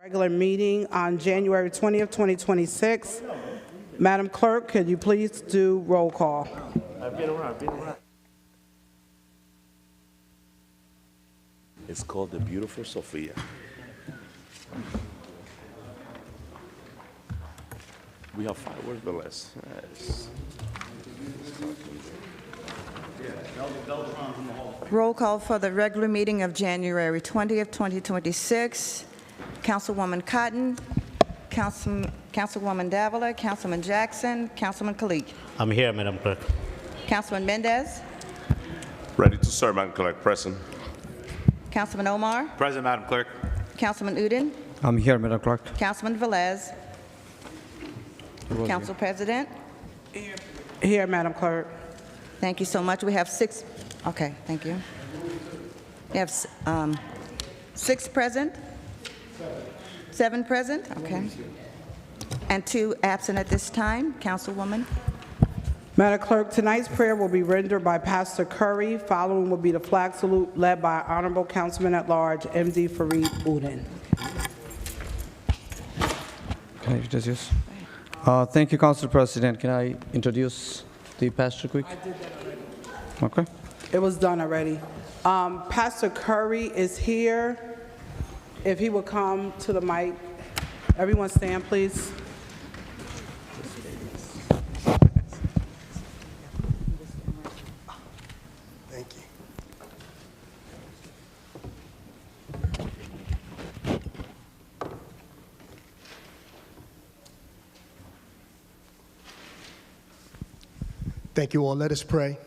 Regular meeting on January 20th, 2026. Madam Clerk, could you please do roll call? It's called the Beautiful Sophia. We have fireworks, but less. Yes. Roll call for the regular meeting of January 20th, 2026. Councilwoman Cotton, Councilwoman Davila, Councilman Jackson, Councilman Kalik. I'm here, Madam Clerk. Councilman Mendez, Ready to serve, Madam Clerk. Present. Councilman Omar, Present, Madam Clerk. Councilman Udine, I'm here, Madam Clerk. Councilman Velez, Council President. Here, Madam Clerk. Thank you so much. We have six. Okay, thank you. We have six present. Seven present. Okay. And two absent at this time. Councilwoman. Madam Clerk, tonight's prayer will be rendered by Pastor Curry. Following will be the flag salute led by Honorable Councilman at Large, M.D. Fareed Udine. Can I introduce this? Thank you, Council President. Can I introduce the pastor quick? I did that already. Okay. It was done already. Pastor Curry is here. If he would come to the mic. Everyone stand, please. Thank you. Thank you all. Let us pray.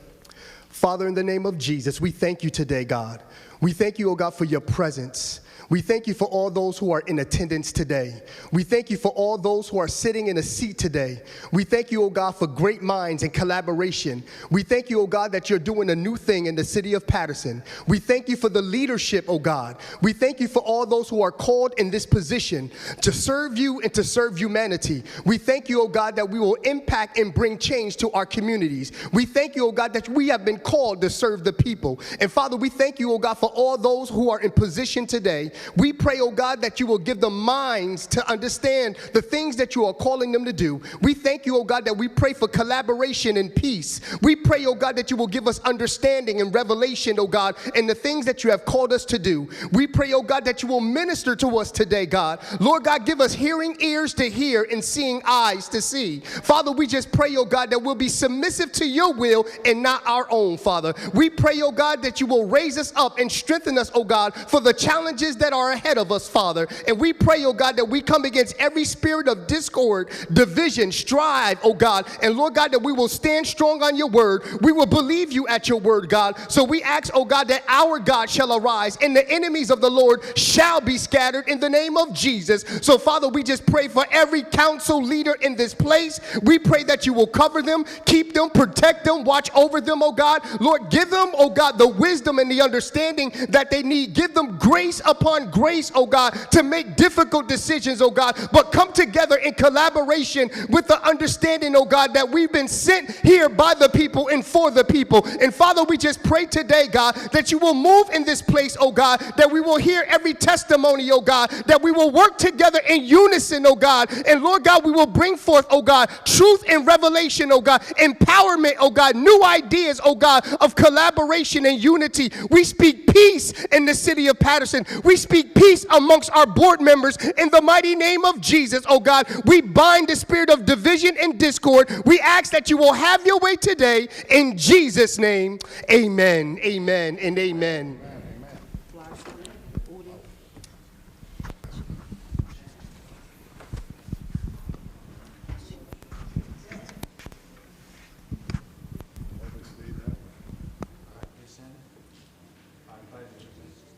Father, in the name of Jesus, we thank you today, God. We thank you, oh God, for your presence. We thank you for all those who are in attendance today. We thank you for all those who are sitting in a seat today. We thank you, oh God, for great minds and collaboration. We thank you, oh God, that you're doing a new thing in the city of Paterson. We thank you for the leadership, oh God. We thank you for all those who are called in this position to serve you and to serve humanity. We thank you, oh God, that we will impact and bring change to our communities. We thank you, oh God, that we have been called to serve the people. And Father, we thank you, oh God, for all those who are in position today. We pray, oh God, that you will give them minds to understand the things that you are calling them to do. We thank you, oh God, that we pray for collaboration and peace. We pray, oh God, that you will give us understanding and revelation, oh God, in the things that you have called us to do. We pray, oh God, that you will minister to us today, God. Lord God, give us hearing ears to hear and seeing eyes to see. Father, we just pray, oh God, that we'll be submissive to your will and not our own, Father. We pray, oh God, that you will raise us up and strengthen us, oh God, for the challenges that are ahead of us, Father. And we pray, oh God, that we come against every spirit of discord, division, strife, oh God. And Lord God, that we will stand strong on your word. We will believe you at your word, God. So we ask, oh God, that our God shall arise and the enemies of the Lord shall be scattered in the name of Jesus. So Father, we just pray for every council leader in this place. We pray that you will cover them, keep them, protect them, watch over them, oh God. Lord, give them, oh God, the wisdom and the understanding that they need. Give them grace upon grace, oh God, to make difficult decisions, oh God, but come together in collaboration with the understanding, oh God, that we've been sent here by the people and for the people. And Father, we just pray today, God, that you will move in this place, oh God, that we will hear every testimony, oh God, that we will work together in unison, oh God, and Lord God, we will bring forth, oh God, truth and revelation, oh God, empowerment, oh God, new ideas, oh God, of collaboration and unity. We speak peace in the city of Paterson. We speak peace amongst our board members in the mighty name of Jesus, oh God. We bind the spirit of division and discord. We ask that you will have your way today in Jesus' name. Amen, amen, and amen.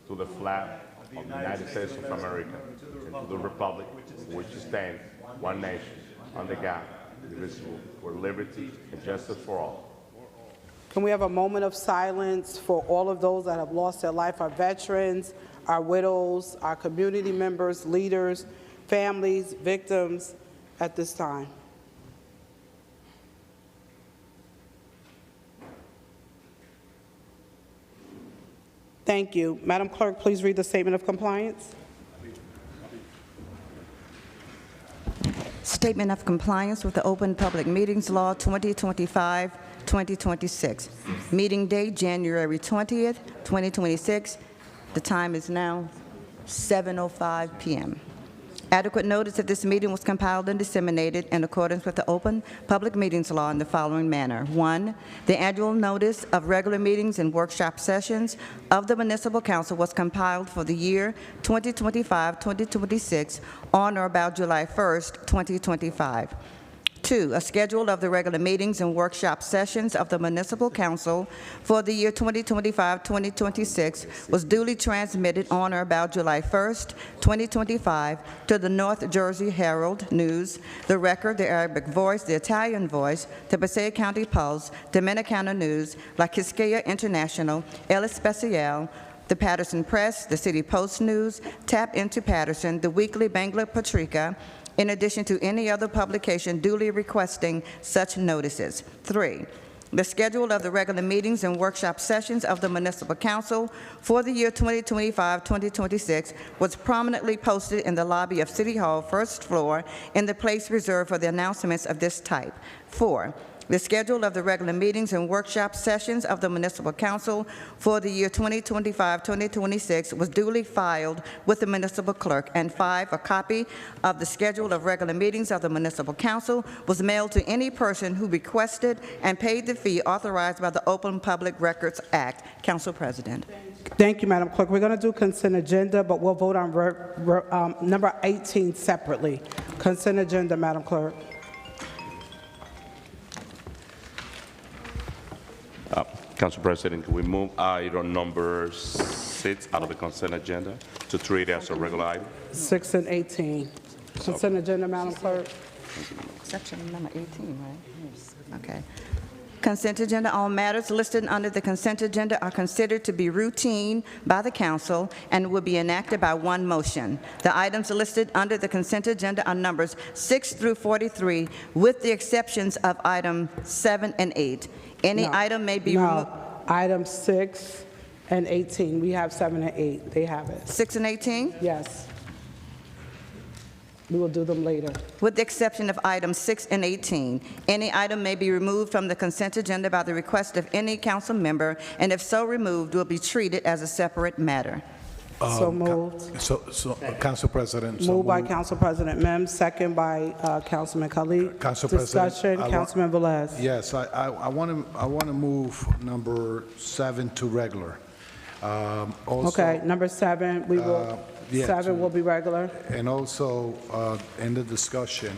To the flag of the United States of America and to the republic for which it stands, one nation, under God, indivisible, for liberty and justice for all. Can we have a moment of silence for all of those that have lost their life, our veterans, our widows, our community members, leaders, families, victims at this time? Thank you. Madam Clerk, please read the statement of compliance. Statement of Compliance with the Open Public Meetings Law 2025-2026. Meeting date, January 20th, 2026. The time is now 7:05 p.m. Adequate notice of this meeting was compiled and disseminated in accordance with the Open Public Meetings Law in the following manner. 1, the annual notice of regular meetings and workshop sessions of the Municipal Council was compiled for the year 2025-2026 on or about July 1st, 2025. 2, a schedule of the regular meetings and workshop sessions of the Municipal Council for the year 2025-2026 was duly transmitted on or about July 1st, 2025 to the North Jersey Herald News, the Record, the Arabic Voice, the Italian Voice, the Passaic County Pulse, Dominicana News, La Quisqueya International, El Especial, the Paterson Press, the City Post News, Tap Into Paterson, the Weekly Bangla Patrika, in addition to any other publication duly requesting such notices. 3, the schedule of the regular meetings and workshop sessions of the Municipal Council for the year 2025-2026 was prominently posted in the lobby of City Hall, first floor, in the place reserved for the announcements of this type. 4, the schedule of the regular meetings and workshop sessions of the Municipal Council for the year 2025-2026 was duly filed with the Municipal Clerk. And 5, a copy of the schedule of regular meetings of the Municipal Council was mailed to any person who requested and paid the fee authorized by the Open Public Records Act. Council President. Thank you, Madam Clerk. We're going to do consent agenda, but we'll vote on number 18 separately. Consent agenda, Madam Clerk. Council President, can we move item number 6 out of the consent agenda to treat it as a regular item? 6 and 18. Consent agenda, Madam Clerk. Section number 18, right? Yes. Okay. Consent agenda. All matters listed under the consent agenda are considered to be routine by the council and will be enacted by one motion. The items listed under the consent agenda are numbers 6 through 43, with the exceptions of item 7 and 8. Any item may be removed. Items 6 and 18. We have 7 and 8. They have it. 6 and 18? Yes. We will do them later. With the exception of items 6 and 18, any item may be removed from the consent agenda by the request of any council member, and if so removed, will be treated as a separate matter. So moved. Council President. Moved by Council President Mims, second by Councilman Khalid. Council President, Discussion, Councilman Velez. Yes, I want to move number 7 to regular. Also, Okay, number 7, we will, yeah, 7 will be regular. And also, in the discussion,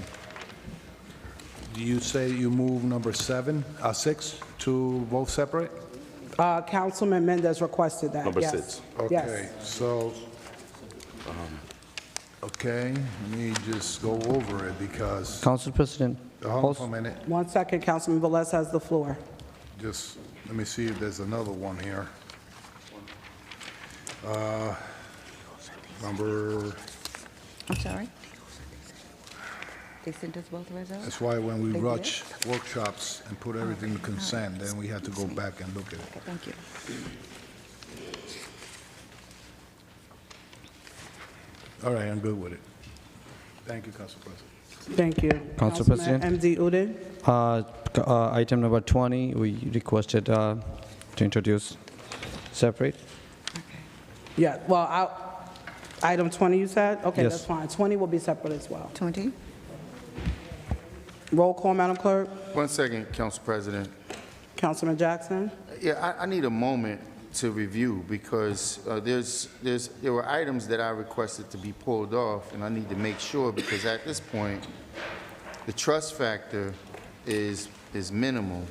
do you say you move number 6 to both separate? Councilman Mendez requested that, Number yes. 6. Okay, Yes. so, okay, let me just go over it because, Council President. hold on a minute, 1 second, Councilman Velez has the floor. just, let me see if there's another one here. Number, I'm sorry? They sent us both results? that's why when we They did? rush workshops and put everything to consent, then we have to go back and look at it. Okay, thank you. All right, I'm good with it. Thank you, Council President. Thank you. Council Councilman President. MD Udine. Item number 20, we requested to introduce separate. Yeah, well, item 20 you said? Okay, Yes. that's fine. 20 will be separate as well. 20? Roll call, Madam Clerk. 1 second, Council President. Councilman Jackson. Yeah, I need a moment to review because there were items that I requested to be pulled off, and I need to make sure because at this point, the trust factor is minimal.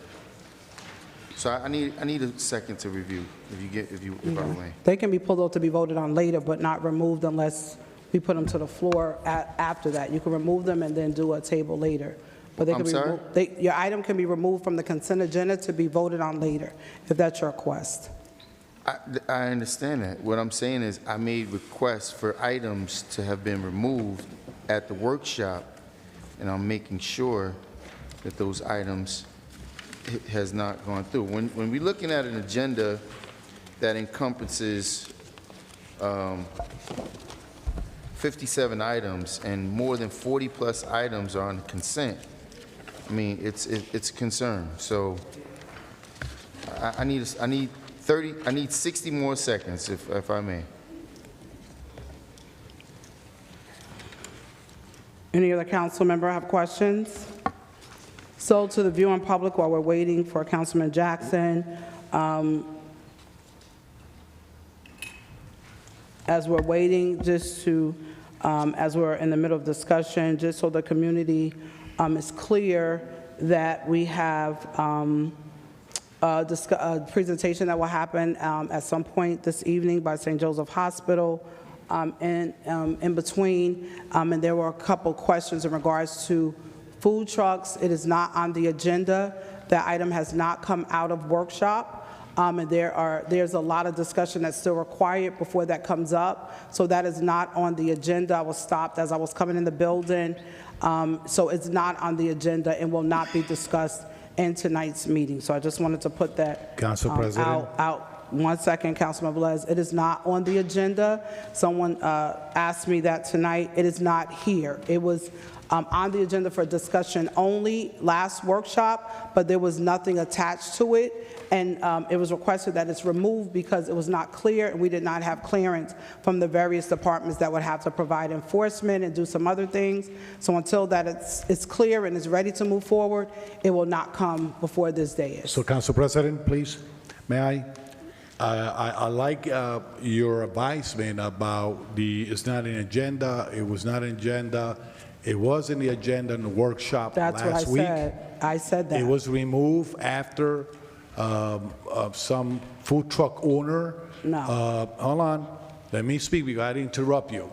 So I need a second to review, if I may. They can be pulled out to be voted on later, but not removed unless we put them to the floor after that. You can remove them and then do a table later. But they can I'm be sorry? your item can be removed from the consent agenda to be voted on later, if that's your request. I understand that. What I'm saying is I made requests for items to have been removed at the workshop, and I'm making sure that those items has not gone through. When we're looking at an agenda that encompasses 57 items, and more than 40-plus items are on consent, I mean, it's a concern. So I need 60 more seconds, if I may. Any other council member have questions? So to the viewing public, while we're waiting for Councilman Jackson, as we're waiting, just to, as we're in the middle of discussion, just so the community is clear that we have a presentation that will happen at some point this evening by St. Joseph Hospital. In between, and there were a couple questions in regards to food trucks. It is not on the agenda. That item has not come out of workshop, and there's a lot of discussion that's still required before that comes up. So that is not on the agenda. I was stopped as I was coming in the building, so it's not on the agenda and will not be discussed in tonight's meeting. So I just wanted to put that Council President. out. 1 second, Councilman Velez. It is not on the agenda. Someone asked me that tonight. It is not here. It was on the agenda for discussion only last workshop, but there was nothing attached to it. And it was requested that it's removed because it was not clear, and we did not have clearance from the various departments that would have to provide enforcement and do some other things. So until that it's clear and is ready to move forward, it will not come before this day is. So, Council President, please, may I? I like your advisement about it's not an agenda, it was not an agenda. It was in the agenda in the workshop That's last what I week. said. I said that. It was removed after some food truck owner. No. Hold on, let me speak because I didn't interrupt you.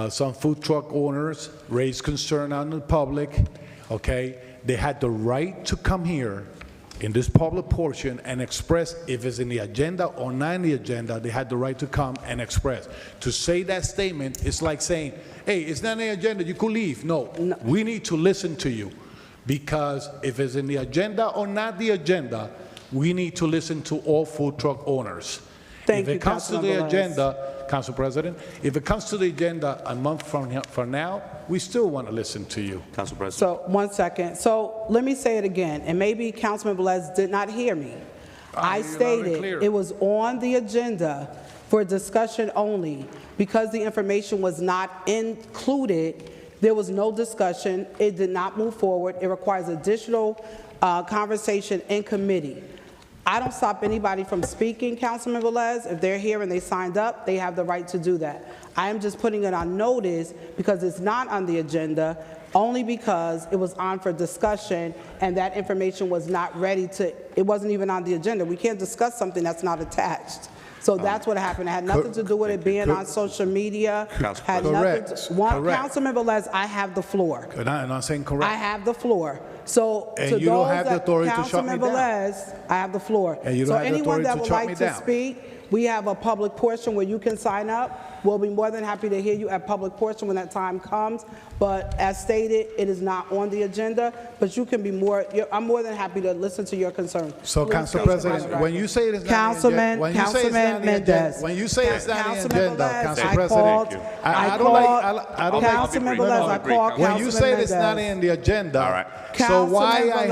Some food truck owners raised concern on the public, okay? They had the right to come here in this public portion and express if it's in the agenda or not in the agenda. They had the right to come and express. To say that statement is like saying, hey, it's not in the agenda, you could leave. No, we need to listen to you, because if it's in the agenda or not the agenda, we need to listen to all food truck owners. Thank If you, it comes to Councilman the Velez. agenda, Council President, if it comes to the agenda a month from now, we still want to listen to you. Council President. So, 1 second. So, let me say it again, and maybe Councilman Velez did not hear me. I hear you loud and stated clear. it was on the agenda for discussion only. Because the information was not included, there was no discussion. It did not move forward. It requires additional conversation in committee. I don't stop anybody from speaking, Councilman Velez. If they're here and they signed up, they have the right to do that. I am just putting it on notice because it's not on the agenda, only because it was on for discussion and that information was not ready to, it wasn't even on the agenda. We can't discuss something that's not attached. So that's what happened. It had nothing to do with it being on social media. Council Had Correct. nothing to, one, Correct. Councilman Velez, I have the floor. And I'm not saying I correct. have the floor. So And to you don't those have the that, authority to shut me Councilman down. Velez, I have the floor. And you So don't have the anyone authority that to would shut me like to down. speak, we have a public portion where you can sign up. We'll be more than happy to hear you at public portion when that time comes. But as stated, it is not on the agenda, but you can be more, I'm more than happy to listen to your concerns. So, Please Council state your President, record. when you say it is not Councilman, when you say it's not Councilman the agenda, Mendez. when you say it's not the Councilman agenda, Velez, Council I President, called- I don't like, I don't like. Councilman No, no, Velez, I agree. called When Councilman you say it's not Mendez. in the agenda, All right. so why Councilman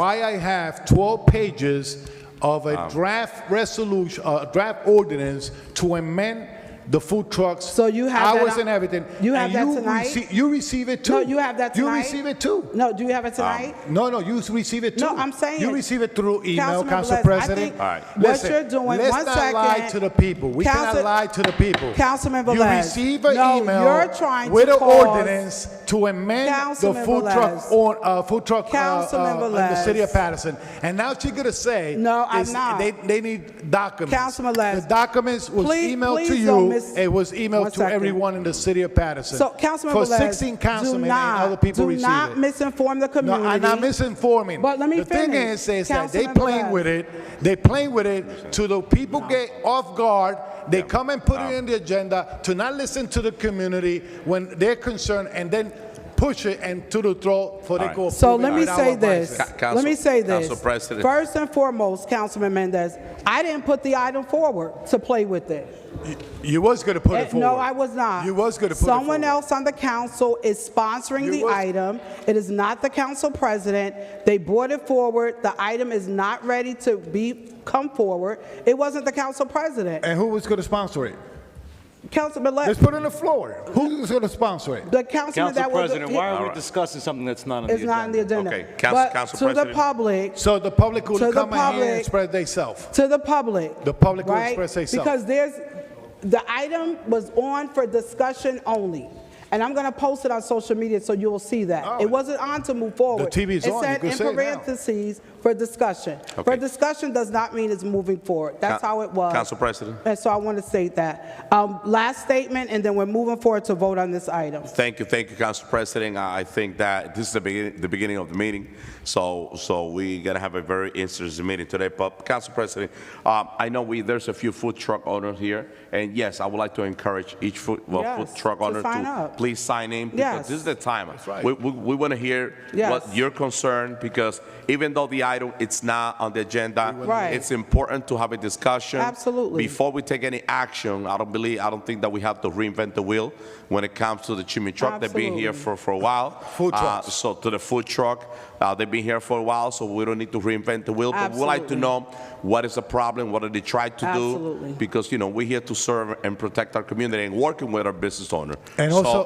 I have 12 pages of a draft resolution, draft ordinance to amend the food trucks, So you have that hours on- and everything. you have and that tonight? You receive it too. No, you have that You tonight? receive it too. No, do you have it tonight? No, you receive it too. No, I'm saying- You receive it through email, Councilman Council Velez, I President. think All right. what Listen, you're doing, let's 1 not second. lie to the people. We cannot Council- lie to the people. Councilman You Velez. receive an No, email you're trying with to an cause- ordinance to amend the Councilman food Velez. truck Councilman in the Velez. city of Paterson. And now she's gonna say No, I'm is not. They need documents. Councilman Velez. The documents was Please- emailed to please don't you. miss- It was emailed 1 to second. everyone in the city of Paterson. So, Councilman for Velez, 16 councilmen and other people do receive not it. misinform the No, community. I'm not misinforming. But let me the thing finish. is that they Councilman playing Velez. with it. They playing with it to the people get off guard. They come and put it in the agenda to not listen to the community when they're concerned, and then push it and to the throat for they All go. right. So approve let it me without say advice. this. Council- Let me say this. Council President. First and foremost, Councilman Mendez, I didn't put the item forward to play with it. You was going to put it forward. No, I was not. You was going to put it forward. Someone else on the council is sponsoring You the was- item. It is not the council president. They brought it forward. The item is not ready to come forward. It wasn't the council president. And who was going to sponsor it? Councilman, Let's put it on the floor. Who was going to sponsor it? the councilman Council that was. President, why are we Alright. discussing something that's not on the It's agenda? not on the agenda. Okay, But Council to the President. public, So the public To will the come in here and public. spread themselves. to the public. The public will right? express themselves. Because the item was on for discussion only. And I'm going to post it on social media so you will see that. Oh. It wasn't on to move forward. The TV is on. You It can said say in it now. parentheses for discussion. For Okay. discussion does not mean it's moving forward. That's how it was. Council President. And so I want to state that. Last statement, and then we're moving forward to vote on this item. Thank you, Council President. I think that this is the beginning of the meeting, so we gotta have a very interesting meeting today. But Council President, I know there's a few food truck owners here, and yes, I would like to encourage each food Yes, truck to owner sign to up. please sign in, because Yes. this is the time. right. We want to hear Yes. what your concern, because even though the item it's not on the agenda, Right. it's important to have a discussion. Absolutely. Before we take any action, I don't think that we have to reinvent the wheel when it comes to the chimney truck. They've been here for a while. Food trucks. So to the food truck, they've been here for a while, so we don't need to reinvent the wheel. But we'd like to Absolutely. know what is the problem, what are they trying to do? Absolutely. Because, we're here to serve and protect our community and working with our business owner. And also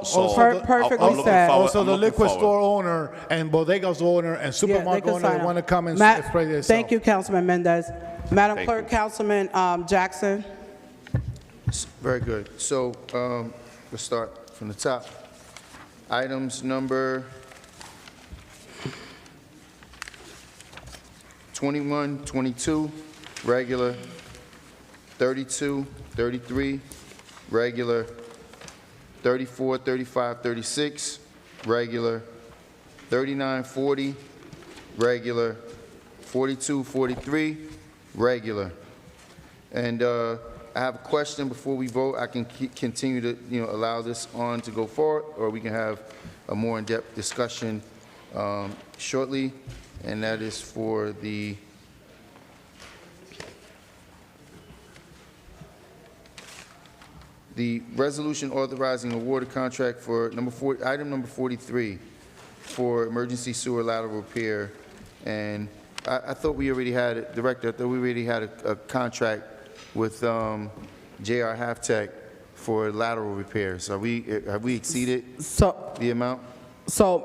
Perfectly I'm looking said. forward- Also, I'm the looking liquor forward. store owner and bodegas owner and Yeah, they supermarket can owner sign that up. want to come and Ma- spread themselves. Thank you, Councilman Mendez. Madam Thank Clerk, you. Councilman Jackson. Very good. So, let's start from the top. Items number 21, 22, regular, 32, 33, regular, 34, 35, 36, regular, 39, 40, regular, 42, 43, regular. And I have a question before we vote. I can continue to, allow this on to go forward, or we can have a more in-depth discussion shortly, and that is for the resolution authorizing award of contract for item number 43 for emergency sewer lateral repair. And I thought we already had it, Director, I thought we already had a contract with J.R. Halftech for lateral repairs. Have we exceeded So, the amount?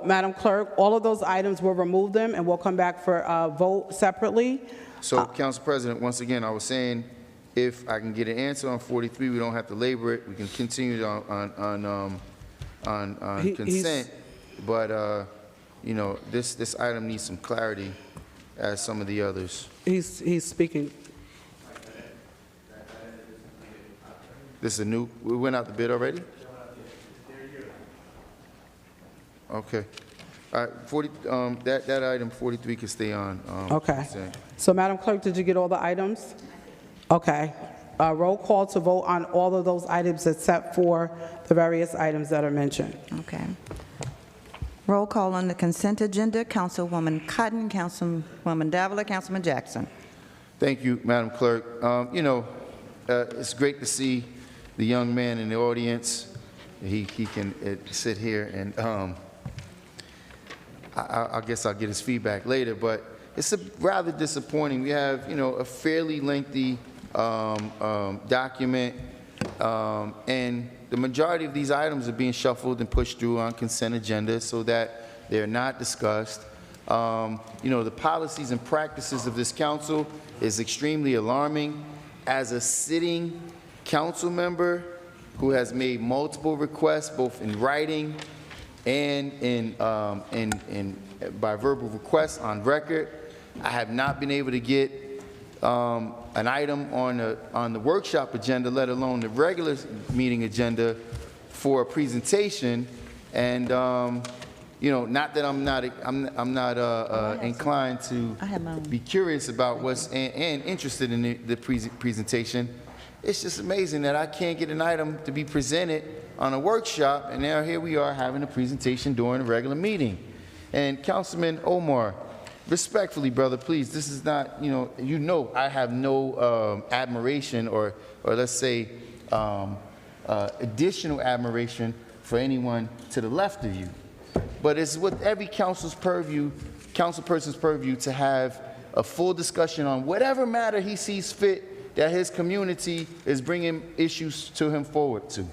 Madam Clerk, all of those items, we'll remove them, and we'll come back for a vote separately. So, Council President, once again, I was saying, if I can get an answer on 43, we don't have to labor it. We can continue on He's- consent. But, this item needs some clarity, as some of the others. He's speaking. This is a new, we went out the bid already? Okay. All right, 40, that item 43 can stay on. Okay. consent. So, Madam Clerk, did you get all the items? Okay. Roll call to vote on all of those items except for the various items that are mentioned. Okay. Roll call on the consent agenda, Councilwoman Cotton, Councilwoman Davila, Councilman Jackson. Thank you, Madam Clerk. It's great to see the young man in the audience. He can sit here and I guess I'll get his feedback later, but it's rather disappointing. We have, a fairly lengthy document, and the majority of these items are being shuffled and pushed through on consent agenda so that they're not discussed. The policies and practices of this council is extremely alarming. As a sitting council member who has made multiple requests, both in writing and by verbal requests on record, I have not been able to get an item on the workshop agenda, let alone the regular meeting agenda, for a presentation. And not that I'm not inclined to I have my own. be curious about what's and interested in the presentation. It's just amazing that I can't get an item to be presented on a workshop, and now here we are having a presentation during a regular meeting. And Councilman Omar, respectfully, brother, please, this is not, I have no admiration or let's say additional admiration for anyone to the left of you. But it's with every council's purview, councilperson's purview, to have a full discussion on whatever matter he sees fit that his community is bringing issues to him forward to.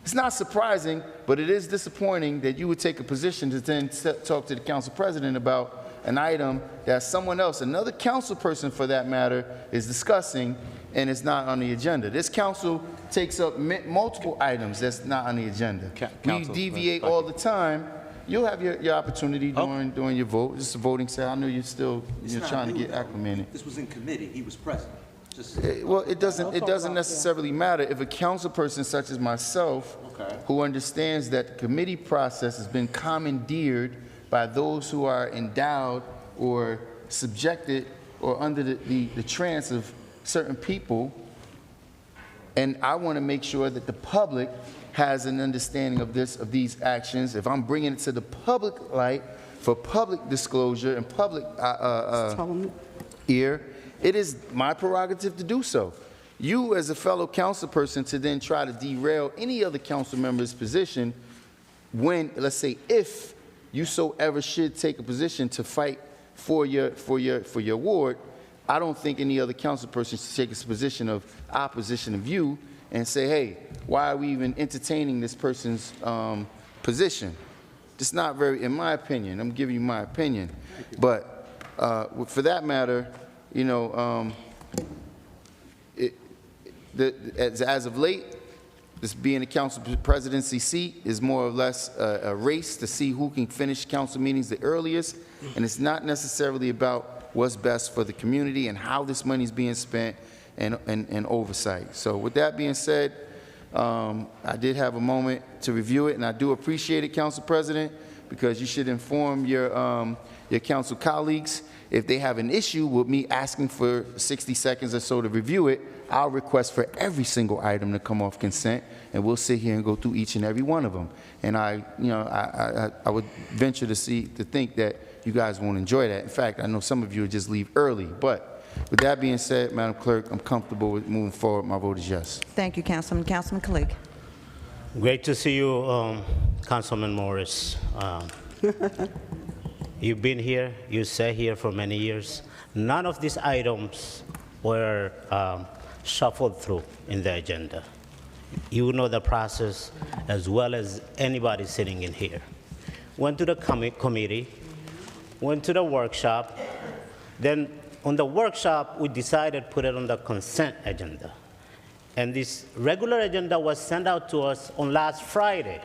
It's not surprising, but it is disappointing that you would take a position to then talk to the council president about an item that someone else, another council person for that matter, is discussing and it's not on the agenda. This council takes up multiple items that's not on the agenda. We deviate all the time. You'll have your opportunity during your vote. This is a voting session. I know you're still trying to get acclimated. This was in committee. He was present. Well, it doesn't necessarily matter if a council person such as myself, who understands that the committee process has been commandeered by those who are endowed or subjected or under the trance of certain people, and I want to make sure that the public has an understanding of these actions. If I'm bringing it to the public light for public disclosure and public ear, it is my prerogative to do so. You, as a fellow council person, to then try to derail any other council member's position when, let's say, if you so ever should take a position to fight for your ward, I don't think any other council person should take a position of opposition of you and say, hey, why are we even entertaining this person's position? It's not very, in my opinion, I'm giving you my opinion, but for that matter, you know, as of late, this being a council presidency seat is more or less a race to see who can finish council meetings the earliest, and it's not necessarily about what's best for the community and how this money is being spent and oversight. So with that being said, I did have a moment to review it, and I do appreciate it, Council President, because you should inform your council colleagues. If they have an issue with me asking for 60 seconds or so to review it, I'll request for every single item to come off consent, and we'll sit here and go through each and every one of them. And I would venture to think that you guys won't enjoy that. In fact, I know some of you will just leave early. But with that being said, Madam Clerk, I'm comfortable with moving forward. My vote is yes. Thank you, Councilman. Councilman Kalik. Great to see you, Councilman Morris. You've been here, you sat here for many years. None of these items were shuffled through in the agenda. You know the process as well as anybody sitting in here. Went to the committee, went to the workshop, then on the workshop, we decided to put it on the consent agenda. And this regular agenda was sent out to us on last Friday.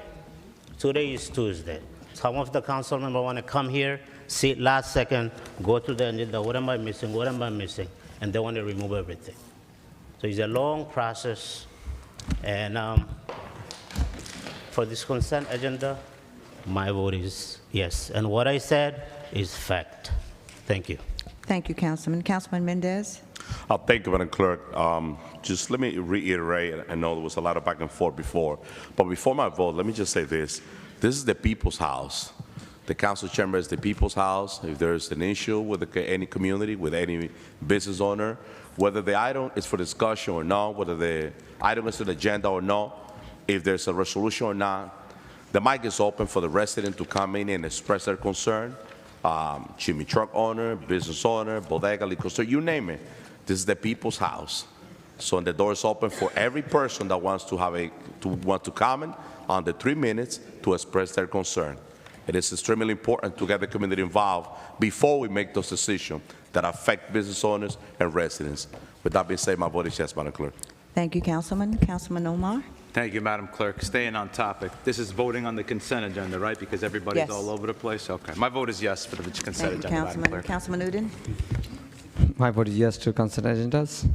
Today is Tuesday. Some of the council members want to come here, see it last second, go to the agenda, what am I missing, what am I missing? And they want to remove everything. So it's a long process. And for this consent agenda, my vote is yes. And what I said is fact. Thank you. Thank you, Councilman. Councilman Mendez. Thank you, Madam Clerk. Just let me reiterate, I know there was a lot of back and forth before, but before my vote, let me just say this. This is the people's house. The council chamber is the people's house. If there's an issue with any community, with any business owner, whether the item is for discussion or not, whether the item is on the agenda or not, if there's a resolution or not, the mic is open for the resident to come in and express their concern. Chimney truck owner, business owner, bodega, liquor store, you name it. This is the people's house. So the door is open for every person that wants to comment on the 3 minutes to express their concern. It is extremely important to get the community involved before we make those decisions that affect business owners and residents. With that being said, my vote is yes, Madam Clerk. Thank you, Councilman. Councilman Omar. Thank you, Madam Clerk. Staying on topic, this is voting on the consent agenda, right? Because everybody's Yes. all over the place? Okay. My vote is yes for the consent Thank you, agenda, Madam Councilman. Clerk. Councilman Udine. My vote is yes to consent agendas.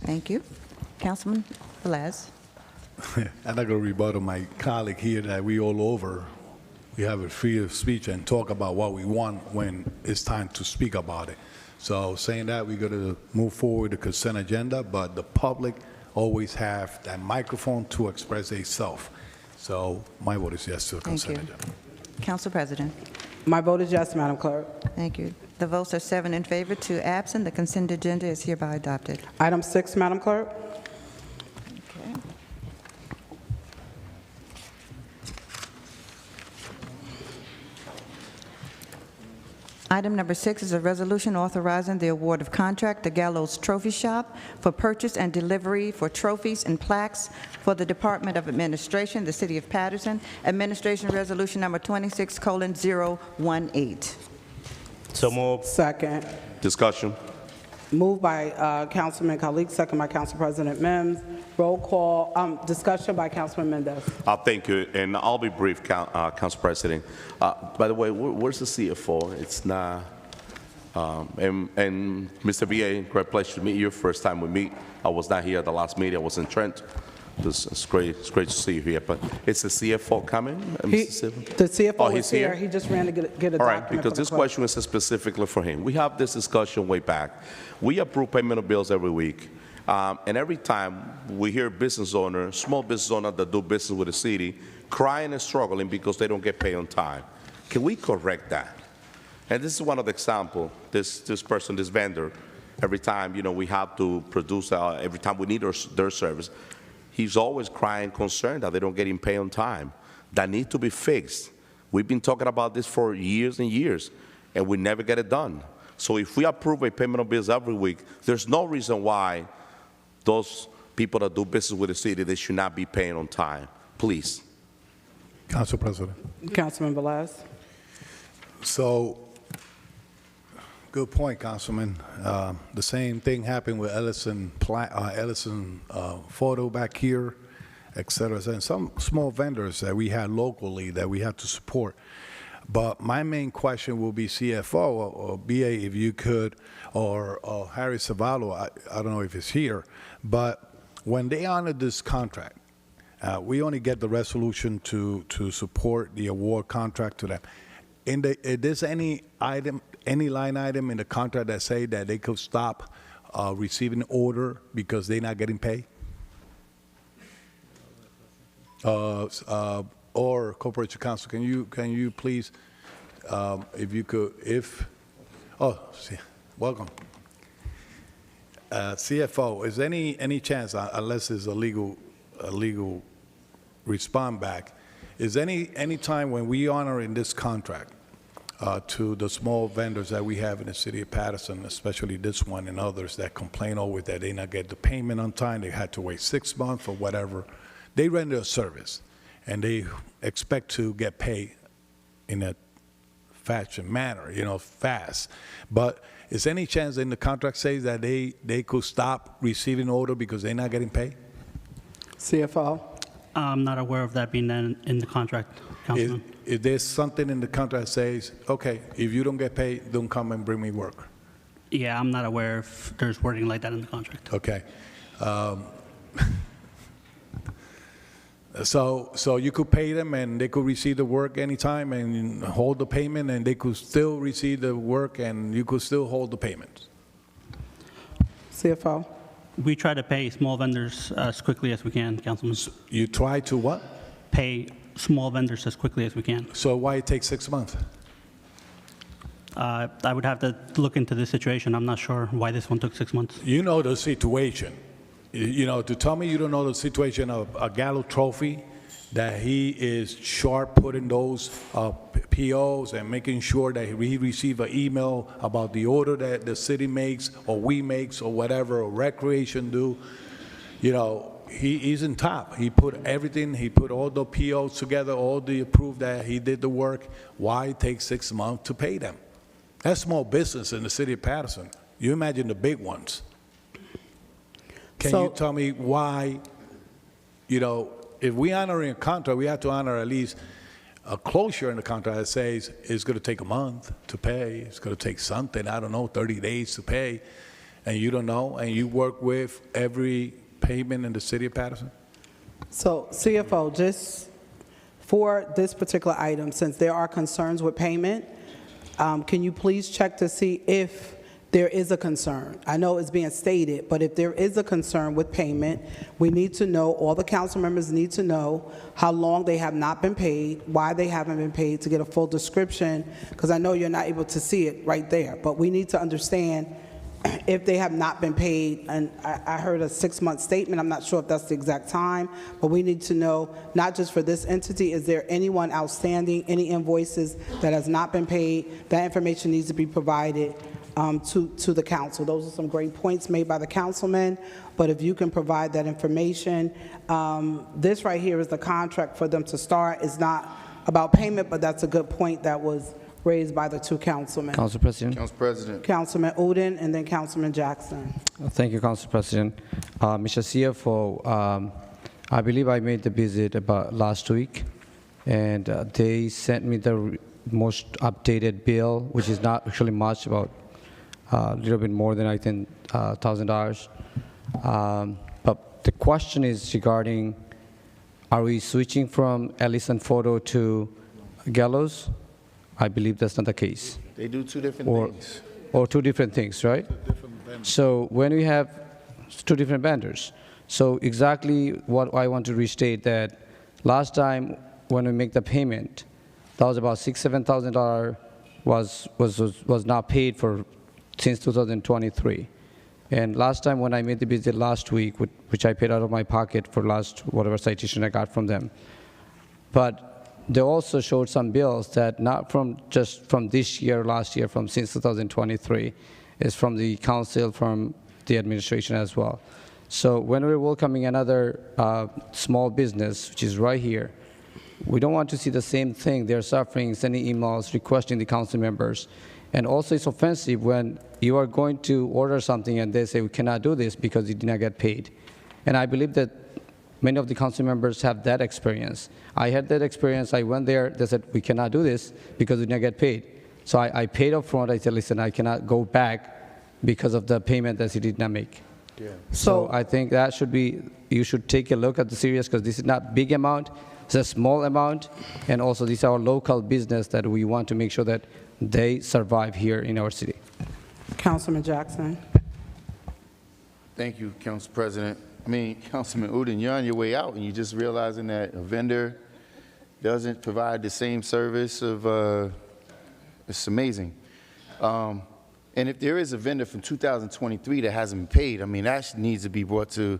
Thank you. Councilman Velez. I'm not going to rebuttal my colleague here that we all over. We have a freedom of speech and talk about what we want when it's time to speak about it. So saying that, we're going to move forward the consent agenda, but the public always have that microphone to express themselves. So my vote is yes to the Thank consent you. agenda. Council President. My vote is yes, Madam Clerk. Thank you. The votes are 7 in favor, 2 absent. The consent agenda is hereby adopted. Item 6, Madam Clerk. Okay. Item number 6 is a resolution authorizing the award of contract to Gallows Trophy Shop for purchase and delivery for trophies and plaques for the Department of Administration, the City of Paterson. Administration Resolution number 26:018. So move. Second. Discussion? Moved by Councilman Kalik, second by Council President Mims. Roll call, discussion by Councilman Mendez. Thank you, and I'll be brief, Council President. By the way, where's the CFO? It's not, and Mr. VA, great pleasure to meet you. First time we meet. I was not here at the last meeting. I was in Trent. It's great to see you here, but it's the CFO coming, Mr. Silva? The CFO is he's here. here? He just ran to get a document. All right, because for the this clerk. question is specifically for him. We have this discussion way back. We approve payment of bills every week, and every time we hear business owners, small business owners that do business with the city, crying and struggling because they don't get paid on time. Can we correct that? And this is one of the examples. This person, this vendor, every time we have to produce, every time we need their service, he's always crying, concerned that they don't get paid on time. That needs to be fixed. We've been talking about this for years and years, and we never get it done. So if we approve a payment of bills every week, there's no reason why those people that do business with the city, they should not be paying on time. Please. Council President. Councilman Velez. So, good point, Councilman. The same thing happened with Ellison Photo back here, et cetera, and some small vendors that we had locally that we have to support. But my main question will be CFO or BA, if you could, or Harry Savallo, I don't know if he's here, but when they honored this contract, we only get the resolution to support the award contract to them. Is there any line item in the contract that say that they could stop receiving order because they're not getting paid? Or Corporation Counsel, can you please, if you could, welcome. CFO, is any chance, unless there's a legal respond back, is any time when we honor in this contract to the small vendors that we have in the city of Paterson, especially this one and others that complain always that they not get the payment on time, they had to wait 6 months or whatever, they render a service and they expect to get paid in a fashion manner, fast. But is any chance in the contract says that they could stop receiving order because they're not getting paid? CFO. I'm not aware of that being in the contract, Councilman. Is there something in the contract that says, okay, if you don't get paid, don't come and bring me work? Yeah, I'm not aware if there's wording like that in the contract. Okay. So you could pay them and they could receive the work anytime and hold the payment, and they could still receive the work and you could still hold the payment? CFO. We try to pay small vendors as quickly as we can, Councilman. You try to what? Pay small vendors as quickly as we can. So why it takes 6 months? I would have to look into this situation. I'm not sure why this one took 6 months. You know the situation. To tell me you don't know the situation of a Gallo Trophy, that he is sharp putting those POs and making sure that he receive an email about the order that the city makes or we makes or whatever, or recreation do. He's in top. He put everything, he put all the POs together, all the proof that he did the work. Why it takes 6 months to pay them? That's small business in the city of Paterson. You imagine the big ones. Can you tell me why, if we honor a contract, we have to honor at least a closure in the contract that says it's going to take a month to pay, it's going to take something, 30 days to pay, and you don't know, and you work with every payment in the city of Paterson? So CFO, just for this particular item, since there are concerns with payment, can you please check to see if there is a concern? I know it's being stated, but if there is a concern with payment, we need to know, all the council members need to know how long they have not been paid, why they haven't been paid, to get a full description, because I know you're not able to see it right there, but we need to understand if they have not been paid, and I heard a 6-month statement, I'm not sure if that's the exact time, but we need to know, not just for this entity, is there anyone outstanding, any invoices that has not been paid? That information needs to be provided to the council. Those are some great points made by the councilman, but if you can provide that information, this right here is the contract for them to start. It's not about payment, but that's a good point that was raised by the two councilmen. Council President. Council President. Councilman Udine and then Councilman Jackson. Thank you, Council President. Mr. CFO, I believe I made the visit about last week, and they sent me the most updated bill, which is not actually much, about a little bit more than I think $1,000. But the question is regarding, are we switching from Ellison Photo to Gallows? I believe that's not the case. They do two different things. Or two different things, right? So when we have two different vendors, so exactly what I want to restate that last time when we make the payment, that was about $6,000-7,000 was not paid for since 2023. And last time when I made the visit last week, which I paid out of my pocket for last whatever citation I got from them, but they also showed some bills that not from just from this year, last year, from since 2023, is from the council, from the administration as well. So when we're welcoming another small business, which is right here, we don't want to see the same thing. They're suffering, sending emails, requesting the council members. And also it's offensive when you are going to order something and they say, we cannot do this because you did not get paid. And I believe that many of the council members have that experience. I had that experience. I went there. They said, we cannot do this because we did not get paid. So I paid up front. I said, listen, I cannot go back because of the payment that he did not make. Yeah. So I think that should be, you should take a look at the serious, because this is not big amount. It's a small amount. And also these are our local business that we want to make sure that they survive here in our city. Councilman Jackson. Thank you, Council President. I mean, Councilman Udine, you're on your way out and you're just realizing that a vendor doesn't provide the same service of, it's amazing. And if there is a vendor from 2023 that hasn't been paid, I mean, that needs to be brought to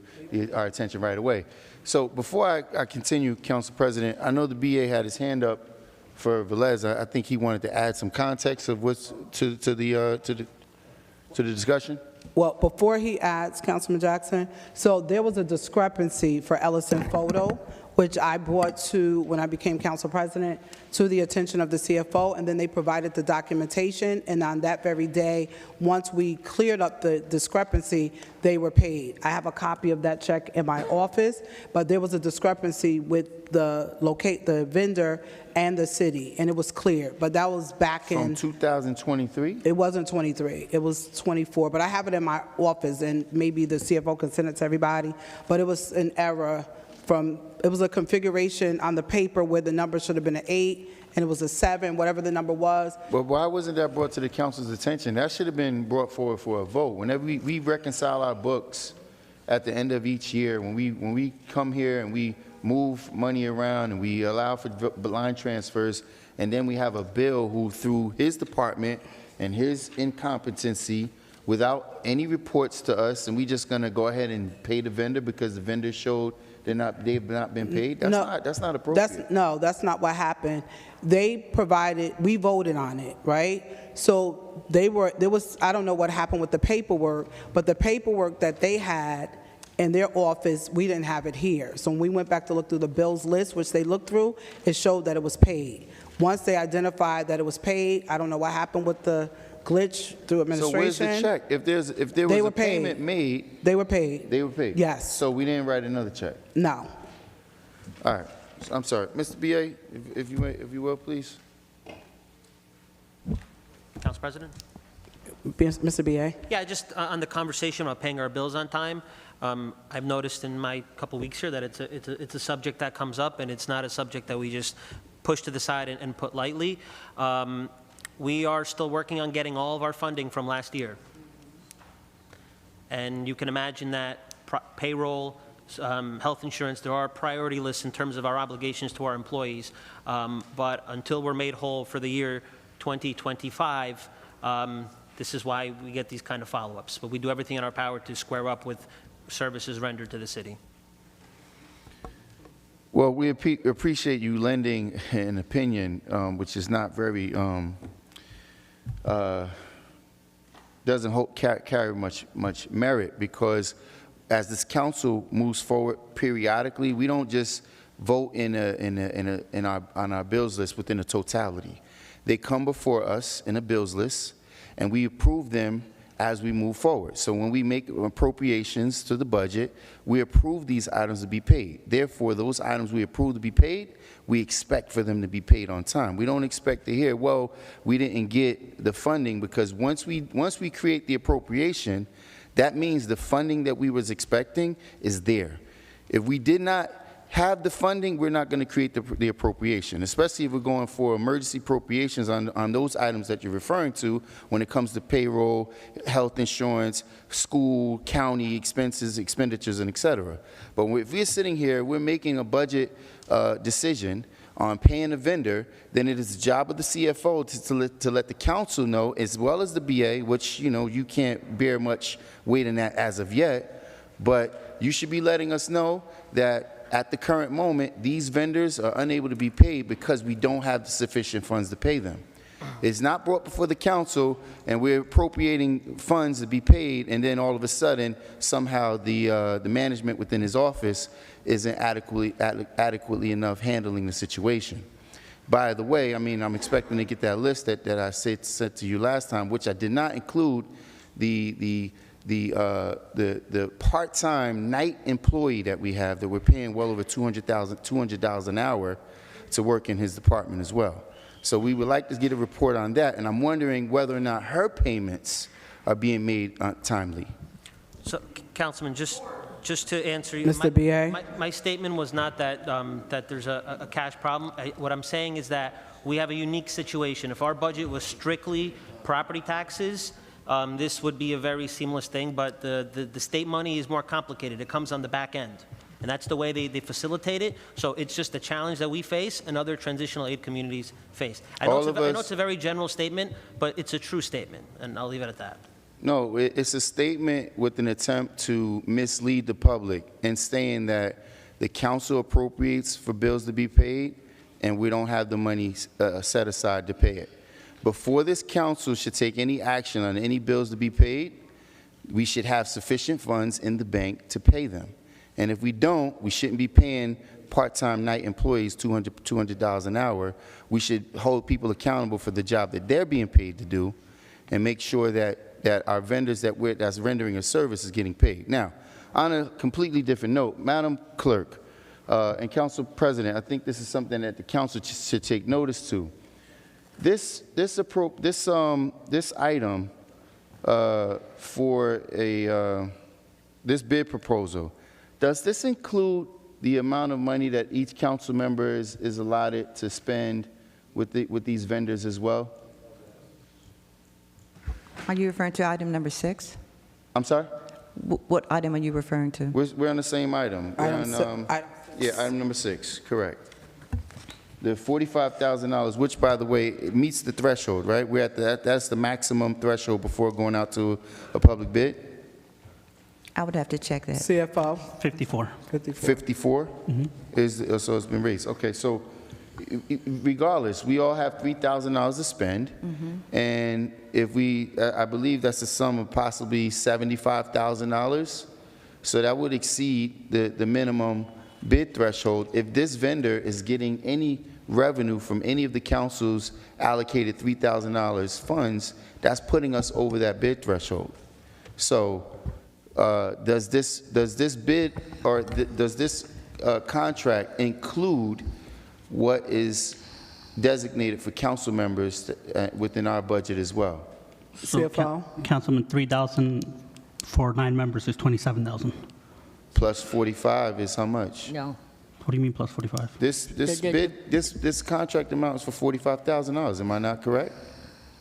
our attention right away. So before I continue, Council President, I know the BA had his hand up for Velez. I think he wanted to add some context of what's to the discussion. Well, before he adds, Councilman Jackson, so there was a discrepancy for Ellison Photo, which I brought to, when I became council president, to the attention of the CFO, and then they provided the documentation, and on that very day, once we cleared up the discrepancy, they were paid. I have a copy of that check in my office, but there was a discrepancy with the vendor and the city, and it was clear, but that was back in... From 2023? It wasn't 23, it was 24, but I have it in my office, and maybe the CFO can send it to everybody, but it was an error from, it was a configuration on the paper where the number should have been an 8, and it was a 7, whatever the number was. But why wasn't that brought to the council's attention? That should have been brought forward for a vote. Whenever we reconcile our books at the end of each year, when we come here and we move money around and we allow for line transfers, and then we have a bill who, through his department and his incompetency, without any reports to us, and we just gonna go ahead and pay the vendor because the vendor showed they've not been paid? That's not appropriate. That's not what happened. They provided, we voted on it, right? So there was, I don't know what happened with the paperwork, but the paperwork that they had in their office, we didn't have it here. So when we went back to look through the bills list, which they looked through, it showed that it was paid. Once they identified that it was paid, I don't know what happened with the glitch through administration. So where's the check? If there was a payment made, they were paid. They were paid. Yes. So we didn't write another check. No. All right. I'm sorry, Mr. BA, if you will, please. Council President? Mr. BA? Yeah, just on the conversation about paying our bills on time, I've noticed in my couple weeks here that it's a subject that comes up, and it's not a subject that we just push to the side and put lightly. We are still working on getting all of our funding from last year. And you can imagine that payroll, health insurance, there are priority lists in terms of our obligations to our employees. But until we're made whole for the year 2025, This is why we get these kind of follow-ups. But we do everything in our power to square up with services rendered to the city. Well, we appreciate you lending an opinion, which is not very, doesn't carry much merit, because as this council moves forward periodically, we don't just vote on our bills list within a totality. They come before us in a bills list, and we approve them as we move forward. So when we make appropriations to the budget, we approve these items to be paid. Therefore, those items we approve to be paid, we expect for them to be paid on time. We don't expect to hear, well, we didn't get the funding, because once we create the appropriation, that means the funding that we was expecting is there. If we did not have the funding, we're not going to create the appropriation, especially if we're going for emergency appropriations on those items that you're referring to when it comes to payroll, health insurance, school, county expenses, expenditures, and et cetera. But if we're sitting here, we're making a budget decision on paying a vendor, then it is the job of the CFO to let the council know, as well as the BA, which, you know, you can't bear much weight in that as of yet, but you should be letting us know that at the current moment, these vendors are unable to be paid because we don't have the sufficient funds to pay them. It's not brought before the council, and we're appropriating funds to be paid, and then all of a sudden, somehow the management within his office isn't adequately enough handling the situation. By the way, I mean, I'm expecting to get that list that I said to you last time, which I did not include the part-time night employee that we have that we're paying well over $200 an hour to work in his department as well. So we would like to get a report on that, and I'm wondering whether or not her payments are being made timely. So, Councilman, just to answer you, Mr. BA? my statement was not that that there's a cash problem. What I'm saying is that we have a unique situation. If our budget was strictly property taxes, this would be a very seamless thing, but the state money is more complicated. It comes on the back end, and that's the way they facilitate it. So it's just a challenge that we face and other transitional aid communities face. I know it's a very general statement, but it's a true statement, and I'll leave it at that. No, it's a statement with an attempt to mislead the public and saying that the council appropriates for bills to be paid, and we don't have the money set aside to pay it. Before this council should take any action on any bills to be paid, we should have sufficient funds in the bank to pay them. And if we don't, we shouldn't be paying part-time night employees $200 an hour. We should hold people accountable for the job that they're being paid to do, and make sure that our vendors that's rendering a service is getting paid. Now, on a completely different note, Madam Clerk and Council President, I think this is something that the council should take notice to. This item for this bid proposal, does this include the amount of money that each council member is allotted to spend with these vendors as well? Are you referring to item number 6? I'm sorry? What item are you referring to? We're on the same item. Item number 6, correct. The $45,000, which, by the way, it meets the threshold, right? We're at that's the maximum threshold before going out to a public bid? I would have to check that. CFO? 54. 54? Mm-hmm. So it's been raised. Okay, so regardless, we all have $3,000 to spend, and if I believe that's a sum of possibly $75,000, so that would exceed the minimum bid threshold. If this vendor is getting any revenue from any of the council's allocated $3,000 funds, that's putting us over that bid threshold. So does this bid, or does this contract include what is designated for council members within our budget as well? So, CFO? Councilman, 3,000 for 9 members is 27,000. Plus 45 is how much? No. What do you mean plus 45? This contract amount is for $45,000. Am I not correct?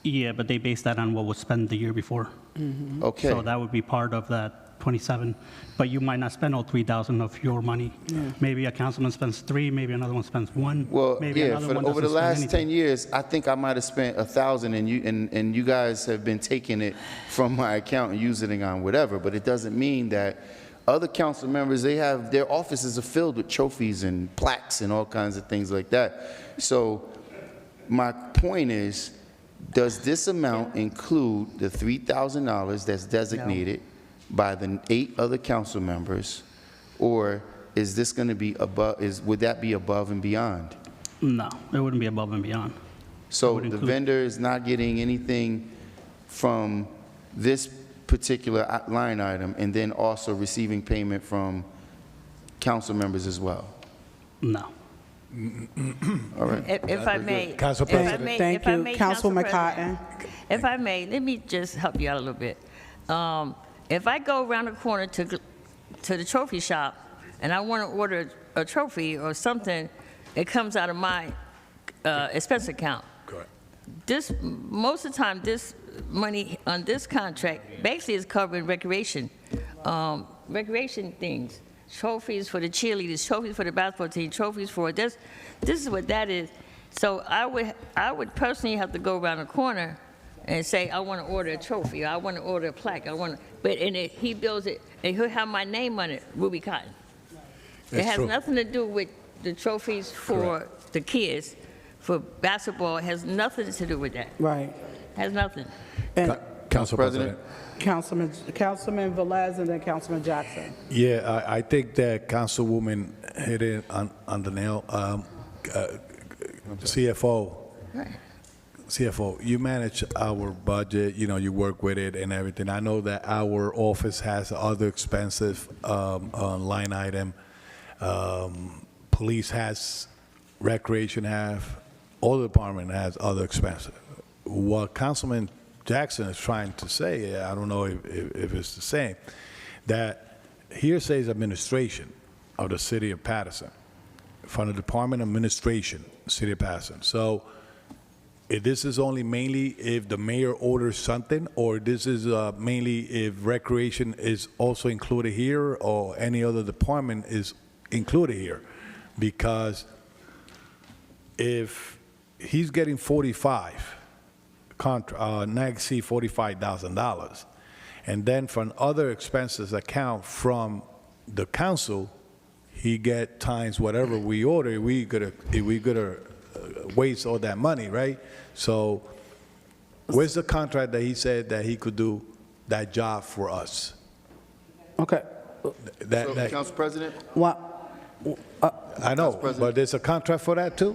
Yeah, but they based that on what was spent the year before. Okay. So that would be part of that 27, but you might not spend all 3,000 of your money. Maybe a councilman spends 3, maybe another one spends 1. Well, maybe yeah, another one over the doesn't spend last anything. 10 years, I think I might have spent 1,000 and you guys have been taking it from my account and using it on whatever, but it doesn't mean that other council members, their offices are filled with trophies and plaques and all kinds of things like that. So my point is, does this amount include the $3,000 that's designated by the 8 other council members, or is this going to be above, would that be above and beyond? No, it wouldn't be above and beyond. So would the include- vendor is not getting anything from this particular line item and then also receiving payment from council members as well? No. All right. If I may. Council if I President. may- Thank if I you. may, Councilwoman President, Cotton. If I may, let me just help you out a little bit. If I go around the corner to the trophy shop and I want to order a trophy or something, it comes out of my expense account. Correct. Most of the time, this money on this contract basically is covering recreation things. Trophies for the cheerleaders, trophies for the basketball team, trophies for this. This is what that is. So I would personally have to go around the corner and say, I want to order a trophy, or I want to order a plaque, he bills it, and he'll have my name on it, Ruby Cotton. It That's has true. nothing to do with the trophies for the kids. For basketball, it has nothing to do with that. Right. Has nothing. And Council President. President. Councilman Velez and then Councilman Jackson. Yeah, I think that Councilwoman hit it on the nail. CFO, you manage our budget, you work with it and everything. I know that our office has other expensive line item. Police has, recreation have, all the department has other expenses. What Councilman Jackson is trying to say, I don't know if it's the same, that here says administration of the city of Paterson, from the Department of Administration, city of Paterson. So if this is only mainly if the mayor orders something, or this is mainly if recreation is also included here, or any other department is included here? Because if he's getting 45, not exceed $45,000, and then from other expenses account from the council, he get times whatever we order, we gotta waste all that money, right? So where's the contract that he said that he could do that job for us? Okay. So, Council President? What? I know, President. but there's a contract for that too?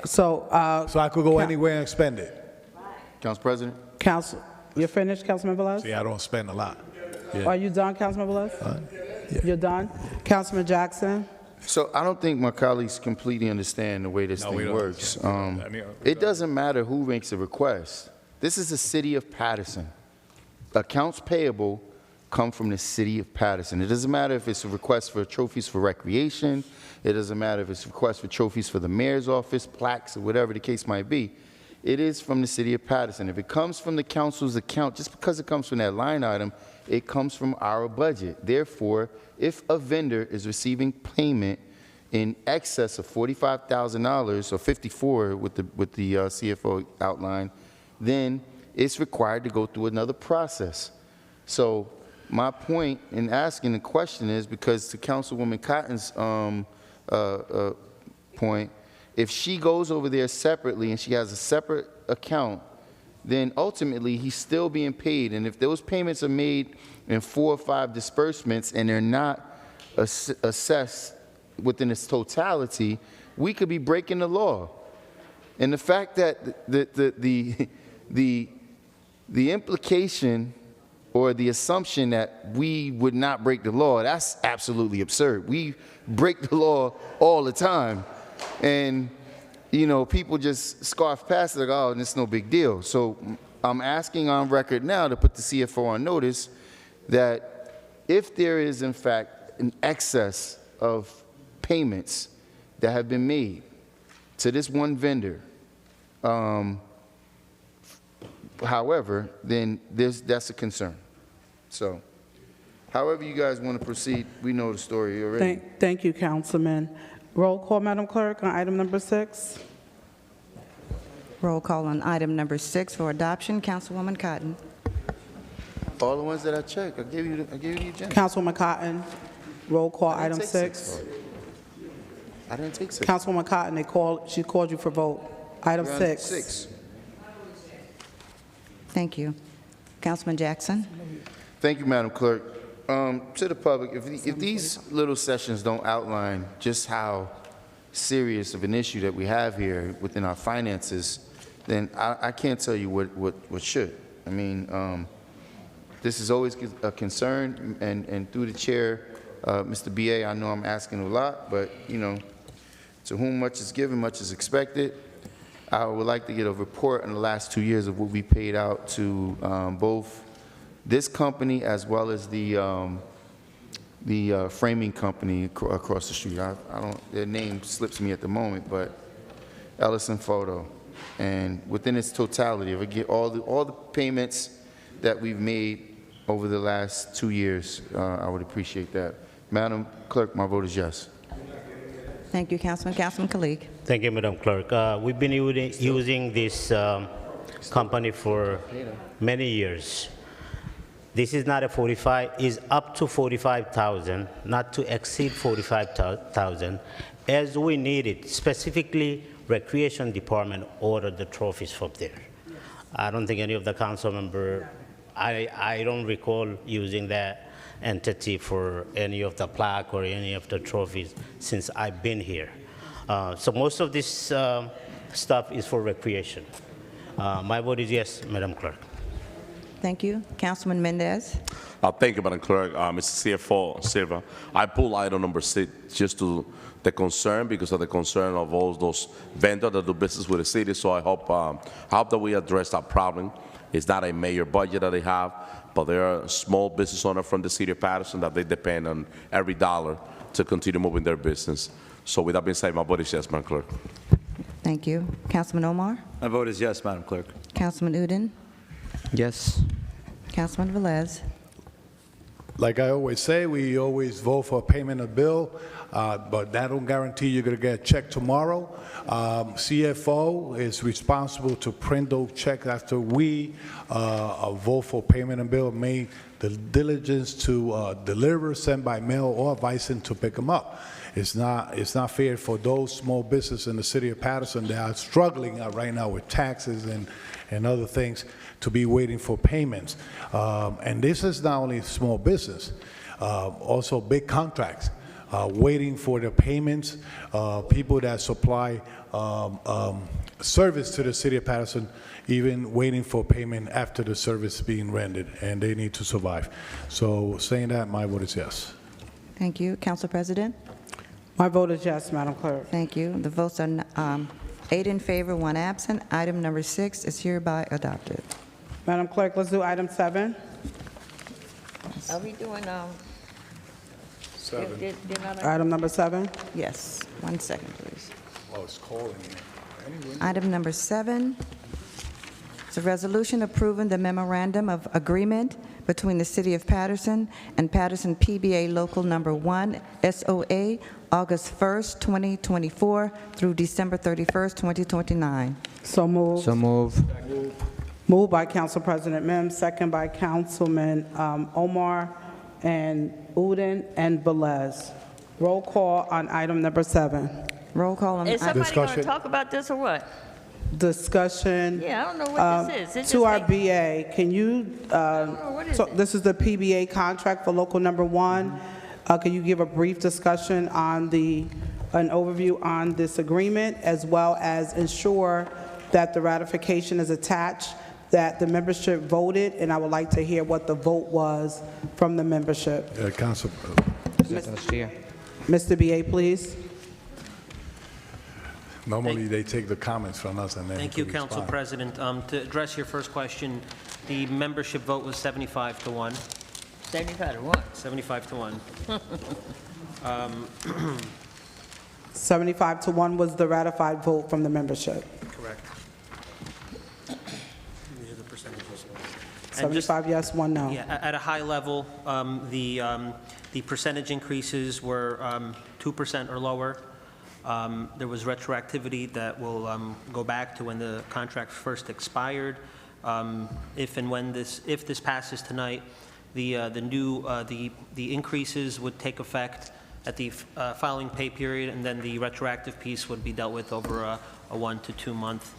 So, So I could go anywhere and spend it? Council President? you're finished, Councilman Velez? See, I don't spend a lot. Are you done, Councilman Velez? You're done? Councilman Jackson? So I don't think my colleagues completely understand the way this we thing don't works. It doesn't matter who makes a request. This is the city of Paterson. Accounts payable come from the city of Paterson. It doesn't matter if it's a request for trophies for recreation. It doesn't matter if it's a request for trophies for the mayor's office, plaques, or whatever the case might be. It is from the city of Paterson. If it comes from the council's account, just because it comes from that line item, it comes from our budget. Therefore, if a vendor is receiving payment in excess of $45,000 or 54 with the CFO outline, then it's required to go through another process. So my point in asking the question is, because to Councilwoman Cotton's point, if she goes over there separately and she has a separate account, then ultimately he's still being paid. And if those payments are made in 4 or 5 disbursements and they're not assessed within its totality, we could be breaking the law. And the fact that the implication or the assumption that we would not break the law, that's absolutely absurd. We break the law all the time. And, people just scarf past it, like, oh, it's no big deal. So I'm asking on record now to put the CFO on notice that if there is, in fact, an excess of payments that have been made to this one vendor, however, then that's a concern. So, however you guys want to proceed, we know the story already. Thank you, Councilman. Roll call, Madam Clerk, on item number 6. Roll call on item number 6 for adoption. Councilwoman Cotton. All the ones that I checked, I gave you the agenda. Councilwoman Cotton, roll call, I didn't item take 6. already. I didn't take 6. Councilwoman Cotton, she called you for vote. Item We're on 6. 6. Thank you. Councilman Jackson. Thank you, Madam Clerk. To the public, if these little sessions don't outline just how serious of an issue that we have here within our finances, then I can't tell you what should. I mean, this is always a concern, and through the chair, Mr. B.A., I know I'm asking a lot, but, you know, to whom much is given, much is expected. I would like to get a report in the last 2 years of what we paid out to both this company as well as the framing company across the street. I don't, their name slips me at the moment, but Ellison Photo. And within its totality, if I get all the payments that we've made over the last 2 years, I would appreciate that. Madam Clerk, my vote is yes. Thank you, Councilman. Councilman Kalik. Thank you, Madam Clerk. We've been using this company for many years. This is not a 45, is up to 45,000, not to exceed 45,000, as we need it. Specifically, Recreation Department ordered the trophies from there. I don't think any of the council member, I don't recall using that entity for any of the plaque or any of the trophies since I've been here. So most of this stuff is for recreation. My vote is yes, Madam Clerk. Thank you. Councilman Mendez. Thank you, Madam Clerk. Mr. CFO Silva, I pull item number 6 just to the concern, because of the concern of all those vendors that do business with the city. So I hope that we address that problem. It's not a major budget that they have, but there are small business owners from the city of Paterson that they depend on every dollar to continue moving their business. So with that being said, my vote is yes, Madam Clerk. Thank you. Councilman Omar. My vote is yes, Madam Clerk. Councilman Udine. Yes. Councilman Velez. Like I always say, we always vote for a payment of bill, but that don't guarantee you're going to get a check tomorrow. CFO is responsible to print those checks after we vote for payment of bill, made the diligence to deliver, send by mail, or advising to pick them up. It's not fair for those small businesses in the city of Paterson that are struggling right now with taxes and other things to be waiting for payments. And this is not only small business, also big contracts, waiting for the payments, people that supply service to the city of Paterson, even waiting for payment after the service being rendered, and they need to survive. So saying that, my vote is yes. Thank you. Council President. My vote is yes, Madam Clerk. Thank you. The votes are 8 in favor, 1 absent. Item number 6 is hereby adopted. Madam Clerk, let's do item 7. Are we doing, 7. they're not- Item number 7. Yes. 1 second, please. Oh, it's calling me. Anyway. Item number 7 is a resolution approving the memorandum of agreement between the City of Paterson and Paterson PBA Local Number 1, SOA, August 1st, 2024 through December 31st, 2029. So moved. So move. Moved by Council President Mims, second by Councilman Omar and Udine and Velez. Roll call on item number 7. Roll call on Is somebody going to Discussion. talk about this or what? Discussion. Yeah, I don't know what this is. It's To just our like- BA, can you, what is so it? this is the PBA contract for local number 1. Can you give a brief discussion on an overview on this agreement, as well as ensure that the ratification is attached, that the membership voted, and I would like to hear what the vote was from the membership. Council. Mr. BA, please. Normally, they take the comments from us and then. Thank you, we Council respond. President. To address your first question, the membership vote was 75 to 1. 75 to 1. 75 to 1. 75 to 1 was the ratified vote from the membership. Correct. These are the percentages. 75 yes, 1 no. Yeah, at a high level, the percentage increases were 2% or lower. There was retroactivity that will go back to when the contract first expired. If this passes tonight, the increases would take effect at the following pay period, and then the retroactive piece would be dealt with over a 1 to 2 month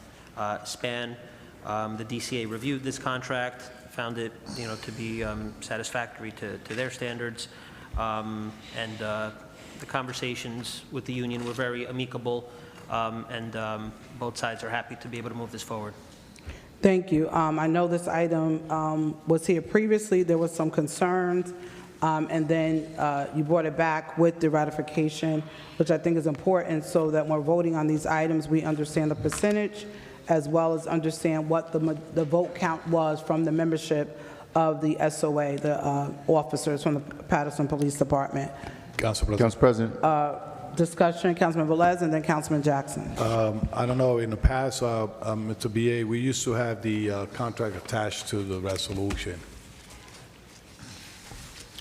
span. The DCA reviewed this contract, found it, to be satisfactory to their standards, and the conversations with the union were very amicable, and both sides are happy to be able to move this forward. Thank you. I know this item was here previously. There was some concerns, and then you brought it back with the ratification, which I think is important so that when we're voting on these items, we understand the percentage as well as understand what the vote count was from the membership of the SOA, the officers from the Paterson Police Department. Council President. Council President. Discussion, Councilman Velez, and then Councilman Jackson. I don't know, in the past, Mr. BA, we used to have the contract attached to the resolution.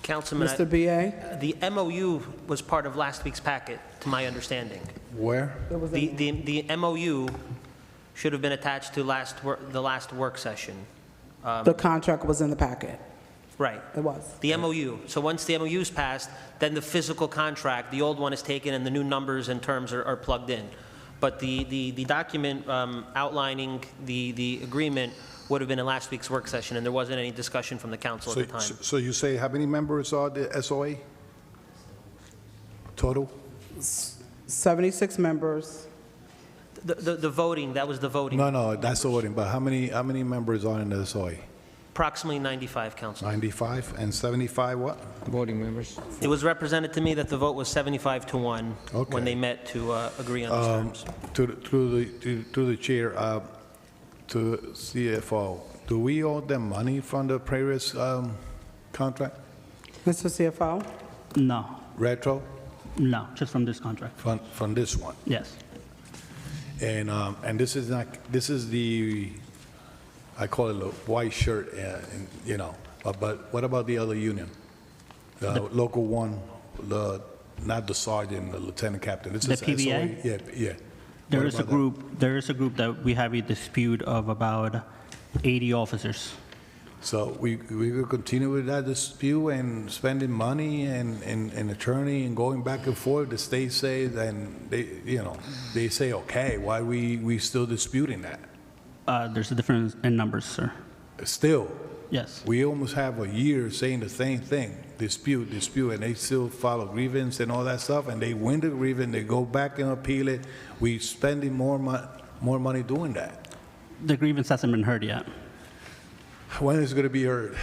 Councilman, Mr. BA? the MOU was part of last week's packet, to my understanding. Where? The MOU should have been attached to the last work session. The contract was in the packet. Right. It was. The MOU. So once the MOU is passed, then the physical contract, the old one is taken and the new numbers and terms are plugged in. But the document outlining the agreement would have been in last week's work session, and there wasn't any discussion from the council at the time. So you say how many members are the SOA? Total? 76 members. The voting, that was the voting. No, that's the voting, but how many members are in the SOA? Approximately 95, Council. 95 and 75 what? Voting members. It was represented to me that the vote was 75 to 1 Okay. when they met to agree on these terms. To the chair, to CFO, do we owe them money from the previous contract? Mr. CFO? No, Retro? no, just from this contract. From this one? Yes. And this is not, this is the, I call it a white shirt, but what about the other union? The local one, not the sergeant, the lieutenant captain. This The is PBA? SOA? Yeah. There What is a about group. There is a group that we have a dispute of about 80 officers. So we will continue with that dispute and spending money and attorney and going back and forth. The state says, and they say, okay, why we still disputing that? There's a difference in numbers, sir. Still, Yes. we almost have a year saying the same thing, dispute, and they still file a grievance and all that stuff, and they win the grievance, they go back and appeal it. We spending more money doing that. The grievance hasn't been heard yet. When is it going to be heard?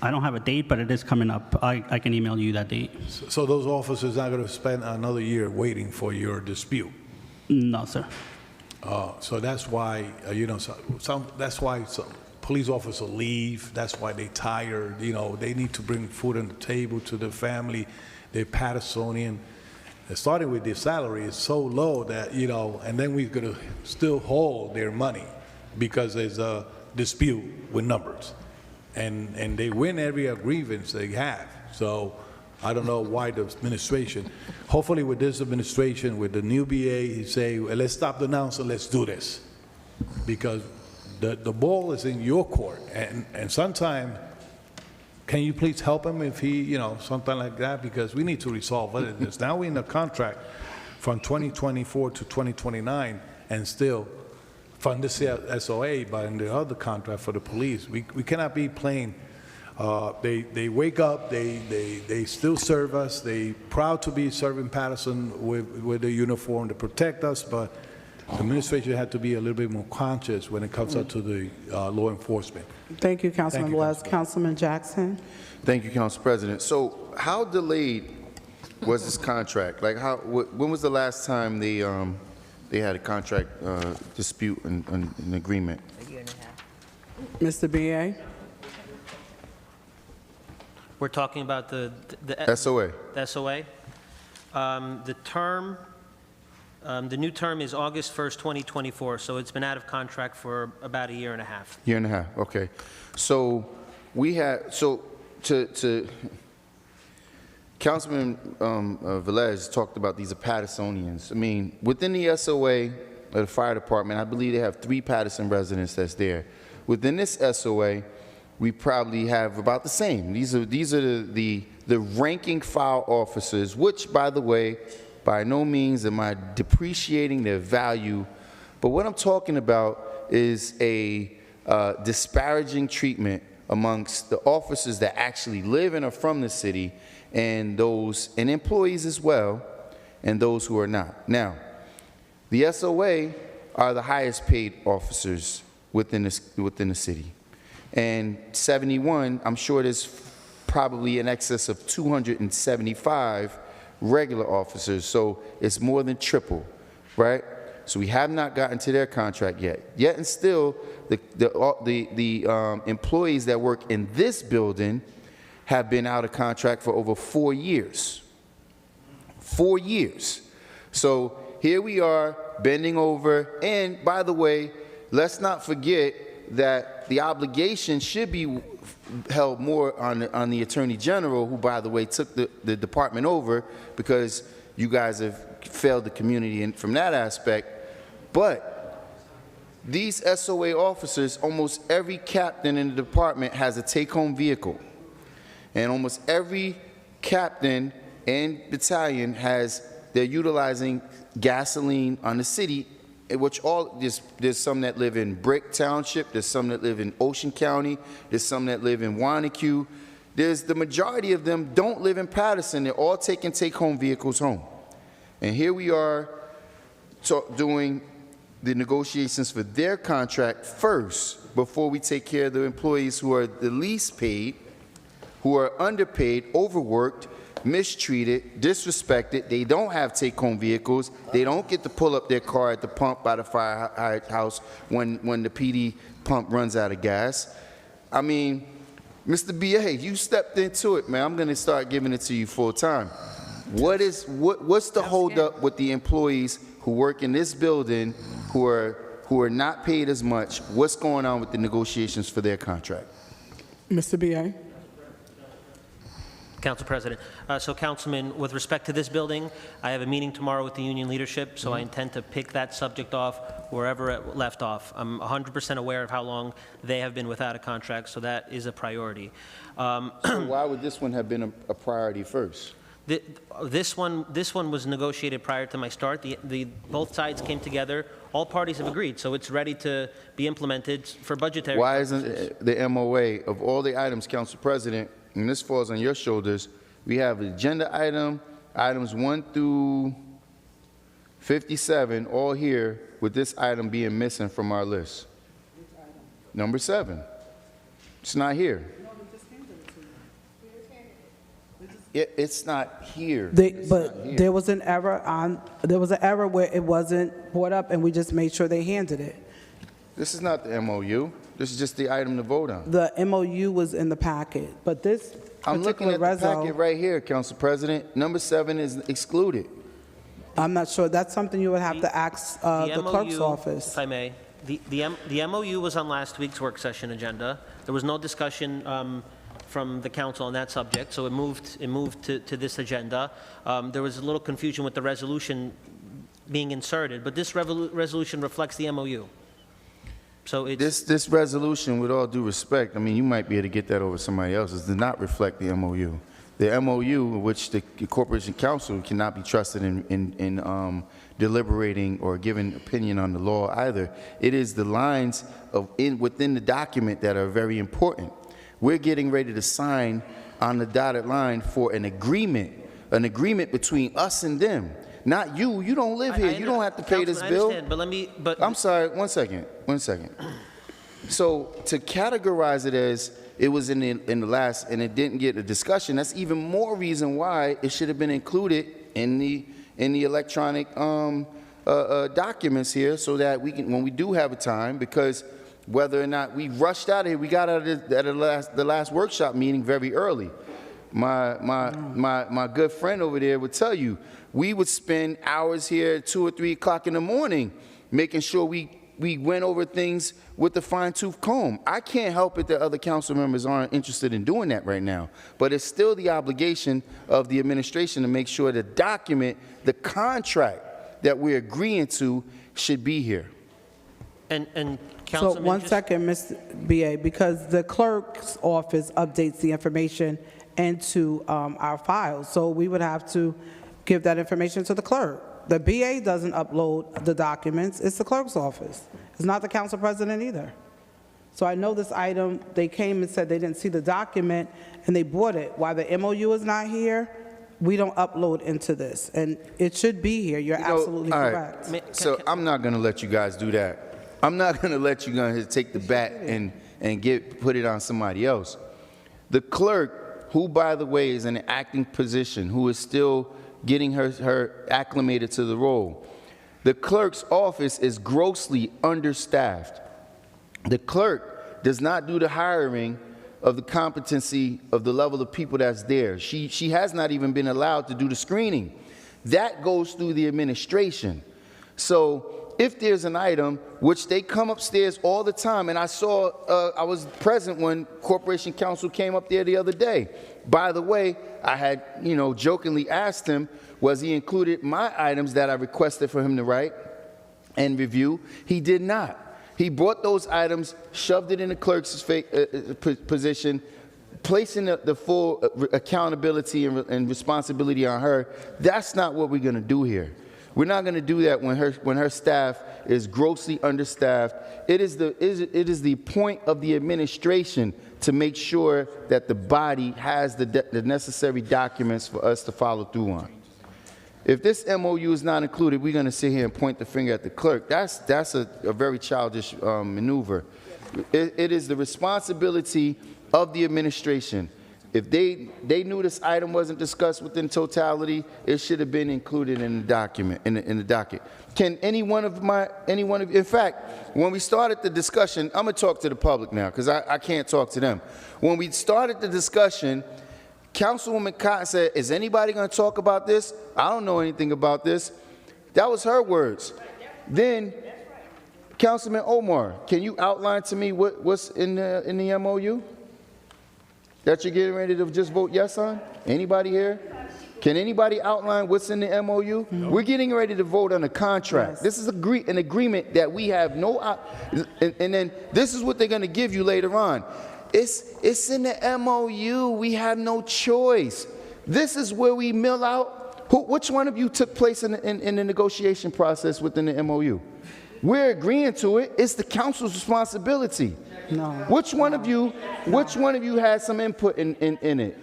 I don't have a date, but it is coming up. I can email you that date. So those officers are going to spend another year waiting for your dispute. No, sir. So that's why, that's why some police officers leave. That's why they tired. They need to bring food on the table to their family. They're Patersonian. Starting with their salary is so low that, and then we're going to still hold their money because there's a dispute with numbers. And they win every grievance they have. So I don't know why the administration, hopefully with this administration, with the new BA, say, well, let's stop the nonsense, let's do this. Because the ball is in your court. And sometime, can you please help him if he, something like that? Because we need to resolve this. Now we're in a contract from 2024 to 2029 and still fund this SOA, but in the other contract for the police, we cannot be playing. They wake up, they still serve us. They proud to be serving Paterson with the uniform to protect us, but the administration had to be a little bit more conscious when it comes up to the law enforcement. Thank you, Councilman Thank you, Velez. Councilman Jackson? Thank you, Council President. So how delayed was this contract? Like when was the last time they had a contract dispute and agreement? A year and a half. Mr. BA? We're talking about the SOA. SOA. The term The new term is August 1st, 2024, so it's been out of contract for about a year and a half. Year and a half, okay. So we had, so to Councilman Velez talked about these are Patersonians. I mean, within the SOA of the fire department, I believe they have 3 Paterson residents that's there. Within this SOA, we probably have about the same. These are the ranking file officers, which, by the way, by no means am I depreciating their value, but what I'm talking about is a disparaging treatment amongst the officers that actually live and are from the city, and employees as well, and those who are not. Now, the SOA are the highest paid officers within the city, and 71, I'm sure there's probably in excess of 275 regular officers, so it's more than triple, right? So we have not gotten to their contract yet. Yet and still, the employees that work in this building have been out of contract for over 4 years. 4 years. So here we are bending over, and by the way, let's not forget that the obligation should be held more on the Attorney General, who, by the way, took the department over because you guys have failed the community from that aspect. But these SOA officers, almost every captain in the department has a take-home vehicle. And almost every captain and battalion they're utilizing gasoline on the city, which there's some that live in Brick Township, there's some that live in Ocean County, there's some that live in Wanacue. The majority of them don't live in Paterson. They're all taking take-home vehicles home. And here we are doing the negotiations for their contract first before we take care of the employees who are the least paid, who are underpaid, overworked, mistreated, disrespected. They don't have take-home vehicles. They don't get to pull up their car at the pump by the firehouse when the PD pump runs out of gas. I mean, Mr. B.A., you stepped into it, man. I'm going to start giving it to you full time. What's the holdup with the employees who work in this building who are not paid as much? What's going on with the negotiations for their contract? Mr. B.A.? Council President. So, Councilman, with respect to this building, I have a meeting tomorrow with the union leadership, so I intend to pick that subject off wherever it left off. I'm 100% aware of how long they have been without a contract, so that is a priority. So why would this one have been a priority first? This one was negotiated prior to my start. Both sides came together. All parties have agreed, so it's ready to be implemented for budgetary Why purposes. isn't the MOA of all the items, Council President, and this falls on your shoulders, we have agenda items 1 through 57, all here, with this item being missing from our list. Number 7. It's not here. It's not here. There was an error where it wasn't brought up, and we just made sure they handed it. This is not the MOU. This is just the item to vote on. The MOU was in the packet, but this I'm looking particular at the packet right here, Council President. Number 7 is excluded. I'm not sure. That's something you would have to ask the clerk's MOU, office. if I may, the MOU was on last week's work session agenda. There was no discussion from the council on that subject, so it moved to this agenda. There was a little confusion with the resolution being inserted, but this resolution reflects the MOU. So it's This resolution, with all due respect, I mean, you might be able to get that over somebody else's, does not reflect the MOU. The MOU, which the Corporation Council cannot be trusted in deliberating or giving opinion on the law either. It is the lines within the document that are very important. We're getting ready to sign on the dotted line for an agreement between us and them. Not you. You don't live here. You don't have to pay this bill. I understand, but I'm sorry. One second. So to categorize it as it was in the last and it didn't get a discussion, that's even more reason why it should have been included in the electronic documents here, so that we can, when we do have a time, because whether or not we rushed out of here, we got out of the last workshop meeting very early. My good friend over there would tell you, we would spend hours here at 2 or 3 o'clock in the morning making sure we went over things with the fine-tooth comb. I can't help it that other council members aren't interested in doing that right now, but it's still the obligation of the administration to make sure the document, the contract that we're agreeing to should be here. And So Councilman, one just- second, Ms. BA, because the clerk's office updates the information into our files, so we would have to give that information to the clerk. The BA doesn't upload the documents, it's the clerk's office. It's not the council president either. So I know this item, they came and said they didn't see the document and they bought it. While the MOU is not here, we don't upload into this, and it should be here. You're absolutely all right. correct. So I'm not going to let you guys do that. I'm not going to let you guys take the bat and put it on somebody else. The clerk, who, by the way, is in an acting position, who is still getting her acclimated to the role, the clerk's office is grossly understaffed. The clerk does not do the hiring of the competency of the level of people that's there. She has not even been allowed to do the screening. That goes through the administration. So if there's an item, which they come upstairs all the time, and I was present when Corporation Counsel came up there the other day. By the way, I had, jokingly asked him, was he included my items that I requested for him to write and review? He did not. He brought those items, shoved it in the clerk's position, placing the full accountability and responsibility on her. That's not what we're going to do here. We're not going to do that when her staff is grossly understaffed. It is the point of the administration to make sure that the body has the necessary documents for us to follow through on. If this MOU is not included, we're going to sit here and point the finger at the clerk. That's a very childish maneuver. It is the responsibility of the administration. If they knew this item wasn't discussed within totality, it should have been included in the document, in the docket. Can any one of in fact, when we started the discussion, I'm going to talk to the public now because I can't talk to them. When we started the discussion, Councilwoman Cotton said, is anybody going to talk about this? I don't know anything about this. That was her words. Then, Councilman Omar, can you outline to me what's in the MOU that you're getting ready to just vote yes on? Anybody here? Can anybody outline what's in the MOU? No. We're getting ready to vote on a contract. Yes. This is an agreement that we have no, and then this is what they're going to give you later on. It's in the MOU. We have no choice. This is where we mill out. Which one of you took place in the negotiation process within the MOU? We're agreeing to it. It's the council's responsibility. No. Which one of you had some input in it?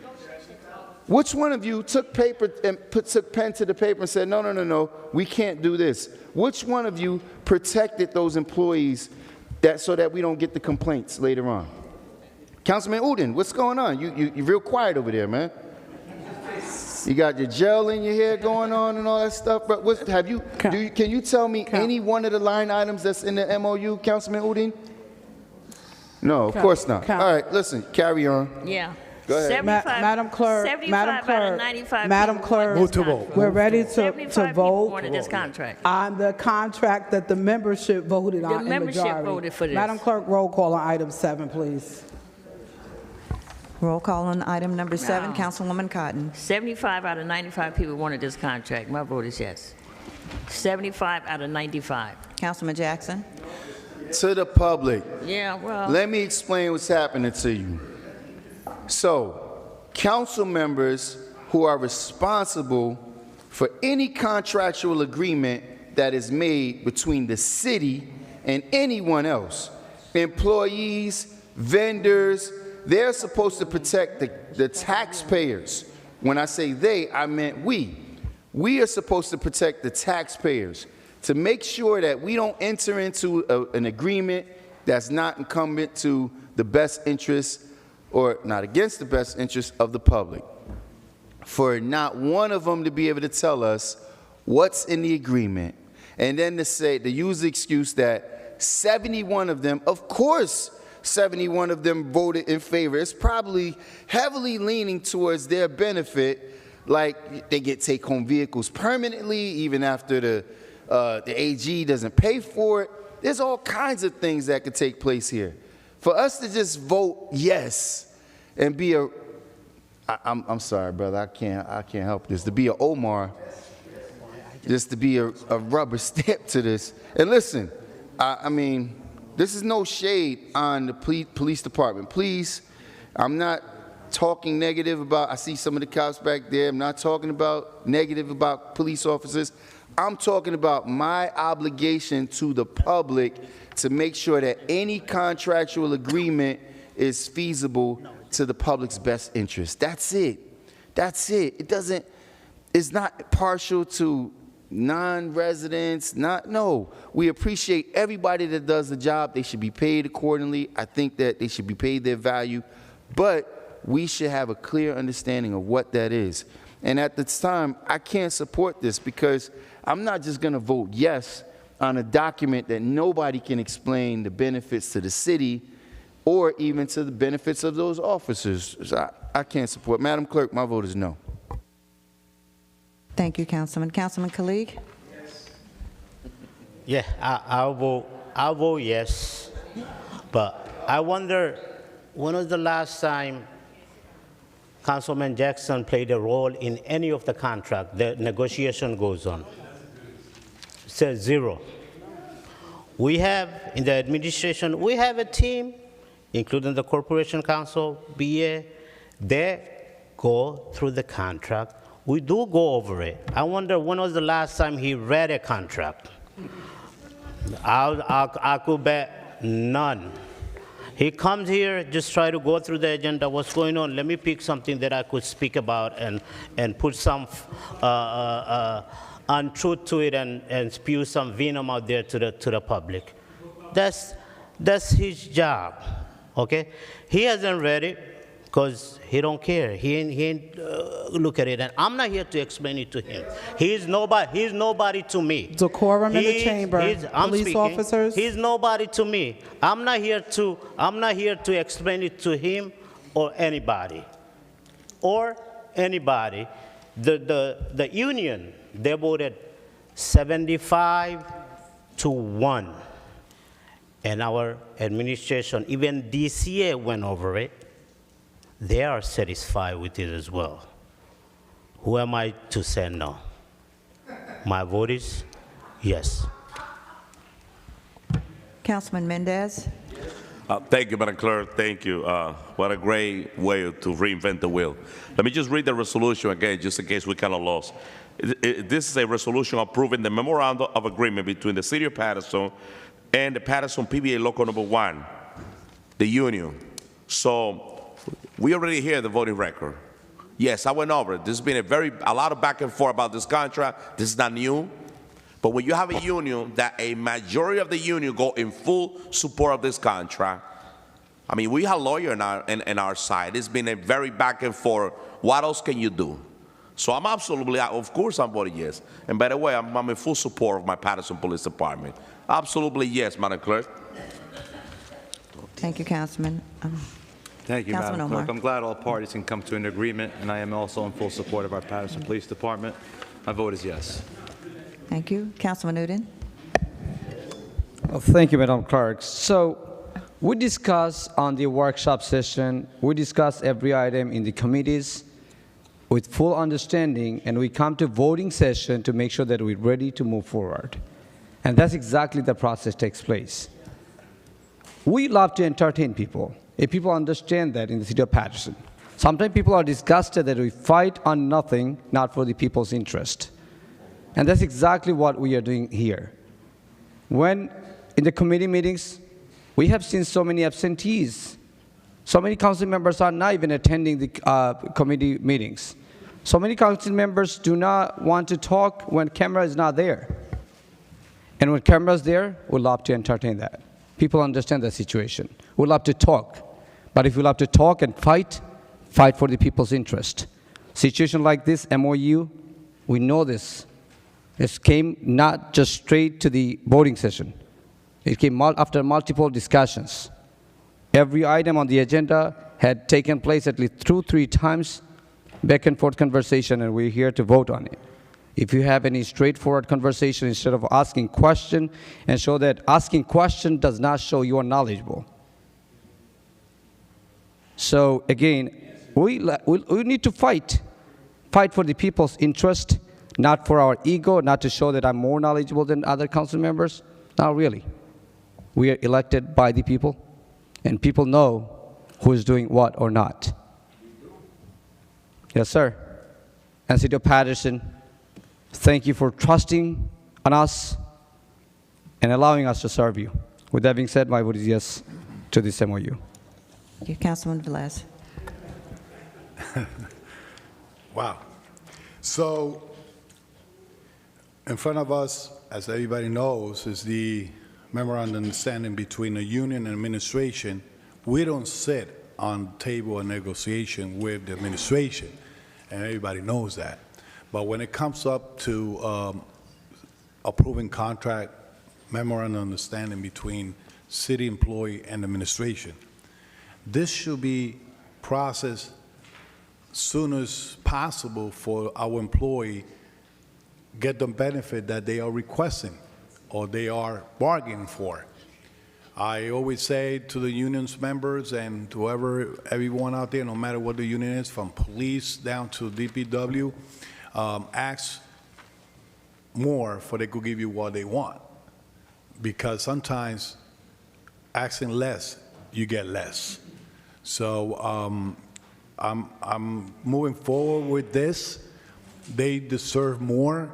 Which one of you took paper and took pen to the paper and said, no, we can't do this? Which one of you protected those employees so that we don't get the complaints later on? Councilman Udin, what's going on? You're real quiet over there, man. You got your gel in your hair going on and all that stuff. But can you tell me any one of the line items that's in the MOU, Councilman Udin? No, of course not. All right, listen, carry on. Yeah. Go ahead. Madam Clerk, 75 out of 95 Madam people Clerk, wanted this contract. we're ready to 75 vote people wanted this contract. on the contract that the membership voted on. The membership voted for this. Madam Clerk, roll call on item 7, please. Roll call on item number 7, No. Councilwoman Cotton. 75 out of 95 people wanted this contract. My vote is yes. 75 out of 95. Councilman Jackson. To the public, Yeah, well. let me explain what's happening to you. So, council members who are responsible for any contractual agreement that is made between the city and anyone else, employees, vendors, they're supposed to protect the taxpayers. When I say they, I meant we. We are supposed to protect the taxpayers to make sure that we don't enter into an agreement that's not incumbent to the best interest or not against the best interest of the public. For not one of them to be able to tell us what's in the agreement, and then to use the excuse that 71 of them, of course, 71 of them voted in favor. It's probably heavily leaning towards their benefit, like they get take-home vehicles permanently, even after the AG doesn't pay for it. There's all kinds of things that could take place here. For us to just vote yes and be a, I'm sorry, brother, I can't help this, to be a Omar, just to be a rubber stamp to this. And listen, I mean, this is no shade on the police department. Please, I'm not talking negative about, I see some of the cops back there. I'm not talking about negative about police officers. I'm talking about my obligation to the public to make sure that any contractual agreement is feasible to the public's best interest. That's it. That's it. It's not partial to non-residents, no. We appreciate everybody that does the job. They should be paid accordingly. I think that they should be paid their value, but we should have a clear understanding of what that is. And at this time, I can't support this because I'm not just going to vote yes on a document that nobody can explain the benefits to the city or even to the benefits of those officers. So I can't support. Madam Clerk, my vote is no. Thank you, Councilman. Councilman Khalid? Yeah, I'll vote yes. But I wonder, when was the last time Councilman Jackson played a role in any of the contract? The negotiation goes on. It says 0. We have, in the administration, we have a team, including the Corporation Council, BA, they go through the contract. We do go over it. I wonder when was the last time he read a contract? I could bet none. He comes here, just try to go through the agenda, what's going on, let me pick something that I could speak about and put some untruth to it and spew some venom out there to the public. That's his job, okay? He hasn't read it because he don't care. He ain't look at it. And I'm not here to explain it to him. He's nobody to me. Decorum in the chamber. I'm Police speaking. officers. He's nobody to me. I'm not here to explain it to him or anybody. The union, they voted 75-1. And our administration, even DCA went over it. They are satisfied with it as well. Who am I to say no? My vote is yes. Councilman Mendez? Thank you, Madam Clerk. Thank you. What a great way to reinvent the wheel. Let me just read the resolution again, just in case we kind of lost. This is a resolution approving the memorandum of agreement between the City of Paterson and the Paterson PBA Local Number 1, the union. So we already hear the voting record. Yes, I went over it. There's been a lot of back and forth about this contract. This is not new. But when you have a union that a majority of the union go in full support of this contract, I mean, we have lawyers on our side. It's been a very back and forth. What else can you do? So I'm absolutely, of course I'm voting yes. And by the way, I'm in full support of my Paterson Police Department. Absolutely yes, Madam Clerk. Thank you, Councilman. Thank you, Councilman Madam Clerk. Omar. I'm glad all parties can come to an agreement, and I am also in full support of our Paterson Police Department. My vote is yes. Thank you. Councilman Newton? Thank you, Madam Clerk. So we discussed on the workshop session, we discussed every item in the committees with full understanding, and we come to voting session to make sure that we're ready to move forward. And that's exactly the process takes place. We love to entertain people, if people understand that in the city of Paterson. Sometimes people are disgusted that we fight on nothing, not for the people's interest. And that's exactly what we are doing here. When in the committee meetings, we have seen so many absentees. So many council members are not even attending the committee meetings. So many council members do not want to talk when camera is not there. And when camera is there, we love to entertain that. People understand the situation. We love to talk. But if we love to talk and fight, fight for the people's interest. Situation like this, MOU, we know this. This came not just straight to the voting session. It came after multiple discussions. Every item on the agenda had taken place at least 2-3 times, back and forth conversation, and we're here to vote on it. If you have any straightforward conversation instead of asking question, and show that asking question does not show you are knowledgeable. So again, we need to fight for the people's interest, not for our ego, not to show that I'm more knowledgeable than other council members. Not really. We are elected by the people, and people know who is doing what or not. Yes, sir. And City of Paterson, thank you for trusting on us and allowing us to serve you. With that being said, my vote is yes to this MOU. Thank you, Councilman Velez. Wow. So, in front of us, as everybody knows, is the memorandum of understanding between the union and administration. We don't sit on the table of negotiation with the administration, and everybody knows that. But when it comes up to approving contract, memorandum of understanding between city employee and administration, this should be processed soon as possible for our employee get the benefit that they are requesting or they are bargaining for. I always say to the union's members and to everyone out there, no matter what the union is, from police down to DPW, ask more for they could give you what they want. Because sometimes asking less, you get less. So I'm moving forward with this. They deserve more.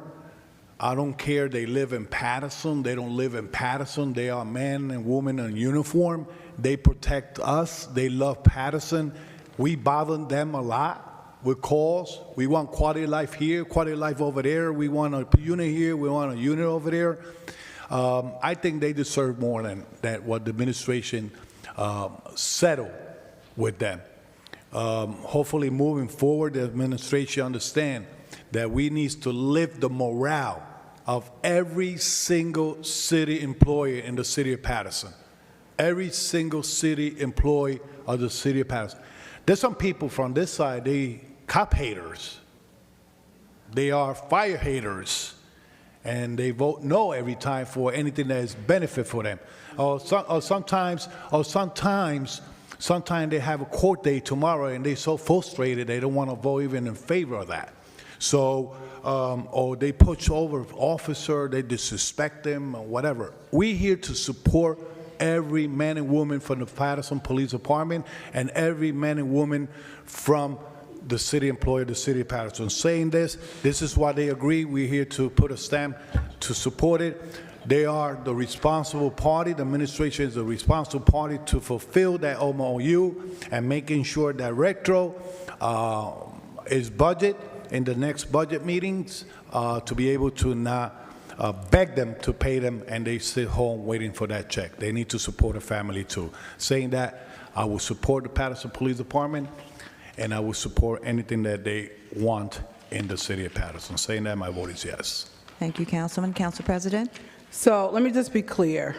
I don't care they live in Paterson, they don't live in Paterson, they are men and women in uniform. They protect us, they love Paterson. We bother them a lot with calls. We want quality of life here, quality of life over there. We want a unit here, we want a unit over there. I think they deserve more than what the administration settled with them. Hopefully moving forward, the administration understand that we need to lift the morale of every single city employee in the city of Paterson. Every single city employee of the city of Paterson. There's some people from this side, they cop haters. They are fire haters. And they vote no every time for anything that is benefit for them. Sometimes they have a court day tomorrow and they're so frustrated they don't want to vote even in favor of that. So, or they push over officer, they disrespect them or whatever. We're here to support every man and woman from the Paterson Police Department and every man and woman from the city employee of the city of Paterson. Saying this is why they agree. We're here to put a stamp to support it. They are the responsible party. The administration is the responsible party to fulfill that MOU and making sure that retro is budget in the next budget meetings to be able to not beg them to pay them and they sit home waiting for that check. They need to support a family too. Saying that, I will support the Paterson Police Department and I will support anything that they want in the city of Paterson. Saying that, my vote is yes. Thank you, Councilman. Council President? So let me just be clear.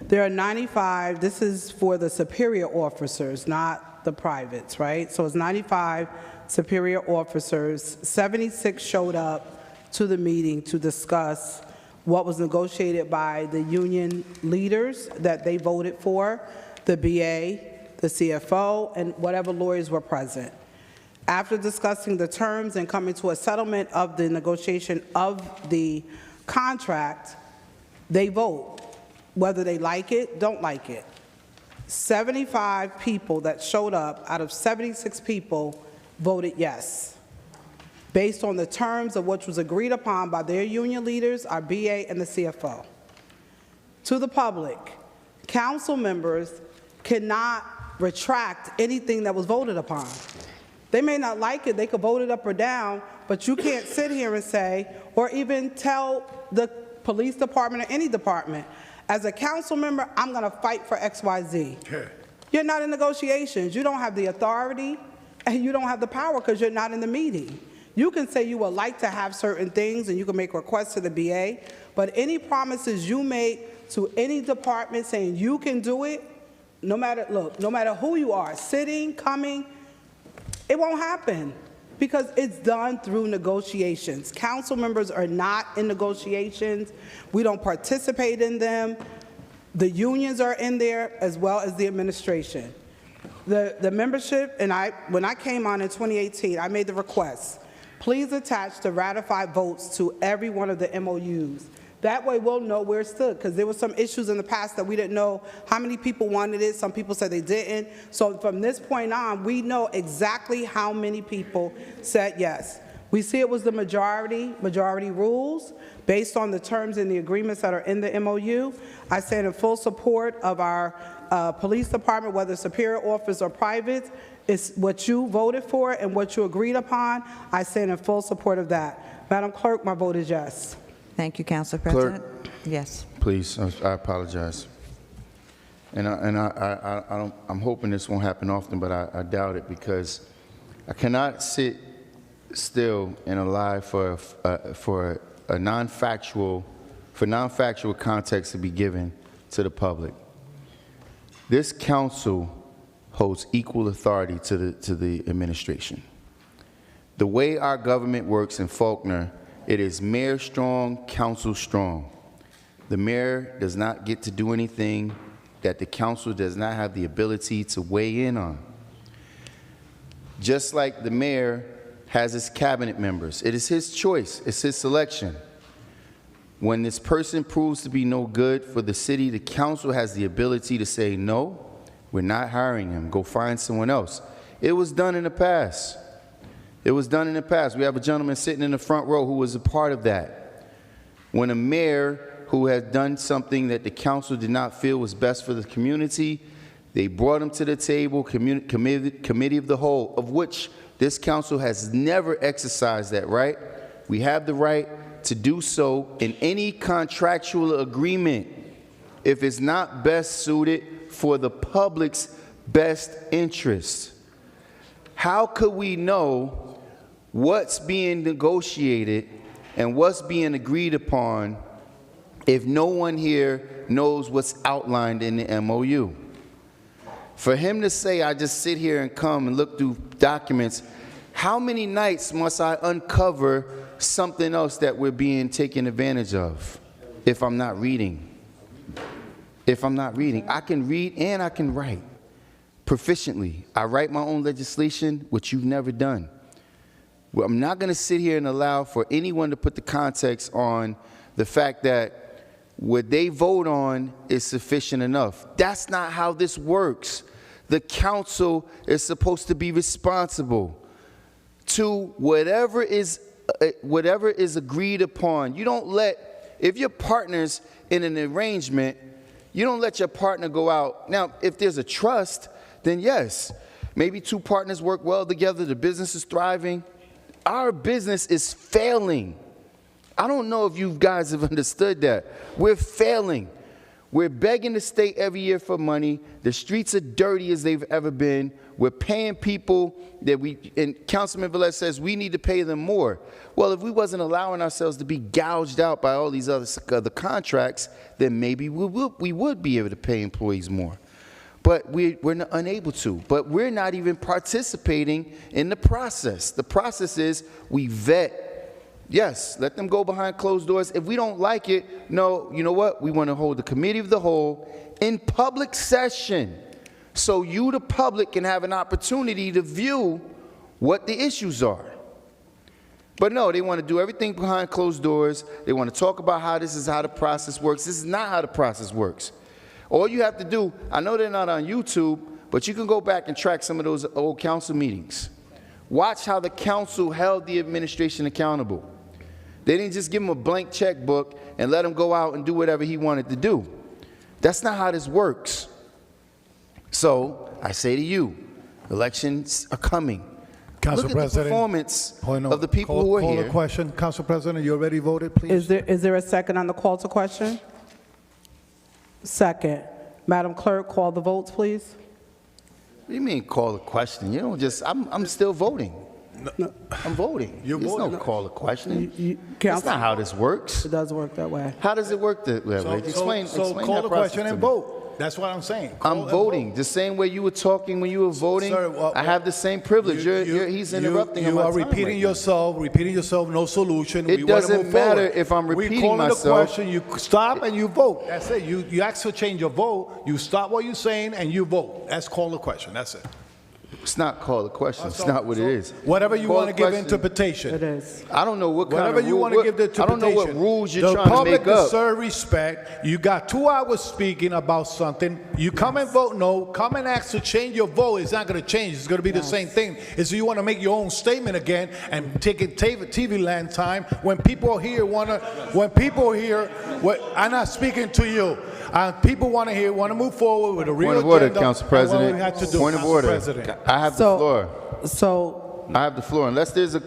There are 95, this is for the superior officers, not the privates, right? So it's 95 superior officers. 76 showed up to the meeting to discuss what was negotiated by the union leaders that they voted for, the BA, the CFO, and whatever lawyers were present. After discussing the terms and coming to a settlement of the negotiation of the contract, they vote, whether they like it, don't like it. 75 people that showed up out of 76 people voted yes, based on the terms of which was agreed upon by their union leaders, our BA and the CFO. To the public, council members cannot retract anything that was voted upon. They may not like it, they could vote it up or down, but you can't sit here and say, or even tell the police department or any department, as a council member, I'm gonna fight for XYZ. Okay. You're not in negotiations, you don't have the authority, and you don't have the power because you're not in the meeting. You can say you would like to have certain things and you can make requests to the BA, but any promises you make to any department saying you can do it, no matter who you are, sitting, coming, it won't happen because it's done through negotiations. Council members are not in negotiations. We don't participate in them. The unions are in there as well as the administration. The membership, and when I came on in 2018, I made the request, please attach the ratified votes to every one of the MOUs. That way we'll know where it stood, because there were some issues in the past that we didn't know how many people wanted it. Some people said they didn't. So from this point on, we know exactly how many people said yes. We see it was the majority rules based on the terms and the agreements that are in the MOU. I stand in full support of our police department, whether superior office or private. It's what you voted for and what you agreed upon. I stand in full support of that. Madam Clerk, my vote is yes. Thank you, Council President. Clerk. Yes. Please, I apologize. And I'm hoping this won't happen often, but I doubt it, because I cannot sit still and allow for non-factual context to be given to the public. This council holds equal authority to the administration. The way our government works in Faulkner, it is mayor strong, council strong. The mayor does not get to do anything that the council does not have the ability to weigh in on. Just like the mayor has his cabinet members, it is his choice, it's his selection. When this person proves to be no good for the city, the council has the ability to say, no, we're not hiring him, go find someone else. It was done in the past. It was done in the past. We have a gentleman sitting in the front row who was a part of that. When a mayor who had done something that the council did not feel was best for the community, they brought him to the table, committee of the whole, of which this council has never exercised that right. We have the right to do so in any contractual agreement if it's not best suited for the public's best interest. How could we know what's being negotiated and what's being agreed upon if no one here knows what's outlined in the MOU? For him to say, I just sit here and come and look through documents, how many nights must I uncover something else that we're being taken advantage of if I'm not reading? If I'm not reading, I can read and I can write proficiently. I write my own legislation, which you've never done. Well, I'm not going to sit here and allow for anyone to put the context on the fact that what they vote on is sufficient enough. That's not how this works. The council is supposed to be responsible to whatever is agreed upon. You don't let, if you're partners in an arrangement, you don't let your partner go out. Now, if there's a trust, then yes, maybe two partners work well together, the business is thriving. Our business is failing. I don't know if you guys have understood that. We're failing. We're begging the state every year for money. The streets are dirty as they've ever been. We're paying people that and Councilman Velez says we need to pay them more. Well, if we wasn't allowing ourselves to be gouged out by all these other contracts, then maybe we would be able to pay employees more. But we're unable to. But we're not even participating in the process. The process is we vet. Yes, let them go behind closed doors. If we don't like it, no, you know what? We want to hold the committee of the whole in public session so you, the public, can have an opportunity to view what the issues are. But no, they want to do everything behind closed doors. They want to talk about how this is how the process works. This is not how the process works. All you have to do, I know they're not on YouTube, but you can go back and track some of those old council meetings. Watch how the council held the administration accountable. They didn't just give him a blank checkbook and let him go out and do whatever he wanted to do. That's not how this works. So I say to you, elections are coming. Council Look at President, the performance of the people who are Call here. the question. Council President, you already voted, please? Is there a second on the call to question? Second. Madam Clerk, call the votes, please. What do you mean call a question? You don't just, I'm still voting. No. I'm voting. You're There's voting. no call a question. That's Council, not how this works. it does work that way. How does it work that way? Explain So that call the process question to and me. vote. That's what I'm saying. I'm voting the same way you were talking when you were voting. Sir, I have the same privilege. He's interrupting on You my are time repeating right now. yourself, no solution. It We wanna doesn't move matter forward. if I'm We repeating calling myself. the question, you stop and you vote. That's it. You ask to change your vote, you stop what you're saying and you vote. That's call the question, that's it. It's not called a question. It's So- not what so it is. Whatever you Call want to the give question. interpretation. It is. I don't know what kind Whatever of you rule- want to what- give the I interpretation. don't know what rules you're the trying to public make up. deserve respect. You got 2 hours speaking about something. You come and vote no. Come and ask to change your vote. It's not going to change. It's going to be the same thing. It's you want to make your own statement again and take it TV land time when people here want to. When people here, I'm not speaking to you. People want to move forward with a real Point of order, agenda Council and what President. we have to do, Point of Council order. President. I have the So- floor. So, I have the floor. Unless there's a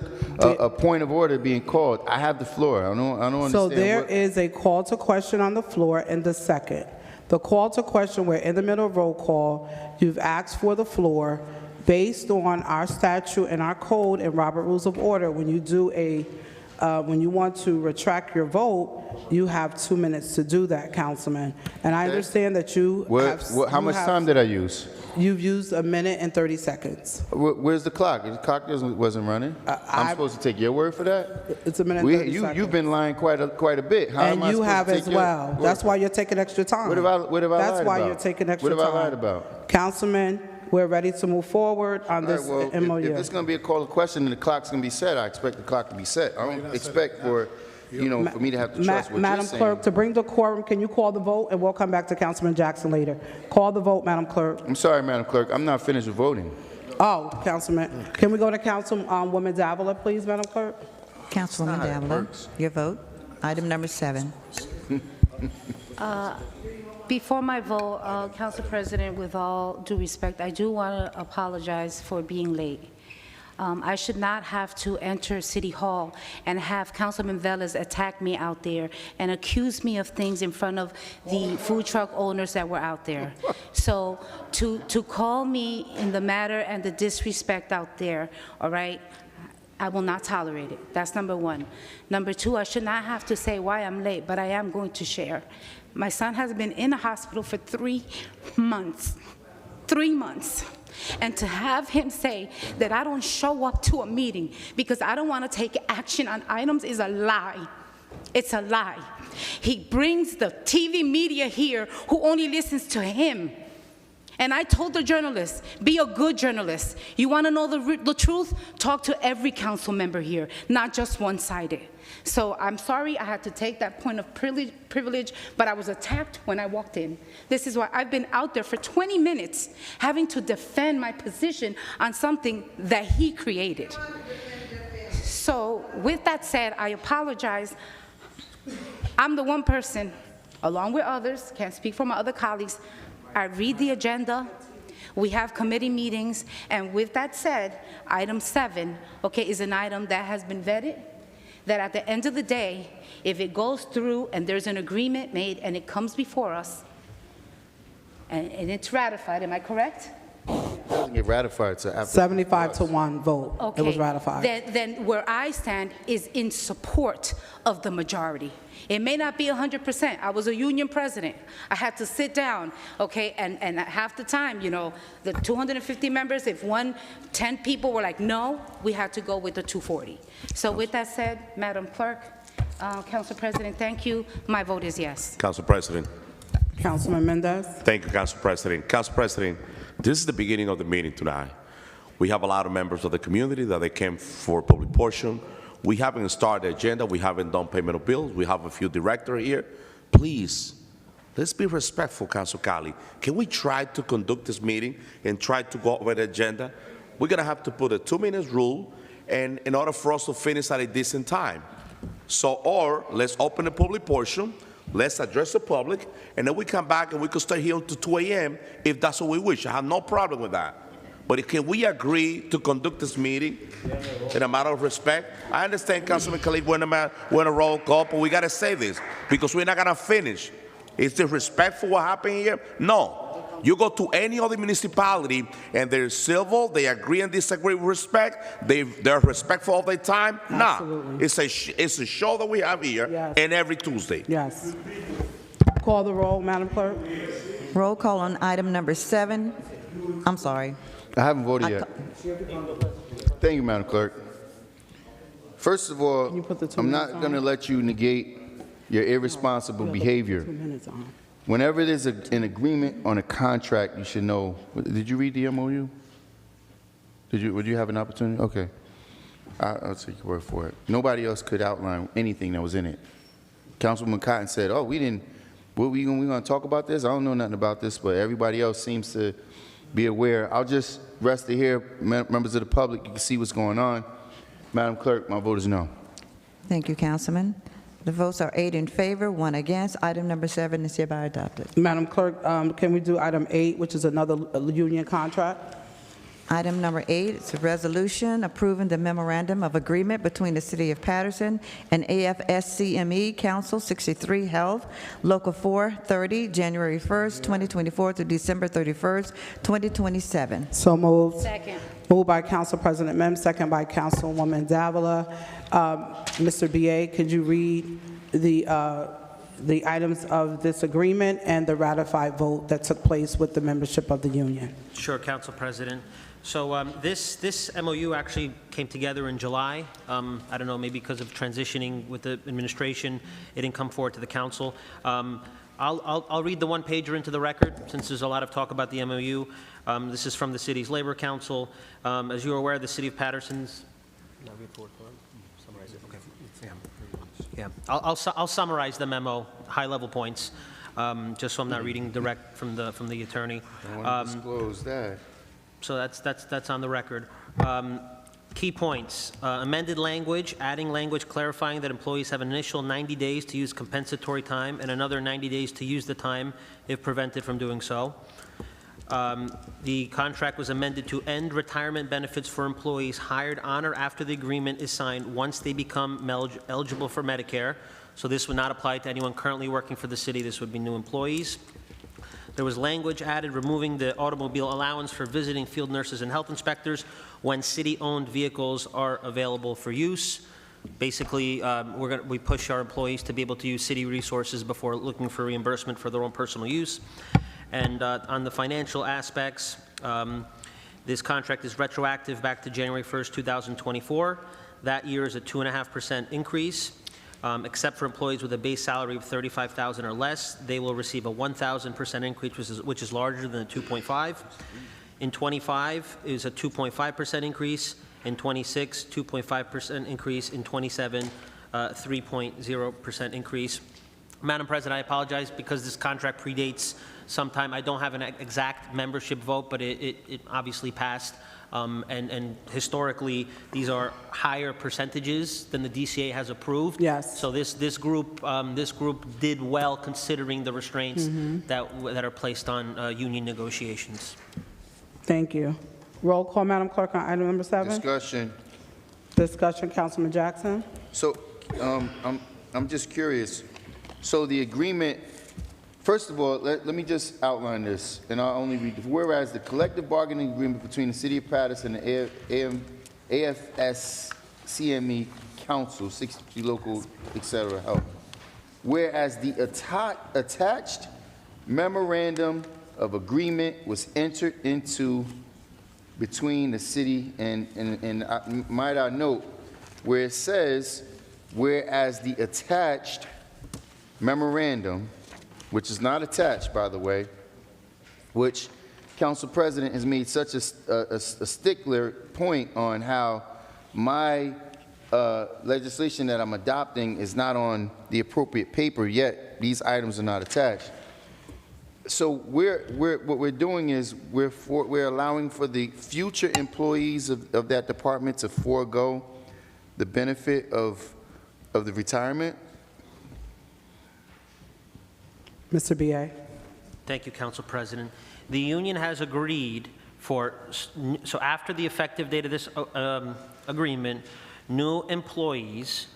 point of order being called, I have the floor. I don't understand. so there what- is a call to question on the floor in the second. The call to question, we're in the middle of roll call. You've asked for the floor. Based on our statute and our code and Robert Rules of Order, when you want to retract your vote, you have 2 minutes to do that, Councilman. And I understand that you have... How much time did I use? You've used 1 minute and 30 seconds. Where's the clock? The clock wasn't running. I'm supposed to take your word for that? It's 1 minute and 30 seconds. You've been lying quite a bit. How am And I you supposed have to as take your well. word? That's why you're taking extra time. What have I lied about? That's why you're taking extra time. What have I lied about? Councilman, we're ready to move forward on All right, this well, MOU. if it's going to be a call to question and the clock's going to be set, I expect the clock to be set. I don't expect for me to have to trust what Madam you're saying. Clerk, to bring the quorum, can you call the vote? And we'll come back to Councilman Jackson later. Call the vote, Madam Clerk. I'm sorry, Madam Clerk. I'm not finished with voting. Oh, Councilman. Can we go to Councilwoman Davila, please, Madam Clerk? Councilwoman Davila, your vote. Item number 7. Before my vote, Council President, with all due respect, I do want to apologize for being late. I should not have to enter City Hall and have Councilman Velez attack me out there and accuse me of things in front of the food truck owners that were out there. So to call me in the matter and the disrespect out there, all right, I will not tolerate it. That's number 1. Number 2, I should not have to say why I'm late, but I am going to share. My son has been in the hospital for 3 months. 3 months. And to have him say that I don't show up to a meeting because I don't want to take action on items is a lie. It's a lie. He brings the TV media here who only listens to him. And I told the journalists, be a good journalist. You want to know the truth? Talk to every council member here, not just one-sided. So I'm sorry I had to take that point of privilege, but I was attacked when I walked in. This is why I've been out there for 20 minutes having to defend my position on something that he created. So with that said, I apologize. I'm the one person, along with others, can't speak for my other colleagues, I read the agenda, we have committee meetings, and with that said, item 7, okay, is an item that has been vetted, that at the end of the day, if it goes through and there's an agreement made and it comes before us, and it's ratified, am I correct? It doesn't get ratified to after. 75 to 1 vote. Okay. It was ratified. Then where I stand is in support of the majority. It may not be 100%. I was a union president. I had to sit down, okay, and half the time, the 250 members, if 10 people were like, no, we had to go with the 240. So with that said, Madam Clerk, Council President, thank you. My vote is yes. Council President. Councilman Mendez? Thank you, Council President. Council President, this is the beginning of the meeting tonight. We have a lot of members of the community that they came for public portion. We haven't started the agenda. We haven't done payment of bills. We have a few directors here. Please, let's be respectful, Council Cali. Can we try to conduct this meeting and try to go over the agenda? We're going to have to put a 2-minute rule and in order for us to finish at a decent time. So, or let's open the public portion, let's address the public, and then we come back and we can stay here until 2 a.m. if that's what we wish. I have no problem with that. But can we agree to conduct this meeting in a matter of respect? I understand, Councilman Khalid, we're in a roll call, but we got to say this because we're not going to finish. Is this respectful what happened here? No. You go to any other municipality and they're civil, they agree and disagree with respect, they're respectful of their time. Absolutely. Nah, it's a show that we have here Yes. and every Tuesday. Yes. Call the roll, Madam Clerk. Roll call on item number 7. I'm sorry. I haven't voted yet. Thank you, Madam Clerk. First of all, you put the 2 I'm minutes not going to on? let you negate your irresponsible behavior. 2 minutes on. Whenever there's an agreement on a contract, you should know. Did you read the MOU? Would you have an opportunity? Okay. I'll take your word for it. Nobody else could outline anything that was in it. Councilwoman Cotton said, oh, we going to talk about this? I don't know nothing about this, but everybody else seems to be aware. I'll just rest it here. Members of the public, you can see what's going on. Madam Clerk, my vote is no. Thank you, Councilman. The votes are 8 in favor, 1 against. Item number 7 is hereby adopted. Madam Clerk, can we do item 8, which is another union contract? Item number 8 is a resolution approving the memorandum of agreement between the City of Paterson and AFSCME Council 63 Health, Local 430, January 1st, 2024 to December 31st, 2027. So moved. Second. Moved by Council President Mims, second by Councilwoman Davila. Mr. B.A., could you read the items of this agreement and the ratified vote that took place with the membership of the union? Sure, Council President. So this MOU actually came together in July. I don't know, maybe because of transitioning with the administration, it didn't come forward to the council. I'll read the one-pager into the record, since there's a lot of talk about the MOU. This is from the city's Labor Council. As you're aware, the City of Paterson's... Summarize it. Okay. Yeah. I'll summarize the memo, high-level points, just so I'm not reading direct from the attorney. I want to disclose that. So that's on the record. Key points, amended language, adding language clarifying that employees have an initial 90 days to use compensatory time and another 90 days to use the time if prevented from doing so. The contract was amended to end retirement benefits for employees hired on or after the agreement is signed once they become eligible for Medicare. So this would not apply to anyone currently working for the city. This would be new employees. There was language added removing the automobile allowance for visiting field nurses and health inspectors when city-owned vehicles are available for use. Basically, we push our employees to be able to use city resources before looking for reimbursement for their own personal use. And on the financial aspects, this contract is retroactive back to January 1st, 2024. That year is a 2.5% increase. Except for employees with a base salary of $35,000 or less, they will receive a 1,000% increase, which is larger than the 2.5. In 25 is a 2.5% increase. In 26, 2.5% increase. In 27, 3.0% increase. Madam President, I apologize because this contract predates some time. I don't have an exact membership vote, but it obviously passed. And historically, these are higher percentages than the DCA has approved. Yes. So this group did well considering the restraints that are placed on union negotiations. Thank you. Roll call, Madam Clerk, on item number 7. Discussion. Discussion, Councilman Jackson. So I'm just curious. So the agreement, first of all, let me just outline this, and I'll only read it. Whereas the collective bargaining agreement between the City of Paterson and AFSCME Council, 60 local, etc. Health. Whereas the attached memorandum of agreement was entered into between the city and might I note, where it says, whereas the attached memorandum, which is not attached, by the way, which Council President has made such a stickler point on how my legislation that I'm adopting is not on the appropriate paper, yet these items are not attached. So what we're doing is we're allowing for the future employees of that department to forego the benefit of the retirement. Mr. B.A. Thank you, Council President. The union has agreed so after the effective date of this agreement, new employees,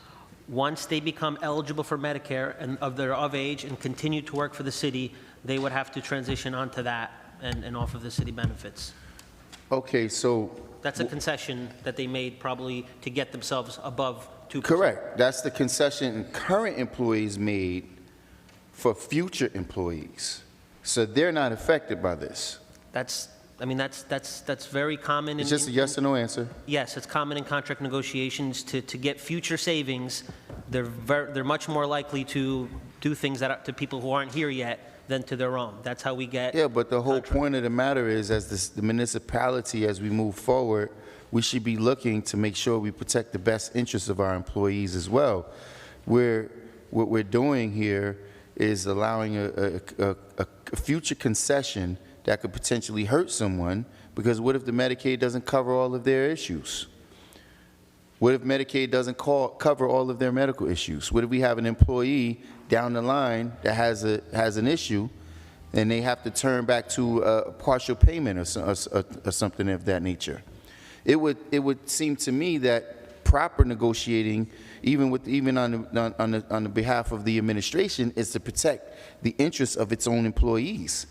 once they become eligible for Medicare and they're of age and continue to work for the city, they would have to transition onto that and off of the city benefits. Okay, so that's a concession that they made probably to get themselves above 2%. Correct. That's the concession current employees made for future employees. So they're not affected by this. That's very common. It's just a yes or no answer. Yes, it's common in contract negotiations to get future savings. They're much more likely to do things to people who aren't here yet than to their own. That's how we get. Yeah, but the whole point of the matter is, as the municipality, as we move forward, we should be looking to make sure we protect the best interests of our employees as well. What we're doing here is allowing a future concession that could potentially hurt someone, because what if the Medicaid doesn't cover all of their issues? What if Medicaid doesn't cover all of their medical issues? What if we have an employee down the line that has an issue and they have to turn back to a partial payment or something of that nature? It would seem to me that proper negotiating, even on the behalf of the administration, is to protect the interests of its own employees.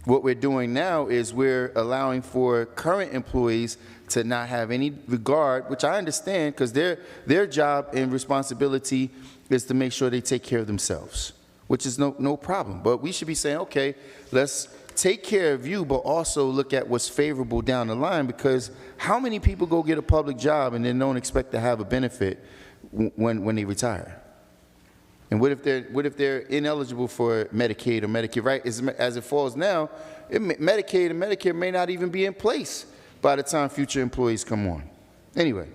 What we're doing now is we're allowing for current employees to not have any regard, which I understand, because their job and responsibility is to make sure they take care of themselves, which is no problem. But we should be saying, okay, let's take care of you, but also look at what's favorable down the line, because how many people go get a public job and then don't expect to have a benefit when they retire? And what if they're ineligible for Medicaid or Medicare, right? As it falls now, Medicaid and Medicare may not even be in place by the time future employees come on. Anyway,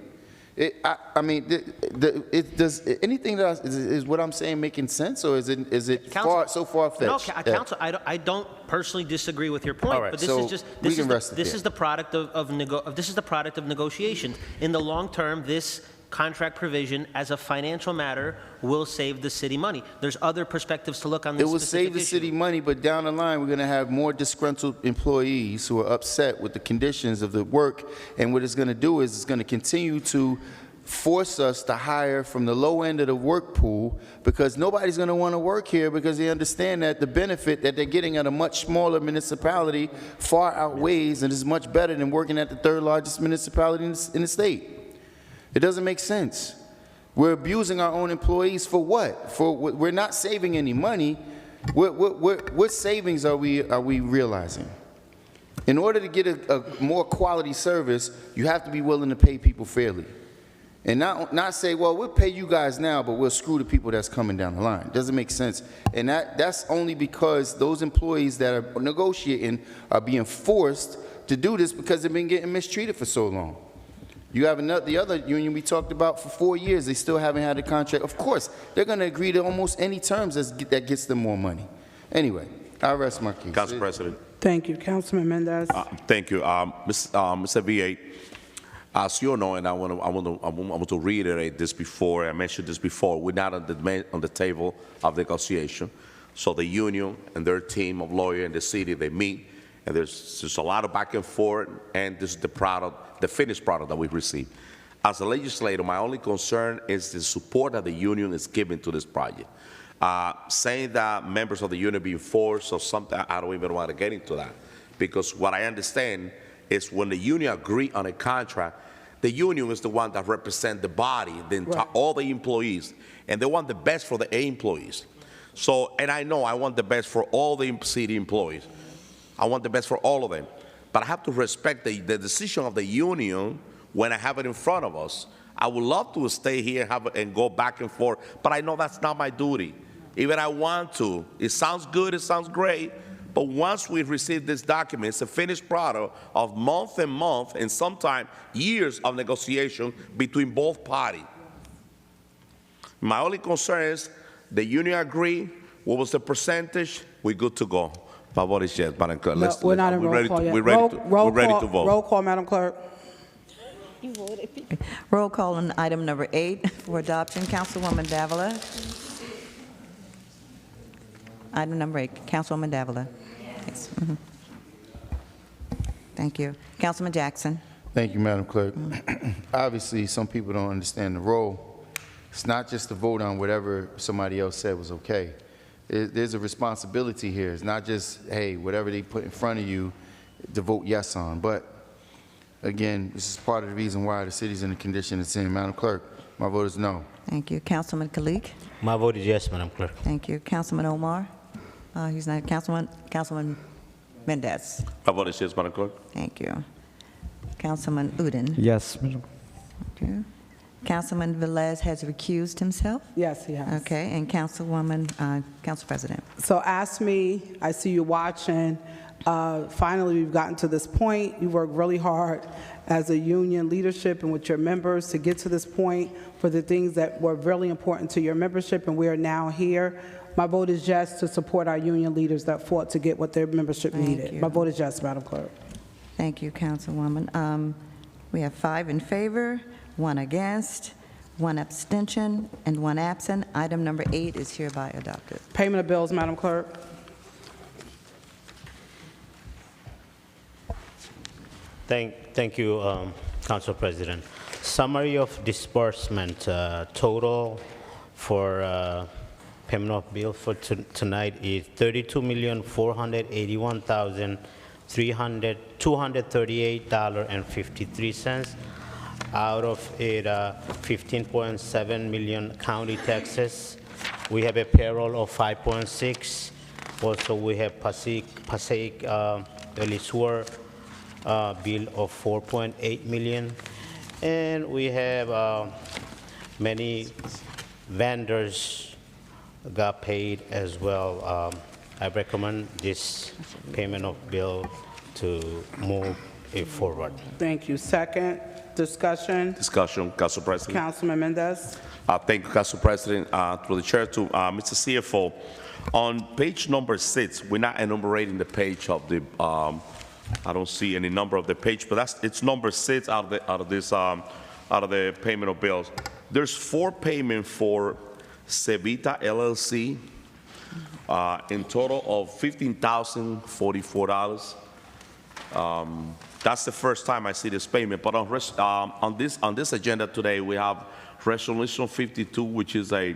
does anything that is what I'm saying making sense, or is it so far-fetched? No, Counsel, I don't personally disagree with your point, all right, but this so is just this is the product of negotiations. In the long term, this contract provision, as a financial matter, will save the city money. There's other perspectives to look on this. It will save the city money, but down the line, we're going to have more disgruntled employees who are upset with the conditions of the work. And what it's going to do is it's going to continue to force us to hire from the low end of the work pool, because nobody's going to want to work here, because they understand that the benefit that they're getting at a much smaller municipality far outweighs and is much better than working at the third largest municipality in the state. It doesn't make sense. We're abusing our own employees for what? We're not saving any money. What savings are we realizing? In order to get a more quality service, you have to be willing to pay people fairly. And not say, well, we'll pay you guys now, but we'll screw the people that's coming down the line. Doesn't make sense. And that's only because those employees that are negotiating are being forced to do this because they've been getting mistreated for so long. You have the other union we talked about for 4 years. They still haven't had a contract. Of course, they're going to agree to almost any terms that gets them more money. Anyway, I rest my case. Council President. Thank you. Councilman Mendez. Thank you. Mr. V8, as you know, and I want to reiterate this before, I mentioned this before, we're not on the table of negotiation. So the union and their team of lawyers in the city, they meet, and there's a lot of back and forth, and this is the product, the finished product that we've received. As a legislator, my only concern is the support that the union is giving to this project. Saying that members of the union being forced or something, I don't even want to get into that, because what I understand is when the union agree on a contract, the union is the one that represents the body, all the employees, and they want the best for the employees. So, and I know I want the best for all the city employees. I want the best for all of them. But I have to respect the decision of the union when I have it in front of us. I would love to stay here and go back and forth, but I know that's not my duty. Even I want to. It sounds good, it sounds great, but once we receive this document, it's a finished product of month and month, and sometimes years of negotiation between both parties. My only concern is the union agree. What was the percentage? We're good to go. My vote is yes, Madam Clerk. No, we're not in roll call yet. We're ready to vote. Roll call, Madam Clerk. Roll call on item number 8 for adoption. Councilwoman Davila. Item number 8, Councilwoman Davila. Yes. Thank you. Councilman Jackson. Thank you, Madam Clerk. Obviously, some people don't understand the role. It's not just to vote on whatever somebody else said was okay. There's a responsibility here. It's not just, hey, whatever they put in front of you to vote yes on. But again, this is part of the reason why the city's in the condition it's in. Madam Clerk, my vote is no. Thank you. Councilman Kalik. My vote is yes, Madam Clerk. Thank you. Councilman Omar. He's not. Councilman Mendez. My vote is yes, Madam Clerk. Thank you. Councilman Udine. Yes. Okay. Councilman Velez has recused himself. Yes, he has. Okay, and Councilwoman, Council President. So ask me, I see you watching. Finally, we've gotten to this point. You worked really hard as a union leadership and with your members to get to this point for the things that were really important to your membership, and we are now here. My vote is yes to support our union leaders that fought to get what their membership needed. you. My vote is yes, Madam Clerk. Thank you, Councilwoman. We have 5 in favor, 1 against, 1 abstention, and 1 absent. Item number 8 is hereby adopted. Payment of bills, Madam Clerk. Thank you, Council President. Summary of disbursement total for payment of bill for tonight is $32,481,238.53. Out of it, 15.7 million county taxes. We have a payroll of 5.6. Also, we have Passaic early sewer bill of 4.8 million. And we have many vendors got paid as well. I recommend this payment of bill to move it forward. Thank you. Second, discussion. Discussion, Council President. Councilman Mendez. Thank you, Council President. Through the chair to Mr. CFO. On page number 6, we're not enumerating the page of the. I don't see any number of the page, but it's number 6 out of the payment of bills. There's 4 payments for Cevita LLC in total of $15,044. That's the first time I see this payment. But on this agenda today, we have Resolution 52, which is a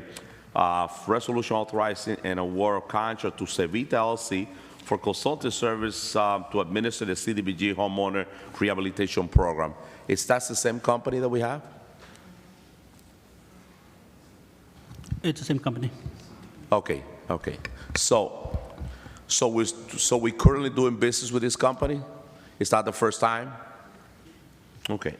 resolution authorizing an award of contract to Cevita LLC for consulting service to administer the CDBG homeowner rehabilitation program. Is that the same company that we have? It's the same company. Okay. So we currently doing business with this company? Is that the first time? Okay.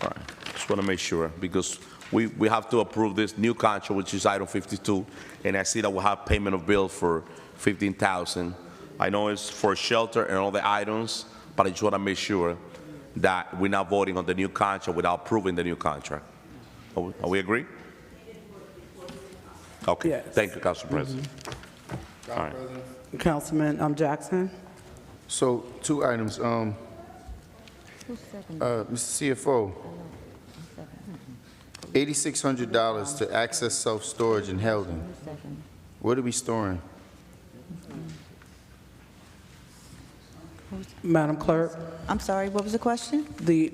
All right. Just want to make sure because we have to approve this new contract, which is item 52, and I see that we have payment of bill for $15,000. I know it's for shelter and all the items, but I just want to make sure that we're not voting on the new contract without approving the new contract. Are we agree? Okay. Yes. Thank you, Council President. All right. Councilman Jackson. So 2 items. Mr. CFO, $8,600 to access self-storage in Heldon. What are we storing? Madam Clerk, I'm sorry, what was the question?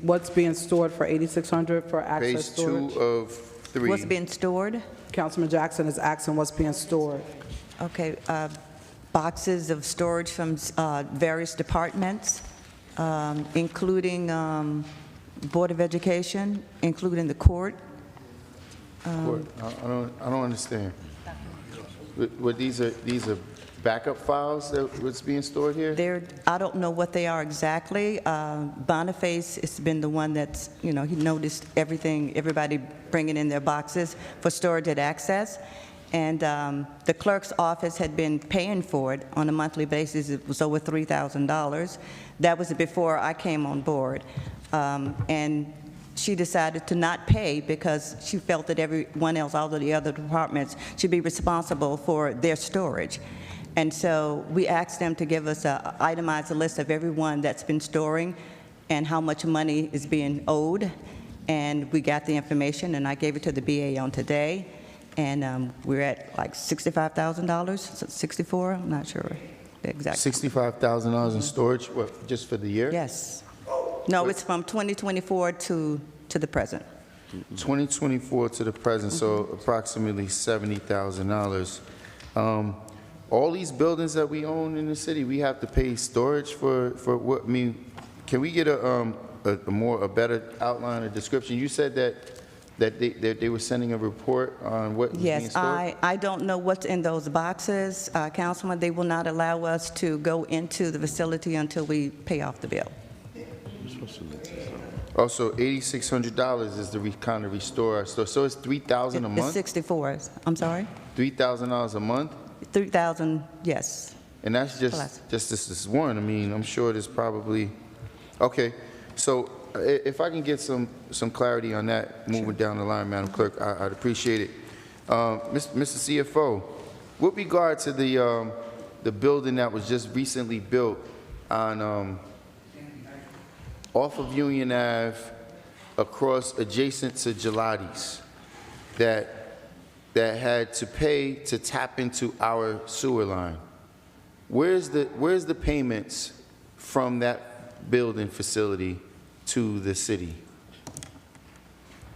what's being stored for $8,600 for access Page storage? 2 of 3. What's being stored? Councilman Jackson is asking what's being stored. Okay, boxes of storage from various departments, including Board of Education, including the court. What? I don't understand. What these are backup files that's being stored here? I don't know what they are exactly. Boniface has been the one that's, he noticed everybody bringing in their boxes for storage at Access. And the clerk's office had been paying for it on a monthly basis. It was over $3,000. That was before I came on board. And she decided to not pay because she felt that everyone else, all of the other departments, should be responsible for their storage. And so we asked them to give us an itemized list of everyone that's been storing and how much money is being owed. And we got the information, and I gave it to the BA on today. And we're at like $65,000, 64, I'm not sure the exact. $65,000 in storage, what, just for the year? Yes. No, it's from 2024 to the present. 2024 to the present, so approximately $70,000. All these buildings that we own in the city, we have to pay storage for what, I mean, can we get a better outline or description? You said that that they were sending a report on what was being Yes, stored? I don't know what's in those boxes, Councilman. They will not allow us to go into the facility until we pay off the bill. Also, $8,600 is the kind of restore our store. So it's $3,000 a It's month? 64, I'm sorry? $3,000 a month? 3,000, yes. And that's Plus. just this one. I mean, I'm sure there's probably, okay. So if I can get some clarity on that moving down the line, Madam Clerk, I'd appreciate it. Mr. CFO, with regard to the building that was just recently built on, off of Union Ave, across adjacent to Gelati's, that had to pay to tap into our sewer line. Where's the payments from that building facility to the city?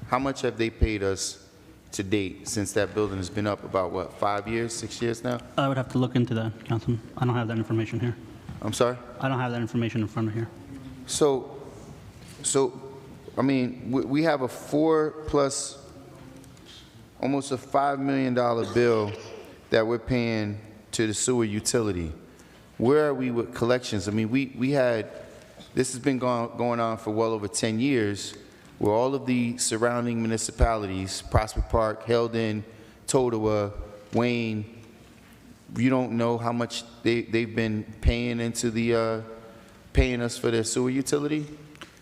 How much have they paid us to date since that building has been up about, what, 5 years, 6 years now? I would have to look into that, Councilman. I don't have that information here. I'm sorry? I don't have that information in front of here. So, I mean, we have a almost a $5 million bill that we're paying to the sewer utility. Where are we with collections? I mean, this has been going on for well over 10 years, where all of the surrounding municipalities, Prospect Park, Heldon, Totowa, Wayne, you don't know how much they've been paying into paying us for their sewer utility?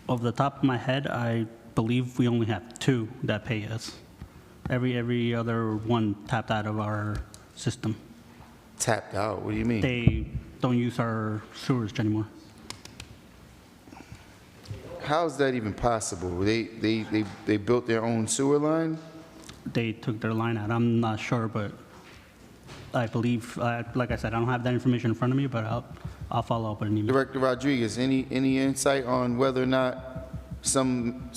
Off the top of my head, I believe we only have 2 that pay us. Every other one tapped out of our system. Tapped out? What do you mean? They don't use our sewers anymore. How is that even possible? They built their own sewer line? They took their line out. I'm not sure, but I believe, like I said, I don't have that information in front of me, but I'll follow up with an email. Director Rodriguez, any insight on whether or not some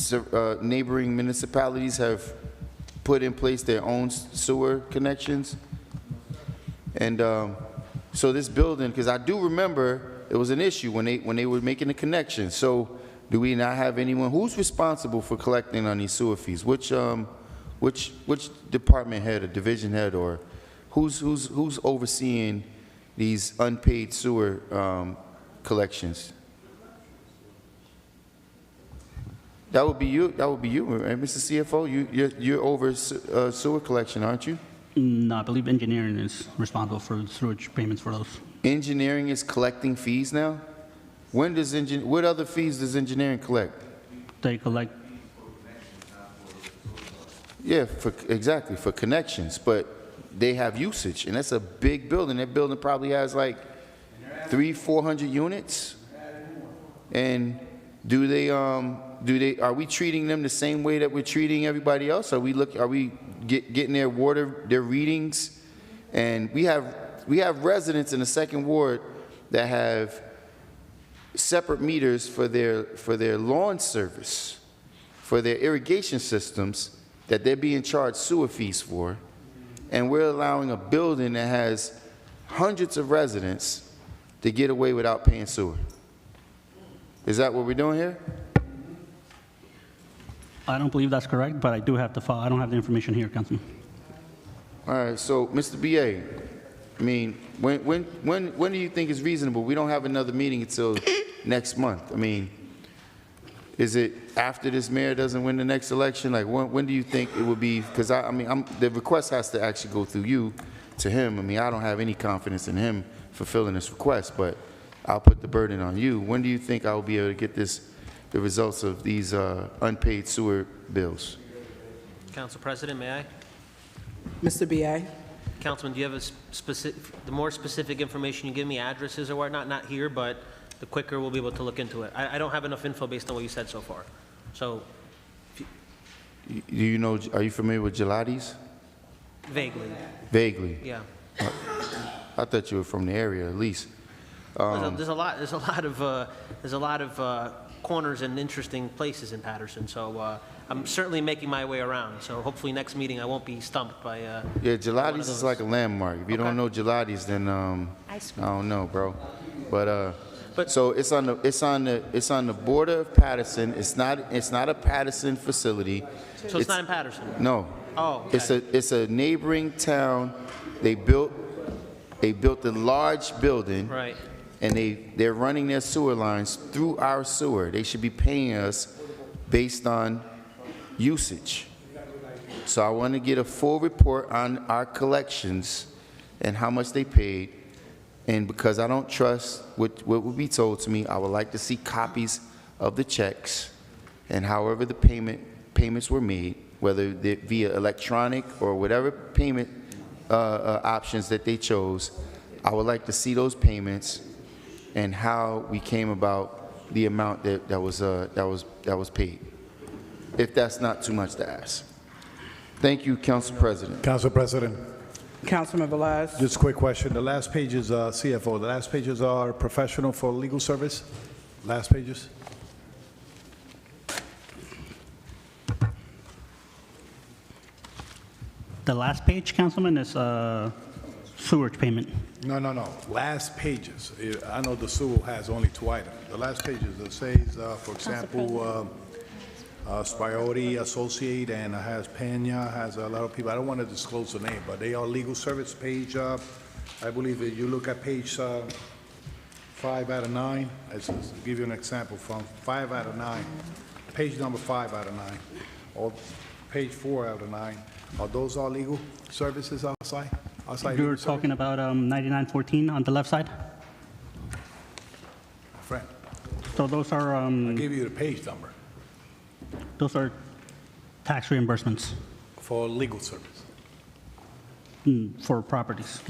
neighboring municipalities have put in place their own sewer connections? And so this building, because I do remember it was an issue when they were making the connection. So do we not have anyone who's responsible for collecting on these sewer fees? Which department head or division head, or who's overseeing these unpaid sewer collections? That would be you. That would be you, right, Mr. CFO? You're over sewer collection, aren't you? No, I believe engineering is responsible for sewage payments for those. Engineering is collecting fees now? What other fees does engineering collect? They collect. Yeah, exactly, for connections, but they have usage, and that's a big building. That building probably has like 300-400 units. And are we treating them the same way that we're treating everybody else? Are we getting their water, their readings? And we have residents in the second ward that have separate meters for their lawn service, for their irrigation systems that they're being charged sewer fees for. And we're allowing a building that has hundreds of residents to get away without paying sewer. Is that what we're doing here? I don't believe that's correct, but I do have to follow. I don't have the information here, Councilman. All right, so Mr. BA, I mean, when do you think is reasonable? We don't have another meeting until next month. I mean, is it after this mayor doesn't win the next election? Like, when do you think it would be? Because the request has to actually go through you to him. I mean, I don't have any confidence in him fulfilling this request, but I'll put the burden on you. When do you think I will be able to get the results of these unpaid sewer bills? Council President, may I? Mr. B.A.? Councilman, do you have the more specific information you give me, addresses or whatnot, not here, but the quicker we'll be able to look into it. I don't have enough info based on what you said so far. So, Do you know, are you familiar with Gelati's? vaguely, Vaguely. yeah. I thought you were from the area, at least. There's a lot of corners and interesting places in Paterson, so I'm certainly making my way around. So hopefully next meeting I won't be stumped by. Yeah, Gelati's is like a landmark. If you don't know Gelati's, then I don't know, bro. But But- So it's on the border of Paterson. It's not a Paterson facility. So it's not in Paterson? No. Oh, okay. It's a neighboring town. They built a large building. Right. And they're running their sewer lines through our sewer. They should be paying us based on usage. So I want to get a full report on our collections and how much they paid. And because I don't trust what would be told to me, I would like to see copies of the checks and however the payments were made, whether they're via electronic or whatever payment options that they chose. I would like to see those payments and how we came about the amount that was paid, if that's not too much to ask. Thank you, Council President. Council President, Councilman Velez. just a quick question. The last pages, CFO, the last pages are professional for legal service? Last pages? The last page, Councilman, is sewerage payment. No. Last pages. I know the sewer has only 2 items. The last pages, it says, for example, Spiotti Associate, and it has Pena, has a lot of people. I don't want to disclose the name, but they are legal service page, I believe if you look at page 5 out of 9, I'll just give you an example from 5 out of 9, page number 5 out of 9, or page 4 out of 9. Are those all legal services outside? You legal were service? talking about 9914 on the left side? Friend, So those are, I gave you the page number tax reimbursements for legal service. for properties.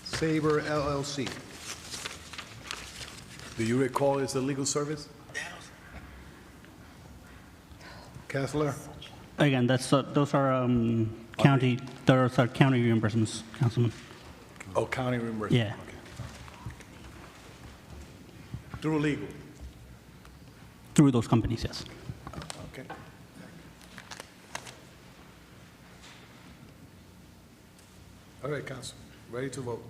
Saber LLC. Do you recall it's a legal service? Kessler? Again, those are county reimbursements, Councilman. Oh, county reimbursement? Yeah. Okay. Through legal? Through those companies, yes. Okay. All right, Council, ready to vote.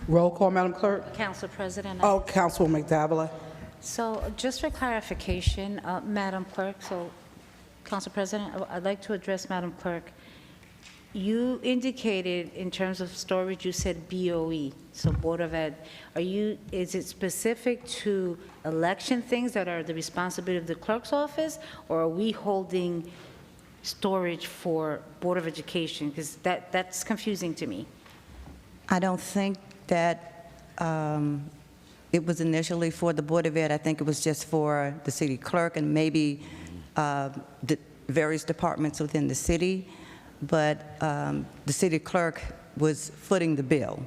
Roll call, Madam Clerk. Council President. Oh, Councilwoman McDavila. So just for clarification, Madam Clerk, so Council President, I'd like to address Madam Clerk. You indicated in terms of storage, you said BOE, so Board of Ed. Is it specific to election things that are the responsibility of the clerk's office, or are we holding storage for Board of Education? Because that's confusing to me. I don't think that it was initially for the Board of Ed. I think it was just for the city clerk and maybe the various departments within the city, but the city clerk was footing the bill.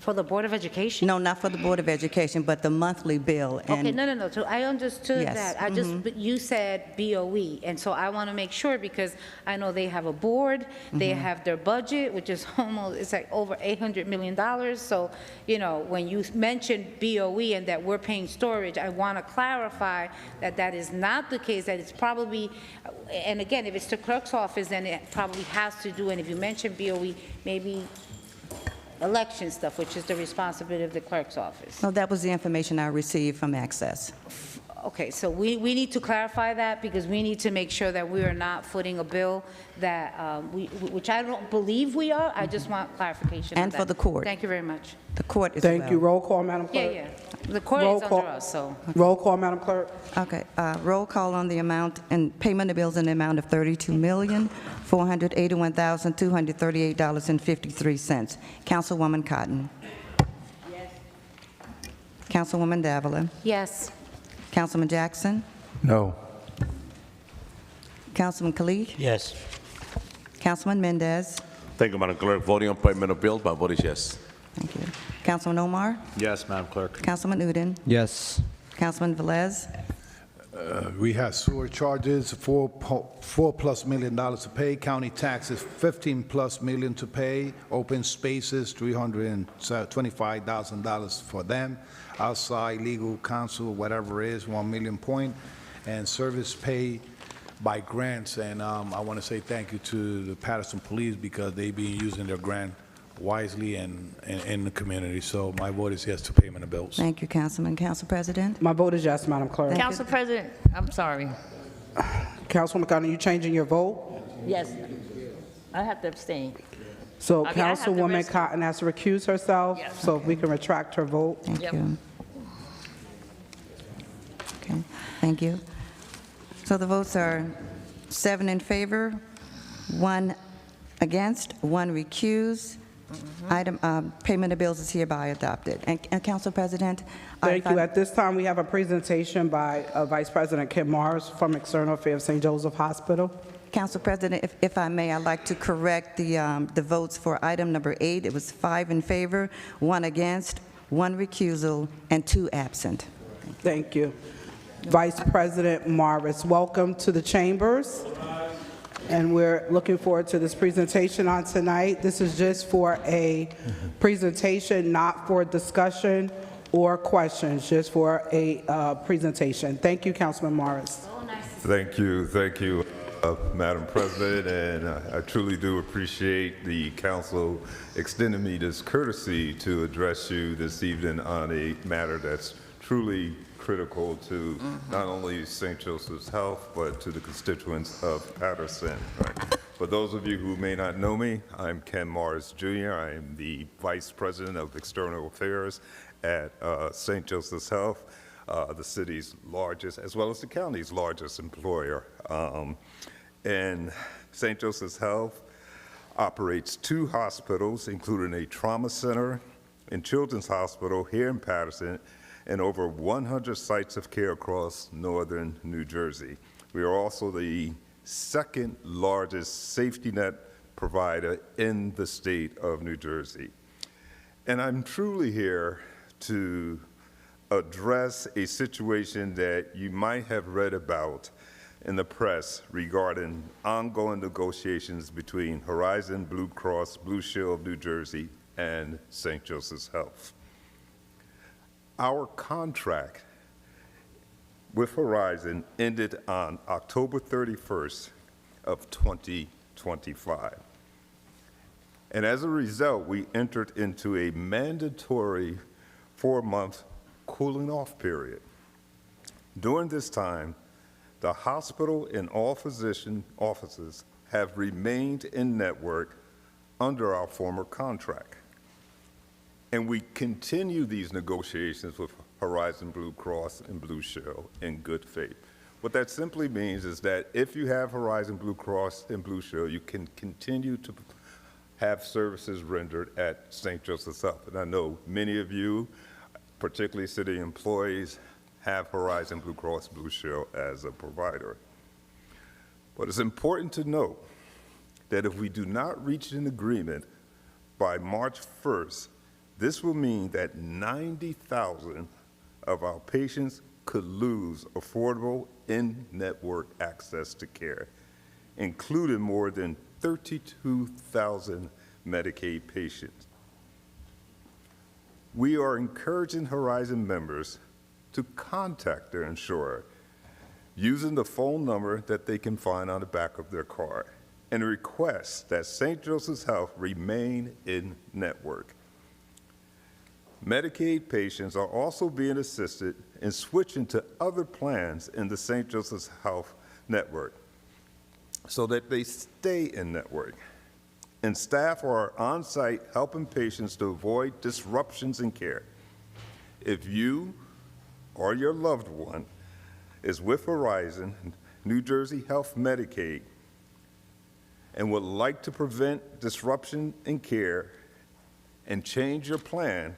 For the Board of Education? No, not for the Board of Education, but the monthly bill. Okay, no. So I understood Yes, that. But you said BOE, and so I want to make sure because I know they have a board, they have their budget, which is almost, it's like over $800 million. So, when you mentioned BOE and that we're paying storage, I want to clarify that that is not the case, that it's probably, and again, if it's the clerk's office, then it probably has to do, and if you mention BOE, maybe election stuff, which is the responsibility of the clerk's office. No, that was the information I received from Access. Okay, so we need to clarify that because we need to make sure that we are not footing a bill that, which I don't believe we are. I just want clarification on And that. for the court. Thank you very much. The court as well. Thank you. Roll call, Madam Yeah, Clerk. yeah. The court Roll is call. under us, so. Roll call, Madam Clerk. Okay, roll call on the amount and payment of bills in the amount of $32,481,238.53. Councilwoman Cotton. Yes. Councilwoman Davila. Yes. Councilman Jackson. No. Councilman Khalid. Yes. Councilman Mendez. Thank you, Madam Clerk. Voting on payment of bills, my vote is yes. Thank you. Councilman Omar. Yes, Madam Clerk. Councilman Udine. Yes. Councilman Velez. We have sewer charges, $4+ million to pay, county taxes, $15+ million to pay, open spaces, $325,000 for them, outside legal counsel, whatever it is, $1 million point, and service pay by grants. And I want to say thank you to the Paterson Police because they've been using their grant wisely and in the community. So my vote is yes to payment of bills. Thank you, Councilman. Council President? My vote is yes, Madam Clerk. Council President, I'm sorry. Councilwoman Cotton, are you changing your vote? Yes, I have to abstain. So Okay, I have to Councilwoman risk- Cotton has to recuse herself, Yes. so if we can retract her vote. Thank Yep. you. Okay, thank you. So the votes are 7 in favor, 1 against, 1 recused. Item, payment of bills is hereby adopted. And Council President? Thank you. At this time, we have a presentation by Vice President Kim Morris from External Affairs St. Joseph Hospital. Council President, if I may, I'd like to correct the votes for item number 8. It was 5 in favor, 1 against, 1 recusal, and 2 absent. Thank you. Vice President Morris, welcome to the chambers. And we're looking forward to this presentation on tonight. This is just for a presentation, not for discussion or questions, just for a presentation. Thank you, Councilman Morris. Thank you, Madam President, and I truly do appreciate the council extending me this courtesy to address you this evening on a matter that's truly critical to not only St. Joseph's Health, but to the constituents of Paterson. Right? For those of you who may not know me, I'm Ken Morris Jr. I am the Vice President of External Affairs at St. Joseph's Health, the city's largest, as well as the county's largest employer. And St. Joseph's Health operates 2 hospitals, including a trauma center and children's hospital here in Paterson, and over 100 sites of care across northern New Jersey. We are also the 2nd largest safety net provider in the state of New Jersey. And I'm truly here to address a situation that you might have read about in the press regarding ongoing negotiations between Horizon Blue Cross Blue Shield of New Jersey and St. Joseph's Health. Our contract with Horizon ended on October 31st of 2025. And as a result, we entered into a mandatory 4-month cooling off period. During this time, the hospital and all physician offices have remained in network under our former contract. And we continue these negotiations with Horizon Blue Cross and Blue Shield in good faith. What that simply means is that if you have Horizon Blue Cross and Blue Shield, you can continue to have services rendered at St. Joseph's Health. And I know many of you, particularly city employees, have Horizon Blue Cross Blue Shield as a provider. But it's important to note that if we do not reach an agreement by March 1st, this will mean that 90,000 of our patients could lose affordable in-network access to care, including more than 32,000 Medicaid patients. We are encouraging Horizon members to contact their insurer using the phone number that they can find on the back of their card and request that St. Joseph's Health remain in network. Medicaid patients are also being assisted in switching to other plans in the St. Joseph's Health network so that they stay in network. And staff are on site helping patients to avoid disruptions in care. If you or your loved one is with Horizon, New Jersey Health Medicaid, and would like to prevent disruption in care and change your plan,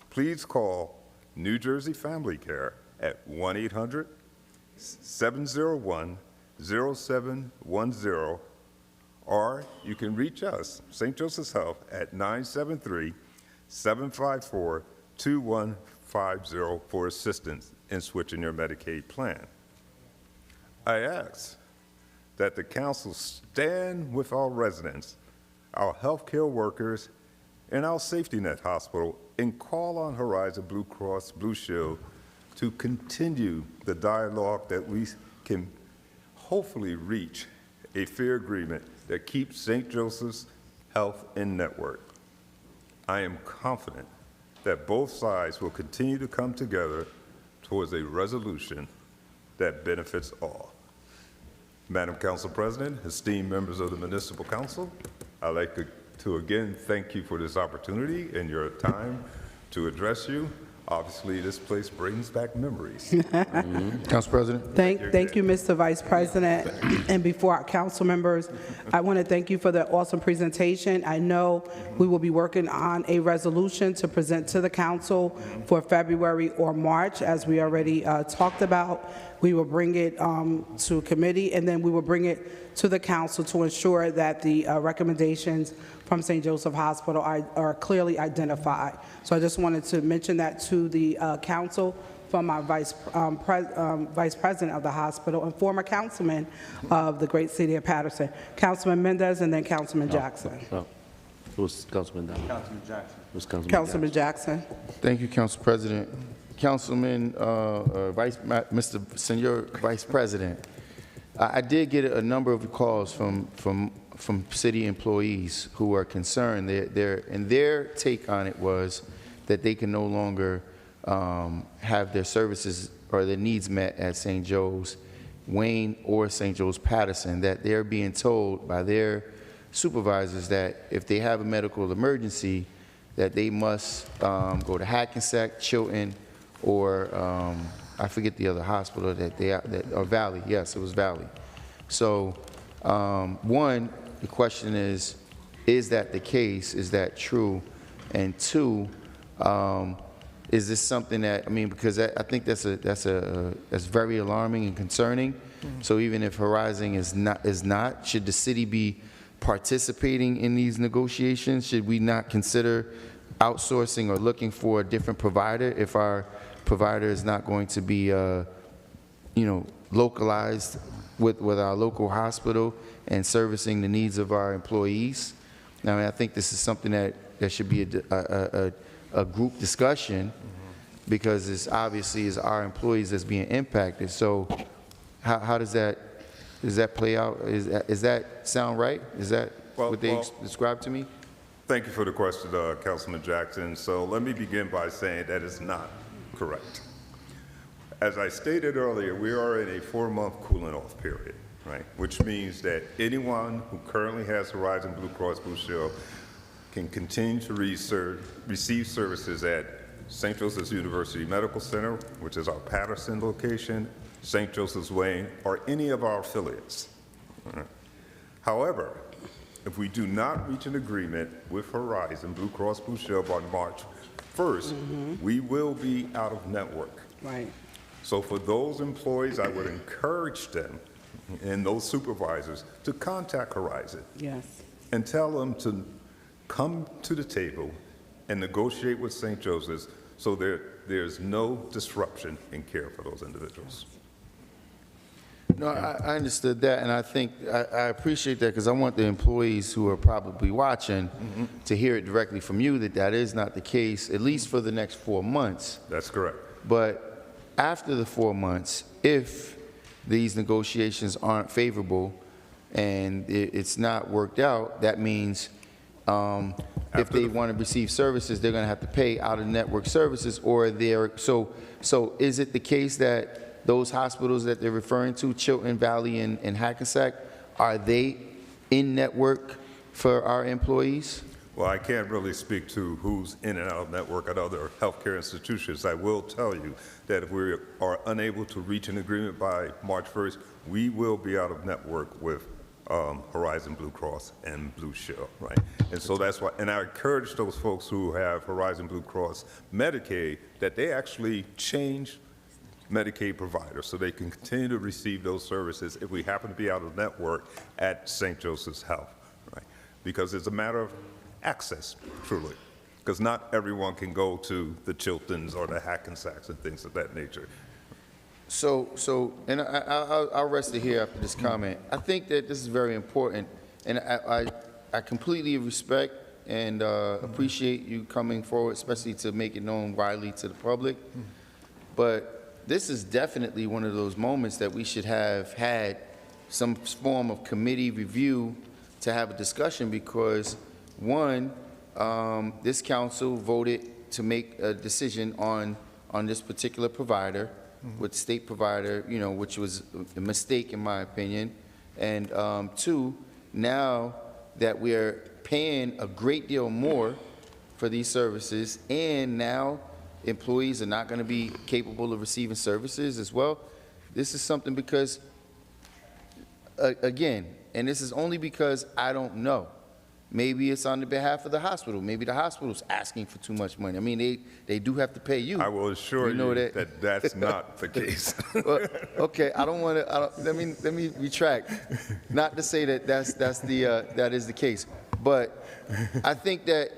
please call New Jersey Family Care at 1-800-701-0710, or you can reach us, St. Joseph's Health, at 973-754-2150 for assistance in switching your Medicaid plan. I ask that the council stand with our residents, our healthcare workers, and our safety net hospital and call on Horizon Blue Cross Blue Shield to continue the dialogue that we can hopefully reach a fair agreement that keeps St. Joseph's Health in network. I am confident that both sides will continue to come together towards a resolution that benefits all. Madam Council President, esteemed members of the Municipal Council, I'd like to again thank you for this opportunity and your time to address you. Obviously, this place brings back memories. Council President? Thank you, Mr. Vice President. And before our council members, I want to thank you for the awesome presentation. I know we will be working on a resolution to present to the council for February or March, as we already talked about. We will bring it to committee, and then we will bring it to the council to ensure that the recommendations from St. Joseph Hospital are clearly identified. So I just wanted to mention that to the council from our vice president of the hospital and former councilman of the great city of Paterson, Councilman Mendez, and then Councilman Jackson. Who's Councilman Jackson? Councilman Jackson. Who's Councilman Jackson. Thank you, Council President. Councilman, Mr. Senor Vice President, I did get a number of calls from city employees who are concerned. And their take on it was that they can no longer have their services or their needs met at St. Joe's Wayne or St. Joe's Paterson, that they're being told by their supervisors that if they have a medical emergency, that they must go to Hackensack, Chilton, or I forget the other hospital or Valley. Yes, it was Valley. So one, the question is that the case? Is that true? And two, is this something that, I mean, because I think that's very alarming and concerning. Mm-hmm. So even if Horizon is not, should the city be participating in these negotiations? Should we not consider outsourcing or looking for a different provider if our provider is not going to be, localized with our local hospital and servicing the needs of our employees? Now, I mean, I think this is something that should be a group discussion, because it's obviously is our employees that's being impacted. So how does that play out? Is that sound right? Is that what they described to me? Thank you for the question, Councilman Jackson. So let me begin by saying that is not correct. As I stated earlier, we are in a 4-month cooling off period, right? Which means that anyone who currently has Horizon Blue Cross Blue Shield can continue to receive services at St. Joseph's University Medical Center, which is our Paterson location, St. Joseph's Wayne, or any of our affiliates. Right. However, if we do not reach an agreement with Horizon Blue Cross Blue Shield by March 1st, we will be out of network. Right. So for those employees, I would encourage them and those supervisors to contact Horizon. Yes. And tell them to come to the table and negotiate with St. Joseph's so there's no disruption in care for those individuals. No, I understood that, and I think I appreciate that, because I want the employees who are probably watching to hear it directly from you that is not the case, at least for the next 4 months. That's correct. But after the 4 months, if these negotiations aren't favorable and it's not worked out, that means if they want to receive services, they're going to have to pay out-of-network services, or so is it the case that those hospitals that they're referring to, Chilton, Valley, and Hackensack, are they in network for our employees? Well, I can't really speak to who's in and out of network at other healthcare institutions. I will tell you that if we are unable to reach an agreement by March 1st, we will be out of network with Horizon Blue Cross and Blue Shield, right? And so that's why, and I encourage those folks who have Horizon Blue Cross Medicaid that they actually change Medicaid providers so they can continue to receive those services if we happen to be out of network at St. Joseph's Health, right? Because it's a matter of access, truly, because not everyone can go to the Chiltons or the Hackensacks and things of that nature. So, and I'll rest it here after this comment. I think that this is very important, and I completely respect and appreciate you coming forward, especially to make it known widely to the public. But this is definitely one of those moments that we should have had some form of committee review to have a discussion, because one, this council voted to make a decision on this particular provider, with state provider, you know, which was a mistake in my opinion. And 2, now that we are paying a great deal more for these services, and now employees are not going to be capable of receiving services as well. This is something because, again, and this is only because I don't know. Maybe it's on the behalf of the hospital. Maybe the hospital's asking for too much money. I mean, they do have to pay you. I will assure you that that's not the case. Well, okay, I don't want to. Let me retract. Not to say that that is the case, but I think that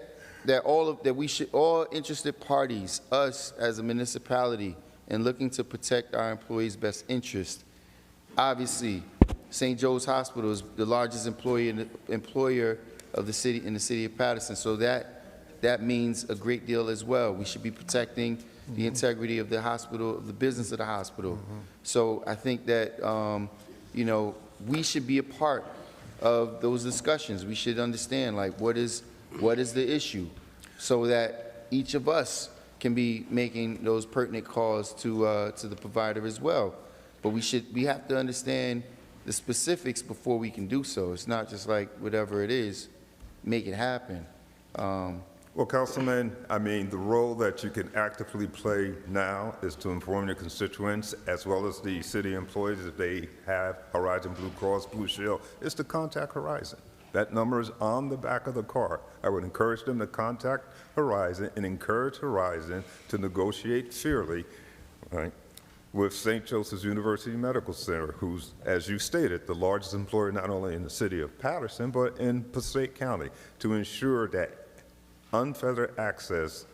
we should, all interested parties, us as a municipality, in looking to protect our employees' best interest. Obviously, St. Joe's Hospital is the largest employer of the city in the city of Paterson, so that means a great deal as well. We should be protecting the integrity of the hospital, of the business of the hospital. So I think that you know, we should be a part of those discussions. We should understand, like, what is the issue, so that each of us can be making those pertinent calls to the provider as well. But we have to understand the specifics before we can do so. It's not just like whatever it is, make it happen. Well, Councilman, I mean, the role that you can actively play now is to inform your constituents, as well as the city employees, if they have Horizon Blue Cross Blue Shield, is to contact Horizon. That number is on the back of the card. I would encourage them to contact Horizon and encourage Horizon to negotiate fairly, right, with St. Joseph's University Medical Center, who's, as you stated, the largest employer not only in the city of Paterson, but in Passaic County, to ensure that unfettered access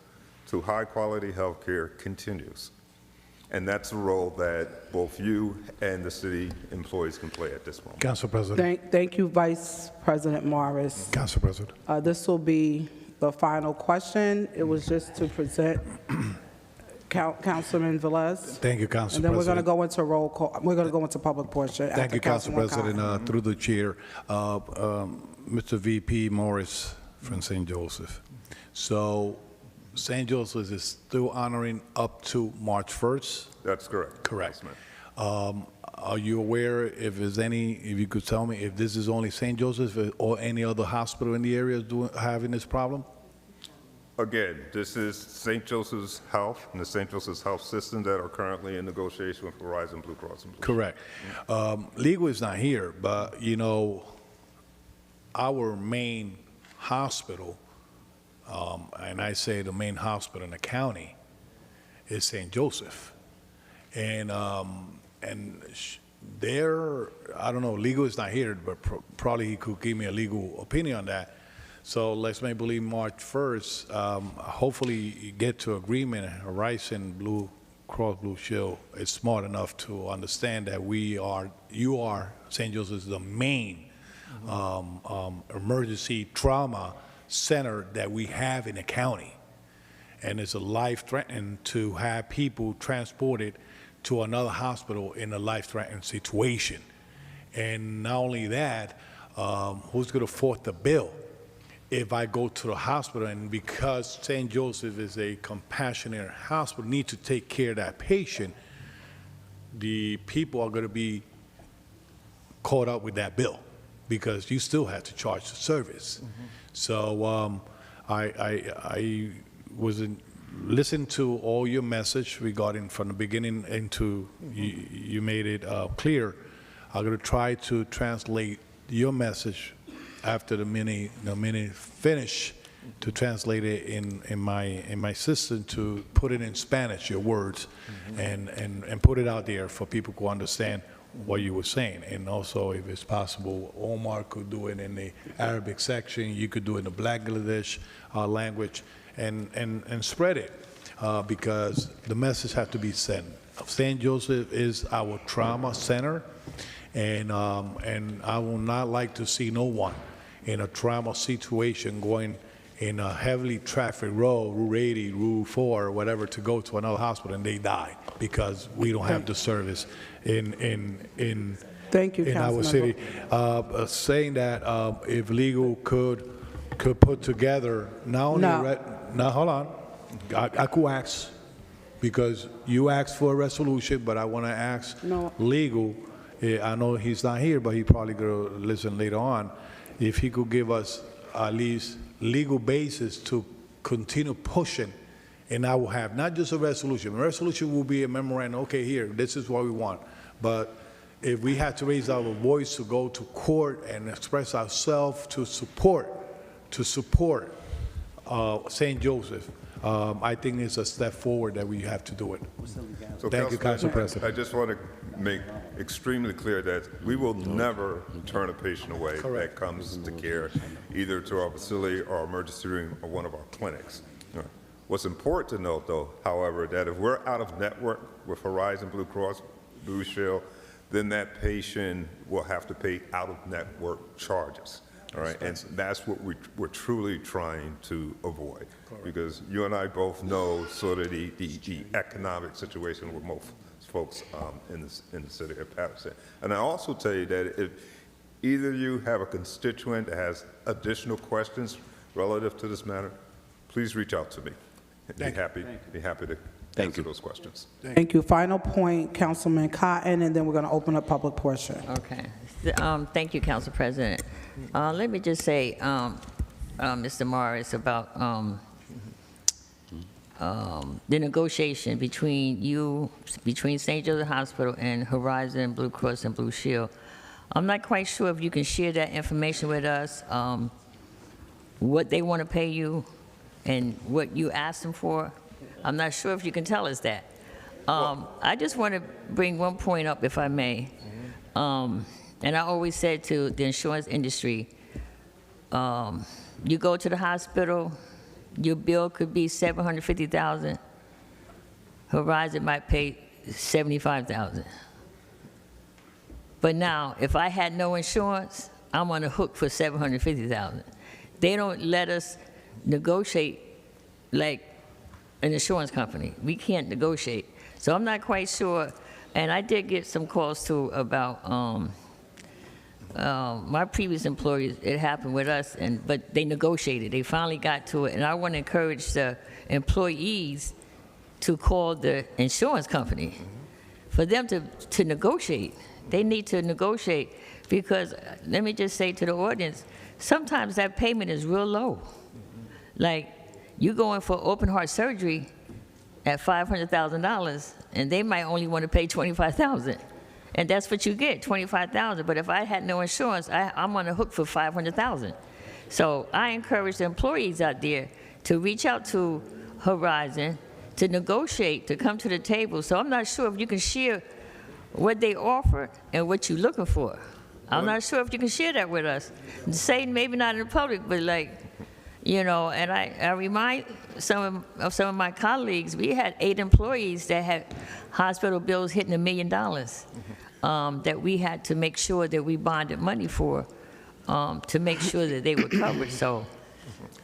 to high-quality health care continues. And that's a role that both you and the city employees can play at this moment. Council President. Thank you, Vice President Morris. Council President. This will be the final question. It was just to present Councilman Velez. Thank you, Council And then we're going to President. go into roll call. We're going to go into public portion. Thank after you, Council Councilman President. Through the chair, Mr. VP Morris from St. Joseph. So St. Joseph is still honoring up to March 1st? That's correct. Correct. Yes, ma'am. Are you aware if you could tell me if this is only St. Joseph or any other hospital in the area having this problem? Again, this is St. Joseph's Health and the St. Joseph's Health System that are currently in negotiation with Horizon Blue Cross and Blue Shield. Correct. Legal is not here, but, you know, our main hospital, and I say the main hospital in the county, is St. Joseph. And there, I don't know, legal is not here, but probably he could give me a legal opinion on that. So let's make believe March 1st, hopefully you get to agreement. Horizon Blue Cross Blue Shield is smart enough to understand that you are, St. Joseph is the main emergency trauma center that we have in the county. And it's a life-threatening to have people transported to another hospital in a life-threatening situation. And not only that, who's going to foot the bill if I go to the hospital? And because St. Joseph is a compassionate hospital, need to take care of that patient, the people are going to be caught up with that bill because you still have to charge the service. So I was listening to all your message regarding from the beginning into you made it clear. I'm going to try to translate your message after the mini finish to translate it in my system to put it in Spanish, your words, and put it out there for people to understand what you were saying. And also, if it's possible, Omar could do it in the Arabic section, you could do it in the Bangladesh language, and spread it, because the message has to be sent. St. Joseph is our trauma center, and I would not like to see no one in a trauma situation going in a heavily trafficked road, Route 80, Route 4, or whatever, to go to another hospital and they die because we don't have the service in Thank you, our Councilman. city. Saying that if legal could could put together not only, No. now, hold on, I could ask, because you asked for a resolution, but I want to ask No. legal, I know he's not here, but he probably going to listen later on, if he could give us at least legal basis to continue pushing, and I will have not just a resolution. A resolution will be a memorandum, okay, here, this is what we want. But if we have to raise our voice to go to court and express ourselves to support St. Joseph, I think it's a step forward that we have to do it. So Thank you, Council President. I just want to make extremely clear that we will never turn a patient away that comes to care, either to our facility or emergency room or one of our clinics. What's important to note, though, however, that if we're out of network with Horizon Blue Cross Blue Shield, then that patient will have to pay out-of-network charges. All right, and that's what we're truly trying to avoid, because you and I both know sort of the economic situation with most folks in the city of Paterson. And I also tell you that if either you have a constituent that has additional questions relative to this matter, please reach out to me. Be happy to answer those questions. Thank you. Final point, Councilman Cotton, and then we're going to open up public portion. Okay. Thank you, Council President. Let me just say, Mr. Morris, about the negotiation between St. Joseph Hospital and Horizon Blue Cross and Blue Shield. I'm not quite sure if you can share that information with us, what they want to pay you and what you asked them for. I'm not sure if you can tell us that. I just want to bring one point up, if I may. And I always said to the insurance industry, you go to the hospital, your bill could be $750,000. Horizon might pay $75,000. But now, if I had no insurance, I'm on the hook for $750,000. They don't let us negotiate like an insurance company. We can't negotiate. So I'm not quite sure. And I did get some calls too about my previous employees. It happened with us, but they negotiated. They finally got to it. And I want to encourage the employees to call the insurance company for them to negotiate. They need to negotiate because, let me just say to the audience, sometimes that payment is real low. Like, you go in for open heart surgery at $500,000, and they might only want to pay $25,000. And that's what you get, $25,000. But if I had no insurance, I'm on the hook for $500,000. So I encourage the employees out there to reach out to Horizon, to negotiate, to come to the table. So I'm not sure if you can share what they offer and what you're looking for. I'm not sure if you can share that with us. Say maybe not in the public, but like, you know, and I remind some of my colleagues, we had 8 employees that had hospital bills hitting $1 million that we had to make sure that we bonded money for to make sure that they were covered. So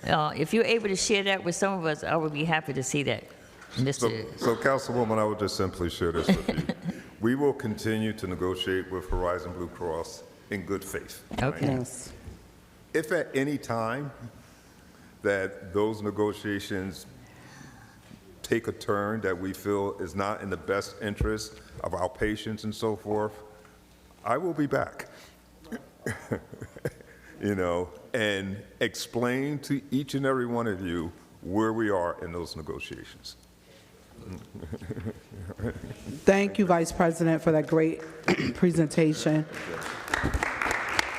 if you're able to share that with some of us, I would be happy to see that. So Councilwoman, I would just simply share this with you. We will continue to negotiate with Horizon Blue Cross in good faith. Okay. Right? Yes. If at any time that those negotiations take a turn that we feel is not in the best interest of our patients and so forth, I will be back, you know, and explain to each and every one of you where we are in those negotiations. Thank you, Vice President, for that great presentation.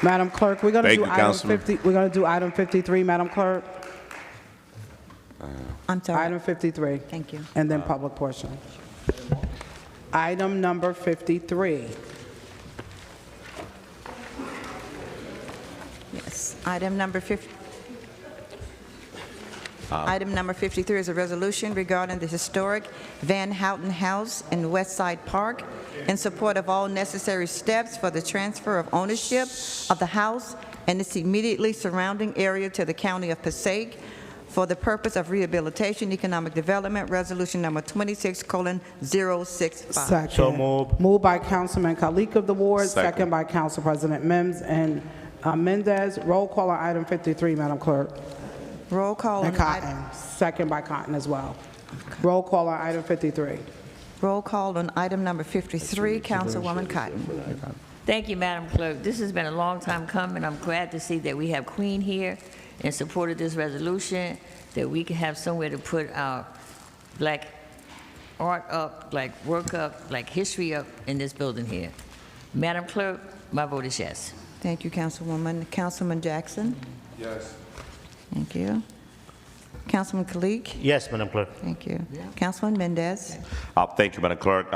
Madam Clerk, we're going to do item 50. We're going to do item 53, Madam Clerk. I'm sorry. Item 53. Thank you. And then public portion. Item number 53. Yes. Item number 53 is a resolution regarding the historic Van Houten House in West Side Park in support of all necessary steps for the transfer of ownership of the house and its immediately surrounding area to the County of Passaic for the purpose of rehabilitation, economic development, resolution number 26:065. Second. So moved. Moved by Councilman Kalik of the ward, second by Council President Mims, and Mendez, roll call on item 53, Madam Clerk. Roll call And on item, Cotton, second by Cotton as well. Roll call on item 53. roll call on item number 53, Councilwoman Cotton. Thank you, Madam Clerk. This has been a long time coming. I'm glad to see that we have Queen here in support of this resolution, that we can have somewhere to put our black art up, black work up, black history up in this building here. Madam Clerk, my vote is yes. Thank you, Councilwoman. Councilman Jackson? Yes. Thank you. Councilman Kalik? Yes, Madam Clerk. Thank you. Councilman Mendez? Thank you, Madam Clerk.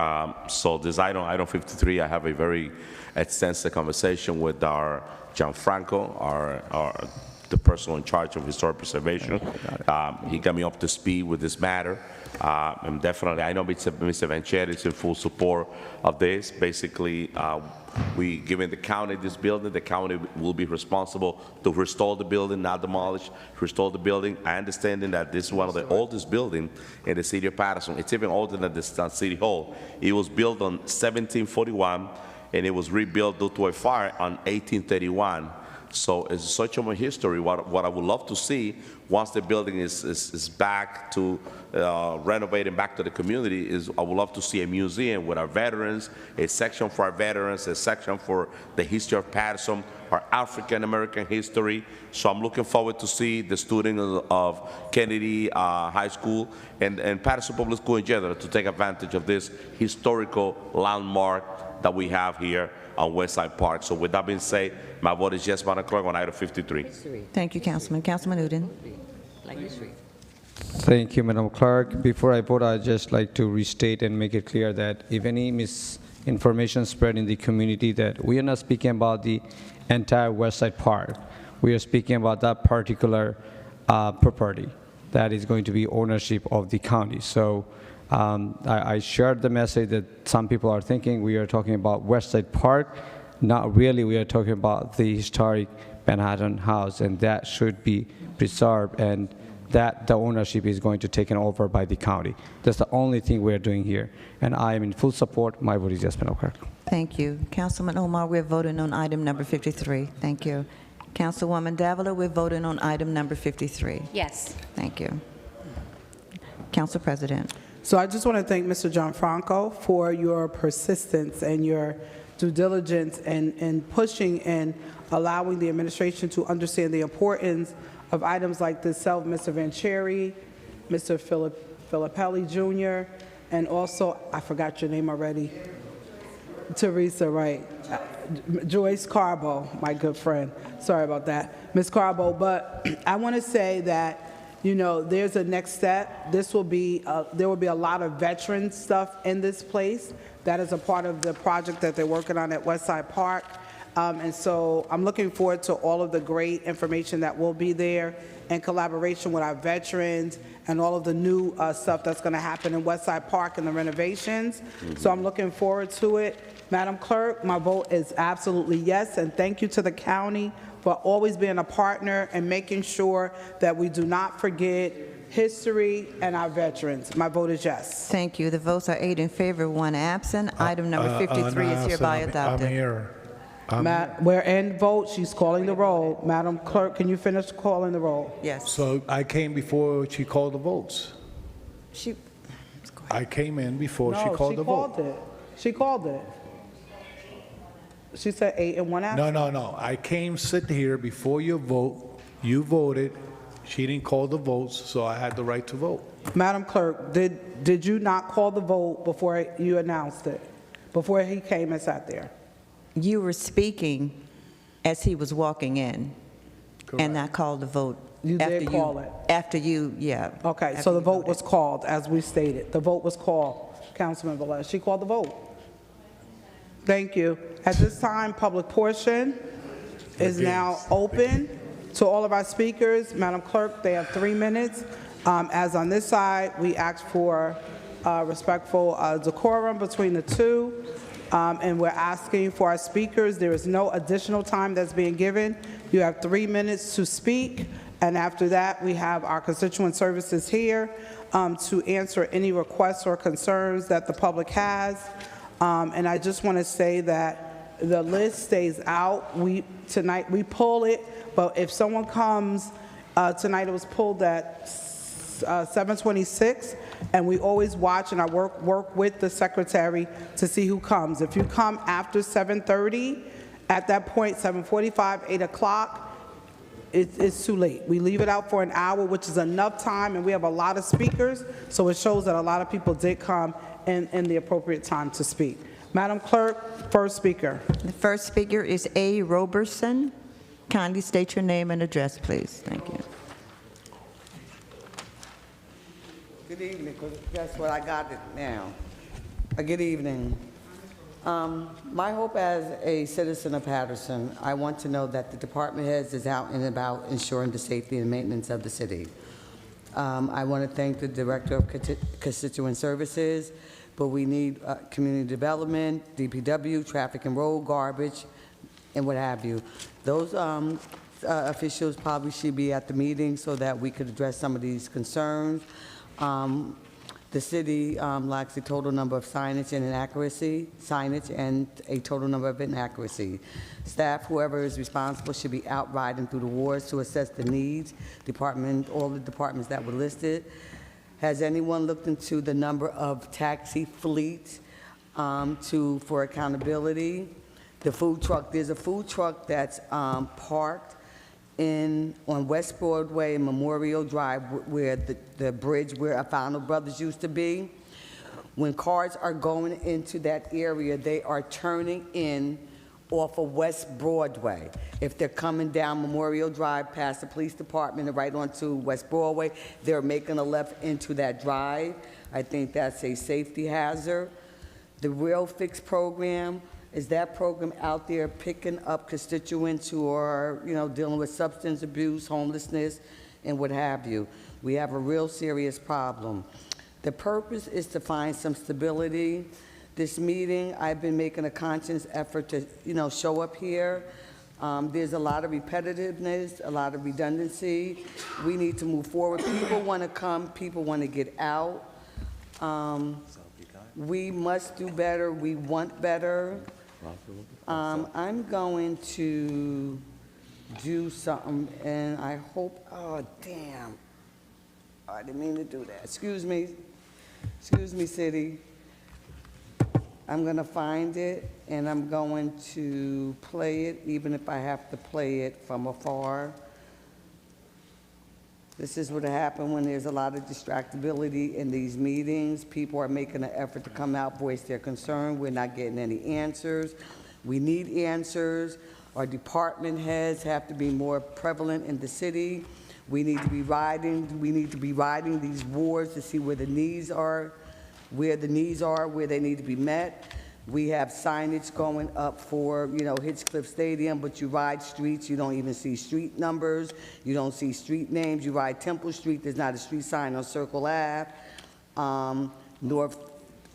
So this item 53, I have a very extensive conversation with our Gianfranco, the person in charge of historic preservation. He got me up to speed with this matter. And definitely, I know Mr. Vanchetti is in full support of this. Basically, we given the county this building, the county will be responsible to restore the building, not demolish, restore the building. I understand that this is one of the oldest buildings in the city of Paterson. It's even older than the City Hall. It was built on 1741, and it was rebuilt due to a fire on 1831. So it's such a history. What I would love to see once the building is back to renovating back to the community is I would love to see a museum with our veterans, a section for our veterans, a section for the history of Paterson, our African American history. So I'm looking forward to see the students of Kennedy High School and Paterson Public School in general to take advantage of this historical landmark that we have here on Westside Park. So with that being said, my vote is yes, Madam Clerk, on item 53. Thank you, Councilman. Councilman Udine? Black history. Thank you, Madam Clerk. Before I vote, I'd just like to restate and make it clear that if any misinformation spread in the community, that we are not speaking about the entire West Side Park. We are speaking about that particular property that is going to be ownership of the county. So I shared the message that some people are thinking we are talking about West Side Park. Not really, we are talking about the historic Manhattan House, and that should be preserved, and that the ownership is going to be taken over by the county. That's the only thing we're doing here, and I am in full support. My vote is yes, Madam Clerk. Thank you. Councilman Omar, we're voting on item number 53. Thank you. Councilwoman Davila, we're voting on item number 53. Yes. Thank you. Council President. So I just want to thank Mr. Gianfranco for your persistence and your due diligence and pushing and allowing the administration to understand the importance of items like this. Mr. Vanchetti, Mr. Filippelli Jr., and also, I forgot your name already, Teresa, right? Joyce Carbo, my good friend. Sorry about that, Ms. Carbo. But I want to say that, you know, there's a next step. This will be, there will be a lot of veteran stuff in this place. That is a part of the project that they're working on at Westside Park. And so I'm looking forward to all of the great information that will be there in collaboration with our veterans and all of the new stuff that's going to happen in Westside Park and the renovations. So I'm looking forward to it. Madam Clerk, my vote is absolutely yes, and thank you to the county for always being a partner and making sure that we do not forget history and our veterans. My vote is yes. Thank you. The votes are 8 in favor, 1 absent. Item number 53 is hereby adopted. I'm here. We're in vote. She's calling the roll. Madam Clerk, can you finish calling the roll? Yes. So I came before she called the votes. I came in before she called the vote. She called it. She said 8 and 1 absent. No. I came sit here before your vote. You voted. She didn't call the votes, so I had the right to vote. Madam Clerk, did you not call the vote before you announced it? Before he came and sat there? You were speaking as he was walking in. Correct. And I called the vote. You did call it? After you, yeah. Okay, so the vote was called, as we stated. The vote was called, Councilman Velez. She called the vote. Thank you. At this time, public portion is now open to all of our speakers. Madam Clerk, they have 3 minutes. As on this side, we ask for respectful decorum between the two. And we're asking for our speakers, there is no additional time that's being given. You have 3 minutes to speak, and after that, we have our constituent services here to answer any requests or concerns that the public has. And I just want to say that the list stays out. Tonight, we pull it, but if someone comes, tonight it was pulled at 7:26, and we always watch, and I work with the secretary to see who comes. If you come after 7:30, at that point, 7:45, 8 o'clock, it's too late. We leave it out for an hour, which is enough time, and we have a lot of speakers, so it shows that a lot of people did come in the appropriate time to speak. Madam Clerk, first speaker. The first speaker is A. Roberson. Kindly state your name and address, please. Thank you. Good evening, because that's what I got it now. Good evening. My hope as a citizen of Paterson, I want to know that the department heads is out and about ensuring the safety and maintenance of the city. I want to thank the Director of Constituent Services, but we need community development, DPW, traffic and road, garbage, and what have you. Those officials probably should be at the meeting so that we could address some of these concerns. The city lacks a total number of signage and a total number of inaccuracy. Staff, whoever is responsible, should be out riding through the wards to assess the needs. All the departments that were listed. Has anyone looked into the number of taxi fleets for accountability? The food truck, there's a food truck that's parked on West Broadway and Memorial Drive, where the bridge where Alfano Brothers used to be. When cars are going into that area, they are turning in off of West Broadway. If they're coming down Memorial Drive past the police department and right onto West Broadway, they're making a left into that drive. I think that's a safety hazard. The Real Fix program, is that program out there picking up constituents who are, dealing with substance abuse, homelessness, and what have you? We have a real serious problem. The purpose is to find some stability. This meeting, I've been making a conscious effort to, show up here. There's a lot of repetitiveness, a lot of redundancy. We need to move forward. People want to come, people want to get out. We must do better, we want better. I'm going to do something, and I hope, oh, damn. I didn't mean to do that. Excuse me, city. I'm going to find it, and I'm going to play it, even if I have to play it from afar. This is what happens when there's a lot of distractibility in these meetings. People are making an effort to come out, voice their concern. We're not getting any answers. We need answers. Our department heads have to be more prevalent in the city. We need to be riding these wards to see where the needs are, where they need to be met. We have signage going up for, Hitchcliff Stadium, but you ride streets, you don't even see street numbers, you don't see street names. You ride Temple Street, there's not a street sign on Circle Ave, North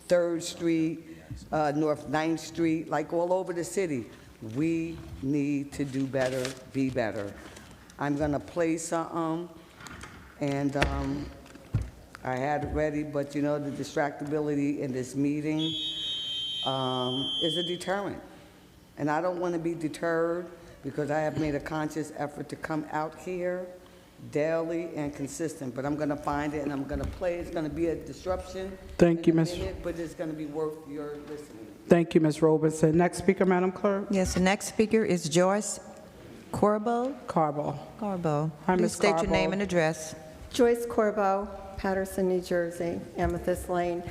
3rd Street, North 9th Street, like all over the city. We need to do better, be better. I'm gonna play something, and I had it ready, but the distractibility in this meeting is a deterrent. And I don't want to be deterred because I have made a conscious effort to come out here daily and consistent. But I'm going to find it and I'm going to play. It's going to be a disruption. Thank you, Ms. But it's going to be worth your listening. Thank you, Ms. Robertson. Next speaker, Madam Clerk. Yes, the next speaker is Joyce Corbo. Carbo. Hi, Please Ms. state Carbo. your name and address. Joyce Corbo, Paterson, New Jersey, Amethyst Lane.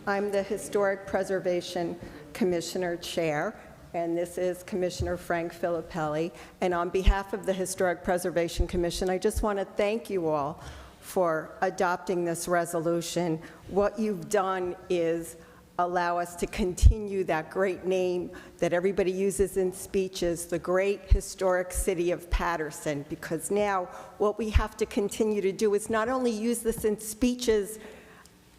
I'm the Historic Preservation Commissioner Chair, and this is Commissioner Frank Filippelli. And on behalf of the Historic Preservation Commission, I just want to thank you all for adopting this resolution. What you've done is allow us to continue that great name that everybody uses in speeches, the great historic city of Paterson, because now what we have to continue to do is not only use this in speeches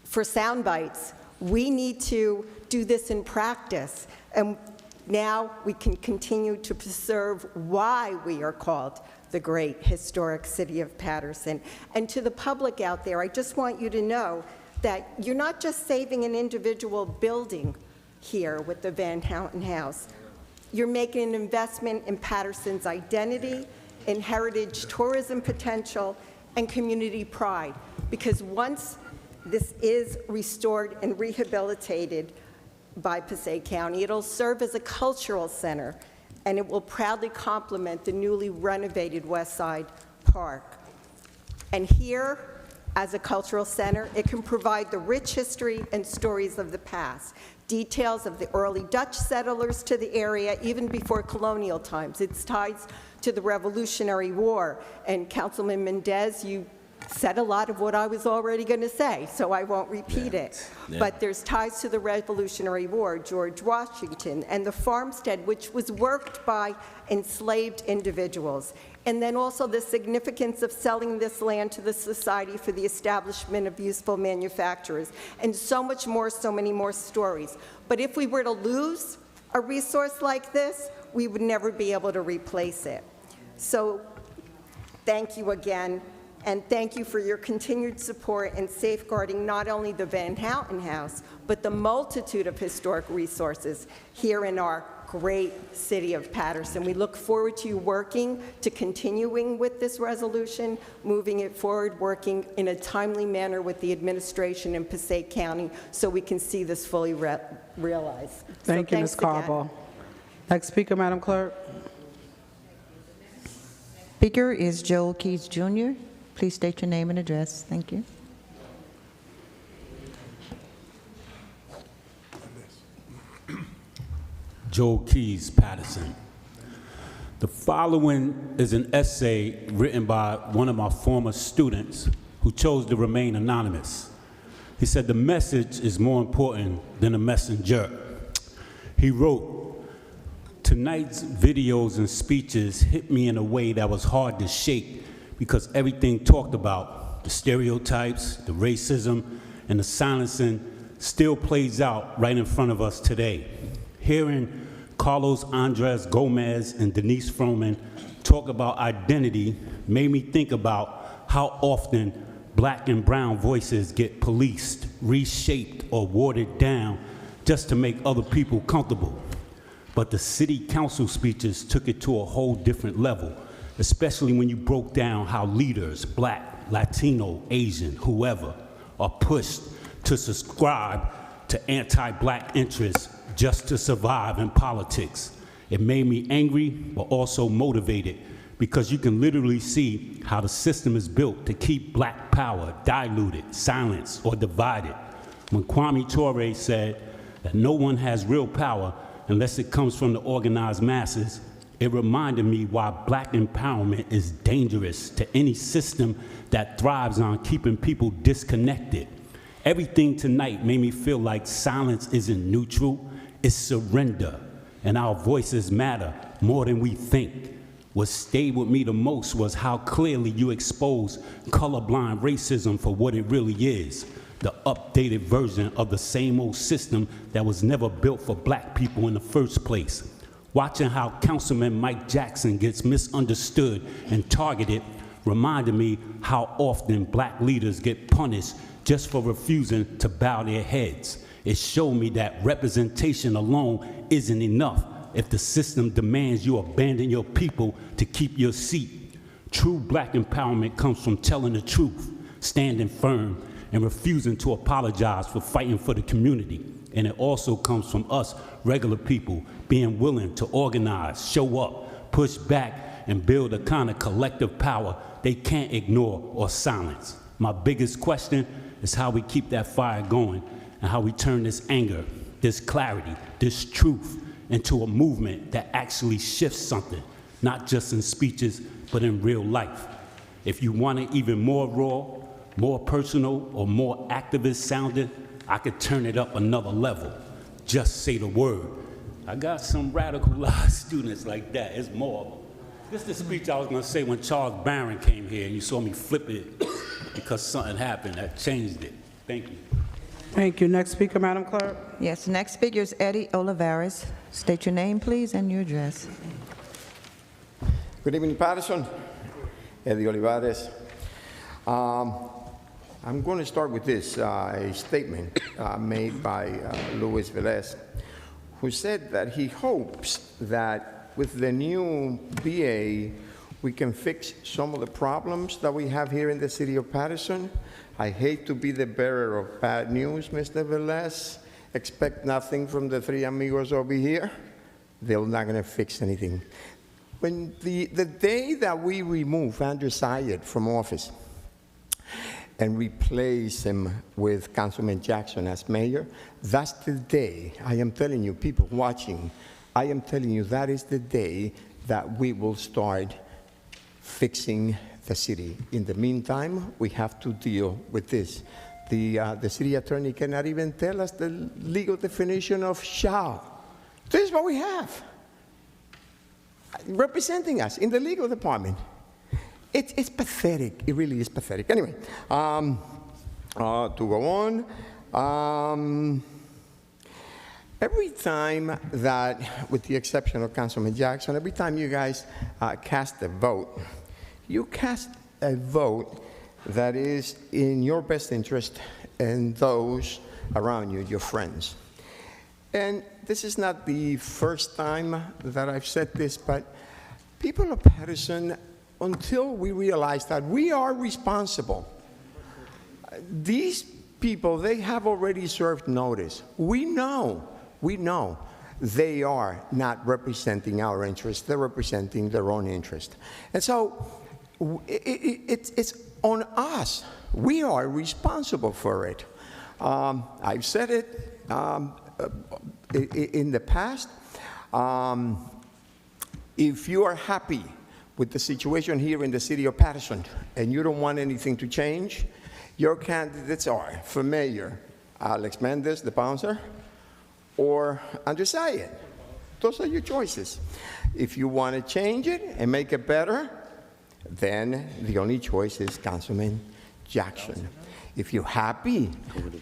for sound bites, we need to do this in practice. And now we can continue to preserve why we are called the great historic city of Paterson. And to the public out there, I just want you to know that you're not just saving an individual building here with the Van Houten House. You're making an investment in Paterson's identity, in heritage tourism potential, and community pride. Because once this is restored and rehabilitated by Passaic County, it'll serve as a cultural center, and it will proudly complement the newly renovated West Side Park. And here, as a cultural center, it can provide the rich history and stories of the past, details of the early Dutch settlers to the area, even before colonial times. Its ties to the Revolutionary War. And Councilman Mendez, you said a lot of what I was already going to say, so I won't repeat it. Yeah. But there's ties to the Revolutionary War, George Washington, and the farmstead, which was worked by enslaved individuals. And then also the significance of selling this land to the society for the establishment of useful manufacturers, and so much more, so many more stories. But if we were to lose a resource like this, we would never be able to replace it. So thank you again, and thank you for your continued support in safeguarding not only the Van Houten House, but the multitude of historic resources here in our great city of Paterson. We look forward to you working, to continuing with this resolution, moving it forward, working in a timely manner with the administration in Passaic County so we can see this fully realized. Thank you, Ms. Carball. Next speaker, Madam Clerk. Speaker is Joel Keys Jr. Please state your name and address. Thank you. Joel Keys, Paterson. The following is an essay written by one of my former students who chose to remain anonymous. He said, "The message is more important than the messenger." He wrote, "Tonight's videos and speeches hit me in a way that was hard to shake because everything talked about, the stereotypes, the racism, and the silencing still plays out right in front of us today. Hearing Carlos Andres Gomez and Denise Froman talk about identity made me think about how often black and brown voices get policed, reshaped, or watered down just to make other people comfortable. But the city council speeches took it to a whole different level, especially when you broke down how leaders, black, Latino, Asian, whoever, are pushed to subscribe to anti-black interests just to survive in politics. It made me angry, but also motivated, because you can literally see how the system is built to keep black power diluted, silenced, or divided. When Kwame Ture said that no one has real power unless it comes from the organized masses, it reminded me why black empowerment is dangerous to any system that thrives on keeping people disconnected. Everything tonight made me feel like silence isn't neutral, it's surrender, and our voices matter more than we think. What stayed with me the most was how clearly you exposed colorblind racism for what it really is, the updated version of the same old system that was never built for black people in the first place. Watching how Councilman Mike Jackson gets misunderstood and targeted reminded me how often black leaders get punished just for refusing to bow their heads. It showed me that representation alone isn't enough if the system demands you abandon your people to keep your seat. True black empowerment comes from telling the truth, standing firm, and refusing to apologize for fighting for the community. And it also comes from us, regular people, being willing to organize, show up, push back, and build a kind of collective power they can't ignore or silence. My biggest question is how we keep that fire going and how we turn this anger, this clarity, this truth into a movement that actually shifts something, not just in speeches, but in real life. If you want it even more raw, more personal, or more activist sounding, I could turn it up another level. Just say the word. I got some radicalized students like that. It's more of them. This is the speech I was going to say when Charles Barron came here and you saw me flip it because something happened that changed it. Thank you. Thank you. Next speaker, Madam Clerk. Yes, next speaker is Eddie Olivares. State your name, please, and your address. Good evening, Paterson. Eddie Olivares. I'm going to start with this, a statement made by Luis Velez, who said that he hopes that with the new BA, we can fix some of the problems that we have here in the city of Paterson. I hate to be the bearer of bad news, Mr. Velez. Expect nothing from the three amigos over here. They're not going to fix anything. When the day that we remove Andrew Syed from office and replace him with Councilman Jackson as mayor, that's the day, I am telling you, people watching, I am telling you that is the day that we will start fixing the city. In the meantime, we have to deal with this. The city attorney cannot even tell us the legal definition of shall. This is what we have representing us in the legal department. It's pathetic. It really is pathetic. Anyway, to go on, every time that, with the exception of Councilman Jackson, every time you guys cast a vote, you cast a vote that is in your best interest and those around you, your friends. And this is not the first time that I've said this, but people of Paterson, until we realize that we are responsible, these people, they have already served notice. We know they are not representing our interests. They're representing their own interest. And so it's on us. We are responsible for it. I've said it in the past. If you are happy with the situation here in the city of Paterson and you don't want anything to change, your candidates are for mayor, Alex Mendez, the bouncer, or Andrew Syed. Those are your choices. If you want to change it and make it better, then the only choice is Councilman Jackson. If you're happy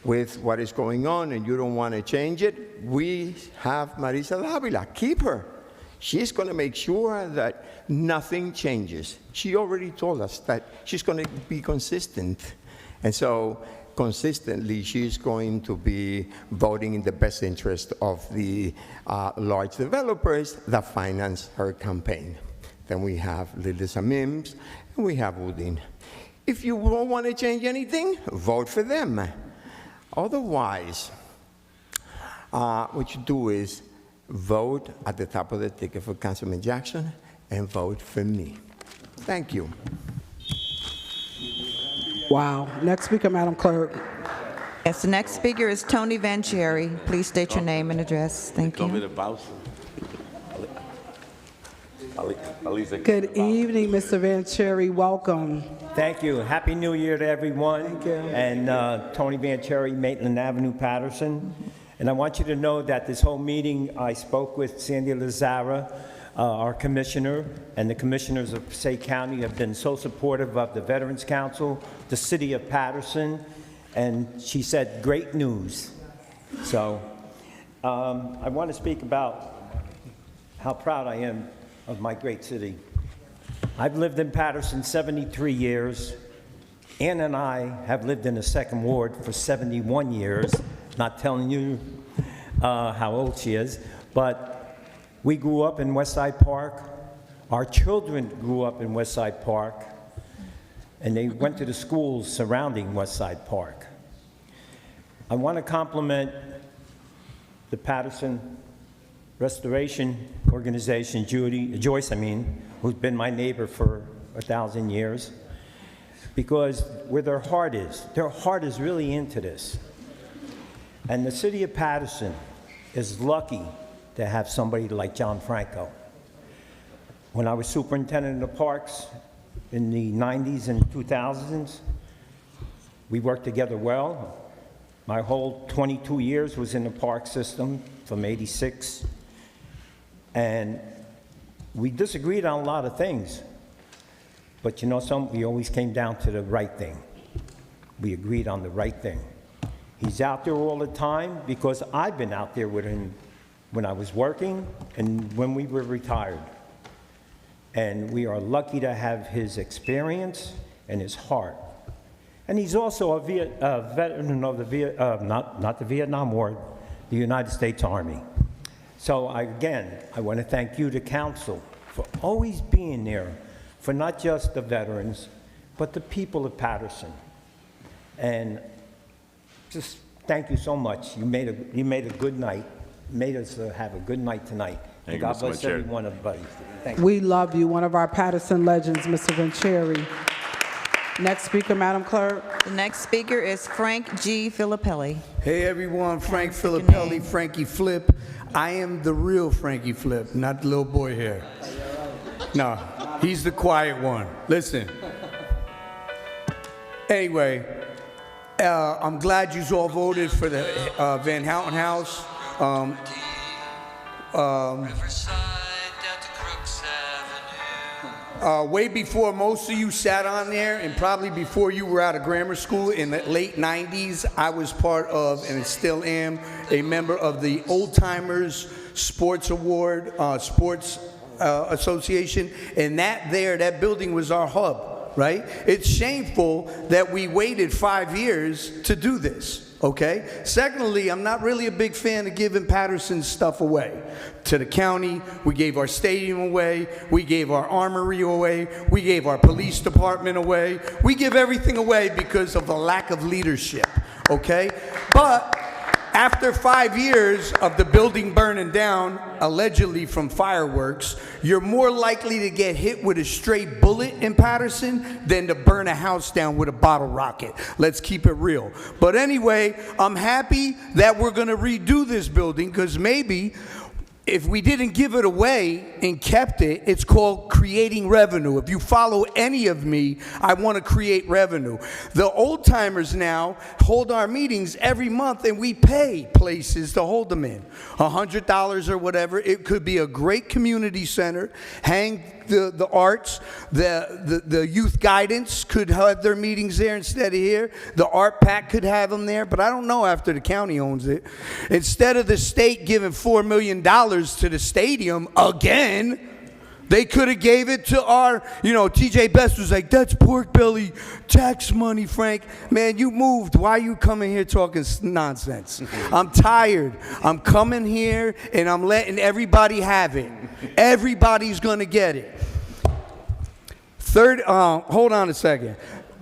with what is going on and you don't want to change it, we have Marisa Davila. Keep her. She's going to make sure that nothing changes. She already told us that she's going to be consistent. And so consistently, she's going to be voting in the best interest of the large developers that finance her campaign. Then we have Lilisa Mims, and we have Udin. If you don't want to change anything, vote for them. Otherwise, what you do is vote at the top of the ticket for Councilman Jackson and vote for me. Thank you. Wow. Next speaker, Madam Clerk. Yes, the next speaker is Tony Vanchieri. Please state your name and address. Thank you. Good evening, Mr. Vanchieri. Welcome. Thank you. Happy New Year to everyone. Thank you. And Tony Vanchieri, Maitland Avenue, Paterson. And I want you to know that this whole meeting, I spoke with Sandy Lazara, our commissioner, and the commissioners of Passaic County have been so supportive of the Veterans Council, the city of Paterson, and she said, great news. So I want to speak about how proud I am of my great city. I've lived in Paterson 73 years. Ann and I have lived in the second ward for 71 years. Not telling you how old she is, but we grew up in Westside Park. Our children grew up in Westside Park, and they went to the schools surrounding Westside Park. I want to compliment the Paterson Restoration Organization, Joyce, who's been my neighbor for 1,000 years, because where their heart is really into this. And the city of Paterson is lucky to have somebody like John Franco. When I was superintendent of parks in the 90s and 2000s, we worked together well. My whole 22 years was in the park system from '86. And we disagreed on a lot of things. But you know something, we always came down to the right thing. We agreed on the right thing. He's out there all the time because I've been out there with him when I was working and when we were retired. And we are lucky to have his experience and his heart. And he's also a veteran of the not the Vietnam War, the United States Army. So again, I want to thank you, the council, for always being there for not just the veterans, but the people of Paterson. And just thank you so much. You made a good night, made us have a good night tonight. Thank you, God Mr. bless Mancheri. every one of buddies. Thank you. We love you, one of our Paterson legends, Mr. Vancheri. Next speaker, Madam Clerk. The next speaker is Frank G. Filippelli. Hey everyone, Frank Take your Filippelli, name. Frankie Flip. I am the real Frankie Flip, not the little boy here. No, he's the quiet one. Listen. Anyway, I'm glad you all voted for the Van Houten House. Way before most of you sat on there, and probably before you were out of grammar school in the late 90s, I was part of, and still am, a member of the Old Timers Sports Award, Sports Association, and that building was our hub, right? It's shameful that we waited 5 years to do this. Okay? Secondly, I'm not really a big fan of giving Paterson's stuff away. To the county, we gave our stadium away, we gave our armory away, we gave our police department away. We give everything away because of the lack of leadership, okay? But after 5 years of the building burning down, allegedly from fireworks, you're more likely to get hit with a stray bullet in Paterson than to burn a house down with a bottle rocket. Let's keep it real. But anyway, I'm happy that we're going to redo this building, because maybe if we didn't give it away and kept it, it's called creating revenue. If you follow any of me, I want to create revenue. The old timers now hold our meetings every month, and we pay places to hold them in. $100 or whatever. It could be a great community center, hang the arts, the youth guidance could have their meetings there instead of here. The art pack could have them there, but I don't know after the county owns it. Instead of the state giving $4 million to the stadium again, they could have gave it to our, TJ Best was like, that's pork belly tax money, Frank. Man, you moved. Why are you coming here talking nonsense? I'm tired. I'm coming here and I'm letting everybody have it. Everybody's going to get it. Third, hold on a second.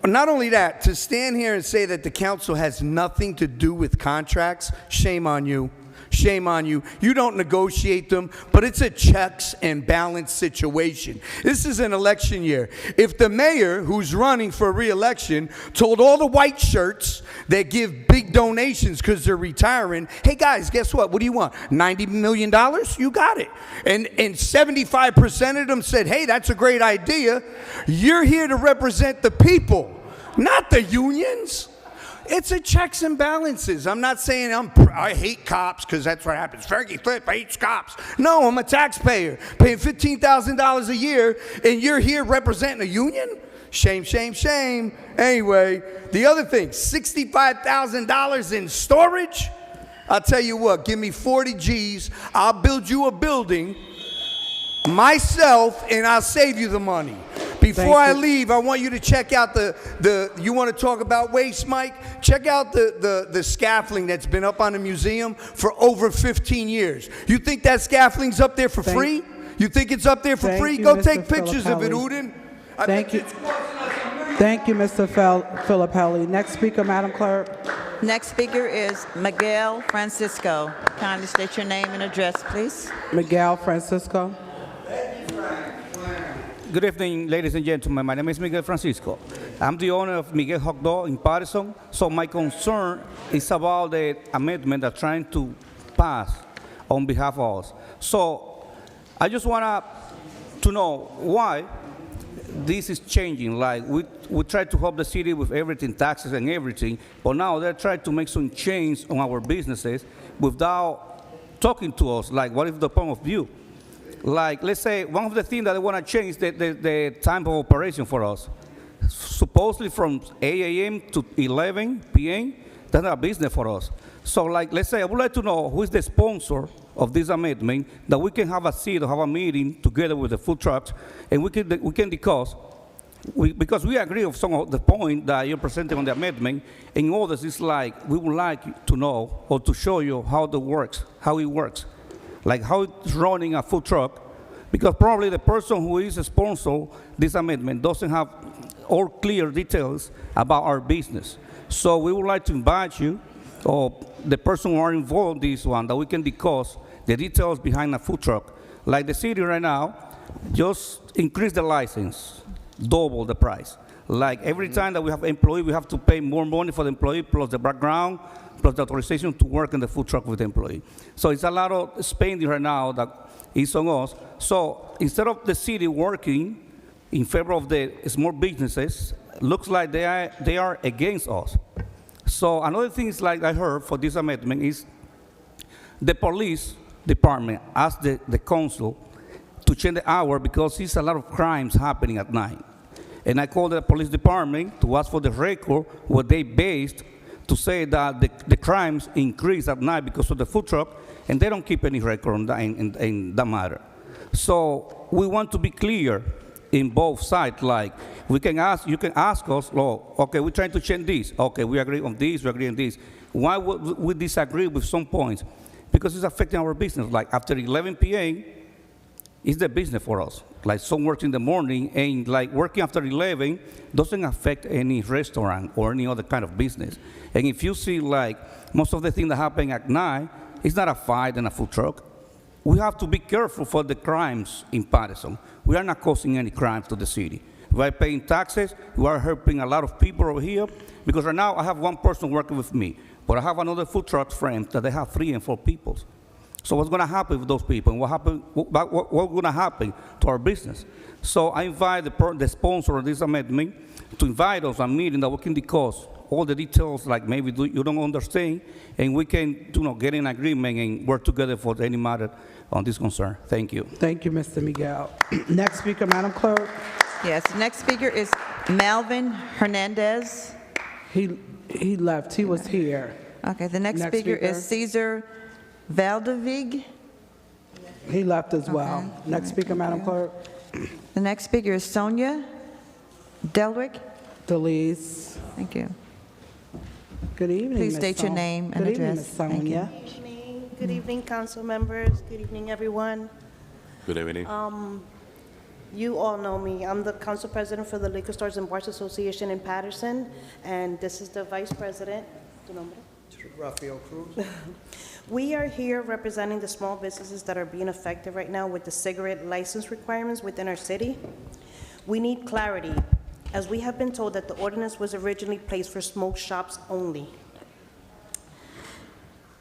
Not only that, to stand here and say that the council has nothing to do with contracts, shame on you. Shame on you. You don't negotiate them, but it's a checks and balance situation. This is an election year. If the mayor, who's running for re-election, told all the white shirts that give big donations because they're retiring, hey guys, guess what? What do you want? $90 million? You got it. And 75% of them said, hey, that's a great idea. You're here to represent the people, not the unions. It's a checks and balances. I'm not saying I hate cops because that's what happens. Frankie Flip hates cops. No, I'm a taxpayer paying $15,000 a year, and you're here representing a union? Shame, shame, shame. Anyway, the other thing, $65,000 in storage? I'll tell you what, give me 40 G's. I'll build you a building myself, and I'll save you the money. Before I leave, I want you to check out you want to talk about waste, Mike? Check out the scaffolding that's been up on the museum for over 15 years. You think that scaffolding's up there for free? You think it's up there for free? Go take pictures of it, Udin. Thank you. Thank you, Mr. Filippelli. Next speaker, Madam Clerk. Next speaker is Miguel Francisco. Kindly state your name and address, please. Miguel Francisco. Good evening, ladies and gentlemen. My name is Miguel Francisco. I'm the owner of Miguel Hot Dog in Paterson. So my concern is about the amendment that's trying to pass on behalf of us. So I just want to know why this is changing. Like we try to help the city with everything, taxes and everything, but now they're trying to make some change on our businesses without talking to us. Like, what is the point of view? Like, let's say one of the things that they want to change the time of operation for us. Supposedly from 8 a.m. to 11 p.m., that's not a business for us. So, like, let's say I would like to know who is the sponsor of this amendment, that we can have a seat or have a meeting together with the food trucks, and we can discuss. Because we agree on some of the point that you're presenting on the amendment, and others it's like we would like to know or to show you how it works. like how it's running a food truck, because probably the person who is a sponsor this amendment doesn't have all clear details about our business. So we would like to invite you, or the person who are involved in this one, that we can discuss the details behind a food truck. Like the city right now, just increase the license, double the price. Like every time that we have an employee, we have to pay more money for the employee, plus the background, plus the authorization to work in the food truck with the employee. So it's a lot of spending right now that is on us. So instead of the city working in favor of the small businesses, looks like they are against us. So another thing is, like I heard for this amendment, is the police department asked the council to change the hour because there's a lot of crimes happening at night. And I called the police department to ask for the record what they based to say that the crimes increase at night because of the food truck, and they don't keep any record on that, in that matter. So we want to be clear in both sides. Like you can ask us, oh, okay, we're trying to change this. Okay, we agree on this, we agree on this. Why would we disagree with some points? Because it's affecting our business. Like after 11 p.m., it's the business for us. Like some works in the morning, and like working after 11 doesn't affect any restaurant or any other kind of business. And if you see like most of the things that happen at night, it's not a fight in a food truck. We have to be careful for the crimes in Paterson. We are not causing any crimes to the city. By paying taxes, we are helping a lot of people over here, because right now I have one person working with me, but I have another food truck friend that they have 3 and 4 people. So what's going to happen with those people? And what's going to happen to our business? So I invite the sponsor of this amendment to invite us a meeting that we can discuss all the details, like maybe you don't understand, and we can get in agreement and work together for any matter on this concern. Thank you. Thank you, Mr. Miguel. Next speaker, Madam Clerk. Yes, the next speaker is Melvin Hernandez. He left. He was here. Okay, the next speaker is Cesar Valdevig. He left as well. Okay. Next speaker, Madam Clerk. The next speaker is Sonia Delwick. Delise. Thank you. Good evening, Please Ms. state your name and Good evening, address. Ms. Thank you. Sonia. Good evening, council members. Good evening, everyone. Good evening. You all know me. I'm the council president for the Liquor Stores and Bars Association in Paterson, and this is the vice president. Rafael Cruz. We are here representing the small businesses that are being affected right now with the cigarette license requirements within our city. We need clarity, as we have been told that the ordinance was originally placed for smoke shops only.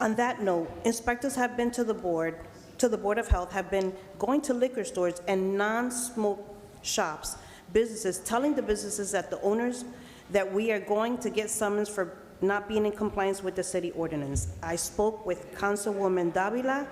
On that note, inspectors have been to the Board of Health, have been going to liquor stores and non-smoke shops, businesses, telling the businesses that the owners that we are going to get summons for not being in compliance with the city ordinance. I spoke with Councilwoman Davila,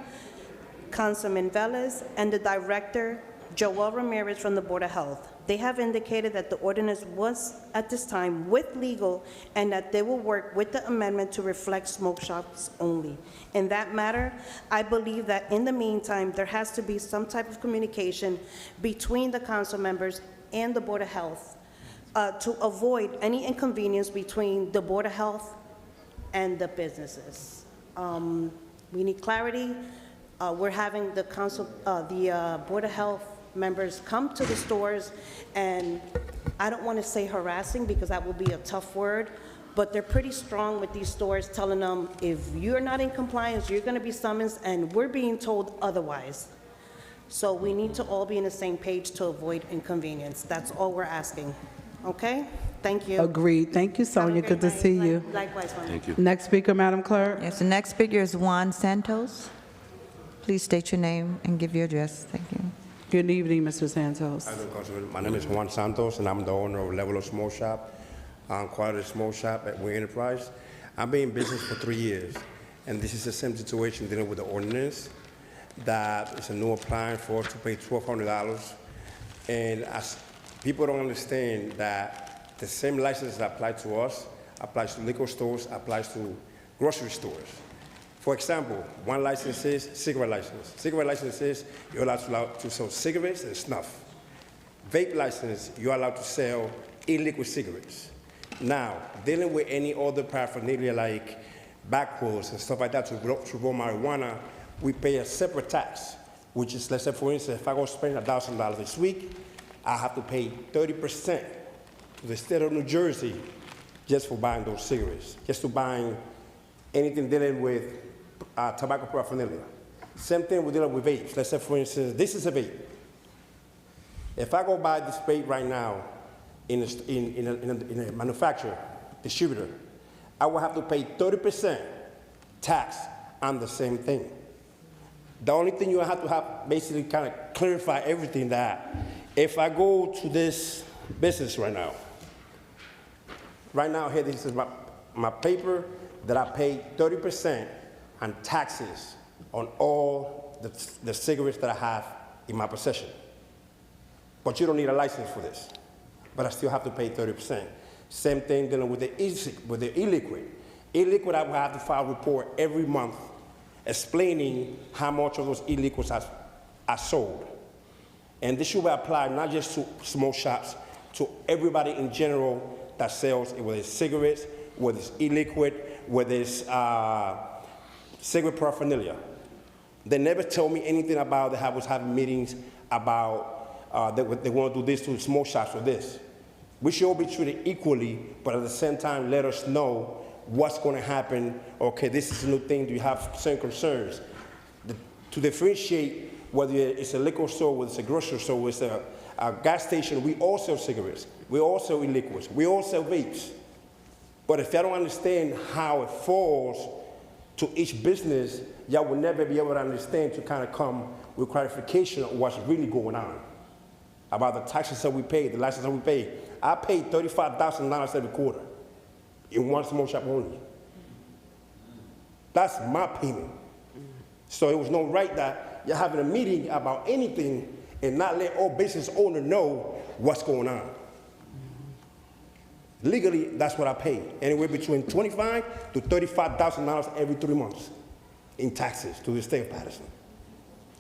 Councilman Velez, and the director, Joel Ramirez, from the Board of Health. They have indicated that the ordinance was, at this time, with legal, and that they will work with the amendment to reflect smoke shops only. In that matter, I believe that in the meantime, there has to be some type of communication between the council members and the Board of Health to avoid any inconvenience between the Board of Health and the businesses. We need clarity. We're having the Board of Health members come to the stores, and I don't want to say harassing because that will be a tough word, but they're pretty strong with these stores, telling them if you're not in compliance, you're going to be summoned, and we're being told otherwise. So we need to all be on the same page to avoid inconvenience. That's all we're asking. Okay? Thank you. Agreed. Thank you, Sonia. Good to see you. Likewise, Mama. Thank you. Next speaker, Madam Clerk. Yes, the next speaker is Juan Santos. Please state your name and give your address. Thank you. Good evening, Mr. Santos. Hello, Councilman. My name is Juan Santos, and I'm the owner of Level of Smoke Shop, Quality Smoke Shop at Wing Enterprise. I've been in business for 3 years, and this is the same situation dealing with the ordinance, that it's a new appliance for us to pay $1,200. And as people don't understand that the same license that applies to us applies to liquor stores, applies to grocery stores. For example, one license says cigarette license. Cigarette license says you're allowed to sell cigarettes and snuff. Vape license, you're allowed to sell illiquid cigarettes. Now, dealing with any other paraphernalia like backwards and stuff like that to grow marijuana, we pay a separate tax, which is, let's say, for instance, if I go spend $1,000 this week, I have to pay 30% to the state of New Jersey just for buying those cigarettes, just to buying anything dealing with tobacco paraphernalia. Same thing we're dealing with vapes. Let's say, for instance, this is a vape. If I go buy this vape right now in a manufacturer, distributor, I will have to pay 30% tax on the same thing. The only thing you have to basically kind of clarify everything that if I go to this business right now here, this is my paper that I pay 30% on taxes on all the cigarettes that I have in my possession. But you don't need a license for this. But I still have to pay 30%. Same thing dealing with the e-liquid. E-liquid, I will have to file a report every month explaining how much of those e-liquids are sold. And this should be applied not just to smoke shops, to everybody in general that sells, whether it's cigarettes, whether it's e-liquid, whether it's cigarette paraphernalia. They never told me anything about that I was having meetings about they want to do this to smoke shops or this. We should all be treated equally, but at the same time, let us know what's going to happen. Okay, this is a new thing. Do you have certain concerns? To differentiate whether it's a liquor store, whether it's a grocery store, whether it's a gas station, we all sell cigarettes. We all sell e-liquids. We all sell vapes. But if y'all don't understand how it falls to each business, y'all will never be able to understand to kind of come with clarification of what's really going on. About the taxes that we pay, the license that we pay. I pay $35,000 every quarter in one smoke shop only. That's my payment. So it was no right that you're having a meeting about anything and not let all business owners know what's going on. Legally, that's what I pay. Anywhere between $25,000 to $35,000 every 3 months in taxes to the state of Paterson.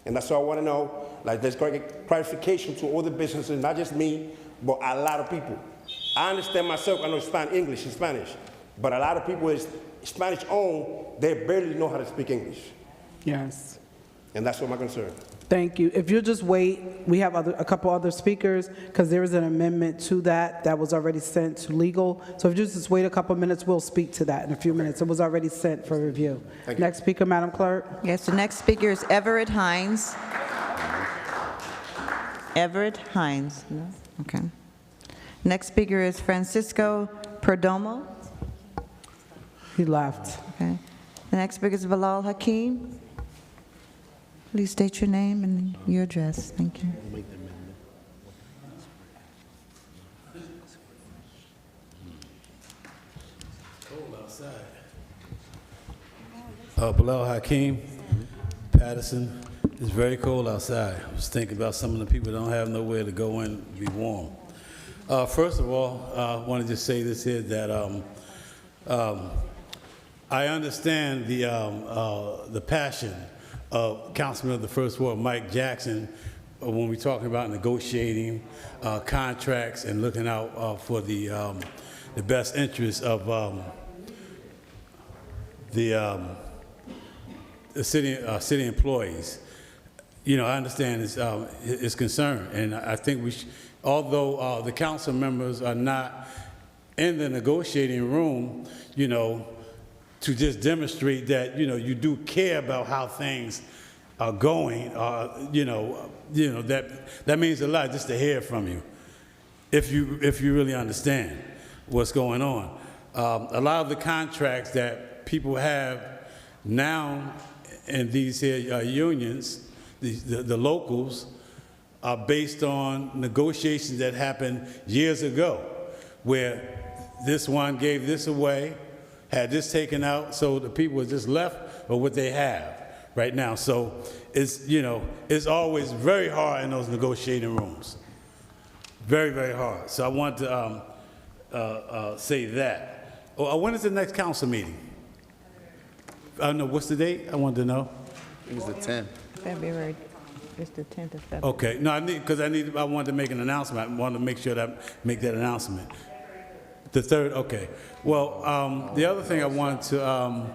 And that's what I want to know. Like, there's clarification to all the businesses, not just me, but a lot of people. I understand myself, I know English and Spanish, but a lot of people is Spanish owned, they barely know how to speak English. Yes. And that's what my concern. Thank you. If you'll just wait, we have a couple other speakers, because there is an amendment to that was already sent to legal. So if you just wait a couple minutes, we'll speak to that in a few minutes. It was already sent for review. Next speaker, Madam Clerk. Yes, the next speaker is Everett Hines. Everett Hines. No? Okay. Next speaker is Francisco Perdomo. He left. Okay. The next speaker is Bilal Hakeem. Please state your name and your address. Thank you. Bilal Hakeem, Paterson. It's very cold outside. I was thinking about some of the people that don't have nowhere to go in and be warm. First of all, I want to just say this here, that I understand the passion of Councilman of the First Ward, Mike Jackson, when we're talking about negotiating contracts and looking out for the best interests of the city employees. You know, I understand his concern, and I think we should, although the council members are not in the negotiating room, you know, to just demonstrate that, you know, you do care about how things are going, that means a lot just to hear from you, if you really understand what's going on. A lot of the contracts that people have now in these here unions, the locals, are based on negotiations that happened years ago, where this one gave this away, had this taken out, so the people are just left with what they have right now. So it's, you know, it's always very hard in those negotiating rooms. Very, very hard. So I want to say that. When is the next council meeting? I don't know, what's the date? I wanted to know. It was the 10th. February. It's the 10th of February. Okay, no, I wanted to make an announcement. I wanted to make sure that I make that announcement. The 3rd, okay. Well, the other thing I wanted to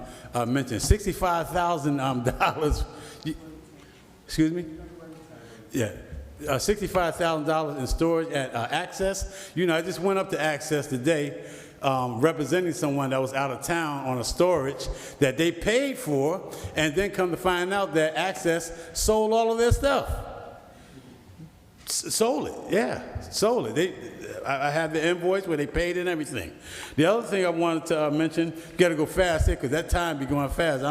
mention, $65,000, Excuse me? Yeah. $65,000 in storage at Access. You know, I just went up to Access today representing someone that was out of town on a storage that they paid for, and then come to find out that Access sold all of their stuff. Sold it, yeah, sold it. I have the invoice where they paid and everything. The other thing I wanted to mention, you got to go fast here because that time be going fast.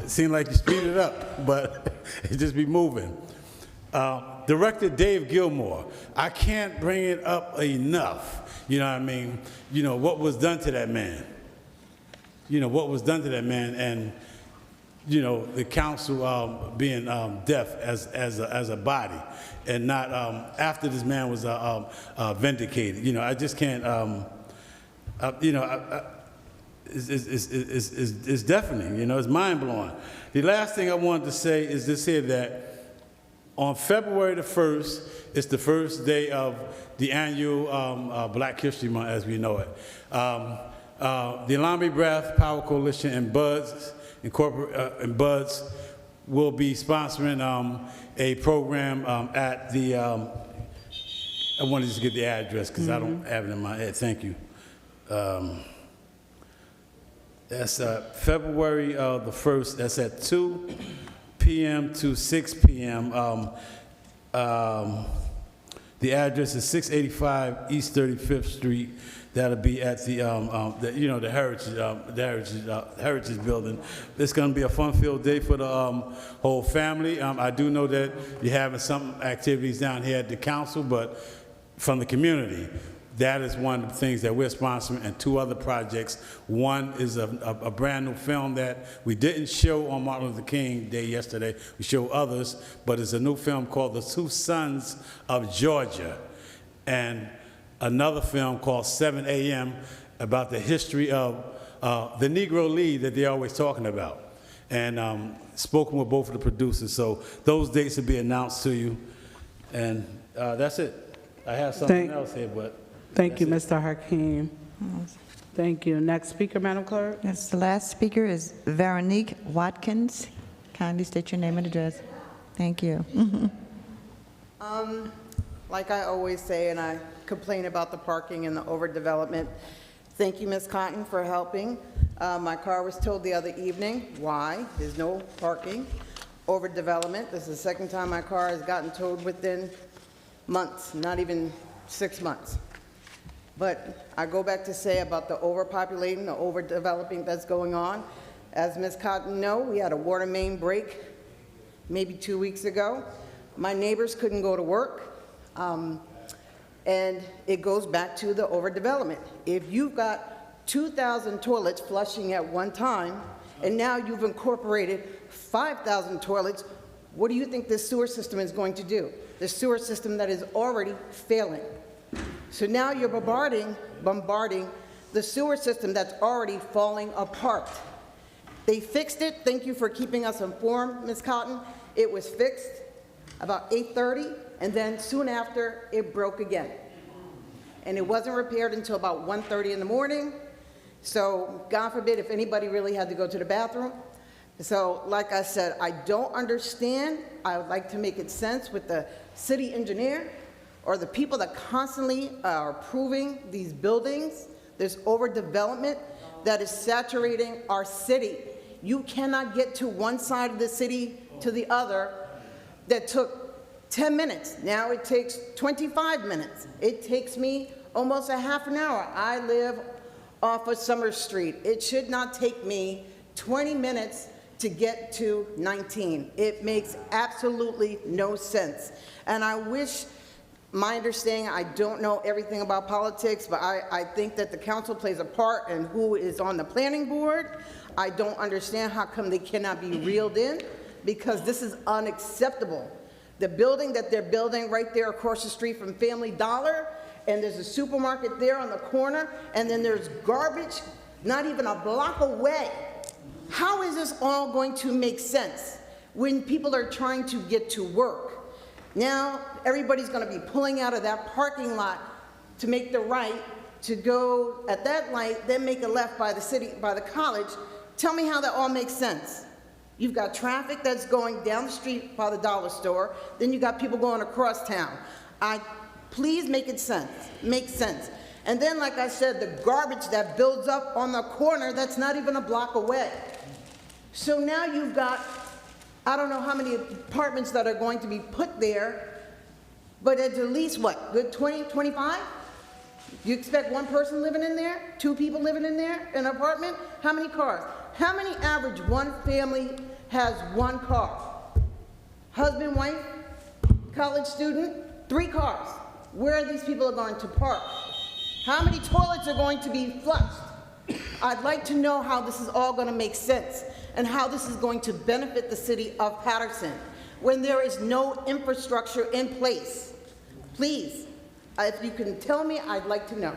It seem like you speed it up, but it just be moving. Director Dave Gilmore, I can't bring it up enough. You know what I mean? You know, what was done to that man. You know, what was done to that man, and, you know, the council being deaf as a body, and not after this man was vindicated. You know, I just can't, you know, it's deafening, you know, it's mind-blowing. The last thing I wanted to say is this here, that on February the 1st, it's the first day of the annual Black History Month as we know it. The Alami Breath Power Coalition and Buds, and Buds will be sponsoring a program at the, I wanted to get the address because I don't have it in my head, thank you. That's February the 1st, that's at 2 p.m. to 6 p.m. The address is 685 East 35th Street. That'll be at the you know, the Heritage Building. It's going to be a fun-filled day for the whole family. I do know that you're having some activities down here at the council, but from the community. That is one of the things that we're sponsoring, and 2 other projects. One is a brand new film that we didn't show on Martin Luther King Day yesterday. We show others, but it's a new film called The Two Sons of Georgia, and another film called 7 a.m. about the history of the Negro League that they're always talking about. And spoken with both of the producers, so those dates will be announced to you. And that's it. I have something else here, but... Thank you, Mr. Hakeem. Thank you. Next speaker, Madam Clerk. Yes, the last speaker is Veronique Watkins. Kindly state your name and address. Thank you. Like I always say, and I complain about the parking and the overdevelopment, thank you, Ms. Cotton, for helping. My car was towed the other evening. Why? There's no parking. Overdevelopment. This is the second time my car has gotten towed within months, not even 6 months. But I go back to say about the overpopulating, the overdeveloping that's going on. As Ms. Cotton knows, we had a water main break maybe 2 weeks ago. My neighbors couldn't go to work, and it goes back to the overdevelopment. If you've got 2,000 toilets flushing at one time, and now you've incorporated 5,000 toilets, what do you think this sewer system is going to do? The sewer system that is already failing. So now you're bombarding the sewer system that's already falling apart. They fixed it. Thank you for keeping us informed, Ms. Cotton. It was fixed about 8:30, and then soon after, it broke again. And it wasn't repaired until about 1:30 in the morning. So God forbid if anybody really had to go to the bathroom. So like I said, I don't understand. I would like to make it sense with the city engineer or the people that constantly are approving these buildings. There's overdevelopment that is saturating our city. You cannot get to one side of the city to the other that took 10 minutes. Now it takes 25 minutes. It takes me almost a half an hour. I live off of Summer Street. It should not take me 20 minutes to get to 19. It makes absolutely no sense. And I wish, my understanding, I don't know everything about politics, but I think that the council plays a part in who is on the planning board. I don't understand how come they cannot be reeled in, because this is unacceptable. The building that they're building right there across the street from Family Dollar, and there's a supermarket there on the corner, and then there's garbage not even a block away. How is this all going to make sense when people are trying to get to work? Now, everybody's going to be pulling out of that parking lot to make the right, to go at that light, then make a left by the city, by the college. Tell me how that all makes sense. You've got traffic that's going down the street by the dollar store, then you got people going across town. Please make sense. And then, like I said, the garbage that builds up on the corner, that's not even a block away. So now you've got, I don't know how many apartments that are going to be put there, but it's at least, what, good 20, 25? You expect one person living in there? Two people living in there, in an apartment? How many cars? How many average one family has one car? Husband, wife, college student, 3 cars. Where are these people going to park? How many toilets are going to be flushed? I'd like to know how this is all going to make sense and how this is going to benefit the city of Paterson when there is no infrastructure in place. Please, if you can tell me, I'd like to know.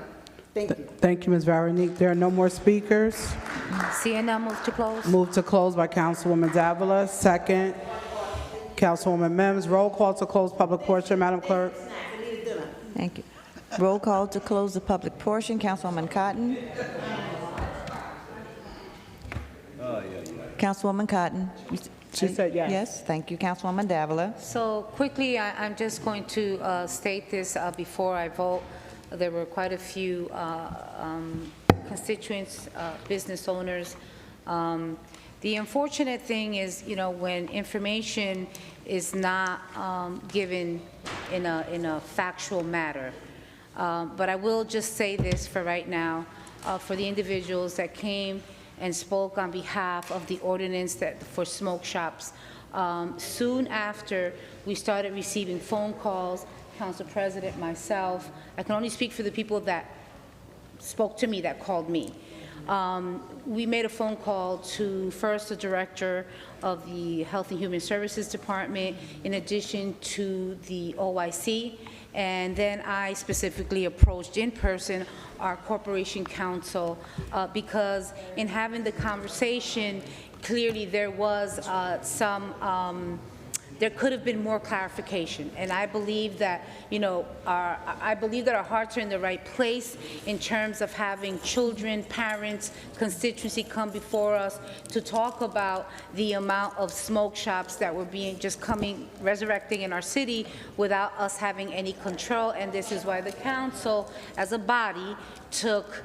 Thank you. Thank you, Ms. Veronique. There are no more speakers. Seeing none, move to close. Move to close by Councilwoman Davila. Second, Councilwoman Mims. Roll call to close public portion, Madam Clerk. Thank you. Roll call to close the public portion. Councilwoman Cotton. Councilwoman Cotton. She said yes. Yes, thank you. Councilwoman Davila. So quickly, I'm just going to state this before I vote. There were quite a few constituents, business owners. The unfortunate thing is, you know, when information is not given in a factual matter. But I will just say this for right now, for the individuals that came and spoke on behalf of the ordinance for smoke shops. Soon after we started receiving phone calls, Council President, myself, I can only speak for the people that spoke to me, that called me. We made a phone call to first the director of the Health and Human Services Department, in addition to the OIC, and then I specifically approached in person our corporation counsel because in having the conversation, clearly there was there could have been more clarification. And I believe that, you know, I believe that our hearts are in the right place in terms of having children, parents, constituency come before us to talk about the amount of smoke shops that were resurrecting in our city without us having any control. And this is why the council, as a body, took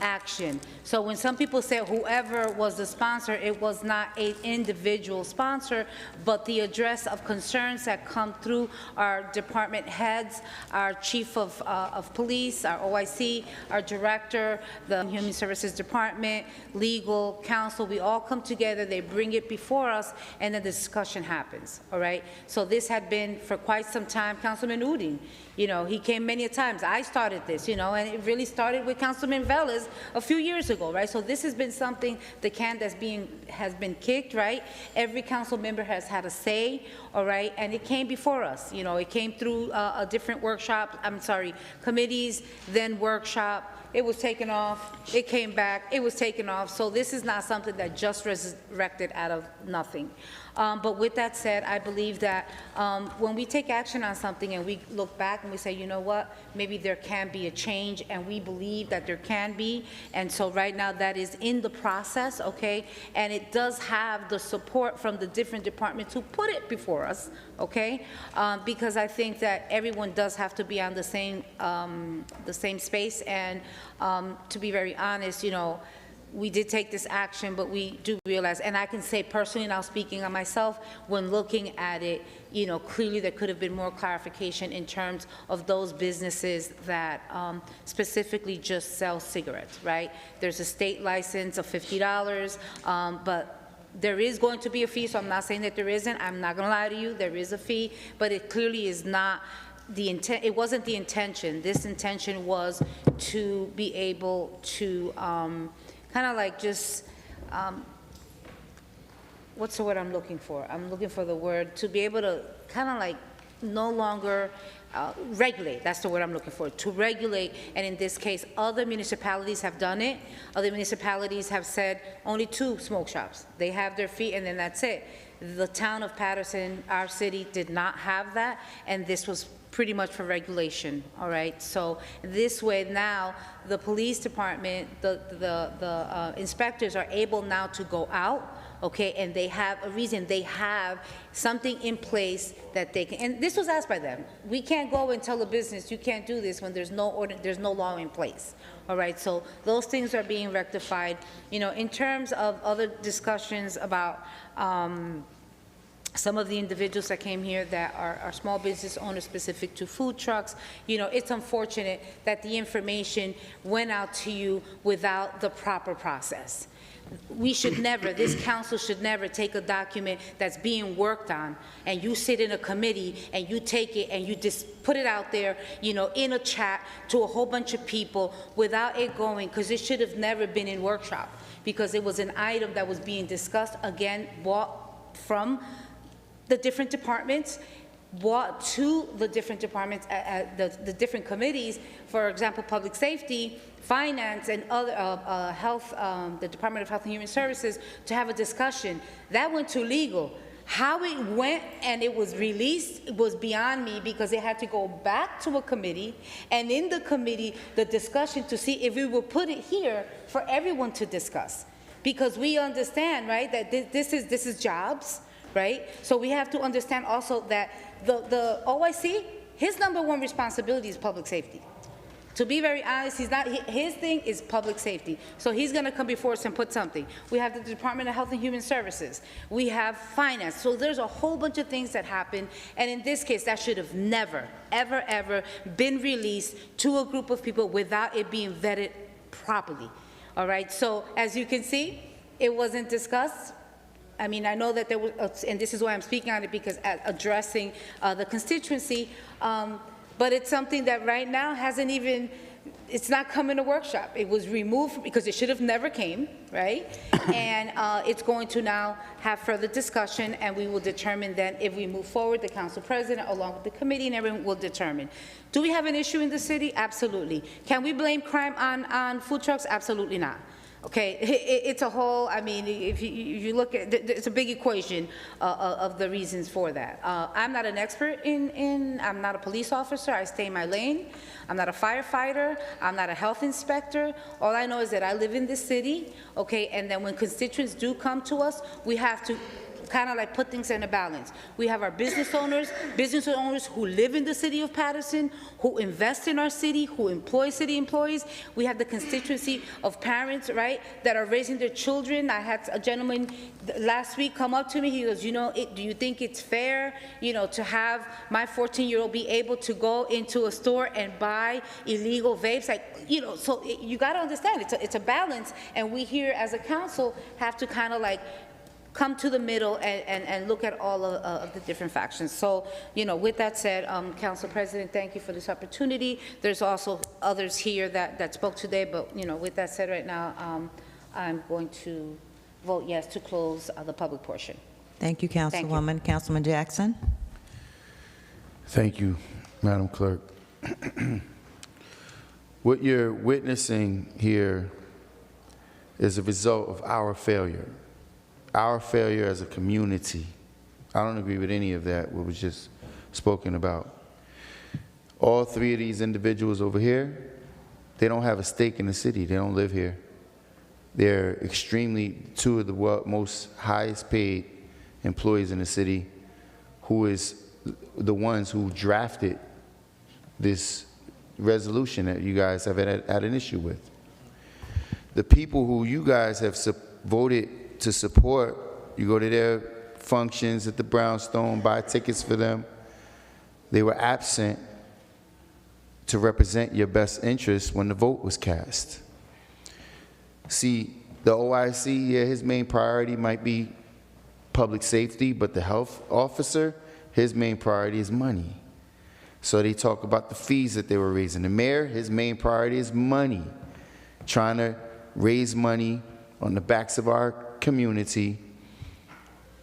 action. So when some people say whoever was the sponsor, it was not an individual sponsor, but the address of concerns that come through our department heads, our chief of police, our OIC, our director, the Human Services Department, legal, counsel, we all come together, they bring it before us, and then the discussion happens, all right? So this had been for quite some time. Councilman Uding, you know, he came many times. I started this, you know, and it really started with Councilman Velas a few years ago, right? So this has been something, the can has been kicked, right? Every council member has had a say, all right? And it came before us, you know, it came through a different committees, then workshop. It was taken off, it came back, it was taken off. So this is not something that just resurrected out of nothing. But with that said, I believe that when we take action on something and we look back and we say, you know what, maybe there can be a change, and we believe that there can be. And so right now that is in the process, okay? And it does have the support from the different departments who put it before us, okay? Because I think that everyone does have to be on the same space. And to be very honest, you know, we did take this action, but we do realize, and I can say personally now, speaking on myself, when looking at it, you know, clearly there could have been more clarification in terms of those businesses that specifically just sell cigarettes, right? There's a state license of $50, but there is going to be a fee, so I'm not saying that there isn't. I'm not going to lie to you, there is a fee, but it clearly is not the intent. It wasn't the intention. This intention was to be able to kind of like just, what's the word I'm looking for? I'm looking for the word to be able to kind of like no longer regulate. That's the word I'm looking for, to regulate. And in this case, other municipalities have done it. Other municipalities have said only 2 smoke shops. They have their fee and then that's it. The town of Paterson, our city, did not have that, and this was pretty much for regulation, all right? So this way now, the police department, the inspectors are able now to go out, okay, and they have a reason, they have something in place that they can, and this was asked by them. We can't go and tell a business, you can't do this when there's no order, there's no law in place. All right, so those things are being rectified. You know, in terms of other discussions about some of the individuals that came here that are small business owners specific to food trucks, you know, it's unfortunate that the information went out to you without the proper process. We should never, this council should never take a document that's being worked on and you sit in a committee and you take it and you just put it out there, you know, in a chat to a whole bunch of people without it going, because it should have never been in workshop, because it was an item that was being discussed, again, brought from the different departments, brought to the different departments, the different committees, for example, public safety, finance, and other health, the Department of Health and Human Services, to have a discussion. That went to legal. How it went and it was released was beyond me, because it had to go back to a committee, and in the committee, the discussion to see if we will put it here for everyone to discuss. Because we understand, right, that this is jobs, right? So we have to understand also that the OIC, his #1 responsibility is public safety. To be very honest, his thing is public safety. So he's gonna come before us and put something. We have the Department of Health and Human Services. We have finance. So there's a whole bunch of things that happen. And in this case, that should have never, ever, ever been released to a group of people without it being vetted properly. All right, so as you can see, it wasn't discussed. I mean, I know that there was, and this is why I'm speaking on it, because addressing the constituency, but it's something that right now hasn't even, it's not coming to workshop. It was removed because it should have never came, right? And it's going to now have further discussion, and we will determine then if we move forward, the council president, along with the committee, and everyone will determine. Do we have an issue in the city? Absolutely. Can we blame crime on food trucks? Absolutely not. Okay, it's a whole, I mean, if you look at, it's a big equation of the reasons for that. I'm not an expert I'm not a police officer, I stay in my lane. I'm not a firefighter, I'm not a health inspector. All I know is that I live in this city, okay, and then when constituents do come to us, we have to kind of like put things in a balance. We have our business owners who live in the city of Paterson, who invest in our city, who employ city employees. We have the constituency of parents, right, that are raising their children. I had a gentleman last week come up to me. He goes, you know, do you think it's fair, you know, to have my 14-year-old be able to go into a store and buy illegal vapes? Like, you know, so you got to understand, it's a balance, and we here as a council have to kind of like come to the middle and look at all of the different factions. So, you know, with that said, Council President, thank you for this opportunity. There's also others here that spoke today, but, you know, with that said right now, I'm going to vote yes to close the public portion. Thank you, Councilwoman. Councilman Jackson. Thank you, Madam Clerk. What you're witnessing here is a result of our failure. Our failure as a community. I don't agree with any of that, what was just spoken about. All three of these individuals over here, they don't have a stake in the city. They don't live here. They're extremely two of the most highest paid employees in the city, who is the ones who drafted this resolution that you guys have had an issue with. The people who you guys have voted to support, you go to their functions at the Brownstone, buy tickets for them. They were absent to represent your best interests when the vote was cast. See, the OIC, yeah, his main priority might be public safety, but the health officer, his main priority is money. So they talk about the fees that they were raising. The mayor, his main priority is money, trying to raise money on the backs of our community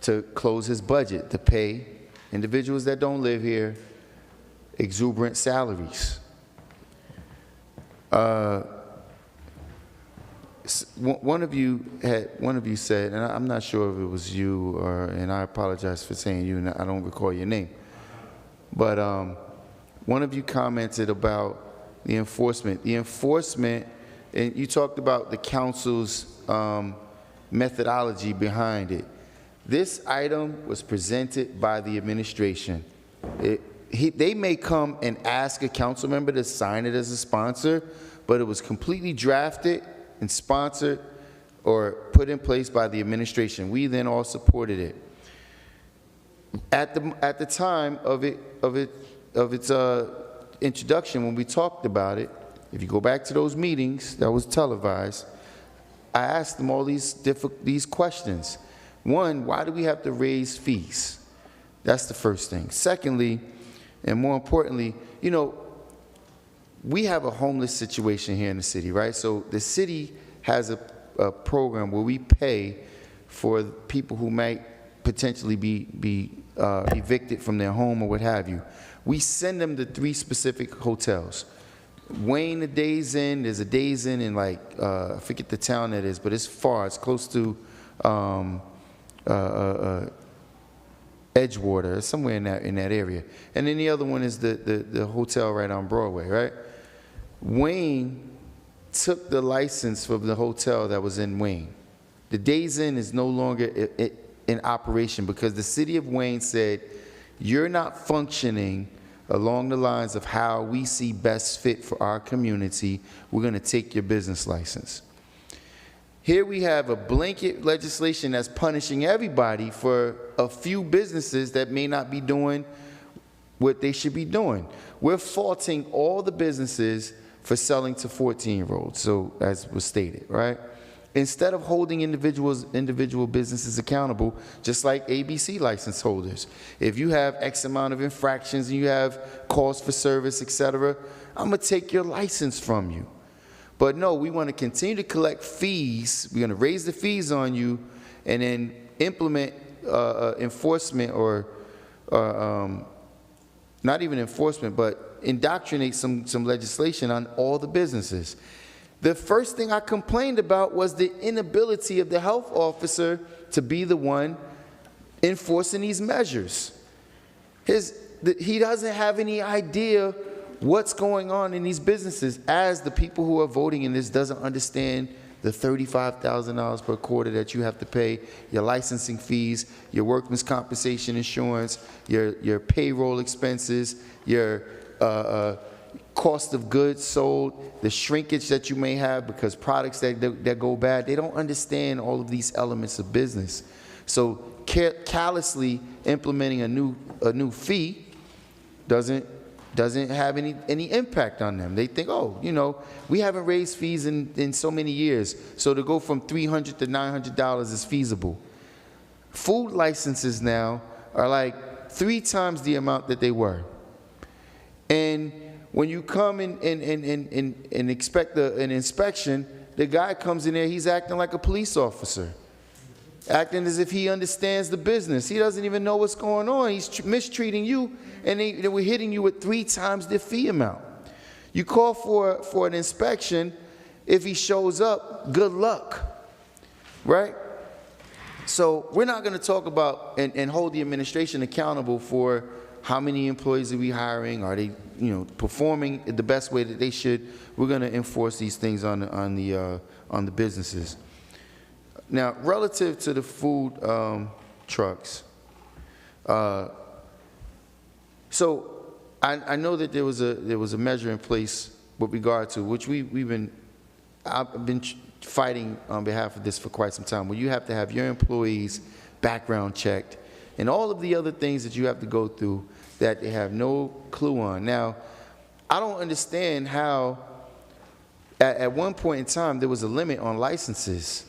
to close his budget, to pay individuals that don't live here exuberant salaries. One of you said, and I'm not sure if it was you, and I apologize for saying you, and I don't recall your name, but one of you commented about the enforcement. The enforcement, and you talked about the council's methodology behind it. This item was presented by the administration. They may come and ask a council member to sign it as a sponsor, but it was completely drafted and sponsored or put in place by the administration. We then all supported it. At the time of its introduction, when we talked about it, if you go back to those meetings that was televised, I asked them all these questions. One, why do we have to raise fees? That's the first thing. Secondly, and more importantly, you know, we have a homeless situation here in the city, right? So the city has a program where we pay for people who might potentially be evicted from their home or what have you. We send them to 3 specific hotels. Wayne, a Days Inn, there's a Days Inn in I forget the town that is, but it's far, it's close to Edgewater, somewhere in that area. And then the other one is the hotel right on Broadway, right? Wayne took the license from the hotel that was in Wayne. The Days Inn is no longer in operation because the city of Wayne said, you're not functioning along the lines of how we see best fit for our community. We're going to take your business license. Here we have a blanket legislation that's punishing everybody for a few businesses that may not be doing what they should be doing. We're faulting all the businesses for selling to 14-year-olds, so as was stated, right? Instead of holding individual businesses accountable, just like ABC license holders. If you have X amount of infractions and you have calls for service, etc., I'm going to take your license from you. But no, we want to continue to collect fees. We're going to raise the fees on you and then implement enforcement or not even enforcement, but indoctrinate some legislation on all the businesses. The first thing I complained about was the inability of the health officer to be the one enforcing these measures. He doesn't have any idea what's going on in these businesses, as the people who are voting in this doesn't understand the $35,000 per quarter that you have to pay, your licensing fees, your workman's compensation insurance, your payroll expenses, your cost of goods sold, the shrinkage that you may have because products that go bad. They don't understand all of these elements of business. So callously implementing a new fee doesn't have any impact on them. They think, oh, you know, we haven't raised fees in so many years, so to go from $300 to $900 is feasible. Food licenses now are like 3 times the amount that they were. And when you come and expect an inspection, the guy comes in there, he's acting like a police officer, acting as if he understands the business. He doesn't even know what's going on. He's mistreating you, and they were hitting you with 3 times the fee amount. You call for an inspection. If he shows up, good luck, right? So we're not going to talk about and hold the administration accountable for how many employees are we hiring? Are they, performing the best way that they should? We're going to enforce these things on the businesses. Now, relative to the food trucks, so I know that there was a measure in place with regard to which I've been fighting on behalf of this for quite some time, where you have to have your employees background checked and all of the other things that you have to go through that they have no clue on. Now, I don't understand how at one point in time there was a limit on licenses.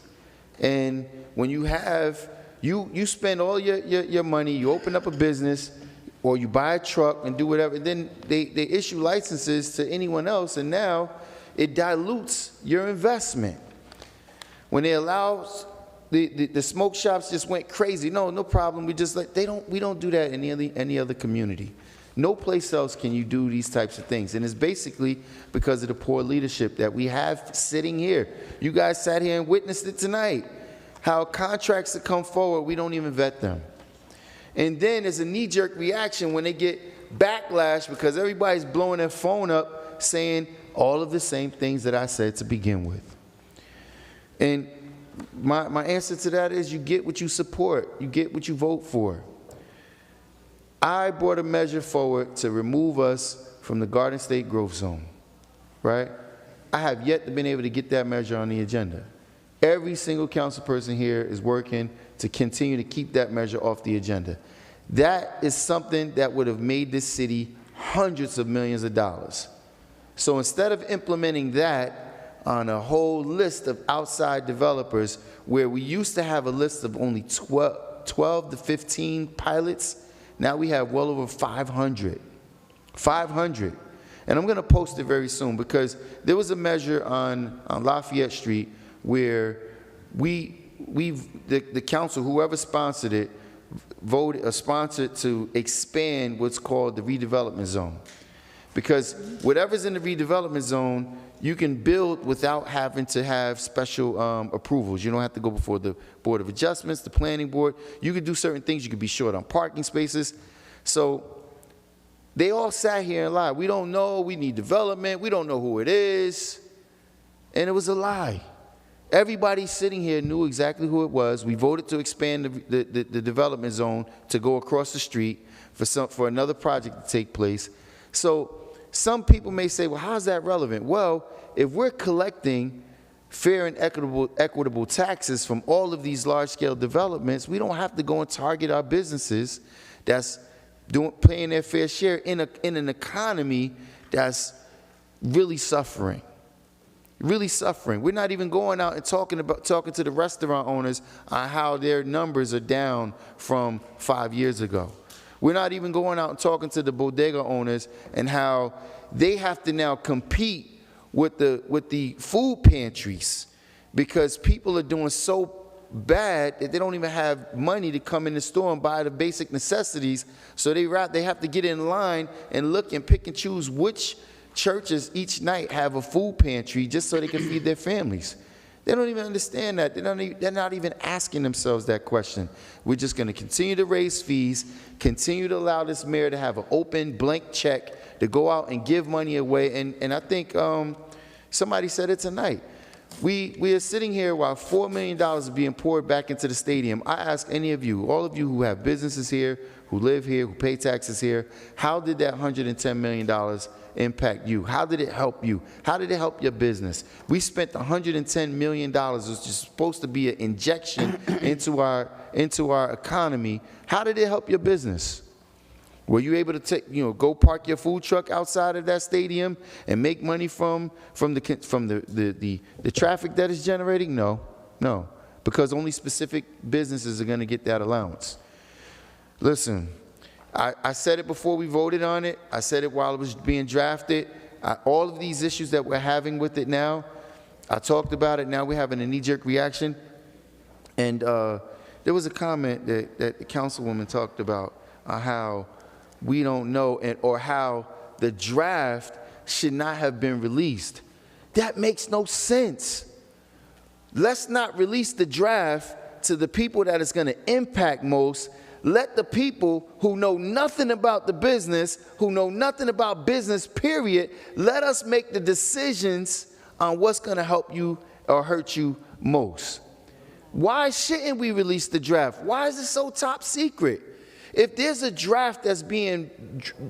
And when you have, you spend all your money, you open up a business, or you buy a truck and do whatever, and then they issue licenses to anyone else, and now it dilutes your investment. When they allow, the smoke shops just went crazy. No problem, we don't do that in any other community. No place else can you do these types of things. And it's basically because of the poor leadership that we have sitting here. You guys sat here and witnessed it tonight. How contracts that come forward, we don't even vet them. And then there's a knee-jerk reaction when they get backlash because everybody's blowing their phone up saying all of the same things that I said to begin with. And my answer to that is you get what you support. You get what you vote for. I brought a measure forward to remove us from the Garden State Growth Zone, right? I have yet to been able to get that measure on the agenda. Every single council person here is working to continue to keep that measure off the agenda. That is something that would have made this city hundreds of millions of dollars. So instead of implementing that on a whole list of outside developers, where we used to have a list of only 12 to 15 pilots, now we have well over 500. 500. And I'm going to post it very soon, because there was a measure on Lafayette Street where the council, whoever sponsored it, sponsored to expand what's called the redevelopment zone. Because whatever's in the redevelopment zone, you can build without having to have special approvals. You don't have to go before the Board of Adjustments, the Planning Board. You can do certain things. You can be short on parking spaces. So they all sat here and lied. We don't know. We need development. We don't know who it is. And it was a lie. Everybody sitting here knew exactly who it was. We voted to expand the development zone to go across the street for another project to take place. So some people may say, well, how is that relevant? Well, if we're collecting fair and equitable taxes from all of these large-scale developments, we don't have to go and target our businesses that's paying their fair share in an economy that's really suffering. Really suffering. We're not even going out and talking to the restaurant owners on how their numbers are down from 5 years ago. We're not even going out and talking to the bodega owners and how they have to now compete with the food pantries, because people are doing so bad that they don't even have money to come in the store and buy the basic necessities. So they have to get in line and look and pick and choose which churches each night have a food pantry just so they can feed their families. They don't even understand that. They're not even asking themselves that question. We're just going to continue to raise fees, continue to allow this mayor to have an open, blank check to go out and give money away. And I think somebody said it tonight. We are sitting here while $4 million is being poured back into the stadium. I ask any of you, all of you who have businesses here, who live here, who pay taxes here, how did that $110 million impact you? How did it help you? How did it help your business? We spent $110 million, which is supposed to be an injection into our economy. How did it help your business? Were you able to go park your food truck outside of that stadium and make money from the traffic that is generating? No, because only specific businesses are going to get that allowance. Listen, I said it before we voted on it. I said it while it was being drafted. All of these issues that we're having with it now, I talked about it. Now we're having a knee-jerk reaction. And there was a comment that the councilwoman talked about how we don't know, or how the draft should not have been released. That makes no sense. Let's not release the draft to the people that it's going to impact most. Let the people who know nothing about the business, who know nothing about business, period, let us make the decisions on what's going to help you or hurt you most. Why shouldn't we release the draft? Why is it so top secret? If there's a draft that's being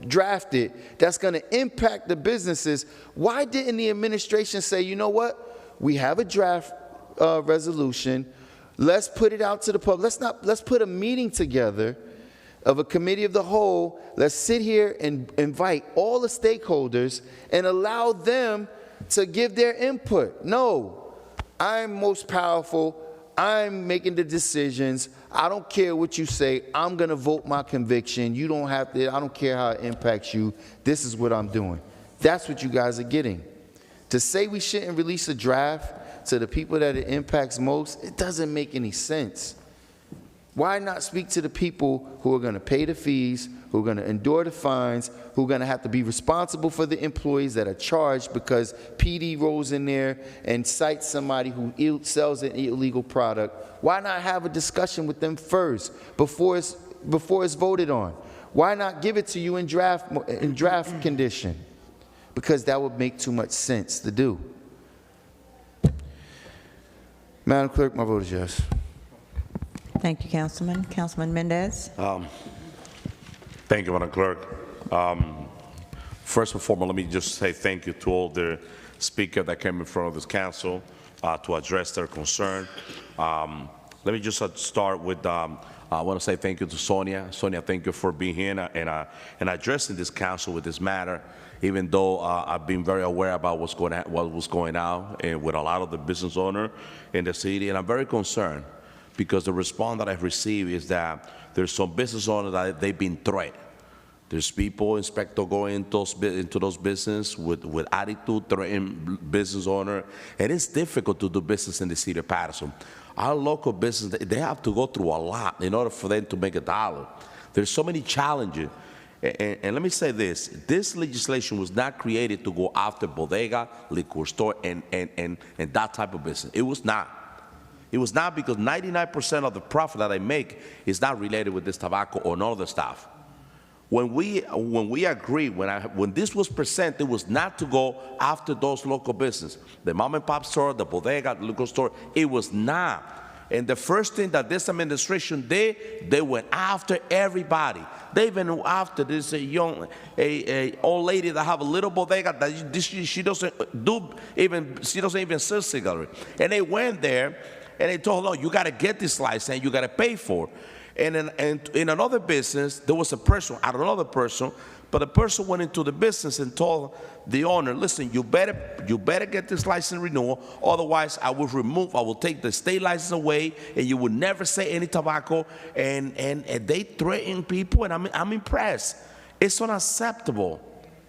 drafted that's going to impact the businesses, why didn't the administration say, you know what, we have a draft resolution, let's put it out to the public. Let's put a meeting together of a committee of the whole. Let's sit here and invite all the stakeholders and allow them to give their input. No, I'm most powerful. I'm making the decisions. I don't care what you say. I'm going to vote my conviction. You don't have to. I don't care how it impacts you. This is what I'm doing. That's what you guys are getting. To say we shouldn't release a draft to the people that it impacts most, it doesn't make any sense. Why not speak to the people who are going to pay the fees, who are going to endure the fines, who are going to have to be responsible for the employees that are charged because PD rolls in there and cites somebody who sells an illegal product? Why not have a discussion with them first before it's voted on? Why not give it to you in draft condition? Because that would make too much sense to do. Madam Clerk, my vote is yes. Thank you, Councilman. Councilman Mendez? Thank you, Madam Clerk. First and foremost, let me just say thank you to all the speakers that came in front of this council to address their concern. Let me just start with, I want to say thank you to Sonia. Sonia, thank you for being here and addressing this council with this matter, even though I've been very aware about what was going on with a lot of the business owners in the city, and I'm very concerned because the response that I've received is that there's some business owners that they've been threatened. There's people, inspector, going into those business with attitude, threatening business owner, and it's difficult to do business in the city of Paterson. Our local business, they have to go through a lot in order for them to make a dollar. There's so many challenges. And let me say this legislation was not created to go after bodega, liquor store, and that type of business. It was not. It was not, because 99% of the profit that I make is not related with this tobacco or none of the stuff. When we agreed, when this was presented, it was not to go after those local business, the mom and pop store, the bodega, the liquor store. It was not. And the first thing that this administration did, they went after everybody. They even went after this young old lady that have a little bodega that she doesn't even sell cigarettes. And they went there and they told her, no, you got to get this license, you got to pay for it. And in another business, there was a person, another person, but the person went into the business and told the owner, listen, you better get this license renewal, otherwise I will take the state license away, and you will never say any tobacco. And they threaten people, and I'm impressed. It's unacceptable.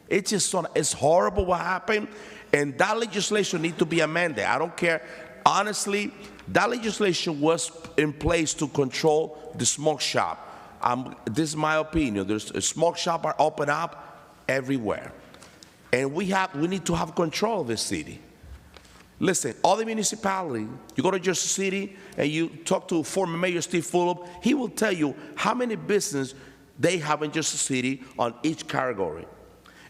It's horrible what happened, and that legislation needs to be amended. I don't care. Honestly, that legislation was in place to control the smoke shop. This is my opinion. There's a smoke shop are open up everywhere, and we need to have control of this city. Listen, all the municipality, you go to Jersey City and you talk to former Mayor Steve Fulop, he will tell you how many businesses they have in Jersey City on each category.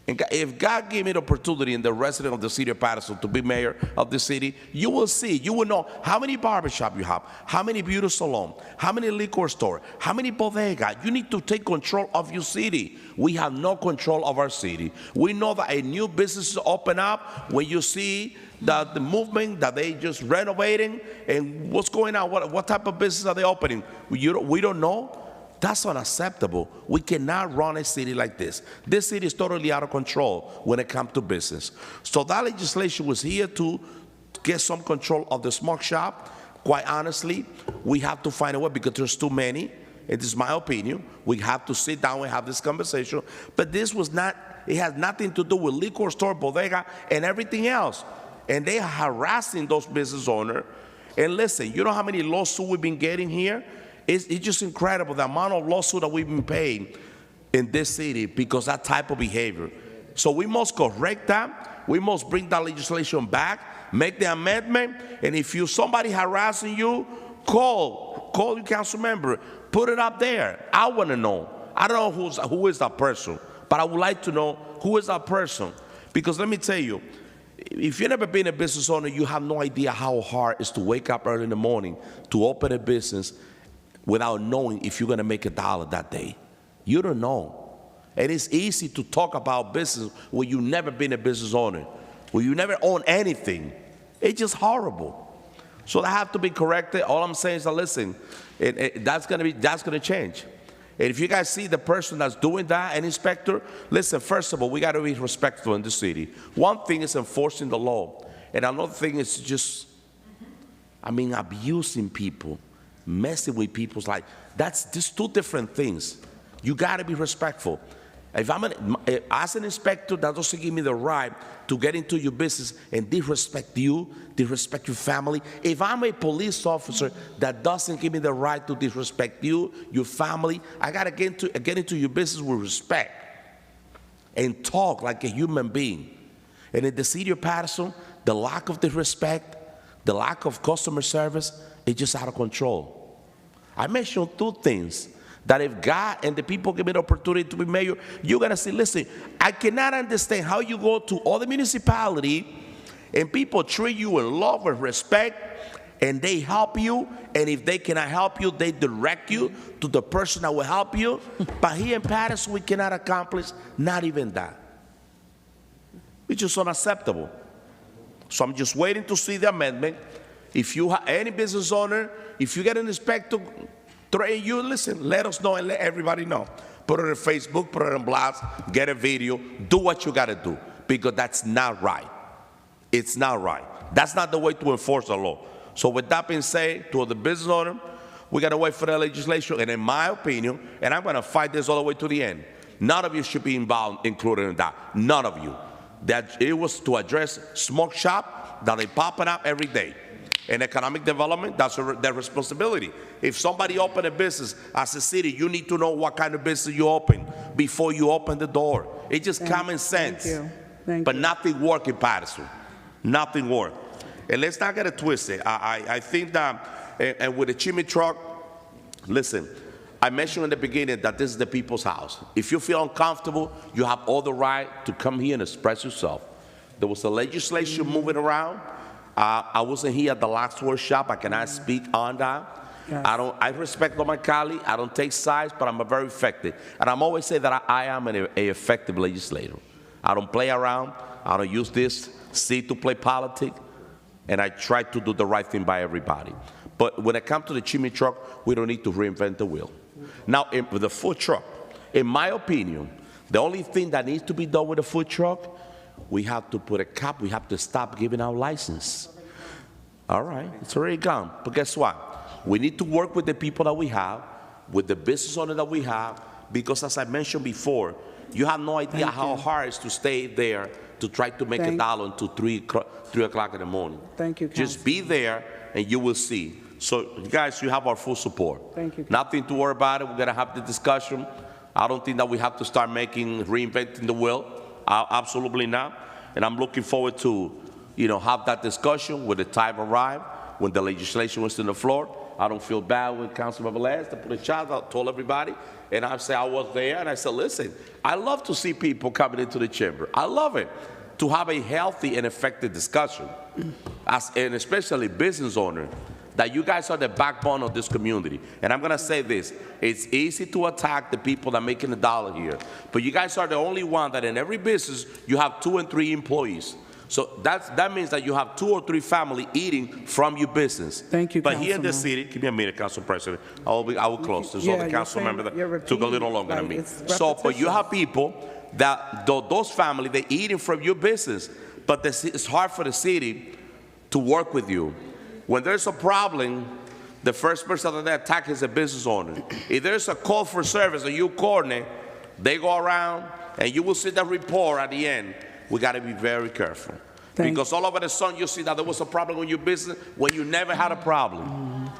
And if God gave me the opportunity and the resident of the city of Paterson to be mayor of the city, you will see, you will know how many barbershop you have, how many beauty salon, how many liquor store, how many bodega. You need to take control of your city. We have no control of our city. We know that a new business open up when you see that the movement that they just renovating and what's going on, what type of business are they opening? We don't know. That's unacceptable. We cannot run a city like this. This city is totally out of control when it comes to business. So that legislation was here to get some control of the smoke shop. Quite honestly, we have to find a way, because there's too many. It is my opinion. We have to sit down and have this conversation. But this was not, it has nothing to do with liquor store, bodega, and everything else. And they are harassing those business owners. And listen, you know how many lawsuits we've been getting here? It's just incredible, the amount of lawsuits that we've been paying in this city because of that type of behavior. So we must correct that. We must bring that legislation back, make the amendment, and if somebody harassing you, call your council member, put it up there. I want to know. I don't know who is that person, but I would like to know who is that person. Because let me tell you, if you've never been a business owner, you have no idea how hard it is to wake up early in the morning to open a business without knowing if you're going to make $1 that day. You don't know. And it's easy to talk about business when you've never been a business owner, when you never own anything. It's just horrible. So that have to be corrected. All I'm saying is that, listen, that's going to change. And if you guys see the person that's doing that, an inspector, listen, first of all, we got to be respectful in the city. One thing is enforcing the law. And another thing is just, abusing people. Messing with people's life. That's just two different things. You got to be respectful. If as an inspector, that doesn't give me the right to get into your business and disrespect you, disrespect your family. If I'm a police officer, that doesn't give me the right to disrespect you, your family. I got to get into your business with respect and talk like a human being. And in the city of Paterson, the lack of disrespect, the lack of customer service, it's just out of control. I mentioned two things that if God and the people give me the opportunity to be mayor, you're going to say, listen, I cannot understand how you go to other municipality and people treat you in love and respect, and they help you, and if they cannot help you, they direct you to the person that will help you. But here in Paterson, we cannot accomplish not even that. It's just unacceptable. So I'm just waiting to see the amendment. If you have any business owner, if you get an inspector threaten you, listen, let us know and let everybody know. Put it on Facebook, put it on blogs, get a video, do what you got to do, because that's not right. It's not right. That's not the way to enforce the law. So with that being said, to the business owner, we got to wait for the legislation. And in my opinion, and I'm going to fight this all the way to the end, none of you should be included in that. None of you. That it was to address smoke shop that they popping up every day. And economic development, that's their responsibility. If somebody open a business as a city, you need to know what kind of business you open before you open the door. It's just common sense. But nothing works in Paterson. Nothing works. And let's not get it twisted. I think that, and with the chimney truck, listen, I mentioned in the beginning that this is the people's house. If you feel uncomfortable, you have all the right to come here and express yourself. There was a legislation moving around. I wasn't here at the last workshop. I cannot speak on that. Yes. I respect all my colleagues. I don't take sides, but I'm very effective. And I'm always say that I am an effective legislator. I don't play around. I don't use this seat to play politics. And I try to do the right thing by everybody. But when it comes to the chimney truck, we don't need to reinvent the wheel. Now, with the food truck, in my opinion, the only thing that needs to be done with the food truck, we have to put a cap. We have to stop giving out license. All right, it's already gone. But guess what? We need to work with the people that we have, with the business owner that we have, because as I mentioned before, you have no idea how hard it is to stay there to try to make a dollar until 3 o'clock in the morning. Thank you, Councilman. Just be there and you will see. So, guys, you have our full support. Thank you. Nothing to worry about it. We're going to have the discussion. I don't think that we have to start reinventing the wheel. Absolutely not. And I'm looking forward to, have that discussion when the time arrives, when the legislation was on the floor. I don't feel bad when Councilman Velez to put a child out, told everybody, and I say I was there, and I said, listen, I love to see people coming into the chamber. I love it to have a healthy and effective discussion, and especially business owners, that you guys are the backbone of this community. And I'm gonna say this, it's easy to attack the people that are making a dollar here, but you guys are the only one that in every business, you have 2 and 3 employees. So that means that you have 2 or 3 families eating from your business. Thank you, But here in the Councilman. city, give me a minute, Council President, I will close. There's other council members that took a little longer than me. So, but you have people that, those families, they're eating from your business, but it's hard for the city to work with you. When there's a problem, the first person that they attack is a business owner. If there's a call for service and you coordinate, they go around and you will see the report at the end. We got to be very careful. Because all of a sudden you see that there was a problem with your business when you never had a problem.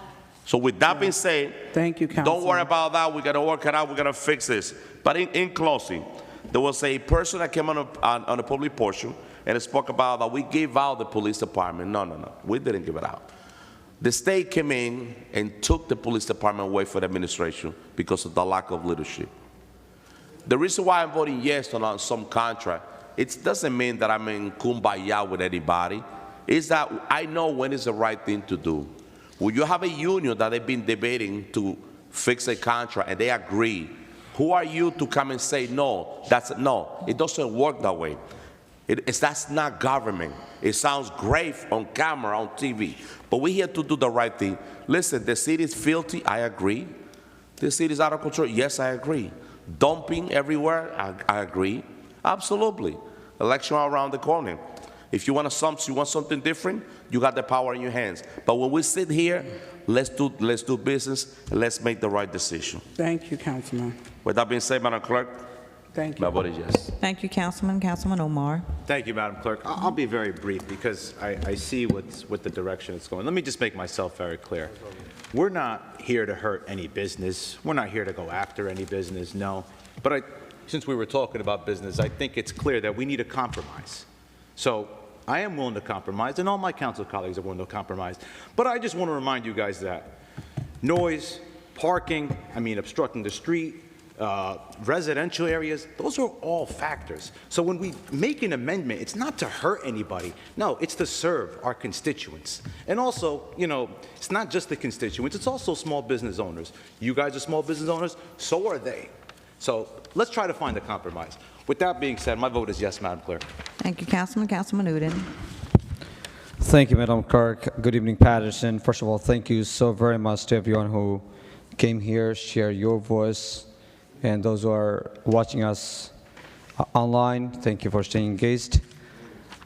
So with that being said, thank you, Councilman. don't worry about that. We're going to work it out. We're going to fix this. But in closing, there was a person that came on the public portion and spoke about that we gave out the police department. No. We didn't give it out. The state came in and took the police department away from the administration because of the lack of leadership. The reason why I'm voting yes on some contract, it doesn't mean that I'm in kumbaya with anybody. It's that I know when is the right thing to do. When you have a union that they've been debating to fix a contract and they agree, who are you to come and say no? No, it doesn't work that way. That's not government. It sounds great on camera, on TV, but we're here to do the right thing. Listen, the city is filthy, I agree. The city is out of control, yes, I agree. Dumping everywhere, I agree. Absolutely. Election around the corner. If you want something different, you got the power in your hands. But when we sit here, let's do business, and let's make the right decision. Thank you, Councilman. With that being said, Madam Clerk, thank you. my vote is yes. Thank you, Councilman. Councilman Omar. Thank you, Madam Clerk. I'll be very brief because I see what the direction it's going. Let me just make myself very clear. We're not here to hurt any business. We're not here to go after any business, no. But since we were talking about business, I think it's clear that we need a compromise. So I am willing to compromise, and all my council colleagues are willing to compromise. But I just want to remind you guys that noise, parking, obstructing the street, residential areas, those are all factors. So when we make an amendment, it's not to hurt anybody. No, it's to serve our constituents. And also, you know, it's not just the constituents, it's also small business owners. You guys are small business owners, so are they. So let's try to find a compromise. With that being said, my vote is yes, Madam Clerk. Thank you, Councilman. Councilman Udine. Thank you, Madam Clerk. Good evening, Paterson. First of all, thank you so very much to everyone who came here, share your voice, and those who are watching us online. Thank you for staying engaged.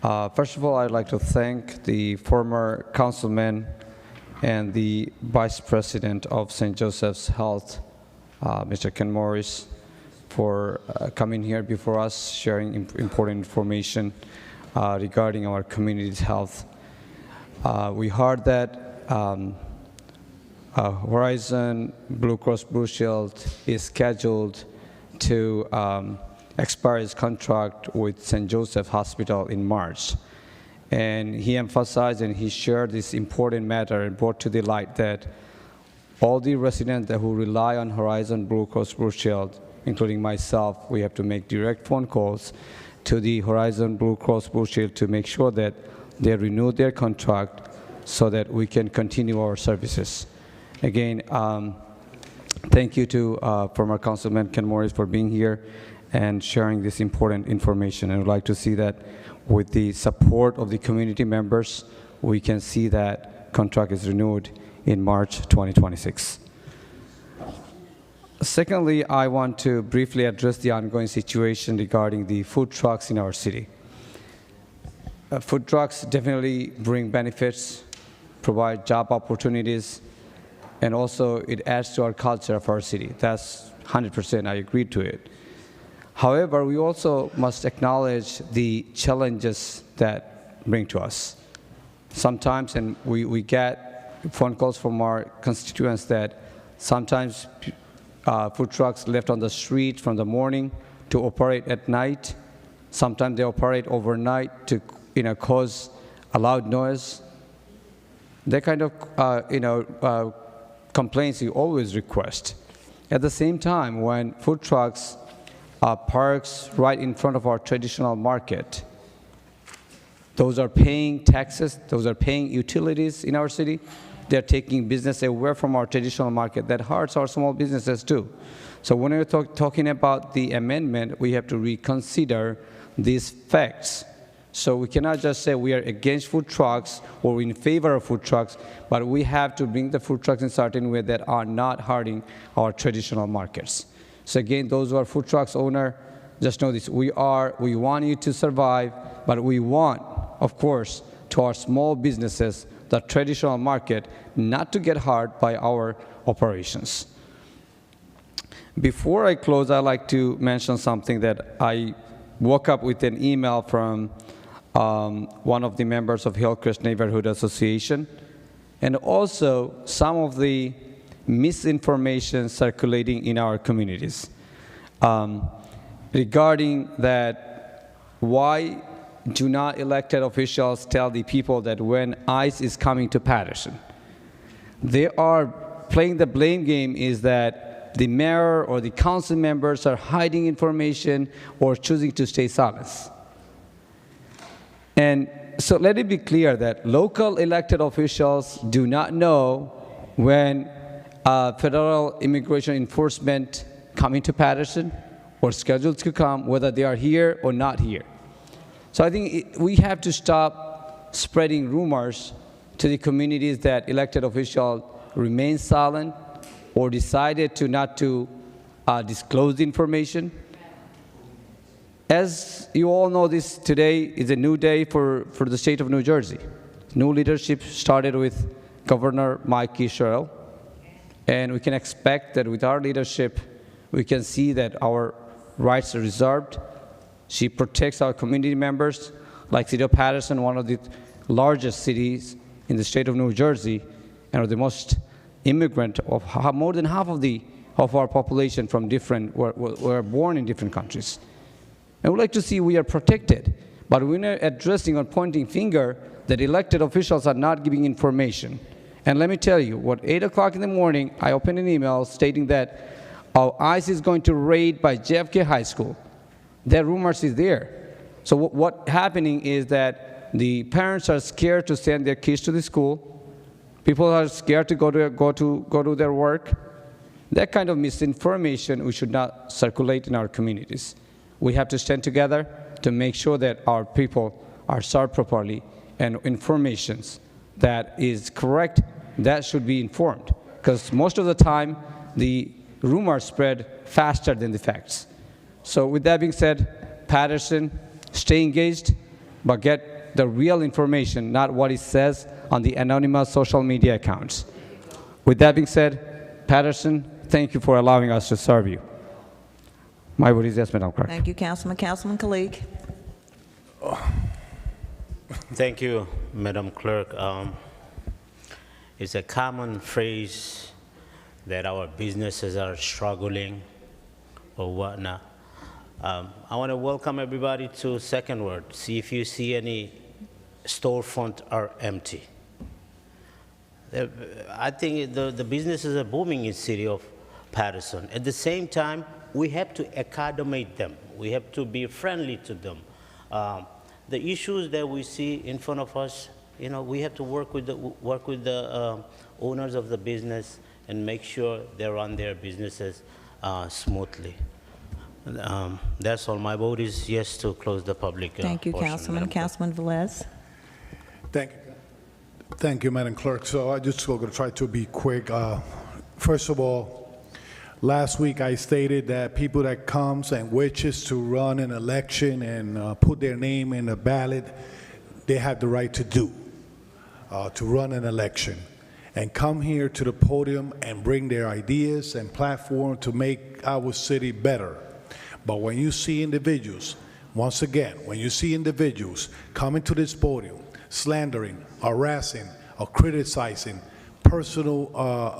First of all, I'd like to thank the former councilman and the vice president of St. Joseph's Health, Mr. Ken Morris, for coming here before us, sharing important information regarding our community's health. We heard that Horizon Blue Cross Blue Shield is scheduled to expire its contract with St. Joseph Hospital in March. And he emphasized and he shared this important matter and brought to the light that all the residents who rely on Horizon Blue Cross Blue Shield, including myself, we have to make direct phone calls to the Horizon Blue Cross Blue Shield to make sure that they renew their contract so that we can continue our services. Again, thank you to former Councilman Ken Morris for being here and sharing this important information. And I'd like to see that with the support of the community members, we can see that contract is renewed in March 2026. Secondly, I want to briefly address the ongoing situation regarding the food trucks in our city. Food trucks definitely bring benefits, provide job opportunities, and also it adds to our culture of our city. That's 100%, I agree to it. However, we also must acknowledge the challenges that bring to us. Sometimes, and we get phone calls from our constituents that sometimes food trucks left on the street from the morning to operate at night. Sometimes they operate overnight to cause a loud noise. That kind of complaints we always request. At the same time, when food trucks parks right in front of our traditional market, those are paying taxes, those are paying utilities in our city. They're taking business away from our traditional market. That hurts our small businesses too. So when we're talking about the amendment, we have to reconsider these facts. So we cannot just say we are against food trucks or in favor of food trucks, but we have to bring the food trucks in a certain way that are not hurting our traditional markets. So again, those who are food trucks owner, just know this, we want you to survive, but we want, of course, to our small businesses, the traditional market, not to get hurt by our operations. Before I close, I'd like to mention something that I woke up with an email from one of the members of Hillcrest Neighborhood Association, and also some of the misinformation circulating in our communities regarding that why do not elected officials tell the people that when ICE is coming to Paterson? They are playing the blame game is that the mayor or the council members are hiding information or choosing to stay silent. And so let it be clear that local elected officials do not know when federal immigration enforcement coming to Paterson or scheduled to come, whether they are here or not here. So I think we have to stop spreading rumors to the communities that elected officials remain silent or decided to not to disclose the information. As you all know, this today is a new day for the state of New Jersey. New leadership started with Governor Mike Sherrill, and we can expect that with our leadership, we can see that our rights are reserved. She protects our community members, like City of Paterson, one of the largest cities in the state of New Jersey, and the most immigrant of more than half of our population from were born in different countries. And we'd like to see we are protected, but we're not addressing or pointing finger that elected officials are not giving information. And let me tell you, at 8 o'clock in the morning, I opened an email stating that how ICE is going to raid by JFK High School. That rumors is there. So what happening is that the parents are scared to send their kids to the school. People are scared to go to their work. That kind of misinformation we should not circulate in our communities. We have to stand together to make sure that our people are served properly, and informations that is correct, that should be informed. Because most of the time, the rumors spread faster than the facts. So with that being said, Paterson, stay engaged, but get the real information, not what it says on the anonymous social media accounts. With that being said, Paterson, thank you for allowing us to serve you. My vote is yes, Madam Clerk. Thank you, Councilman. Councilman Kalik. Thank you, Madam Clerk. It's a common phrase that our businesses are struggling or whatnot. I want to welcome everybody to Second Ward. See if you see any storefront are empty. I think the businesses are booming in the city of Paterson. At the same time, we have to accommodate them. We have to be friendly to them. The issues that we see in front of us, you know, we have to work with the owners of the business and make sure they run their businesses smoothly. That's all. My vote is yes to close the public Thank you, portion, Councilman. Madam Clerk. Councilman Velez. Thank you, Madam Clerk. So I just going to try to be quick. First of all, last week I stated that people that comes and wishes to run an election and put their name in a ballot, they have the right to do, to run an election and come here to the podium and bring their ideas and platform to make our city better. But when you see individuals, once again, when you see individuals coming to this podium, slandering, harassing, or criticizing personal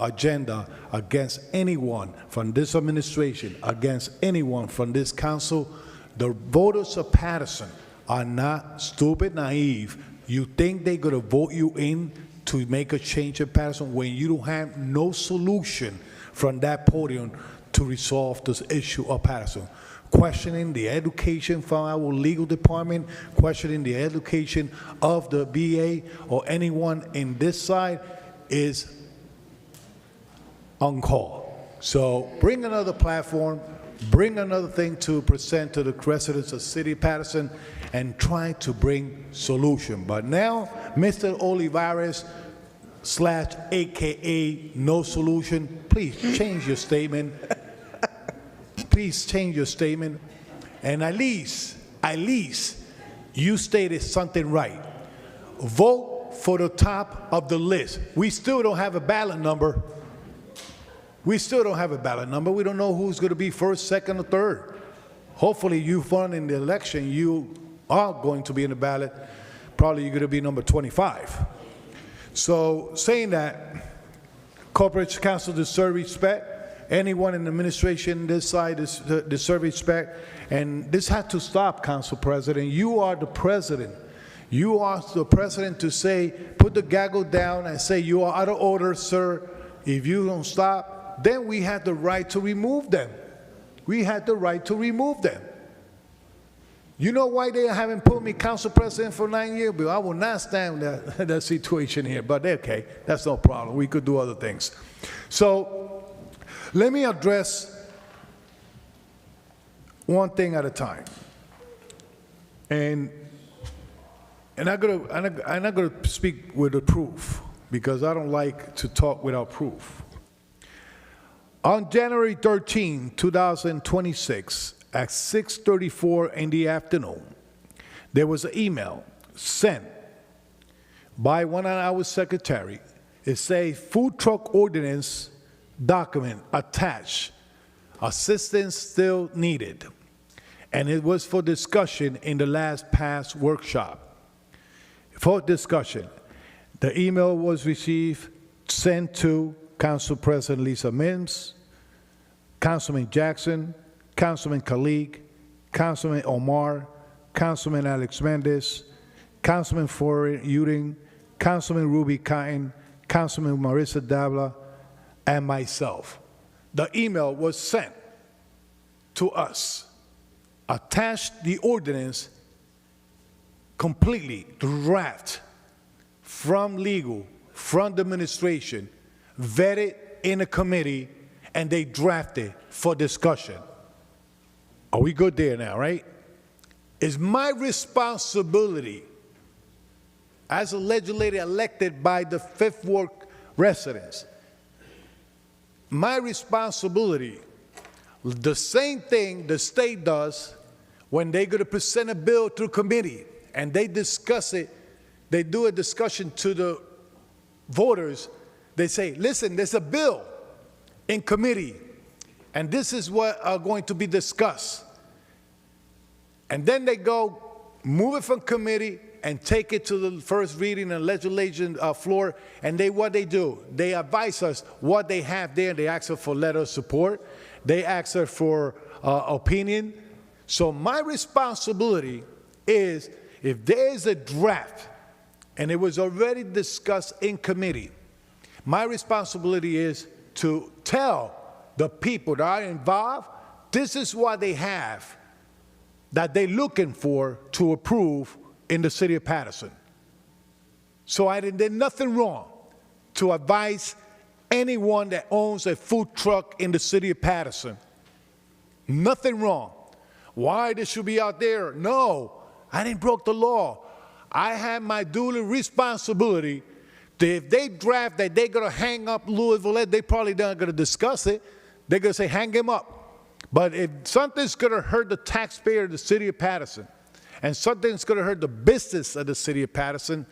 agenda against anyone from this administration, against anyone from this council, the voters of Paterson are not stupid, naive. You think they're going to vote you in to make a change in Paterson when you don't have no solution from that podium to resolve this issue of Paterson. Questioning the education from our legal department, questioning the education of the BA or anyone in this side is uncalled. So bring another platform, bring another thing to present to the residents of City of Paterson and try to bring solution. But now, Mr. Olivares / AKA no solution, please change your statement. Please change your statement, and at least you stated something right. Vote for the top of the list. We still don't have a ballot number. We still don't have a ballot number. We don't know who's going to be first, second, or third. Hopefully you won in the election. You are going to be in the ballot. Probably you're going to be number 25. So saying that, corporate council deserve respect. Anyone in the administration this side deserve respect, and this had to stop, Council President. You are the president. You are the president to say, put the gavel down and say, you are out of order, sir. If you don't stop, then we had the right to remove them. We had the right to remove them. You know why they haven't put me council president for 9 years? But I will not stand that situation here, but okay, that's no problem. We could do other things. So, let me address one thing at a time, and I'm gonna speak with the proof because I don't like to talk without proof. On January 13, 2026, at 6:34 in the afternoon, there was an email sent by one of our secretary. It says food truck ordinance document attached, assistance still needed, and it was for discussion in the past workshop. For discussion, the email was sent to Council President Lisa Mims, Councilman Jackson, Councilman Kalik, Councilman Omar, Councilman Alex Mendez, Councilman Forey Uding, Councilman Ruby Cotton, Councilman Marissa Dabla, and myself. the email was sent to us, attached the ordinance completely, draft, from legal, from the administration, vetted in a committee, and they drafted for discussion. Are we good there now, right? It's my responsibility as a legislator elected by the Fifth Ward residents, my responsibility, the same thing the state does when they're going to present a bill through committee and they discuss it, they do a discussion to the voters, they say, listen, there's a bill in committee, and this is what are going to be discussed. And then they go, move it from committee, and take it to the first reading and legislation floor, and what they do, they advise us what they have there. They ask us for letter of support. They ask us for opinion. So my responsibility is, if there is a draft, and it was already discussed in committee, my responsibility is to tell the people that are involved, this is what they have that they're looking for to approve in the city of Paterson. So I did nothing wrong to advise anyone that owns a food truck in the city of Paterson. Nothing wrong. Why they should be out there? No, I didn't break the law. I have my duty responsibility that if they draft that they're going to hang up Louisville, they probably not going to discuss it. They're going to say hang him up. But if something's going to hurt the taxpayer of the city of Paterson, and something's going to hurt the business of the city of Paterson,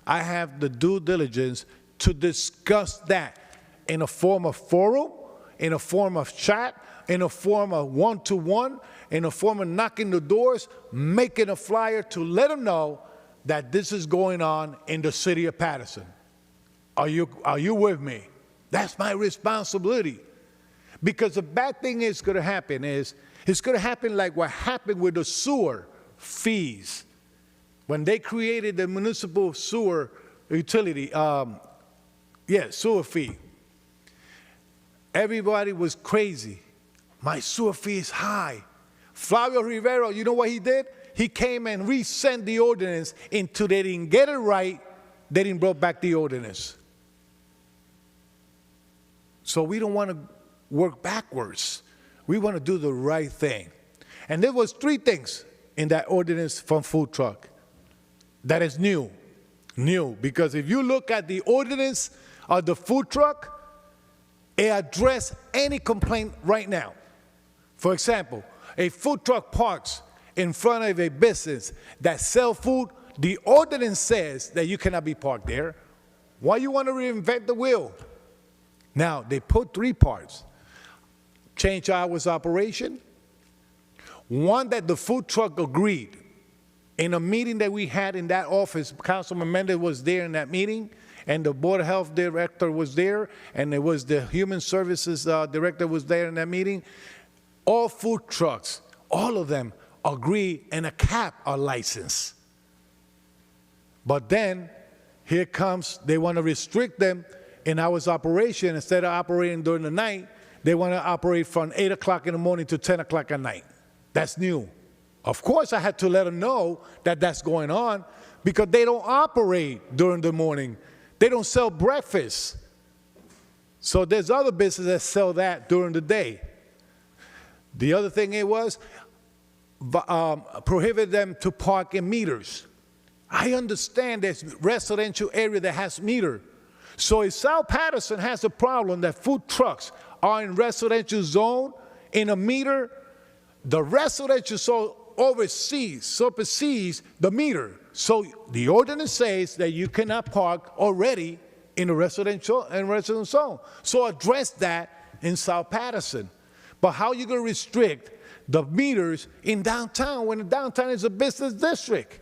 I have the due diligence to discuss that in a form of forum, in a form of chat, in a form of one-to-one, in a form of knocking the doors, making a flyer to let them know that this is going on in the city of Paterson. Are you with me? That's my responsibility. Because the bad thing is going to happen is, it's going to happen like what happened with the sewer fees. When they created the municipal sewer utility, sewer fee, everybody was crazy. My sewer fee is high. Flavio Rivero, you know what he did? He came and resent the ordinance until they didn't get it right, they didn't bring back the ordinance. So we don't want to work backwards. We want to do the right thing. And there was 3 things in that ordinance from food truck that is new, because if you look at the ordinance of the food truck, it addresses any complaint right now. For example, a food truck parks in front of a business that sells food, the ordinance says that you cannot be parked there. Why you want to reinvent the wheel? Now, they put 3 parts. Change hours operation. One that the food truck agreed. In a meeting that we had in that office, Councilman Mendez was there in that meeting, and the Board of Health Director was there, and it was the Human Services Director was there in that meeting. All food trucks, all of them agree and a cap a license. But then, here comes, they want to restrict them in hours operation. Instead of operating during the night, they want to operate from 8 o'clock in the morning to 10 o'clock at night. That's new. Of course, I had to let them know that that's going on, because they don't operate during the morning. They don't sell breakfast. So there's other businesses that sell that during the day. The other thing it was, prohibit them to park in meters. I understand there's residential area that has meter. So if South Paterson has a problem that food trucks are in residential zone in a meter, the residential zone supersedes the meter. So the ordinance says that you cannot park already in a residential zone. So address that in South Paterson. But how are you going to restrict the meters in downtown when the downtown is a business district?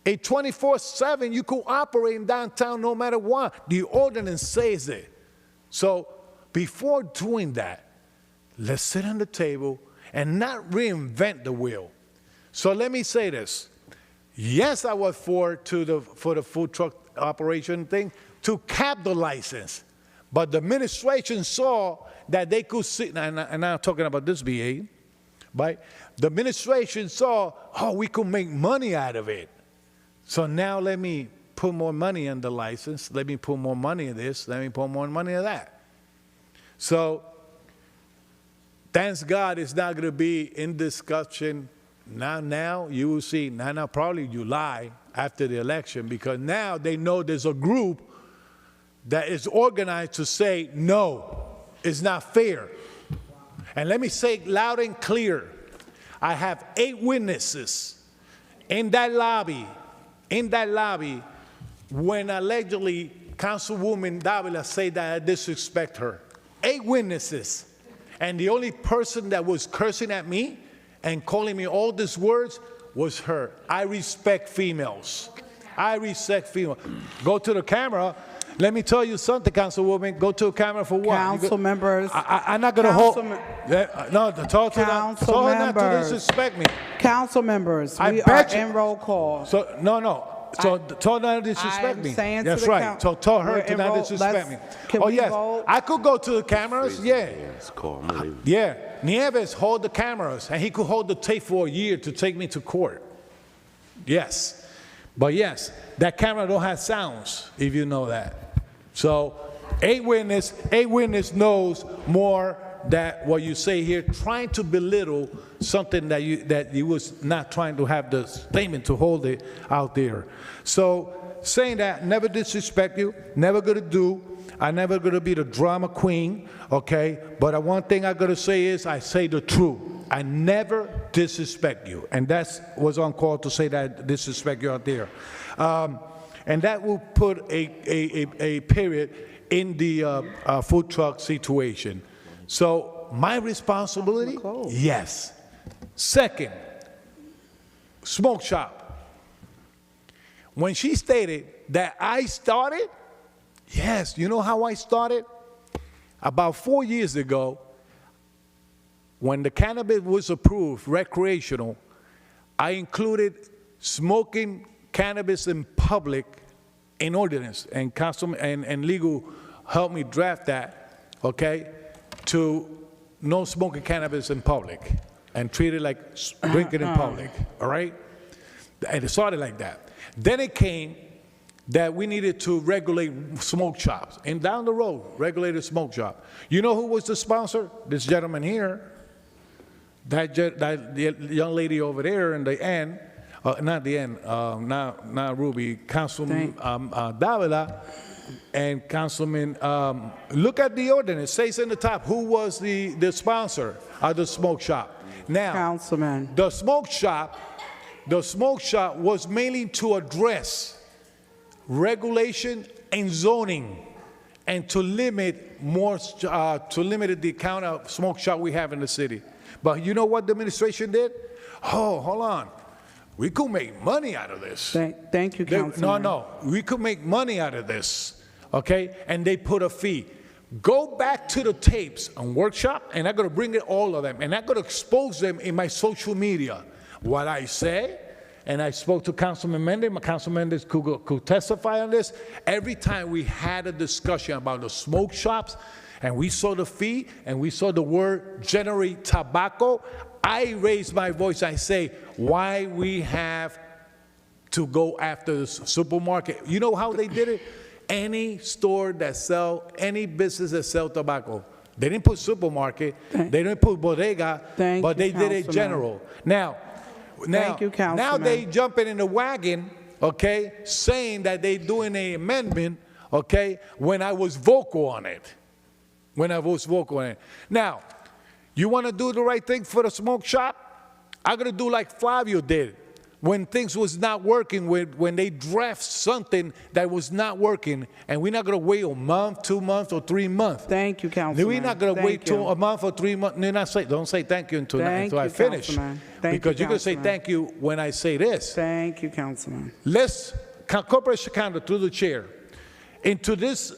A 24/7, you could operate in downtown no matter what. The ordinance says it. So before doing that, let's sit on the table and not reinvent the wheel. So let me say this. Yes, I was for the food truck operation thing, to cap the license. But the administration saw that they could see, and I'm talking about this VA, right? The administration saw, oh, we could make money out of it. So now let me put more money in the license. Let me put more money in this. Let me put more money in that. So thanks God it's not going to be in discussion now. You will see, now probably July after the election, because now they know there's a group that is organized to say, no, it's not fair. And let me say loud and clear, I have 8 witnesses in that lobby, when allegedly Councilwoman Davila said that I disrespect her. 8 witnesses. And the only person that was cursing at me and calling me all these words was her. I respect females. I respect females. Go to the camera. Let me tell you something, Councilwoman. Go to the camera for what? Council members. I'm not going to hold. No, talk to them. Council Not to members. disrespect me. Council members, I we are bet you- in roll call. So no. So tell her not to disrespect I'm me. saying to That's the right. So tell her we're to in not roll- disrespect me. Can Oh we yes, vote? I could go to the cameras. Yeah. It's cool. I'm gonna leave. Yeah, Nieves hold the cameras, and he could hold the tape for a year to take me to court. Yes, but yes, that camera don't have sounds, if you know that. So, 8 witness knows more that what you say here, trying to belittle something that you was not trying to have the statement to hold it out there. So, saying that, never disrespect you, never gonna do. I'm never going to be the drama queen, okay? But one thing I'm going to say is I say the truth. I never disrespect you. And that was on call to say that I disrespect you out there. And that will put a period in the food truck situation. So my responsibility, yes. Second, smoke shop. When she stated that I started, yes, you know how I started? About 4 years ago, when the cannabis was approved, recreational, I included smoking cannabis in public in ordinance, and and legal helped me draft that, okay, to no smoking cannabis in public and treat it like drinking in public, all right? And it started like that. Then it came that we needed to regulate smoke shops. And down the road, regulated smoke shop. You know who was the sponsor? This gentleman here. That young lady over there in the end, not the end, not Ruby, Councilman Davila and Councilman, look at the ordinance. It says in the top who was the sponsor of the smoke shop. Now, Councilman. the smoke shop was mainly to address regulation and zoning, and to limit the count of smoke shop we have in the city. But you know what the administration did? Oh, hold on. We could make money out of this. Thank you, Councilman. No. We could make money out of this, okay? And they put a fee. Go back to the tapes and workshop, and I'm going to bring in all of them, and I'm going to expose them in my social media. What I say, and I spoke to Councilman Mendez. Councilman Mendez could testify on this. Every time we had a discussion about the smoke shops, and we saw the fee, and we saw the word generate tobacco, I raised my voice. I say, why we have to go after the supermarket? You know how they did it? Any store that sell, any business that sell tobacco. They didn't put supermarket, they didn't put bodega, but they did it general. Now, Thank you, Councilman. now they jumping in the wagon, okay, saying that they doing an amendment, okay, when I was vocal on it. Now, you want to do the right thing for the smoke shop? I'm going to do like Flavio did when things was not working, when they draft something that was not working, and we're not going to wait a month, 2 months, or 3 months. Thank you, Councilman. We're not going to wait a month or 3 months. Don't say thank you until I finish. Because you're going to say thank you when I say this. Thank you, Councilman. Let's, Corporation Counsel, through the chair, into this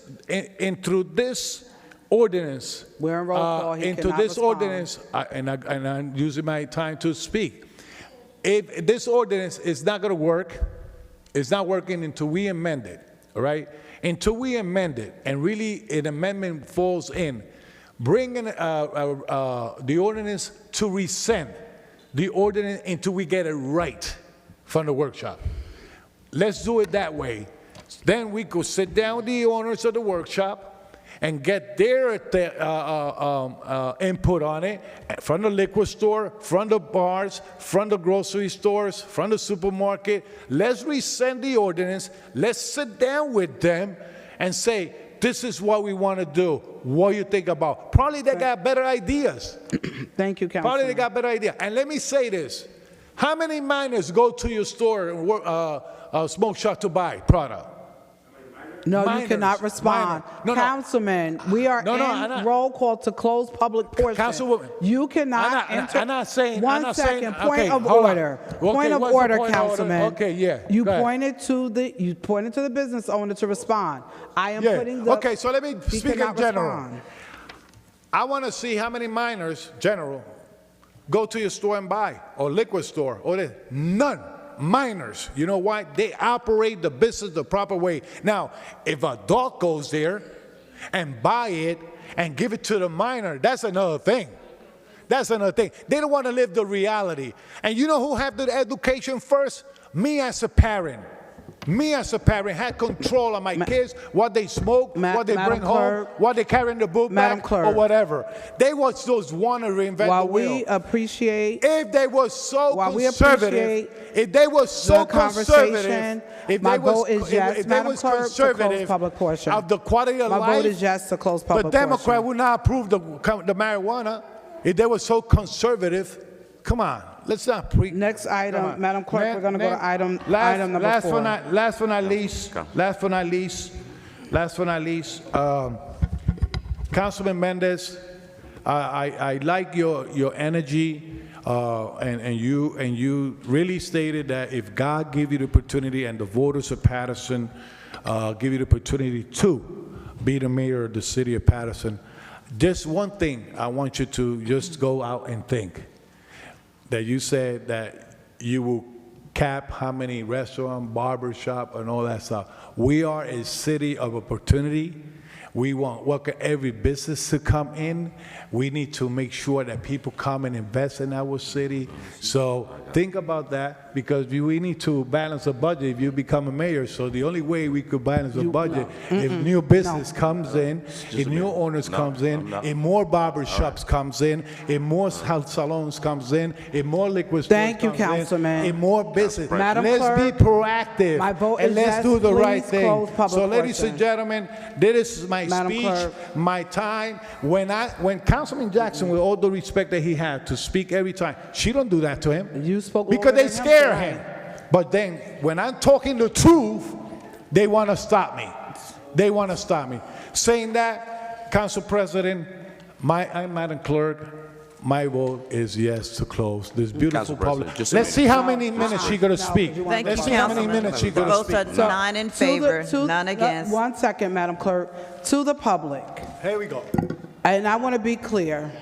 ordinance, We're in roll call. He into cannot this respond. ordinance, and I'm using my time to speak. If this ordinance is not going to work, it's not working until we amend it, all right? until we amend it, and really an amendment falls in, bringing the ordinance to rescind the ordinance until we get it right from the workshop. Let's do it that way. Then we could sit down with the owners of the workshop and get their input on it from the liquor store, from the bars, from the grocery stores, from the supermarket. Let's rescind the ordinance. Let's sit down with them and say, this is what we want to do. What do you think about? Probably they got better ideas. Thank you, Councilman. Probably they got better ideas. And let me say this. How many minors go to your store and smoke shop to buy product? No, Minors, you cannot respond. No, Councilman, we are in roll call to close public portion. Councilwoman, you cannot enter. I'm not saying. One second. Point okay, of hold on. order. Okay, Point of what's the order, point of order? Councilman. Okay, yeah. You go ahead. pointed to the business owner to respond. I am Yeah. putting the. Okay, so let me He speak in cannot general. respond. I want to see how many minors, general, go to your store and buy, or liquor store, or this. None. Minors. You know why? They operate the business the proper way. Now, if an adult goes there and buy it and give it to the minor, that's another thing. That's another thing. They don't want to live the reality. And you know who have the education first? Me as a parent. Me as a parent had control of my kids, what they smoke, what they bring home, what they carry in the book bag, or whatever. They was those want to reinvent While the wheel. we appreciate, if they were so while we conservative, if they were so the conversation, conservative, if my they was, vote is yes, if they Madam was Clerk, to close conservative public portion. of the quality of My life, vote is yes to close the public Democrat portion. would not approve the marijuana. If they were so conservative, come on, let's not preach. Next item, Madam Clerk, we're going to go to item number 4. Last but not least, Councilman Mendez, I like your energy, and you really stated that if God give you the opportunity and the voters of Paterson give you the opportunity to be the mayor of the city of Paterson, just one thing I want you to just go out and think. That you said that you will cap how many restaurant, barber shop, and all that stuff. We are a city of opportunity. We want every business to come in. We need to make sure that people come and invest in our city. So think about that, because we need to balance the budget if you become a mayor. So the only way we could balance the budget if new business comes in, if new owners comes in, if more barber shops comes in, if more health salons comes in, if more liquor stores Thank you, comes in, Councilman. if more business. Madam Let's Clerk, be proactive my vote and is let's yes. do the Please right thing. close public So, ladies portion. and gentlemen, this is my Madam speech, Clerk. my time. When Councilman Jackson, with all the respect that he had to speak every time, she don't do that to him. You spoke because longer they than him scare tonight. him. But then when I'm talking the truth, they want to stop me. They want to stop me. Saying that, Council President, Madam Clerk, my vote is yes to close this beautiful Council President, public. just a Let's see how many minutes she's going to speak. Thank Let's you, see how many Councilman. minutes she's going The to votes speak. are 9 in favor, none against. 1 second, Madam Clerk. To the public, Here we go. and I want to be clear.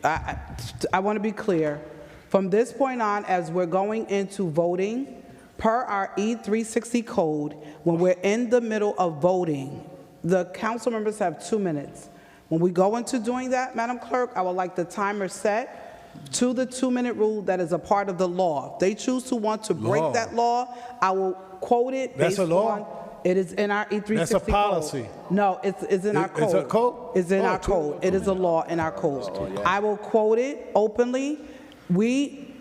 I want to be clear. From this point on, as we're going into voting, per our E360 code, when we're in the middle of voting, the council members have 2 minutes. When we go into doing that, Madam Clerk, I would like the timer set to the 2-minute rule that is a part of the law. If they choose to want to break Law. that law, I will quote it That's based a law? on, it is in our E360 That's a code. policy. No, it's in our code. It's a code? It's in Oh, our code. It is a law in our code. I will quote it openly.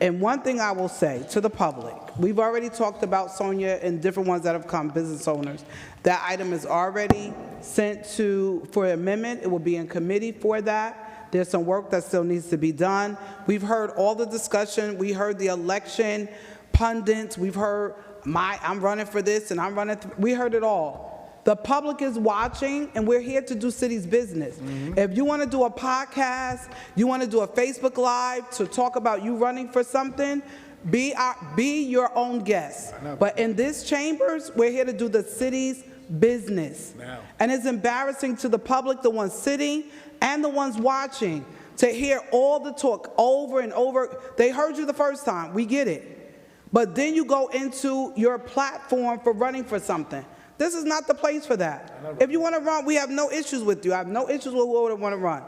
And one thing I will say to the public, we've already talked about Sonia and different ones that have come, business owners. That item is already sent for amendment. It will be in committee for that. There's some work that still needs to be done. We've heard all the discussion. We heard the election pundits. We've heard I'm running for this and I'm running. We heard it all. The public is watching, and we're here to do city's business. If you want to do a podcast, you want to do a Facebook Live to talk about you running for something, be your own guest. But in this chambers, we're here to do the city's business. And it's embarrassing to the public, the ones sitting and the ones watching, to hear all the talk over and over. They heard you the first time. We get it. But then you go into your platform for running for something. This is not the place for that. If you want to run, we have no issues with you. I have no issues with whoever want to run.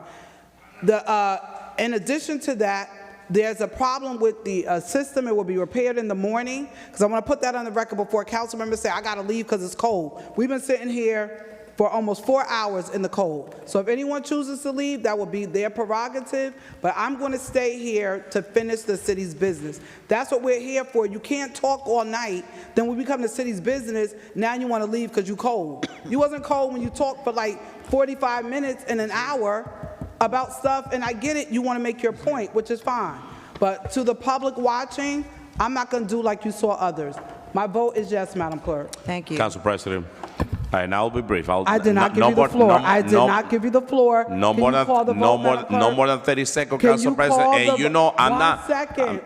In addition to that, there's a problem with the system. It will be repaired in the morning, because I want to put that on the record before council members say, I got to leave because it's cold. We've been sitting here for almost 4 hours in the cold. So if anyone chooses to leave, that will be their prerogative, but I'm going to stay here to finish the city's business. That's what we're here for. You can't talk all night, then when we become the city's business, now you want to leave because you're cold. You wasn't cold when you talked for like 45 minutes and an hour about stuff, and I get it, you want to make your point, which is fine. But to the public watching, I'm not going to do like you saw others. My vote is yes, Madam Clerk. Thank you. Council President. All right, now I'll be brief. I did not give you the floor. I did not give you the floor. No more than 30 seconds, Council President. And you know I'm not.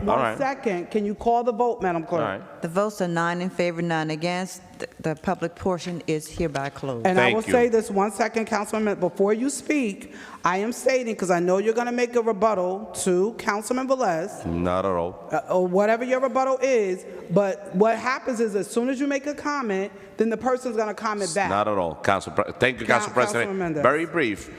One second. Can you call the vote, Madam Clerk? All right. The votes are 9 in favor, 9 against. The public portion is hereby closed. And I will say this 1 second, Councilman, before you speak, I am stating, because I know you're going to make a rebuttal to Councilman Velez, Not at all. or whatever your rebuttal is, but what happens is as soon as you make a comment, then the person's going to comment back. Not at all, Thank you, Council President. Councilman Mendez. Very brief.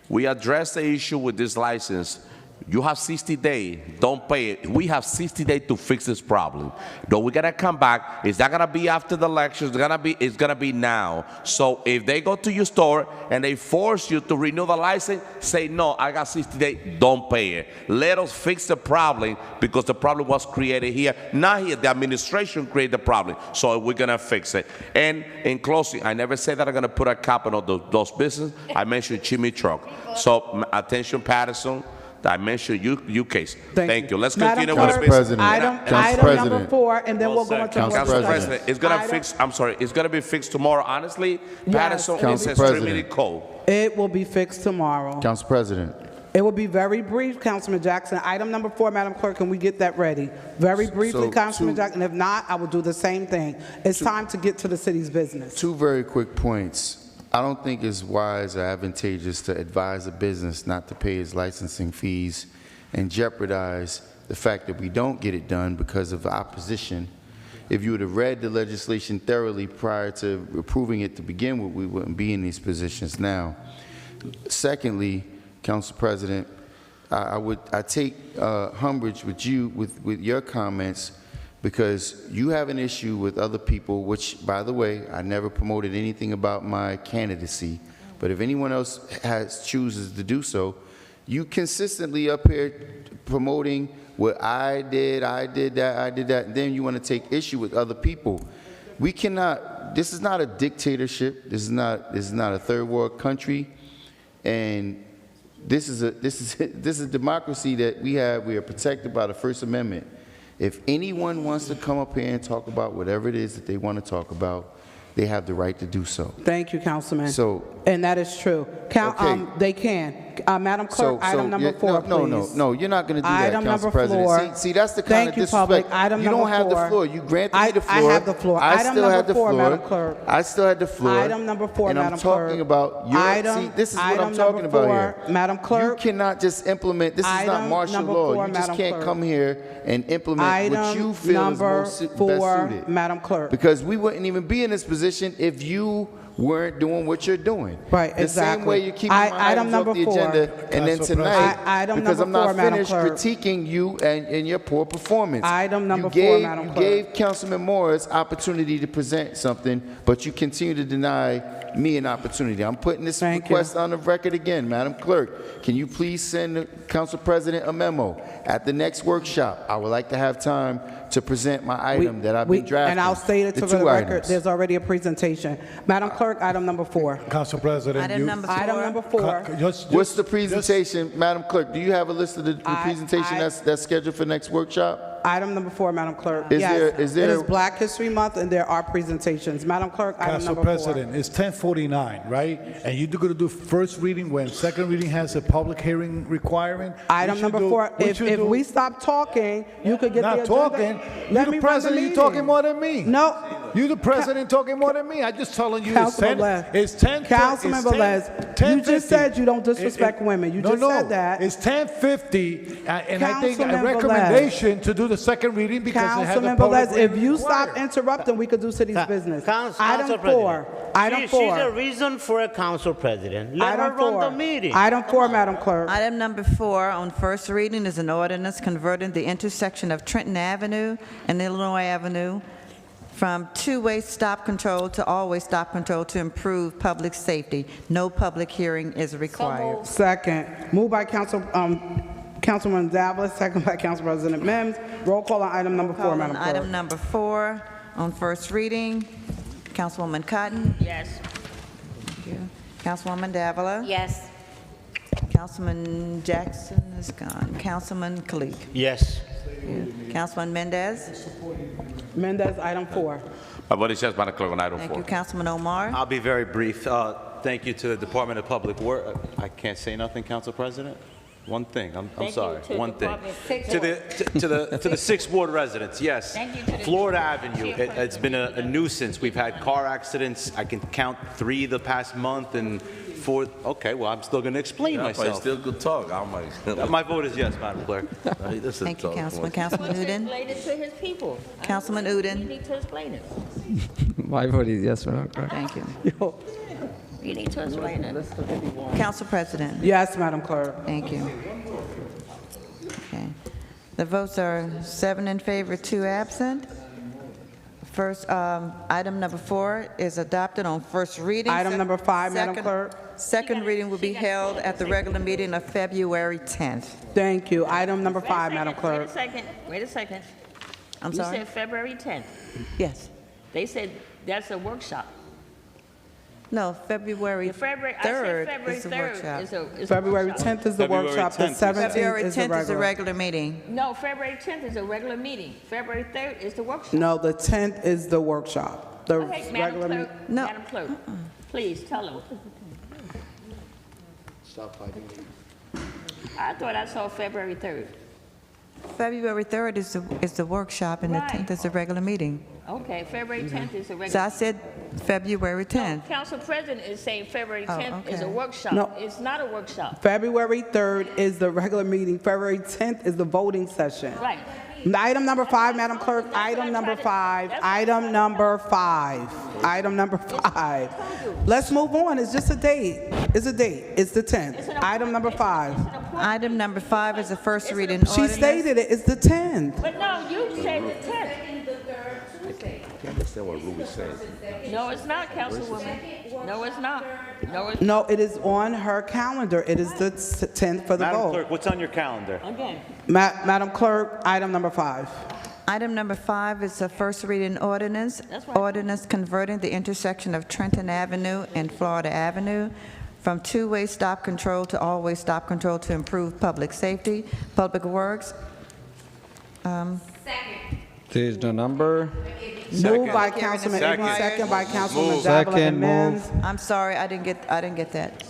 We addressed the issue with this license. You have 60 days. Don't pay it. We have 60 days to fix this problem. Though we gotta come back. It's not gonna be after the election. It's gonna be now. So if they go to your store and they force you to renew the license, say no. I got 60 days. Don't pay it. Let us fix the problem, because the problem was created here, not here. The administration created the problem. So we're gonna fix it. And in closing, I never said that I'm gonna put a cap on all those businesses. I mentioned Jimmy Truck. So attention, Paterson. I mentioned you case. Thank you. Let's continue with the business. Item number 4, and then we'll go into Council President, it's gonna fix. I'm sorry. It's gonna be fixed tomorrow. Honestly, Paterson is extremely cold. It will be fixed tomorrow. Council President. It will be very brief, Councilman Jackson. Item number 4, Madam Clerk, can we get that ready? Very briefly, Councilman Jackson. If not, I will do the same thing. It's time to get to the city's business. 2 very quick points. I don't think it's wise or advantageous to advise a business not to pay its licensing fees and jeopardize the fact that we don't get it done because of opposition. If you would have read the legislation thoroughly prior to approving it to begin with, we wouldn't be in these positions now. Secondly, Council President, I take umbrage with you with your comments, because you have an issue with other people, which, by the way, I never promoted anything about my candidacy, but if anyone else chooses to do so, you consistently up here promoting what I did that, and then you want to take issue with other people. We cannot, this is not a dictatorship, this is not a third world country, and this is a democracy that we are protected by the First Amendment. If anyone wants to come up here and talk about whatever it is that they want to talk about, they have the right to do so. Thank you, Councilman. So, and that is true. They can. Madam Clerk, item number 4, please. No, you're not going to do that, Council President. See, that's the kind of disrespect. You don't have the floor. You granted me the floor. I have the floor. Item number 4, Madam Clerk. I still had the floor. Item number 4, Madam Clerk. And I'm talking about your, see, this is what I'm talking about here. Madam Clerk. You cannot just implement, this is not martial law. You just can't come here and implement what you feel is best suited. Madam Clerk. Because we wouldn't even be in this position if you weren't doing what you're doing. Right, exactly. The same way you keep my items off the agenda, and then tonight, because I'm not finished critiquing you and your poor performance. Item number 4, Madam Clerk. You gave Councilman Morris opportunity to present something, but you continue to deny me an opportunity. I'm putting this request on the record again, Madam Clerk. Can you please send the Council President a memo? At the next workshop, I would like to have time to present my item that I've been drafting. And I'll state it to the record, there's already a presentation. Madam Clerk, item number 4. Council President, Item number 4. Item number 4. What's the presentation, Madam Clerk? Do you have a list of the presentation that's scheduled for next workshop? Item number 4, Madam Clerk. Is It there is Black History Month, and there are presentations. Madam Clerk, item number 4. Council President, it's 10:49, right? And you're going to do first reading when second reading has a public hearing requirement? Item number 4. If we stop talking, you could get the agenda. Not talking. You're the president. You're talking more than me. No. You the president talking more than me. I just telling you Councilman Velez. it's 10. Councilman it's 10 Velez, you just said you don't disrespect women. You no, just no, said that. It's 10:50, and I think Councilman a recommendation to do the second reading because it has a Councilman public Velez, if reading you required. stop interrupting, we could do city's business. Council Item President. 4. Item She's 4. a reason for a council president. Let her Item run 4. the meeting. Item 4, Madam Clerk. Item number 4 on first reading is an ordinance converting the intersection of Trenton Avenue and Illinois Avenue from two-way stop control to all-way stop control to improve public safety. No public hearing is required. Second. Moved by Councilwoman Davila, second by Council President Mims. Roll call on item number 4, Call Madam on Clerk. item number 4 on first reading. Councilwoman Cotton. Yes. Thank you. Councilwoman Davila. Yes. Councilman Jackson is gone. Councilman Kalik. Yes. Councilman Mendez. Mendez, item 4. My vote is yes, Madam Clerk, on item Thank 4. you. Councilman Omar. I'll be very brief. Thank you to the Department of Public Works. I can't say nothing, Council President? One thing, I'm Thank you sorry, to one thing. Department To the 6th Ward residents, yes. Thank you to the Florida Chief Avenue, Person. it's been a nuisance. We've had car accidents. I can count 3 the past month and 4, okay, well, I'm still going to explain I myself. still could talk. I'm like, My vote is yes, Madam Clerk. Thank you, Councilman. Councilman But to Udine. explain it to his people. Councilman You Udine. need to explain it. My vote is yes, Madam Clerk. Thank you. You need to explain it. Council President. Yes, Madam Clerk. Thank you. Okay. The votes are 7 in favor, 2 absent. First, item number 4 is adopted on first reading. Item number 5, Madam Second- Clerk. Second reading will be held at the regular meeting of February 10th. Thank you. Item number Wait a 5, second, Madam Clerk. Wait a second. I'm You sorry? said February 10th. Yes. They said that's a workshop. No, February I said 3rd February is the 3rd workshop. is a February workshop. 10th is the February workshop. The 10th. 17th February is the 10th is the regular. regular meeting. No, February 10th is a regular meeting. February 3rd is the workshop. No, the 10th is the workshop. The Okay, Madam regular Clerk, meeting. No. Madam Clerk, please tell them. I thought I saw February 3rd. February 3rd is the workshop, and the Right. 10th is the regular meeting. Okay, February 10th is a regular. So I said February 10th. Council President is saying February Oh, 10th is a okay. workshop. No. It's not a workshop. February 3rd is the regular meeting. February 10th is the voting session. Right. Item number 5, Madam Clerk. Item number 5. Item number 5. Item number 5. Let's move on. It's just a date. It's a date. It's the 10th. Item number 5. Item number 5 is the first reading She ordinance. stated it. It's the 10th. But no, you said the 10th. I can't understand what Ruby's saying. No, it's not, Councilwoman. No, it's not. No, it's No, it is on her calendar. It is the 10th for the Madam vote. Clerk, what's on your calendar? again. Madam Clerk, item number 5. Item number 5 is a first reading ordinance. That's right. Ordinance converting the intersection of Trenton Avenue and Florida Avenue from two-way stop control to all-way stop control to improve public safety. Public Works. There is no number. Moved by Second. Councilman Second. Ibby, second by Councilwoman Move. Davila and Second, Mims. I'm sorry, I didn't get that.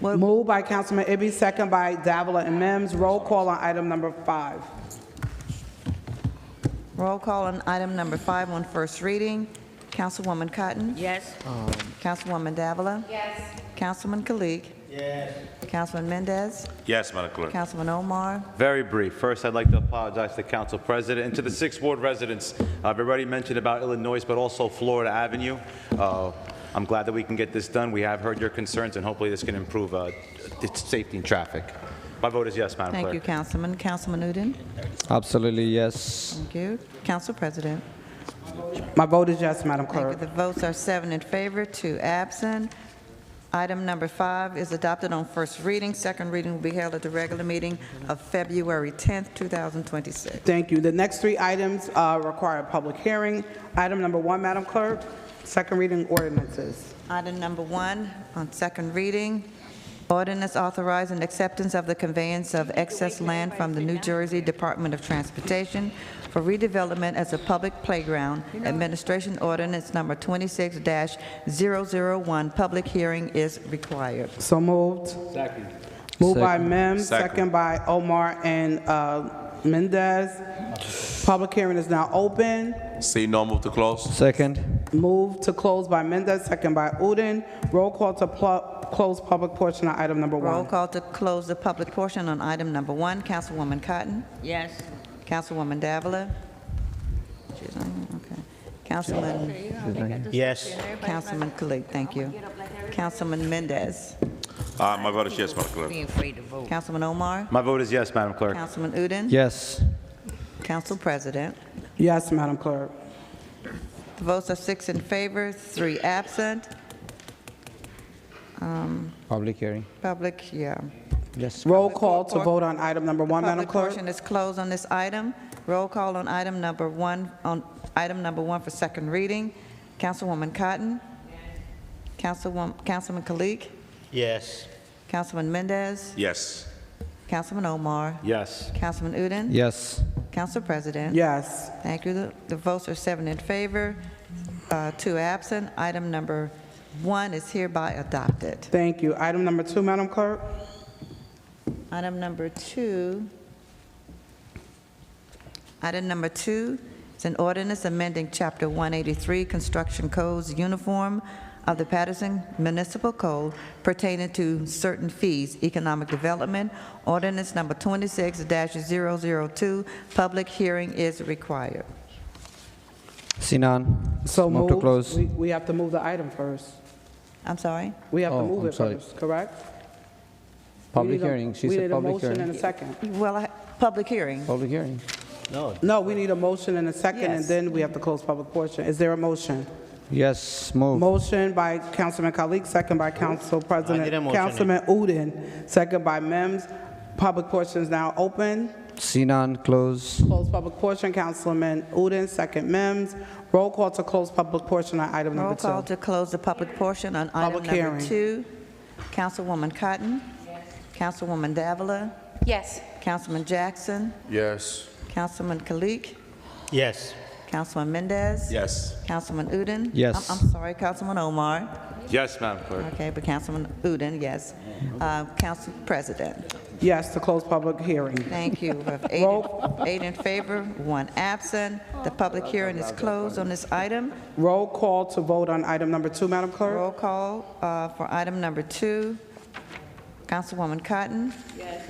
Well, Moved by Councilman Ibby, second by Davila and Mims. Roll call on item number 5. roll call on item number 5 on first reading. Councilwoman Cotton. Yes. Councilwoman Davila. Yes. Councilman Kalik. Yes. Councilman Mendez. Yes, Madam Clerk. Councilman Omar. Very brief. First, I'd like to apologize to Council President and to the 6th Ward residents. I've already mentioned about Illinois, but also Florida Avenue. I'm glad that we can get this done. We have heard your concerns, and hopefully this can improve its safety in traffic. My vote is yes, Madam Thank Clerk. you, Councilman. Councilman Udine. Absolutely yes. Thank you. Council President. My vote is yes, Madam Thank you. Clerk. The votes are 7 in favor, 2 absent. Item number 5 is adopted on first reading. Second reading will be held at the regular meeting of February 10th, 2026. Thank you. The next 3 items require a public hearing. Item number 1, Madam Clerk, second reading ordinances. Item number 1 on second reading, ordinance authorizing acceptance of the conveyance of excess land from the New Jersey Department of Transportation for redevelopment as a public playground. Administration ordinance number 26-001. Public hearing is required. So moved. Moved by Second. Mims, Second. second by Omar and Mendez. Public hearing is now open. See no, move to close. Second. Move to close by Mendez, second by Uden. Roll call to close public portion on item number Roll one. call to close the public portion on item number 1. Councilwoman Cotton. Yes. Councilwoman Davila. She's on, okay. Councilman, Yes. Councilman Kalik, thank you. Councilman Mendez. My vote is yes, Madam Clerk. Being afraid to vote. Councilman Omar. My vote is yes, Madam Clerk. Councilman Uden. Yes. Council President. Yes, Madam Clerk. The votes are 6 in favor, 3 absent. Public hearing. Public, yeah. Yes. Roll call to vote on item number one, Madam Public Clerk. portion is closed on this item. Roll call on item number 1, for second reading. Councilwoman Cotton. Councilman Kalik. Yes. Councilman Mendez. Yes. Councilman Omar. Yes. Councilman Uden. Yes. Council President. Yes. Thank you. The votes are 7 in favor, 2 absent. Item number 1 is hereby adopted. Thank you. Item number two, Madam Clerk. Item number 2. Item number 2 is an ordinance amending Chapter 183 Construction Codes Uniform of the Paterson Municipal Code pertaining to certain fees, economic development. Ordinance number 26-002. Public hearing is required. See none. So Move to close. We have to move the item first. I'm sorry? We have to Oh, move I'm it sorry. first, correct? Public We need a- hearing. She We said need a public motion and hearing. a second. Well, public hearing. Public hearing. No. No, we need a motion and a second, and Yes. then we have to close public portion. Is there a motion? Yes. Move. Motion by Councilman Kalik, second by Council President didn't motion it. Councilman Uden, second by Mims. Public portion is now open. See none. Close. Close public portion, Councilman Uden, second Mims. Roll call to close public portion on item Roll number call two. to close the public portion on item Public number hearing. 2. Councilwoman Cotton. Councilwoman Davila. Yes. Councilman Jackson. Yes. Councilman Kalik. Yes. Councilman Mendez. Yes. Councilman Uden. Yes. I'm sorry, Councilman Omar. Yes, Madam Clerk. Okay, but Councilman Uden, yes. Council President. Yes, to close public hearing. Thank you. We have eight in favor, 1 absent. The public hearing is closed on this item. Roll call to vote on item number two, Madam Clerk. Roll call for item number 2. Councilwoman Cotton. Yes.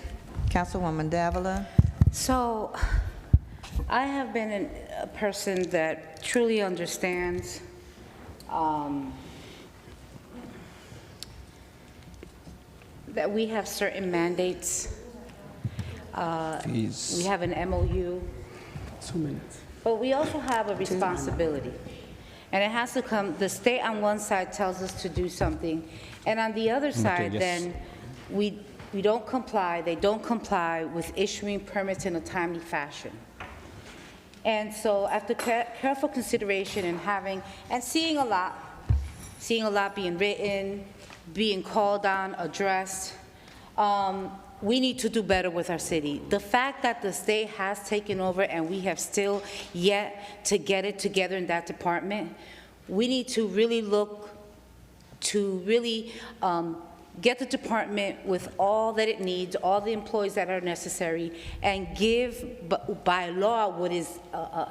Councilwoman Davila. So, I have been a person that truly understands that we have certain mandates. Fees. We have an MOU, 2 minutes. but we also have a responsibility. And it has to come, the state on one side tells us to do something, and on the other side, yes. then we don't comply, they don't comply with issuing permits in a timely fashion. And so after careful consideration and seeing a lot being written, being called on, addressed, we need to do better with our city. The fact that the state has taken over and we have still yet to get it together in that department, we need to really look to really get the department with all that it needs, all the employees that are necessary, and give by law what is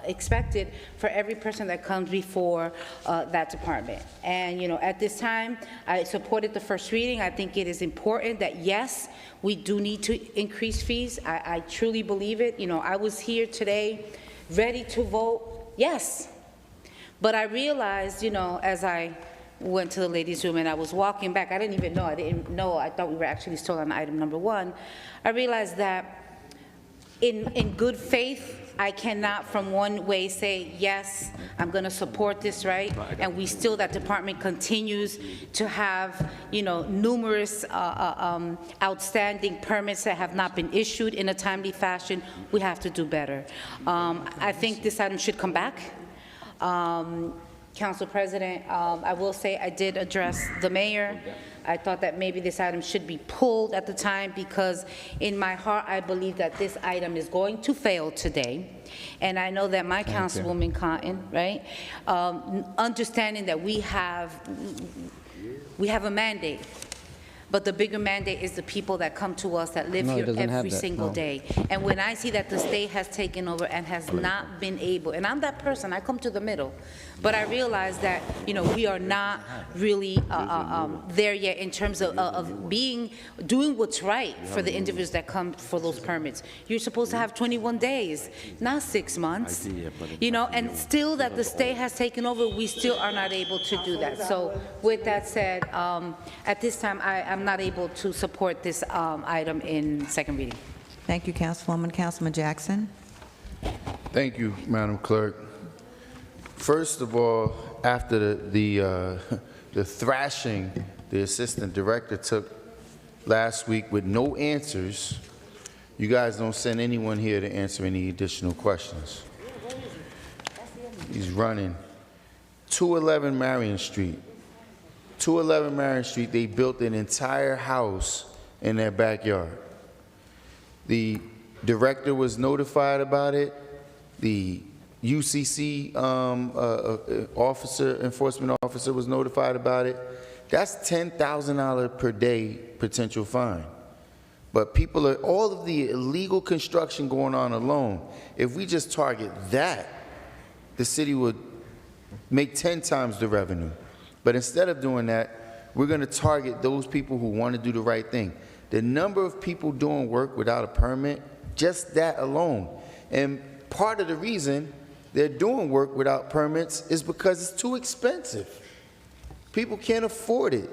expected for every person that comes before that department. And, you know, at this time, I supported the first reading. I think it is important that, yes, we do need to increase fees. I truly believe it. You know, I was here today ready to vote yes. But I realized, you know, as I went to the ladies' room and I was walking back, I didn't know, I thought we were actually still on item number 1. I realized that in good faith, I cannot from one way say, yes, I'm going to support this, right? And that department continues to have, you know, numerous outstanding permits that have not been issued in a timely fashion. We have to do better. I think this item should come back. Council President, I will say I did address the mayor. I thought that maybe this item should be pulled at the time because in my heart, I believe that this item is going to fail today. And I know that my Councilwoman Cotton, right, understanding that we have a mandate. but the bigger mandate is the people that come to us that live No, it here doesn't have every that, single no. day. And when I see that the state has taken over and has not been able, and I'm that person, I come to the middle, but I realize that, you know, we are not really there yet in terms of doing what's right for the individuals that come for those permits. You're supposed to have 21 days, not 6 months. You know, and still that the state has taken over, we still are not able to do that. So with that said, at this time, I'm not able to support this item in second reading. Thank you, Councilwoman. Councilman Jackson? Thank you, Madam Clerk. First of all, after the thrashing the Assistant Director took last week with no answers, you guys don't send anyone here to answer any additional questions. He's running 211 Marion Street. 211 Marion Street, they built an entire house in their backyard. The director was notified about it. The UCC enforcement officer was notified about it. That's $10,000 per day potential fine. But people are, all of the illegal construction going on alone, if we just target that, the city would make 10 times the revenue. But instead of doing that, we're going to target those people who want to do the right thing. The number of people doing work without a permit, just that alone. And part of the reason they're doing work without permits is because it's too expensive. People can't afford it.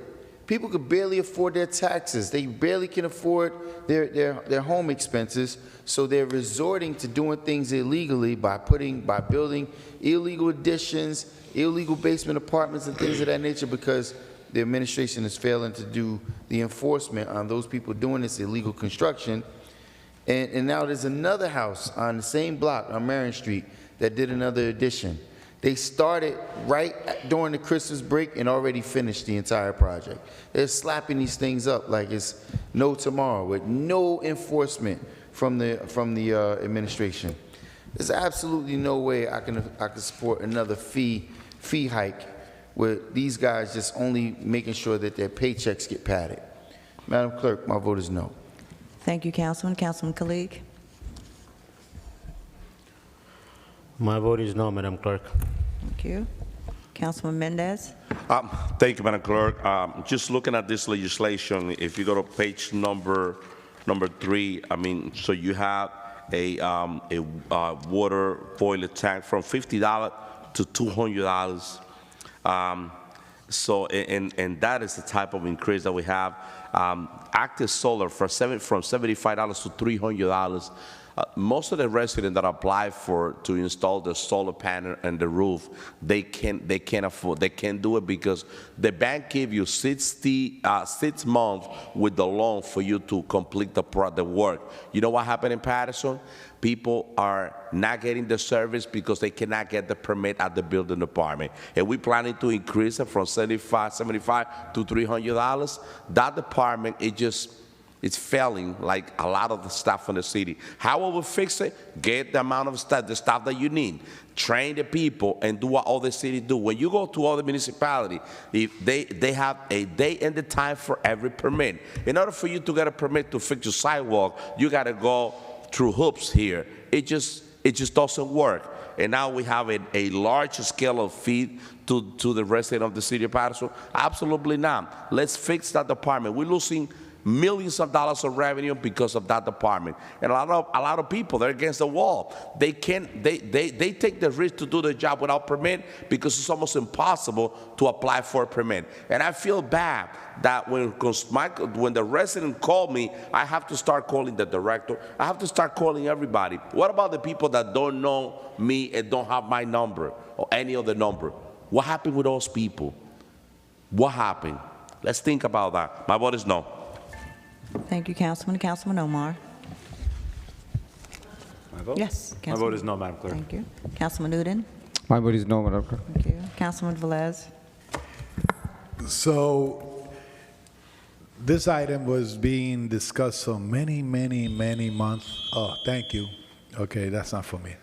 People could barely afford their taxes. They barely can afford their home expenses, so they're resorting to doing things illegally by building illegal additions, illegal basement apartments and things of that nature, because the administration is failing to do the enforcement on those people doing this illegal construction. And now there's another house on the same block on Marion Street that did another addition. They started right during the Christmas break and already finished the entire project. They're slapping these things up like it's no tomorrow with no enforcement from the administration. There's absolutely no way I can support another fee hike with these guys just only making sure that their paychecks get padded. Madam Clerk, my vote is no. Thank you, Councilman. Councilman Kalik? My vote is no, Madam Clerk. Thank you. Councilman Mendez? Thank you, Madam Clerk. Just looking at this legislation, if you go to page number 3, I mean, so you have a water boiler tank from $50 to $200. So, and that is the type of increase that we have. Active solar from $75 to $300. Most of the residents that apply to install the solar panel and the roof, they can't afford, they can't do it because the bank give you 6 months with the loan for you to complete the work. You know what happened in Paterson? People are not getting the service because they cannot get the permit at the building department. And we're planning to increase it from $75 to $300. That department, it's failing like a lot of the stuff in the city. How will we fix it? Get the amount of stuff, the stuff that you need. Train the people and do what all the city do. When you go to other municipalities, if they have a day and the time for every permit. In order for you to get a permit to fix your sidewalk, you got to go through hoops here. It just doesn't work. And now we have a large scale of fee to the resident of the city of Paterson. Absolutely not. Let's fix that department. We're losing millions of dollars of revenue because of that department, and a lot of people, they're against the wall. They take the risk to do the job without permit because it's almost impossible to apply for a permit. And I feel bad that when the resident called me, I have to start calling the director. I have to start calling everybody. What about the people that don't know me and don't have my number or any other number? What happened with those people? What happened? Let's think about that. My vote is no. Thank you, Councilman. Councilman Omar? My vote? Yes. My vote is no, Madam Clerk. Thank you. Councilman Udine? My vote is no, Madam Clerk. Thank you. Councilman Velez? So this item was being discussed for many, many, many months. Oh, thank you. Okay, that's not for me.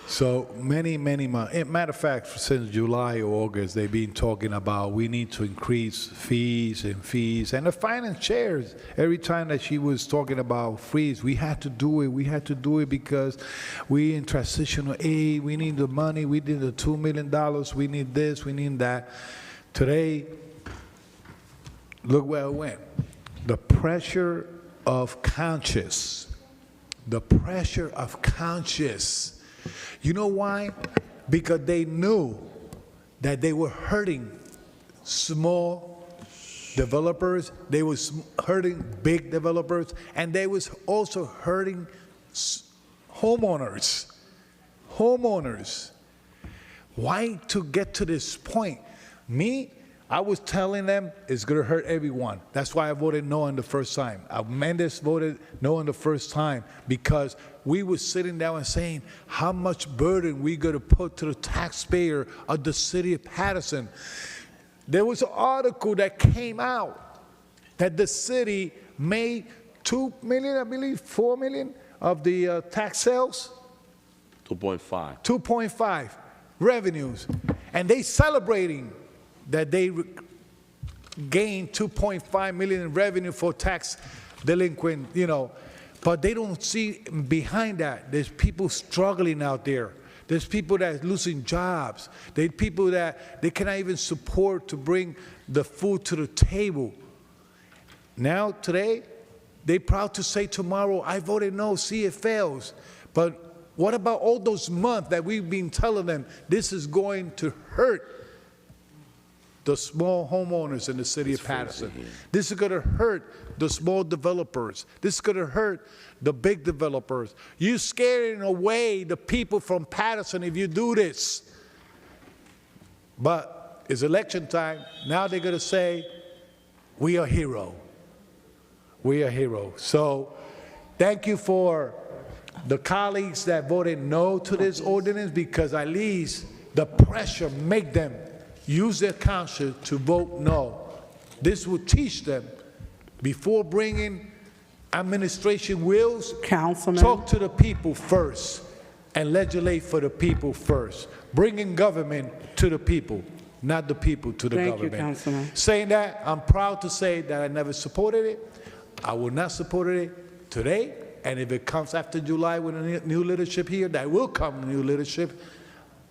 So many months. Matter of fact, since July or August, they've been talking about we need to increase fees. And the finance chairs, every time that she was talking about fees, we had to do it because we in transitional aid, we need the money, we need the $2 million, we need this, we need that. Today, look where it went. The pressure of conscience. You know why? Because they knew that they were hurting small developers, they was hurting big developers, and they was also hurting homeowners. Why to get to this point? I was telling them it's going to hurt everyone. That's why I voted no in the first time. Mendes voted no in the first time because we were sitting down and saying how much burden we going to put to the taxpayer of the city of Paterson. There was an article that came out that the city made $2 million, I believe, $4 million of the tax sales. 2.5. 2.5 revenues. And they celebrating that they gained 2.5 million in revenue for tax delinquent, but they don't see behind that. There's people struggling out there. There's people that are losing jobs. There's people that they cannot even support to bring the food to the table. Now, today, they're proud to say tomorrow, I voted no, see it fails. But what about all those months that we've been telling them this is going to hurt the small homeowners in the city of Paterson? This is going to hurt the small developers. This is going to hurt the big developers. You're scaring away the people from Paterson if you do this. But it's election time. Now they're going to say, we are hero. We are hero. So thank you for the colleagues that voted no to this ordinance, because at least the pressure make them use their conscience to vote no. This will teach them before bringing administration wills, Councilman. talk to the people first and legislate for the people first. Bringing government to the people, not the people to the government. Thank you, Councilman. Saying that, I'm proud to say that I never supported it. I will not support it today. And if it comes after July with a new leadership here, that will come new leadership,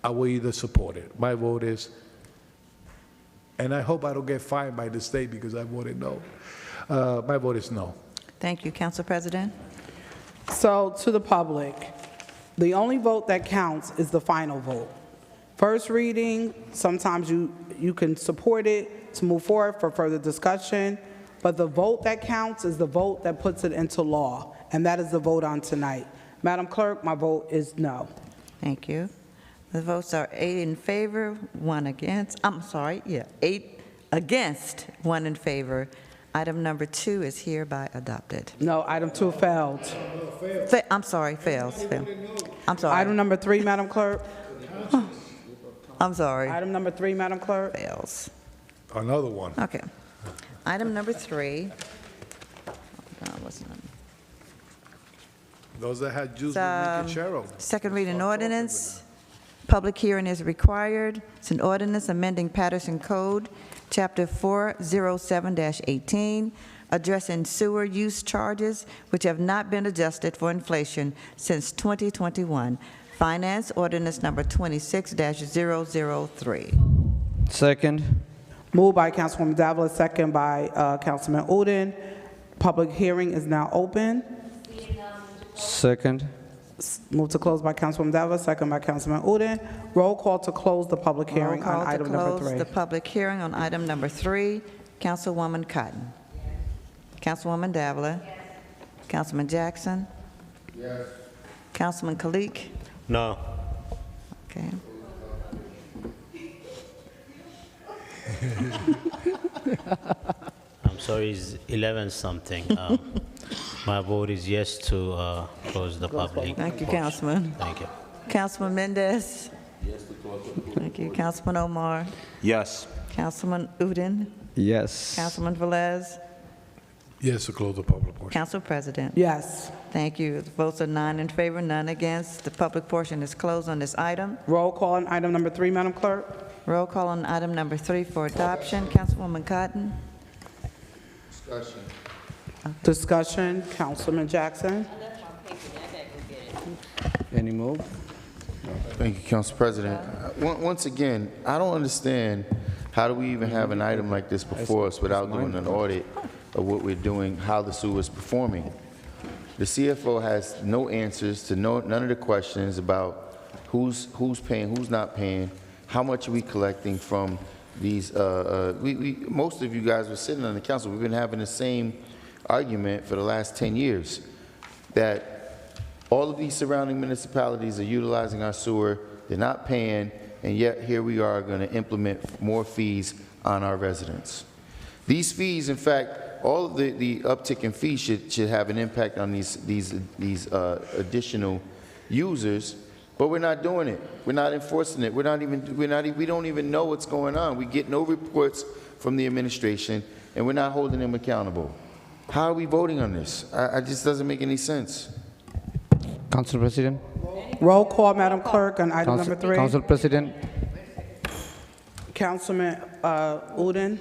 I will either support it. My vote is, and I hope I don't get fined by the state because I voted no. My vote is no. Thank you, Council President. So to the public, the only vote that counts is the final vote. First reading, sometimes you can support it to move forward for further discussion, but the vote that counts is the vote that puts it into law, and that is the vote on tonight. Madam Clerk, my vote is no. Thank you. The votes are 8 in favor, 1 against. 8 against, 1 in favor. Item number 2 is hereby adopted. No, item 2 failed. I'm sorry, fails. I'm sorry. Item number 3, Madam Clerk. I'm sorry. Item number 3, Madam Clerk. Fails. Another one. Okay. Item number 3. What's the number? Those that had juice will make it Cheryl. Second reading ordinance. Public hearing is required. It's an ordinance amending Paterson Code, Chapter 407-18, addressing sewer use charges which have not been adjusted for inflation since 2021. Finance ordinance number 26-003. Second. Moved by Councilwoman Davila, second by Councilman Udine. Public hearing is now open. Second. Move to close by Councilwoman Davila, second by Councilman Udine. Roll call to close the public hearing Roll call on item to number close 3. the public hearing on item number 3. Councilwoman Cotton. Councilwoman Davila. Councilman Jackson. Yes. Councilman Kalik. No. Okay. I'm sorry, it's 11 something. My vote is yes to close the public. Thank you, portion. Councilman. Thank you. Councilman Mendez. Thank you. Councilman Omar. Yes. Councilman Udine. Yes. Councilman Velez. Yes, to close the public portion. Council President. Yes. Thank you. The votes are 9 in favor, none against. The public portion is closed on this item. Roll call on item number 3, Madam Clerk. Roll call on item number 3 for adoption. Councilwoman Cotton. Discussion. Discussion, Councilman Jackson. Any move? Thank you, Council President. Once again, I don't understand how do we even have an item like this before us without doing an audit of what we're doing, how the sewer is performing. The CFO has no answers to none of the questions about who's paying, who's not paying, how much are we collecting from these. Most of you guys were sitting on the council. We've been having the same argument for the last 10 years that all of these surrounding municipalities are utilizing our sewer, they're not paying, and yet here we are going to implement more fees on our residents. These fees, in fact, all of the uptick in fees should have an impact on these additional users, but we're not doing it. We're not enforcing it. We don't even know what's going on. We get no reports from the administration, and we're not holding them accountable. How are we voting on this? It just doesn't make any sense. Council President. Roll call, Madam Clerk, on item number 3. Council President. Councilman Udine.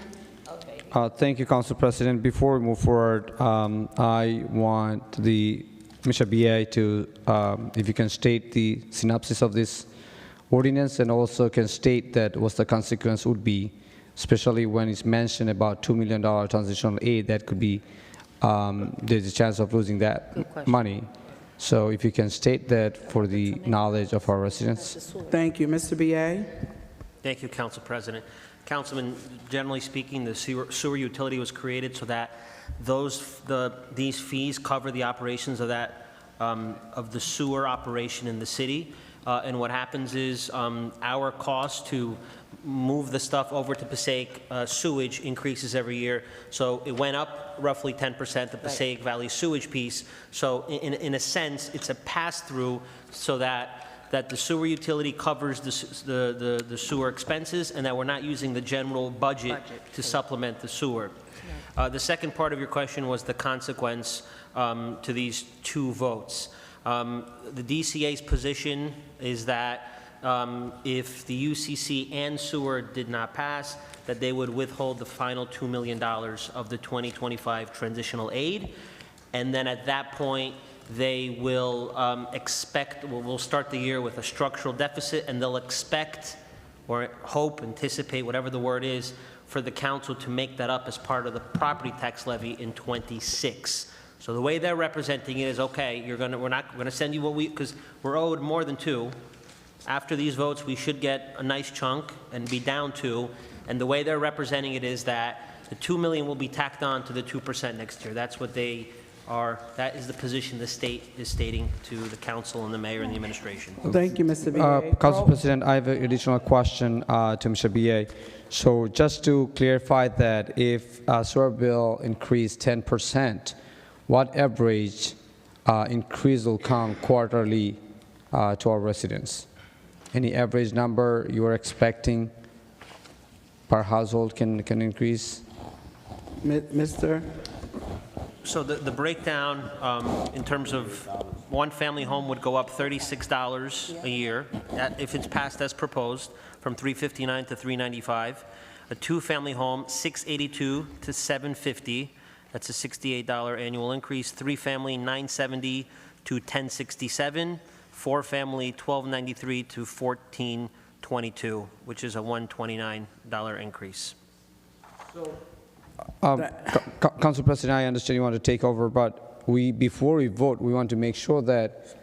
Thank you, Council President. Before we move forward, I want the Mr. BA to, if you can state the synopsis of this ordinance and also can state that what the consequence would be, especially when it's mentioned about $2 million transitional aid, that could be, there's a chance of losing that money. So if you can state that for the knowledge of our residents. Thank you. Mr. BA. Thank you, Council President. Councilman, generally speaking, the sewer utility was created so that these fees cover the operations of of the sewer operation in the city. And what happens is our cost to move the stuff over to Passaic sewage increases every year. So it went up roughly 10%, the Passaic Valley sewage piece. So in a sense, it's a pass-through so that the sewer utility covers the sewer expenses and that we're not using the general budget to supplement the sewer. The second part of your question was the consequence to these 2 votes. The DCA's position is that if the UCC and sewer did not pass, that they would withhold the final $2 million of the 2025 transitional aid. And then at that point, they will we'll start the year with a structural deficit, and they'll expect or hope, anticipate, whatever the word is, for the council to make that up as part of the property tax levy in '26. So the way they're representing it is, okay, we're not going to send you what because we're owed more than 2. After these votes, we should get a nice chunk and be down 2. And the way they're representing it is that the $2 million will be tacked on to the 2% next year. That's what they are. That is the position the state is stating to the council and the mayor and the administration. Thank you, Mr. BA. Council President, I have an additional question to Mr. BA. So just to clarify that if sewer bill increased 10%, what average increase will come quarterly to our residents? Any average number you are expecting per household can increase? Mr. So the breakdown in terms of one family home would go up $36 a year if it's passed as proposed, from $359 to $395. A 2-family home, $682 to $750. That's a $68 annual increase. 3-family, $970 to $1067. 4-family, $1293 to $1422, which is a $129 increase. Council President, I understand you want to take over, but before we vote, we want to make sure that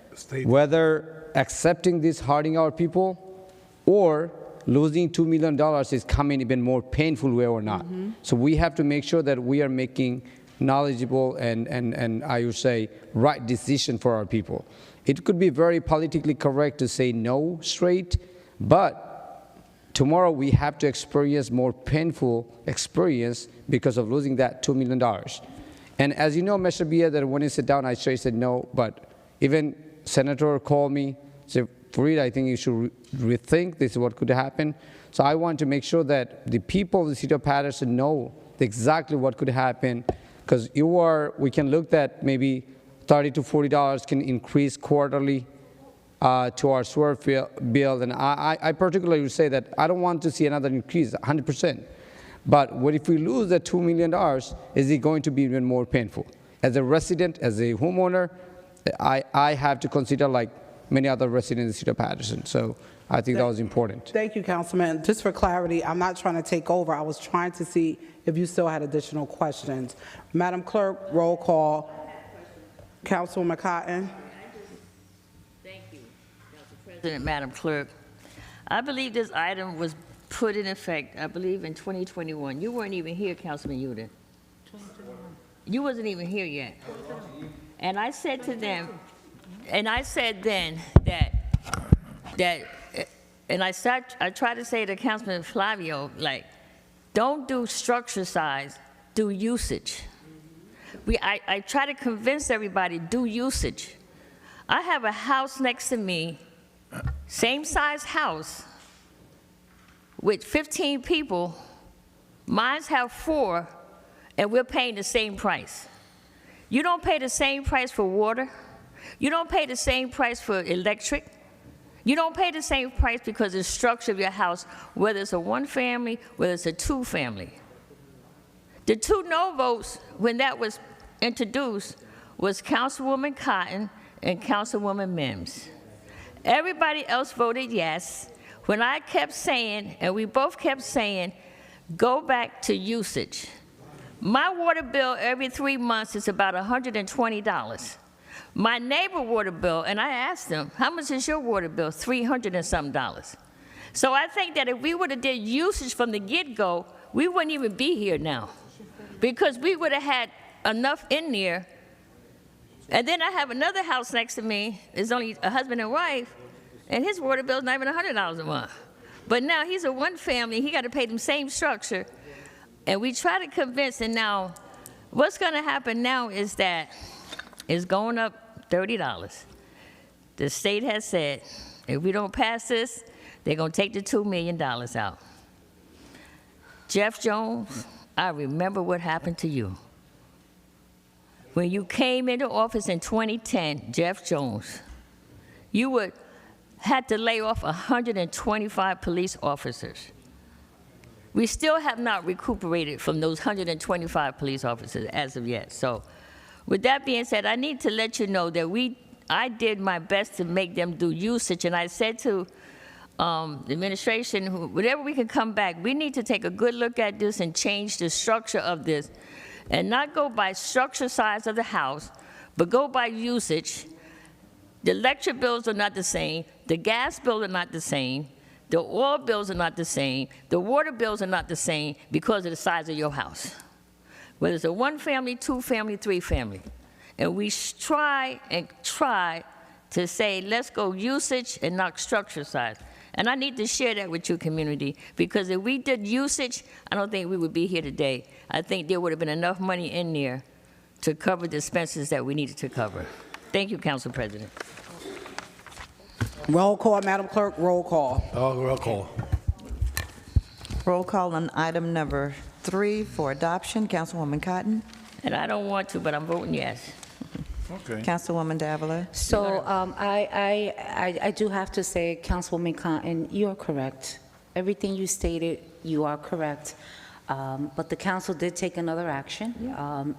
whether accepting this hurting our people or losing $2 million is coming even more painful way or not. So we have to make sure that we are making knowledgeable and I would say right decision for our people. It could be very politically correct to say no straight, but tomorrow we have to experience more painful experience because of losing that $2 million. And as you know, Mr. Bia, that when he sit down, I said no, but even Senator called me, said, Fareed, I think you should rethink this is what could happen. So I want to make sure that the people of the city of Paterson know exactly what could happen. Because we can look at maybe $30 to $40 can increase quarterly to our sewer bill. And I particularly would say that I don't want to see another increase, 100%. But what if we lose that $2 million, is it going to be even more painful? As a resident, as a homeowner, I have to consider like many other residents in the city of Paterson. So I think that was important. Thank you, Councilman. Just for clarity, I'm not trying to take over. I was trying to see if you still had additional questions. Madam Clerk, roll call. Councilwoman Cotton. Thank you, Council President, Madam Clerk. I believe this item was put in effect, I believe, in 2021. You weren't even here, Councilman Udine. You wasn't even here yet. And I said to them, and I said then and I tried to say to Councilman Flavio, like, don't do structure size, do usage. I try to convince everybody, do usage. I have a house next to me, same size house, with 15 people. Mine's have 4, and we're paying the same price. You don't pay the same price for water. You don't pay the same price for electric. You don't pay the same price because of the structure of your house, whether it's a 1-family, whether it's a 2-family. The 2 no votes when that was introduced was Councilwoman Cotton and Councilwoman Mims. Everybody else voted yes. When I kept saying, and we both kept saying, go back to usage. My water bill every 3 months is about $120. My neighbor water bill, and I asked them, how much is your water bill? $300 and something. So I think that if we would have did usage from the get-go, we wouldn't even be here now, because we would have had enough in there. And then I have another house next to me. It's only a husband and wife, and his water bill is not even $100 a month. But now he's a 1-family. He got to pay the same structure. And we try to convince, and now what's going to happen now is that it's going up $30. The state has said, if we don't pass this, they're going to take the $2 million out. Jeff Jones, I remember what happened to you. When you came into office in 2010, Jeff Jones, you had to lay off 125 police officers. We still have not recuperated from those 125 police officers as of yet. So with that being said, I need to let you know that I did my best to make them do usage, and I said to the administration, whatever we can come back, we need to take a good look at this and change the structure of this, and not go by structure size of the house, but go by usage. The electric bills are not the same, the gas bills are not the same, the oil bills are not the same, the water bills are not the same because of the size of your house. Whether it's a 1-family, 2-family, 3-family. And we try to say, let's go usage and not structure size. And I need to share that with your community, because if we did usage, I don't think we would be here today. I think there would have been enough money in there to cover the expenses that we needed to cover. Thank you, Council President. Roll call, Madam Clerk, roll call. Roll call. Roll call on item number 3 for adoption. Councilwoman Cotton. And I don't want to, but I'm voting yes. Okay. Councilwoman Davila. So I do have to say, Councilwoman Cotton, you are correct. Everything you stated, you are correct. But the council did take another action.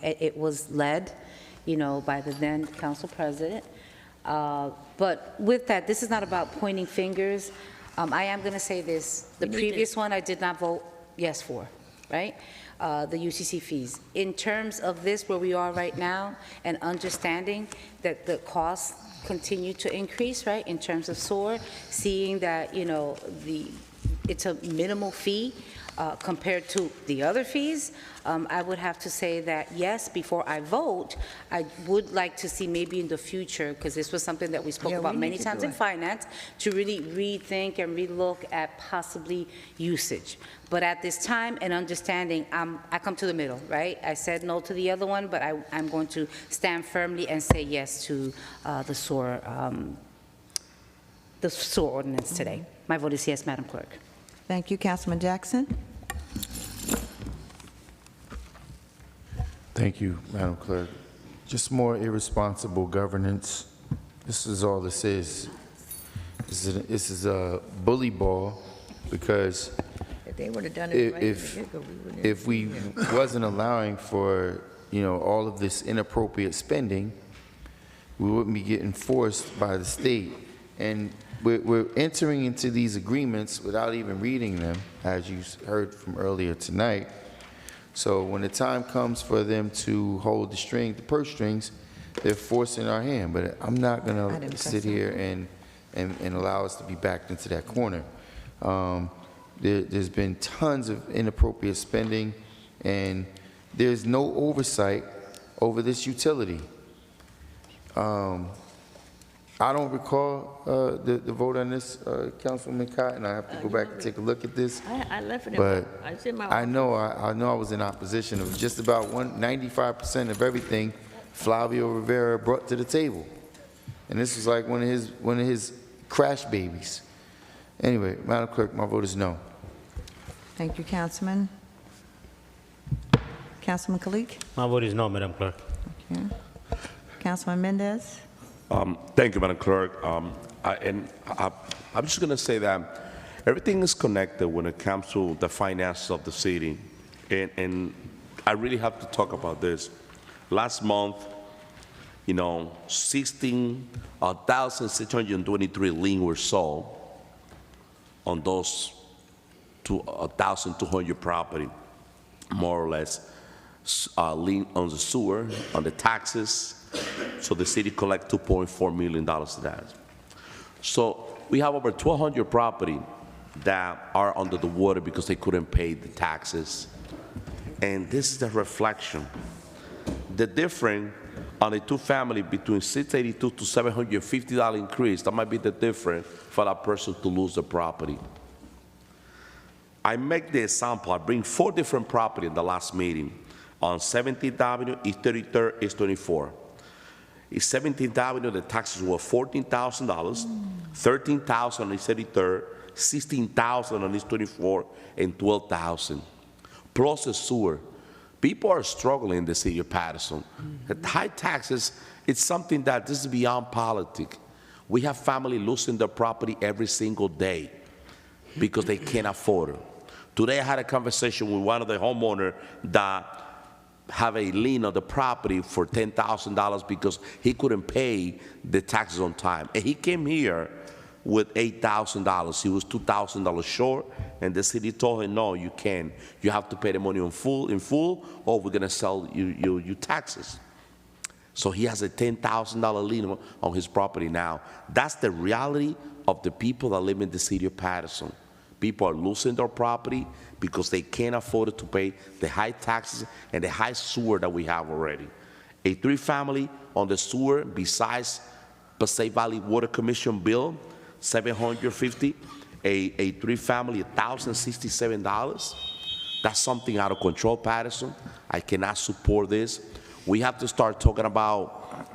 It was led, by the then council president. But with that, this is not about pointing fingers. I am going to say this. The previous one I did not vote yes for, right? The UCC fees. In terms of this, where we are right now, and understanding that the costs continue to increase, right, in terms of SOAR, seeing that, it's a minimal fee compared to the other fees, I would have to say that, yes, before I vote, I would like to see maybe in the future, because this was something that we spoke about many times in finance, to really rethink and relook at possibly usage. But at this time and understanding, I come to the middle, right? I said no to the other one, but I'm going to stand firmly and say yes to the SOAR ordinance today. My vote is yes, Madam Clerk. Thank you, Councilman Jackson. Thank you, Madam Clerk. Just more irresponsible governance. This is all this is. This is a bully ball because If they would have done it right from the if get-go, we wouldn't if we wasn't allowing for, all of this inappropriate spending, we wouldn't be getting forced by the state. And we're entering into these agreements without even reading them, as you heard from earlier tonight. So when the time comes for them to hold the purse strings, they're forcing our hand. But I'm not going to sit here and allow us to be backed into that corner. There's been tons of inappropriate spending, and there's no oversight over this utility. I don't recall the vote on this, Councilwoman Cotton. I have to go back and take a look at this. I left it in But my, it's in my I know I was in opposition of just about 95% of everything Flavio Rivera brought to the table, and this was like one of his crash babies. Anyway, Madam Clerk, my vote is no. Thank you, Councilman. Councilman Kalik? My vote is no, Madam Clerk. Thank you. Councilman Mendez? Thank you, Madam Clerk. I'm just going to say that everything is connected when it comes to the finances of the city, and I really have to talk about this. Last month, 16,623 liens were sold on those 1,200 property, more or less, lien on the sewer, on the taxes. So the city collect $2.4 million to that. So we have over 1,200 property that are under the water because they couldn't pay the taxes. And this is the reflection. The difference on a two-family between $682 to $750 increase, that might be the difference for that person to lose the property. I make the example, I bring 4 different property in the last meeting. On 17th Avenue, East 33rd, East 24. East 17th Avenue, the taxes were $14,000, $13,000 on East 33rd, $16,000 on East 24, and $12,000. Plus the sewer. People are struggling in the city of Paterson. The high taxes, it's something that this is beyond politics. We have family losing their property every single day because they can't afford it. Today I had a conversation with one of the homeowners that have a lien on the property for $10,000 because he couldn't pay the taxes on time. And he came here with $8,000. He was $2,000 short, and the city told him, no, you can't. You have to pay the money in full, or we're gonna sell you taxes. So he has a $10,000 lien on his property now. That's the reality of the people that live in the city of Paterson. People are losing their property because they can't afford it to pay the high taxes and the high sewer that we have already. A 3-family on the sewer, besides Passaic Valley Water Commission bill, $750. A 3-family, $1,067. That's something out of control, Paterson. I cannot support this. We have to start talking about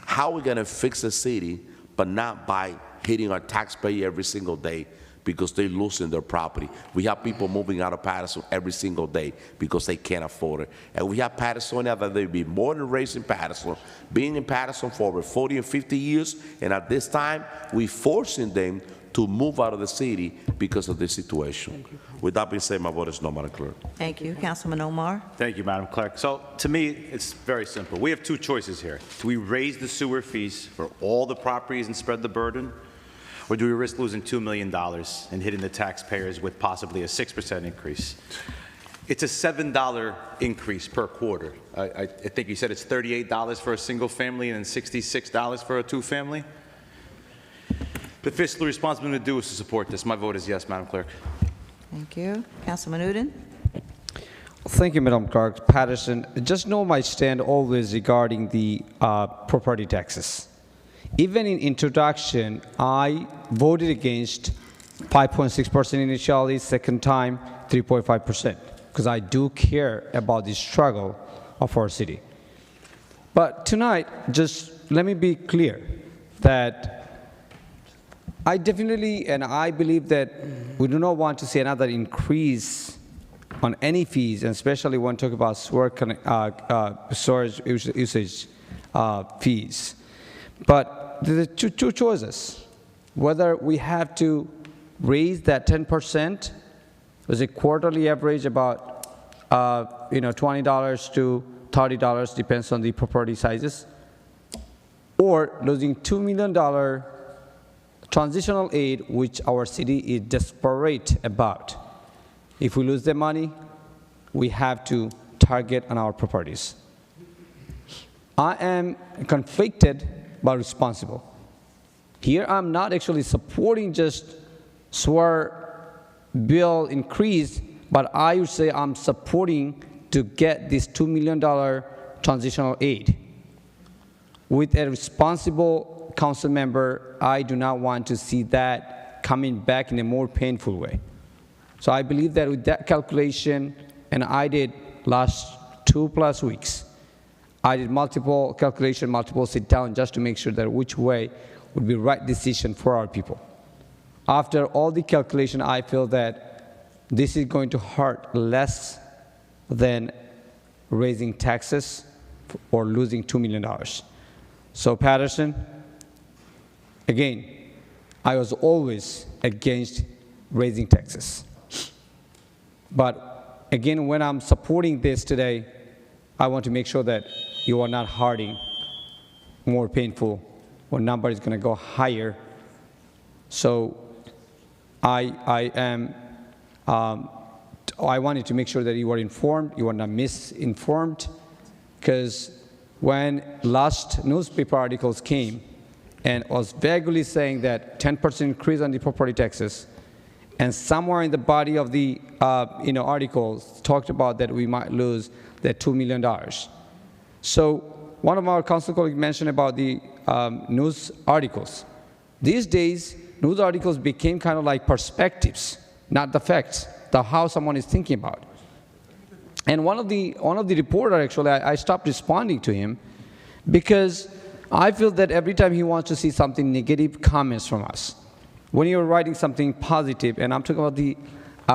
how we're gonna fix the city, but not by hitting our taxpayer every single day, because they're losing their property. We have people moving out of Paterson every single day because they can't afford it. And we have Patersonia that they've been born and raised in Paterson, being in Paterson for over 40 and 50 years, and at this time, we're forcing them to move out of the city because of this situation. With that being said, my vote is no, Madam Clerk. Thank you. Councilman Omar? Thank you, Madam Clerk. So to me, it's very simple. We have 2 choices here. Do we raise the sewer fees for all the properties and spread the burden? Or do we risk losing $2 million and hitting the taxpayers with possibly a 6% increase? It's a $7 increase per quarter. I think you said it's $38 for a single family and $66 for a 2-family. The fiscally responsible thing to do is to support this. My vote is yes, Madam Clerk. Thank you. Councilman Udine? Thank you, Madam Clerk. Paterson, just know my stand always regarding the property taxes. Even in introduction, I voted against 5.6% initially, second time 3.5%, because I do care about the struggle of our city. But tonight, just let me be clear that I definitely, and I believe that we do not want to see another increase on any fees, and especially when talk about storage usage fees. But there are two choices. Whether we have to raise that 10%, was a quarterly average about $20 to $30, depends on the property sizes, or losing $2 million transitional aid, which our city is desperate about. If we lose the money, we have to target on our properties. I am conflicted but responsible. Here I'm not actually supporting just SWAR bill increase, but I would say I'm supporting to get this $2 million transitional aid. With a responsible council member, I do not want to see that coming back in a more painful way. So I believe that with that calculation, and I did last 2+ weeks, I did multiple calculation, multiple sit down just to make sure that which way would be the right decision for our people. After all the calculation, I feel that this is going to hurt less than raising taxes or losing $2 million. So Paterson, again, I was always against raising taxes. But again, when I'm supporting this today, I want to make sure that you are not hurting more painful, or number is going to go higher. So I wanted to make sure that you are informed, you are not misinformed, because when last newspaper articles came and was vaguely saying that 10% increase on the property taxes, and somewhere in the body of the articles talked about that we might lose that $2 million. So one of our council colleagues mentioned about the news articles. These days, news articles became kind of like perspectives, not the facts, how someone is thinking about. And one of the reporter, actually, I stopped responding to him because I feel that every time he wants to see something negative comments from us. When you're writing something positive, and I'm talking about the,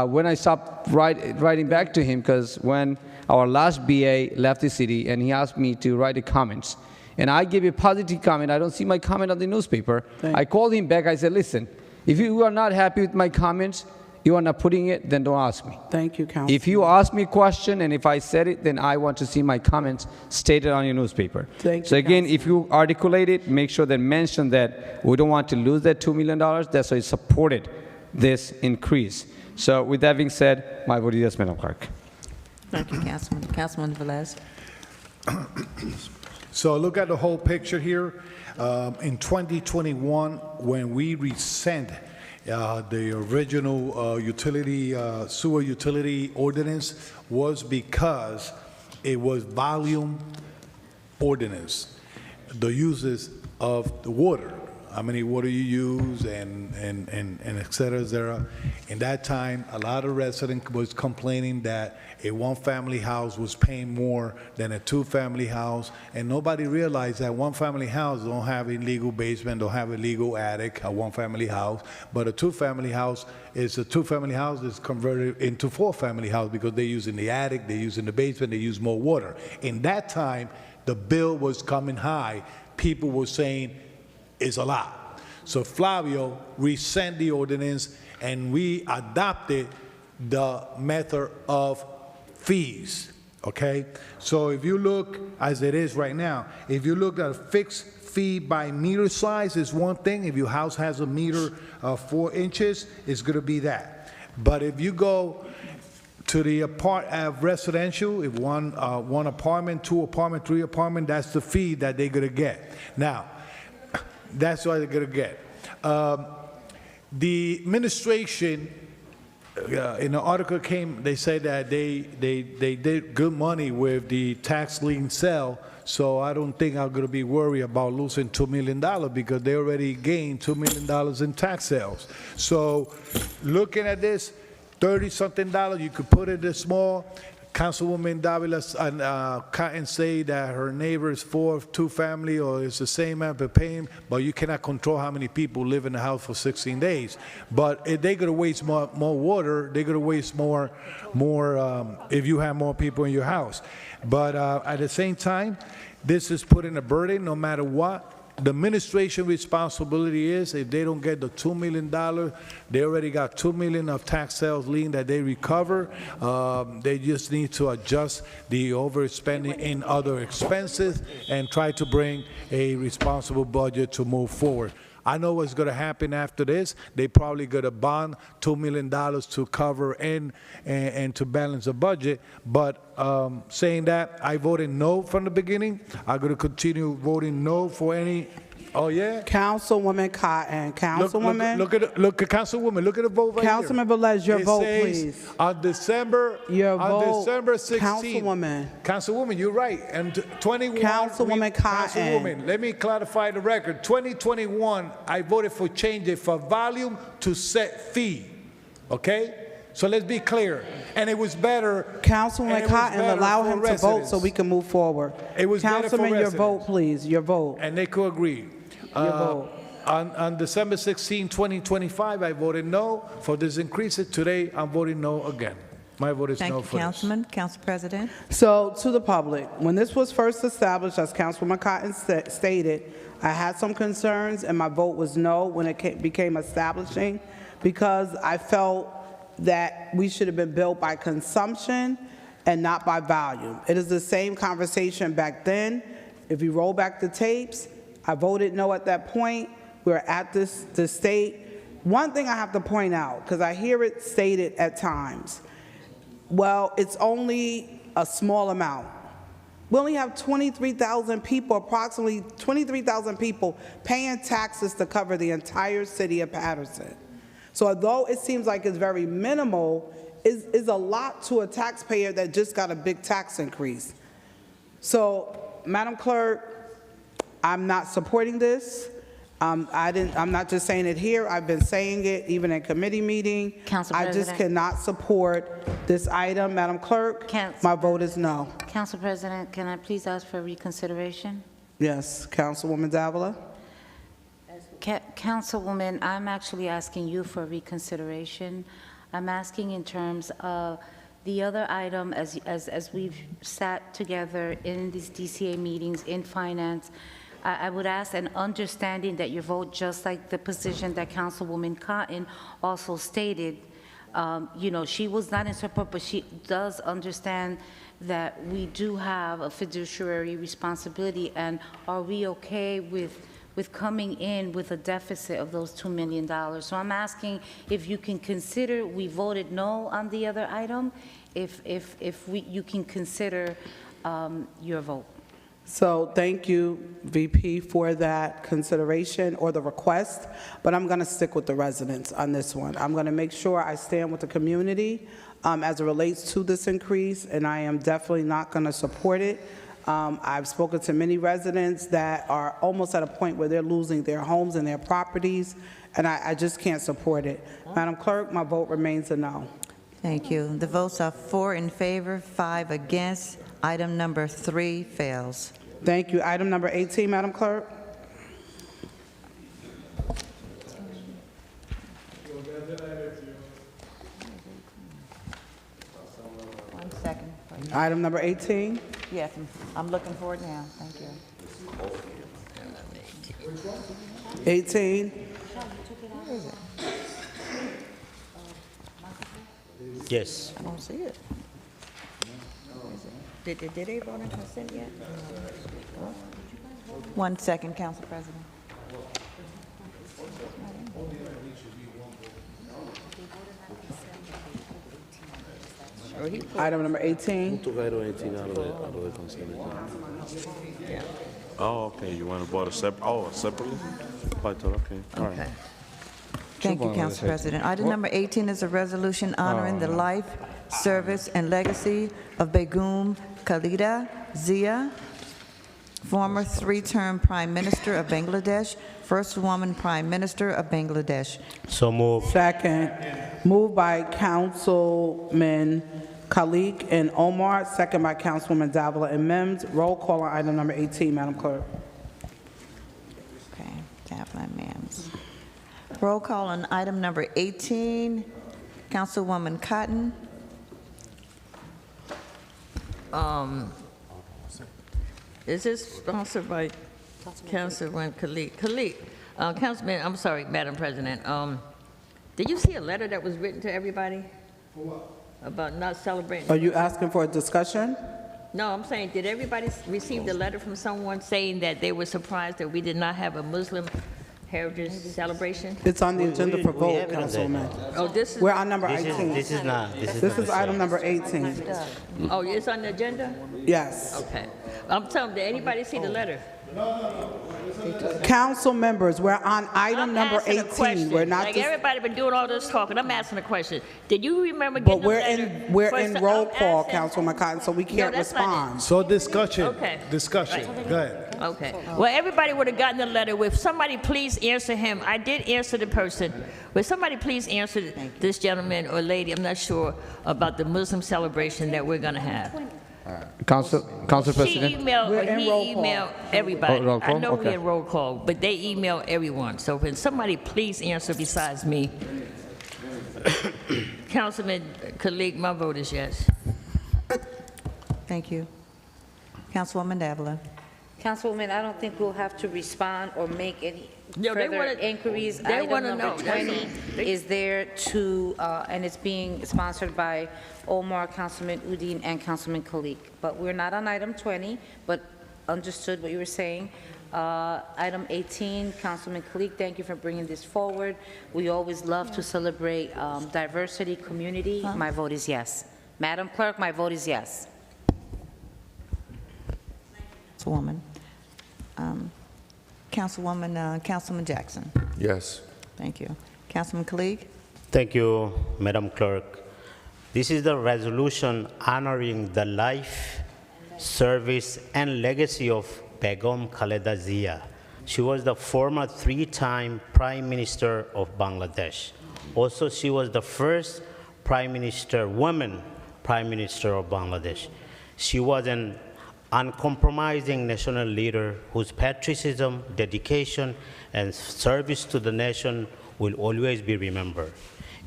when I stopped writing back to him, because when our last BA left the city and he asked me to write the comments, and I gave a positive comment, I don't see my comment on the newspaper. I called him back, I said, listen, if you are not happy with my comments, you are not putting it, then don't ask me. Thank you, Councilman. If you ask me a question and if I said it, then I want to see my comments stated on your newspaper. Thank so you, again, Councilman. if you articulate it, make sure that mention that we don't want to lose that $2 million. That's why I supported this increase. So with that being said, my vote is yes, Madam Clerk. Thank you, Councilman. Councilman Velez. So look at the whole picture here. In 2021, when we resent the original sewer utility ordinance, was because it was volume ordinance, the uses of the water, how many water you use, and et cetera. In that time, a lot of residents was complaining that a one-family house was paying more than a two-family house, and nobody realized that one-family house don't have a legal basement, don't have a legal attic, a one-family house, but a two-family house is converted into four-family house because they use in the attic, they use in the basement, they use more water. In that time, the bill was coming high. People were saying, it's a lot. So Flavio resent the ordinance, and we adopted the method of fees, okay? So if you look, as it is right now, if you look at a fixed fee by meter size is one thing. If your house has a meter of 4 inches, it's gonna be that. But if you go to the residential, if one apartment, 2 apartment, 3 apartment, that's the fee that they're gonna get. Now, that's what they're gonna get. The administration, in the article they said that they did good money with the tax lien sale, so I don't think I'm gonna be worried about losing $2 million because they already gained $2 million in tax sales. So looking at this, $30-something, you could put it in small, Councilwoman Davila and Cotton say that her neighbor is two-family or it's the same amount of paying, but you cannot control how many people live in the house for 16 days. But if they're going to waste more water, they're going to waste more if you have more people in your house. But at the same time, this is putting a burden no matter what. The administration responsibility is if they don't get the $2 million, they already got $2 million of tax sales lien that they recover. They just need to adjust the overspending in other expenses and try to bring a responsible budget to move forward. I know what's going to happen after this. They probably going to bond $2 million to cover and to balance the budget. But saying that, I voted no from the beginning. I'm going to continue voting no for any. Oh yeah. Councilwoman Cotton, Councilwoman. Look at Councilwoman. Look at the vote right Councilman here. Velez, your It vote, says please. On December 16th. Councilwoman, you're right. And 21. Councilwoman Cotton. Councilwoman, let me clarify the record. 2021, I voted for change it from volume to set fee. Okay? So let's be clear. And it was better. Councilwoman Cotton, allow him to vote so we can move forward. It was better for Councilman, your residents. vote, please. Your vote. And they could agree. On December 16, 2025, I voted no for this increase. Today, I'm voting no again. My vote is no for this. Councilman. Council President. So, to the public, when this was first established, as Councilwoman Cotton stated, I had some concerns, and my vote was no when it became establishing, because I felt that we should have been built by consumption and not by volume. It is the same conversation back then. If you roll back the tapes, I voted no at that point. We're at this state. One thing I have to point out, because I hear it stated at times, well, it's only a small amount. We only have 23,000 people, approximately 23,000 people paying taxes to cover the entire city of Paterson. So although it seems like it's very minimal, is a lot to a taxpayer that just got a big tax increase. So, Madam Clerk, I'm not supporting this. I'm not just saying it here. I've been saying it even in committee meeting. Council I President. just cannot support this item. Madam Clerk, my vote is no. Council President, can I please ask for reconsideration? Yes, Councilwoman Davila. Councilwoman, I'm actually asking you for reconsideration. I'm asking in terms of the other item, as we've sat together in these DCA meetings in finance, I would ask an understanding that you vote just like the position that Councilwoman Cotton also stated. You know, she was not in support, but she does understand that we do have a fiduciary responsibility, and are we okay with coming in with a deficit of those $2 million. So I'm asking if you can consider, we voted no on the other item, if you can consider your vote. So thank you, VP, for that consideration or the request, but I'm going to stick with the residents on this one. I'm going to make sure I stand with the community as it relates to this increase, and I am definitely not going to support it. I've spoken to many residents that are almost at a point where they're losing their homes and their properties, and I just can't support it. Madam Clerk, my vote remains a no. Thank you. The votes are 4 in favor, 5 against. Item number 3 fails. Thank you. Item number 18, Madam Clerk. One second. Item number 18. Yes, I'm looking for it now. Thank you. 18. Where is it? Yes. I don't see it. Did they vote on consent yet? 1 second, Council President. Item number 18. Oh, okay, you want to vote separately? Okay, all right. Thank you, Council President. Item number 18 is a resolution honoring the life, service, and legacy of Begum Khalida Zia, former 3-term Prime Minister of Bangladesh, first woman Prime Minister of Bangladesh. So moved. Second. Moved by Councilman Khalid and Omar, second by Councilwoman Davila and Mims. Roll call on item number 18, Madam Clerk. Okay, Davila and Mims. Roll call on item number 18. Councilwoman Cotton. Is this sponsored by Councilman Khalid? Khalid, Councilman, I'm sorry, Madam President. Did you see a letter that was written to everybody? For what? About not celebrating? Are you asking for a discussion? No, I'm saying, did everybody receive the letter from someone saying that they were surprised that we did not have a Muslim heritage celebration? It's on the agenda for we vote, have it on there. Councilwoman. Oh, this is. We're on number This 18. is not. This is item number 18. Oh, it's on the agenda? Yes. Okay. I'm telling, did anybody see the letter? Council members, we're on item I'm number asking a 18. question. We're not Like, just, everybody been doing all this talking. I'm asking a question. Did you remember but getting a letter? we're First, in roll I'm call, asking- Councilwoman Cotton, so we can't that's not it. respond. So discussion. Okay. Discussion. Right. Go ahead. Okay. Well, everybody would have gotten the letter. Will somebody please answer him? I did answer the person. Will somebody please answer this gentleman or lady, I'm not sure, about the Muslim celebration that we're going to have? Council She President. emailed, We're or in he roll call. emailed everybody. Oh, roll call? I know we're Okay. in roll call, but they email everyone. So can somebody please answer besides me? Councilman Khalid, my vote is yes. Thank you. Councilwoman Davila. Councilwoman, I don't think we'll have to respond or make any No, they further wanna- inquiries. they Item wanna number know. That's 20 all. is there to, and it's being sponsored by Omar, Councilman Udine, and Councilman Kalik. But we're not on item 20, but understood what you were saying. Item 18, Councilman Kalik, thank you for bringing this forward. We always love to celebrate diversity, community. My vote is yes. Madam Clerk, my vote is yes. Councilwoman. Councilman Jackson. Yes. Thank you. Councilman Kalik. Thank you, Madam Clerk. This is the resolution honoring the life, service, and legacy of Begum Khaleda Zia. She was the former three-time Prime Minister of Bangladesh. Also, she was the first woman Prime Minister of Bangladesh. She was an uncompromising national leader whose patriotism, dedication, and service to the nation will always be remembered.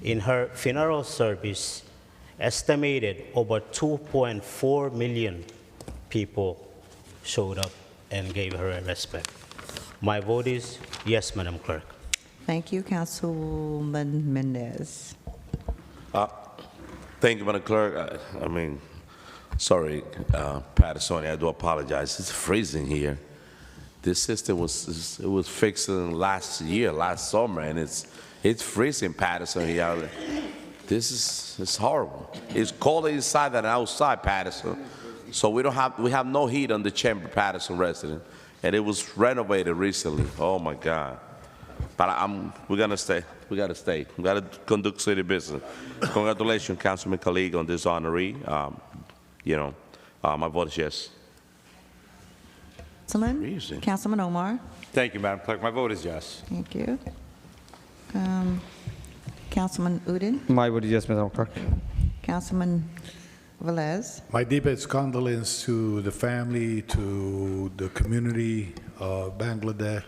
In her funeral service, estimated over 2.4 million people showed up and gave her a respect. My vote is yes, Madam Clerk. Thank you, Councilman Mendez. Thank you, Madam Clerk. Sorry, Paterson, I do apologize. It's freezing here. This system was fixed last summer, and it's freezing, Paterson here. It's horrible. It's colder inside than outside, Paterson. So we have no heat on the chamber, Paterson resident, and it was renovated recently. Oh my God! But we're gonna stay. We gotta stay. We gotta conduct city business. Congratulations, Councilman Khalid, on this honoree. My vote is yes. Councilman Omar. Thank you, Madam Clerk. My vote is yes. Thank you. Councilman Udine. My vote is yes, Madam Clerk. Councilman Velez. My deepest condolence to the family, to the community of Bangladesh.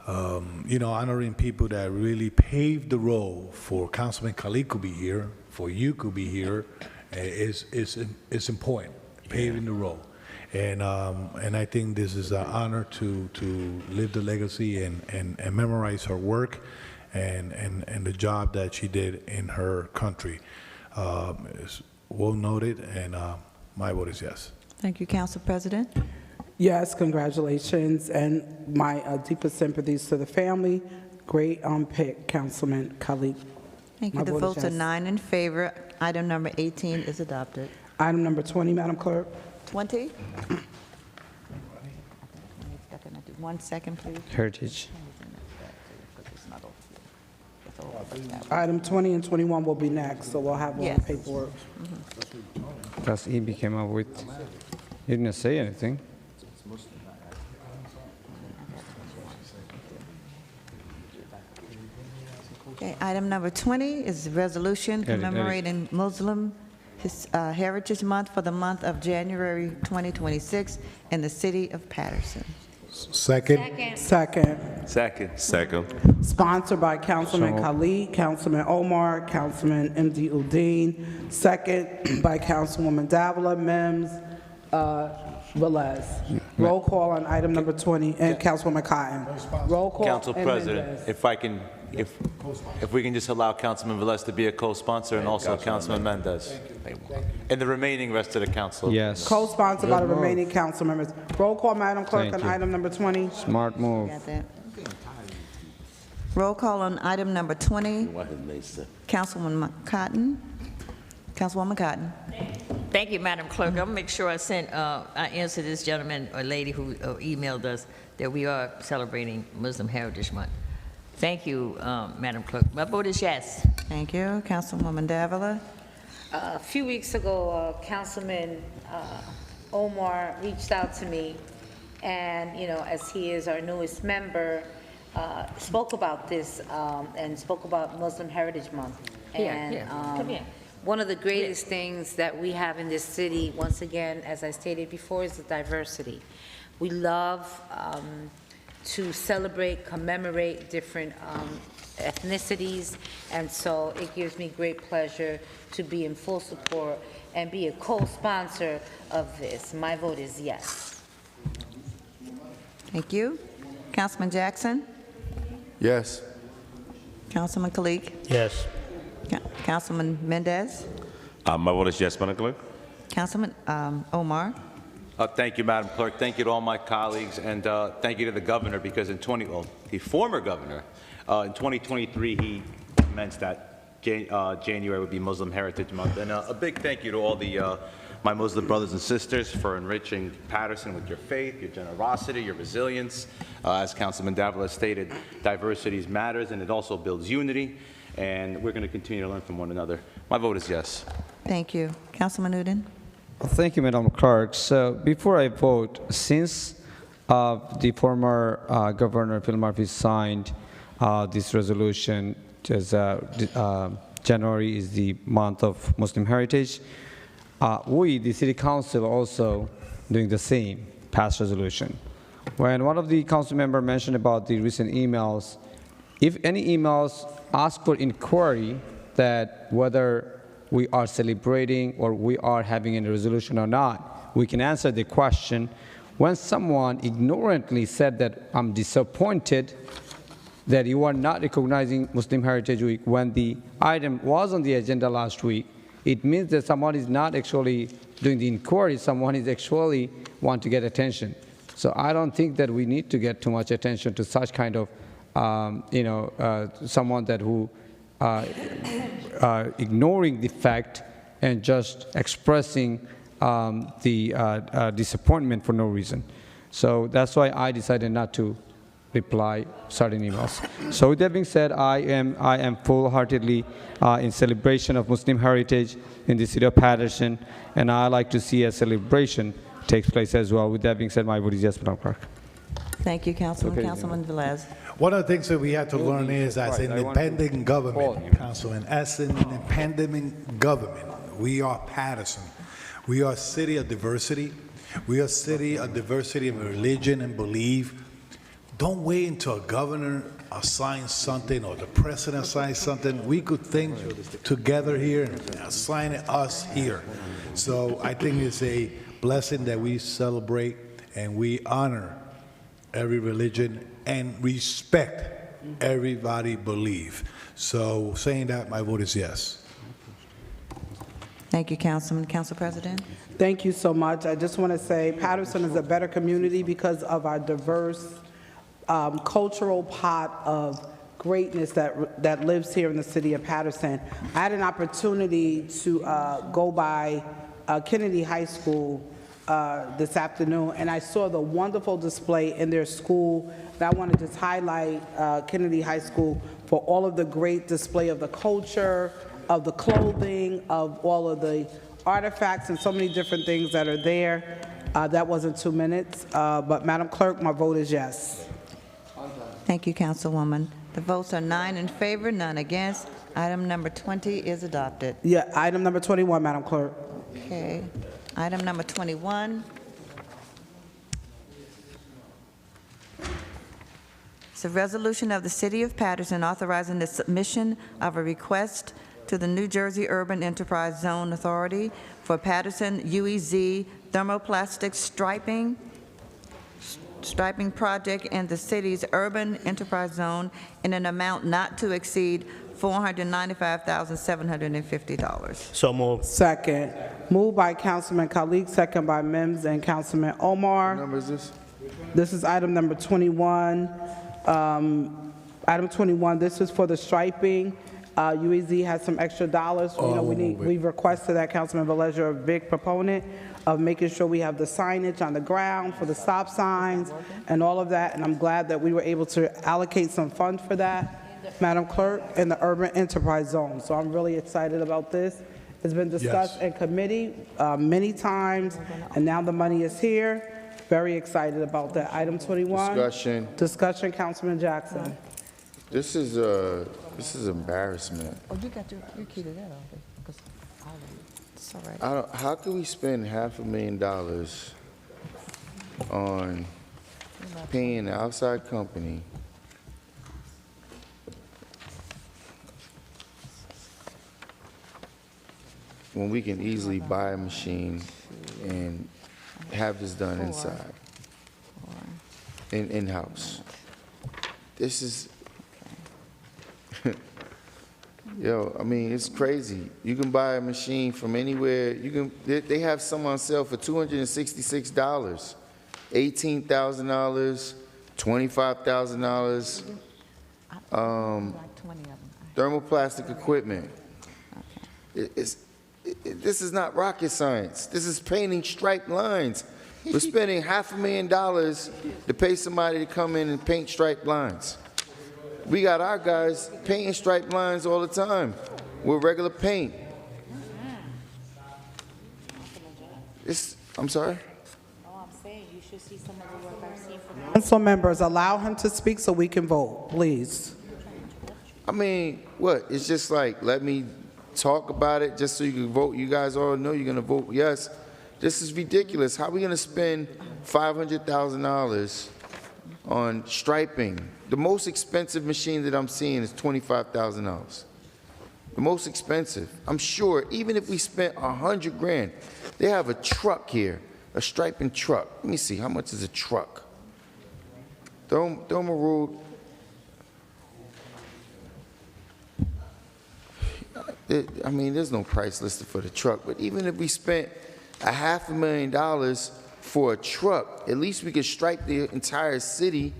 Honoring people that really paved the road for Councilman Khalid to be here, for you to be here, is important. Paving the road, and I think this is an honor to live the legacy and memorize her work, and the job that she did in her country. Is well noted, and my vote is yes. Thank you, Council President. Yes, congratulations, and my deepest sympathies to the family. Great pick, Councilman Khalid. Thank you. My The vote is votes are yes. 9 in favor. Item number 18 is adopted. Item number 20, Madam Clerk. 20? 1 second, please. Heritage. Item 20 and 21 will be next, so we'll have all the Yes. paperwork. Because he came up with, he didn't say anything. Okay, item number 20 is a resolution Edit. commemorating Muslim Heritage Month for the month of January 2026 in the city of Patterson. Second. Second. Sponsored by Councilman Khalid, Councilman Omar, Councilman M.D. Udine. Second by Councilwoman Davila, Mims, Velez. Roll call on item number 20, and Councilwoman Cotton. Roll call. Council and President, Mendez. if we can just allow Councilman Velez to be a co-sponsor and also Councilman Mendez. And the remaining rest of the council. Yes. Co-sponsored by the remaining council members. Roll call, Madam Clerk, Thank on you. item number 20. Smart move. Got that? Roll call on item number 20. Councilwoman Cotton. Councilwoman Cotton. Thank you, Madam Clerk. I'll make sure I answer this gentleman or lady who emailed us that we are celebrating Muslim Heritage Month. Thank you, Madam Clerk. My vote is yes. Thank you. Councilwoman Davila. A few weeks ago, Councilman Omar reached out to me, and, you know, as he is our newest member, spoke about this and spoke about Muslim Heritage Month. And Come here. one of the greatest things that we have in this city, once again, as I stated before, is the diversity. We love to celebrate, commemorate different ethnicities, and so it gives me great pleasure to be in full support and be a co-sponsor of this. My vote is yes. Thank you. Councilman Jackson. Yes. Councilman Khalid. Yes. Councilman Mendez. My vote is yes, Madam Clerk. Councilman Omar. Thank you, Madam Clerk. Thank you to all my colleagues, and thank you to the governor, because the former governor, in 2023, he commenced that January would be Muslim Heritage Month. And a big thank you to all my Muslim brothers and sisters for enriching Paterson with your faith, your generosity, your resilience. As Councilman Davila stated, diversity matters, and it also builds unity, and we're going to continue to learn from one another. My vote is yes. Thank you. Councilman Udine. Thank you, Madam Clerk. So before I vote, since the former Governor Phil Murphy signed this resolution, as January is the month of Muslim Heritage, we, the City Council, also doing the same, passed resolution. When one of the council member mentioned about the recent emails, if any emails ask for inquiry that whether we are celebrating or we are having a resolution or not, we can answer the question. When someone ignorantly said that I'm disappointed that you are not recognizing Muslim Heritage Week when the item was on the agenda last week, it means that someone is not actually doing the inquiry, someone is actually want to get attention. So I don't think that we need to get too much attention to such kind of, someone that who ignoring the fact and just expressing the disappointment for no reason. So that's why I decided not to reply certain emails. So with that being said, I am full-heartedly in celebration of Muslim heritage in the city of Paterson, and I like to see a celebration takes place as well. With that being said, my vote is yes, Madam Clerk. Thank you, Councilman. Okay. Councilman Velez. One of the things that we have to learn is, as an independent government, Councilman, as an independent government, we are Paterson. We are a city of diversity. We are a city of diversity of religion and belief. Don't wait until a governor assigns something or the president assigns something. We could think together here and assign it us here. So I think it's a blessing that we celebrate and we honor every religion and respect everybody belief. So saying that, my vote is yes. Thank you, Councilman. Council President. Thank you so much. I just want to say Paterson is a better community because of our diverse cultural pot of greatness that lives here in the city of Paterson. I had an opportunity to go by Kennedy High School this afternoon, and I saw the wonderful display in their school. And I want to just highlight Kennedy High School for all of the great display of the culture, of the clothing, of all of the artifacts and so many different things that are there. That wasn't 2 minutes, but Madam Clerk, my vote is yes. Thank you, Councilwoman. The votes are 9 in favor, none against. Item number 20 is adopted. Yeah, item number 21, Madam Clerk. Okay. Item number 21. It's a resolution of the City of Paterson authorizing the submission of a request to the New Jersey Urban Enterprise Zone Authority for Paterson UEZ thermoplastic striping project in the city's urban enterprise zone in an amount not to exceed $495,750. So moved. Second. Moved by Councilman Kalik, second by Mims and Councilman Omar. What number is this? This is item number 21. Item 21, this is for the striping. UEZ has some extra dollars. You know, we've requested that. Councilman Velez, you're a big proponent of making sure we have the signage on the ground for the stop signs and all of that, and I'm glad that we were able to allocate some funds for that, Madam Clerk, in the urban enterprise zone. So I'm really excited about this. It's been discussed in committee many times, and now the money is here. Very excited about that. Item 21. Discussion. Discussion, Councilman Jackson. This is embarrassment. Oh, you keyed it out, because it's all right. How can we spend $500,000 on paying an outside company when we can easily buy a machine and have this done inside, in-house? This is, yo, I mean, it's crazy. You can buy a machine from anywhere. They have some on sale for $266, $18,000, $25,000. Thermoplastic equipment. This is not rocket science. This is painting striped lines. We're spending $500,000 to pay somebody to come in and paint striped lines. We got our guys painting striped lines all the time with regular paint. I'm sorry? Oh, I'm saying you should see some of the work I've seen from Council members, allow him to speak so we can vote, please. I mean, what? It's just like, let me talk about it just so you can vote. You guys all know you're going to vote yes. This is ridiculous. How are we going to spend $500,000 on striping? The most expensive machine that I'm seeing is $25,000. The most expensive. I'm sure even if we spent $100,000, they have a truck here, a striping truck. Let me see, how much is a truck? Thermal. I mean, there's no price listed for the truck, but even if we spent $500,000 for a truck, at least we could stripe the entire city.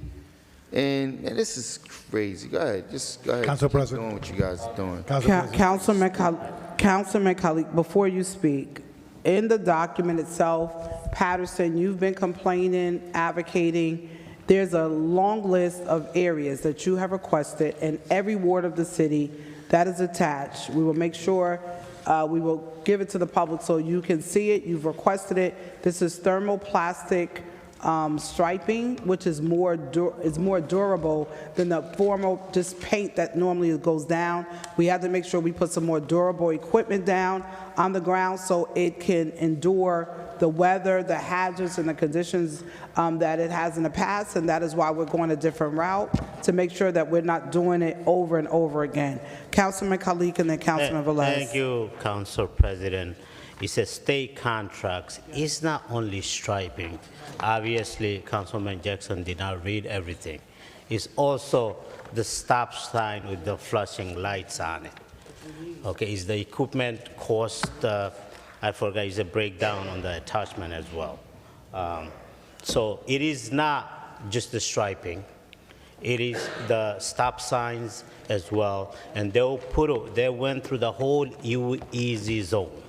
And this is crazy. Go ahead. Just go ahead. Council Keep President. doing what you guys are doing. Councilman Kalik, before you speak, in the document itself, Paterson, you've been complaining, advocating. There's a long list of areas that you have requested in every ward of the city that is attached. We will make sure we will give it to the public so you can see it. You've requested it. This is thermoplastic striping, which is more durable than the formal just paint that normally goes down. We have to make sure we put some more durable equipment down on the ground so it can endure the weather, the hazards, and the conditions that it has in the past, and that is why we're going a different route to make sure that we're not doing it over and over again. Councilman Kalik and then Councilman Velez. Thank you, Council President. It's a state contract. It's not only striping. Obviously, Councilman Jackson did not read everything. It's also the stop sign with the flashing lights on it. Okay, is the equipment cost, I forgot, is a breakdown on the attachment as well. So it is not just the striping. It is the stop signs as well. And they went through the whole UEZ zone.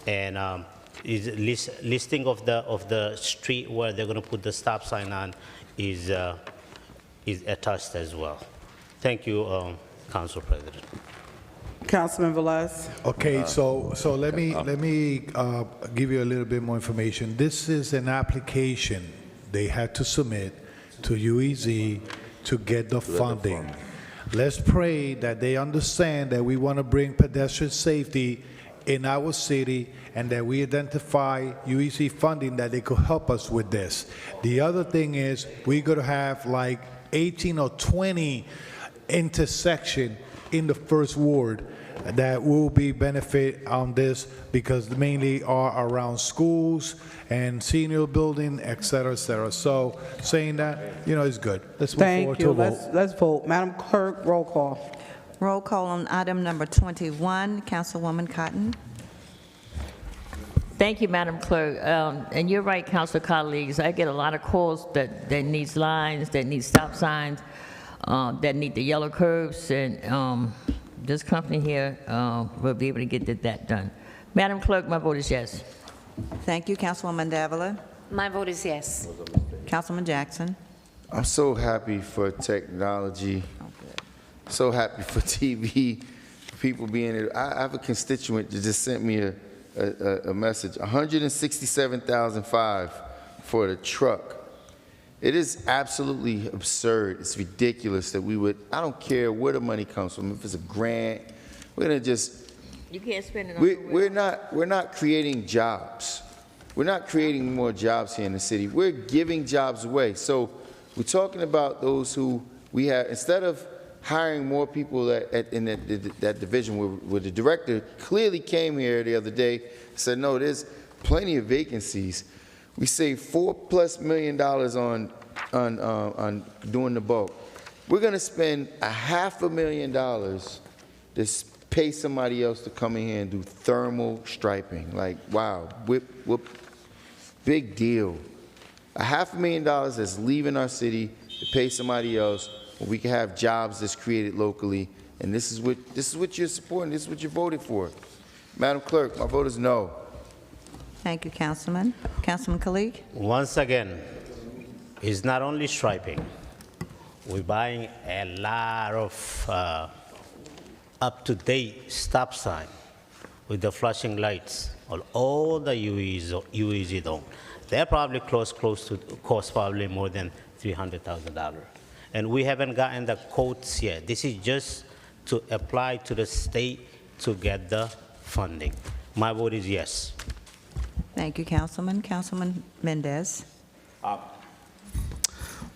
And is listing of the street where they're going to put the stop sign on is attached as well. Thank you, Council President. Councilman Velez. Okay, so let me give you a little bit more information. This is an application they had to submit to UEZ to get the funding. Let's pray that they understand that we want to bring pedestrian safety in our city and that we identify UEC funding that they could help us with this. The other thing is we're going to have like 18 or 20 intersection in the first ward that will be benefit on this because mainly are around schools and senior building, et cetera, et cetera. So saying that, it's good. Let's move forward Thank to you. a vote. Let's vote. Madam Clerk, roll call. Roll call on item number 21, Councilwoman Cotton. Thank you, Madam Clerk. And you're right, council colleagues. I get a lot of calls that needs lines, that need stop signs, that need the yellow curves, and this company here will be able to get that done. Madam Clerk, my vote is yes. Thank you, Councilwoman Davila. My vote is yes. Councilman Jackson. I'm so happy for technology, so happy for TV, people being there. I have a constituent that just sent me a message, $167,500 for the truck. It is absolutely absurd. It's ridiculous that we would, I don't care where the money comes from, if it's a grant, we're gonna just, You can't spend it on we're not creating jobs. We're not creating more jobs here in the city. We're giving jobs away. So we're talking about those who we have, instead of hiring more people in that division where the director clearly came here the other day, said, no, there's plenty of vacancies. We saved $4+ million on doing the bulk. We're gonna spend $500,000 to pay somebody else to come in here and do thermal striping. Like, wow, big deal. $500,000 that's leaving our city to pay somebody else when we can have jobs that's created locally. And this is what you're supporting, this is what you voted for. Madam Clerk, my vote is no. Thank you, Councilman. Councilman Kalik. Once again, it's not only striping. We're buying a lot of up-to-date stop sign with the flashing lights on all the UEZ zone. They're probably close to cost probably more than $300,000. And we haven't gotten the quotes yet. This is just to apply to the state to get the funding. My vote is yes. Thank you, Councilman. Councilman Mendez.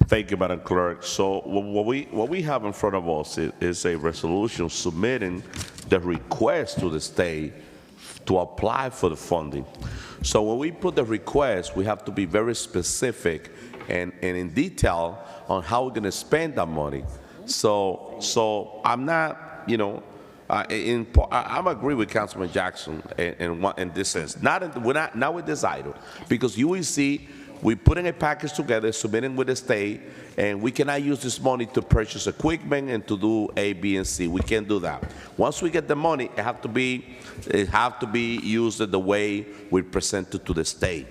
Thank you, Madam Clerk. So what we have in front of us is a resolution submitting the request to the state to apply for the funding. So when we put the request, we have to be very specific and in detail on how we're going to spend that money. So I'm not, I'm agree with Councilman Jackson in this sense. Not with this item, because UEC, we putting a package together, submitting with the state, and we cannot use this money to purchase equipment and to do A, B, and C. We can't do that. Once we get the money, it have to be used the way we present it to the state.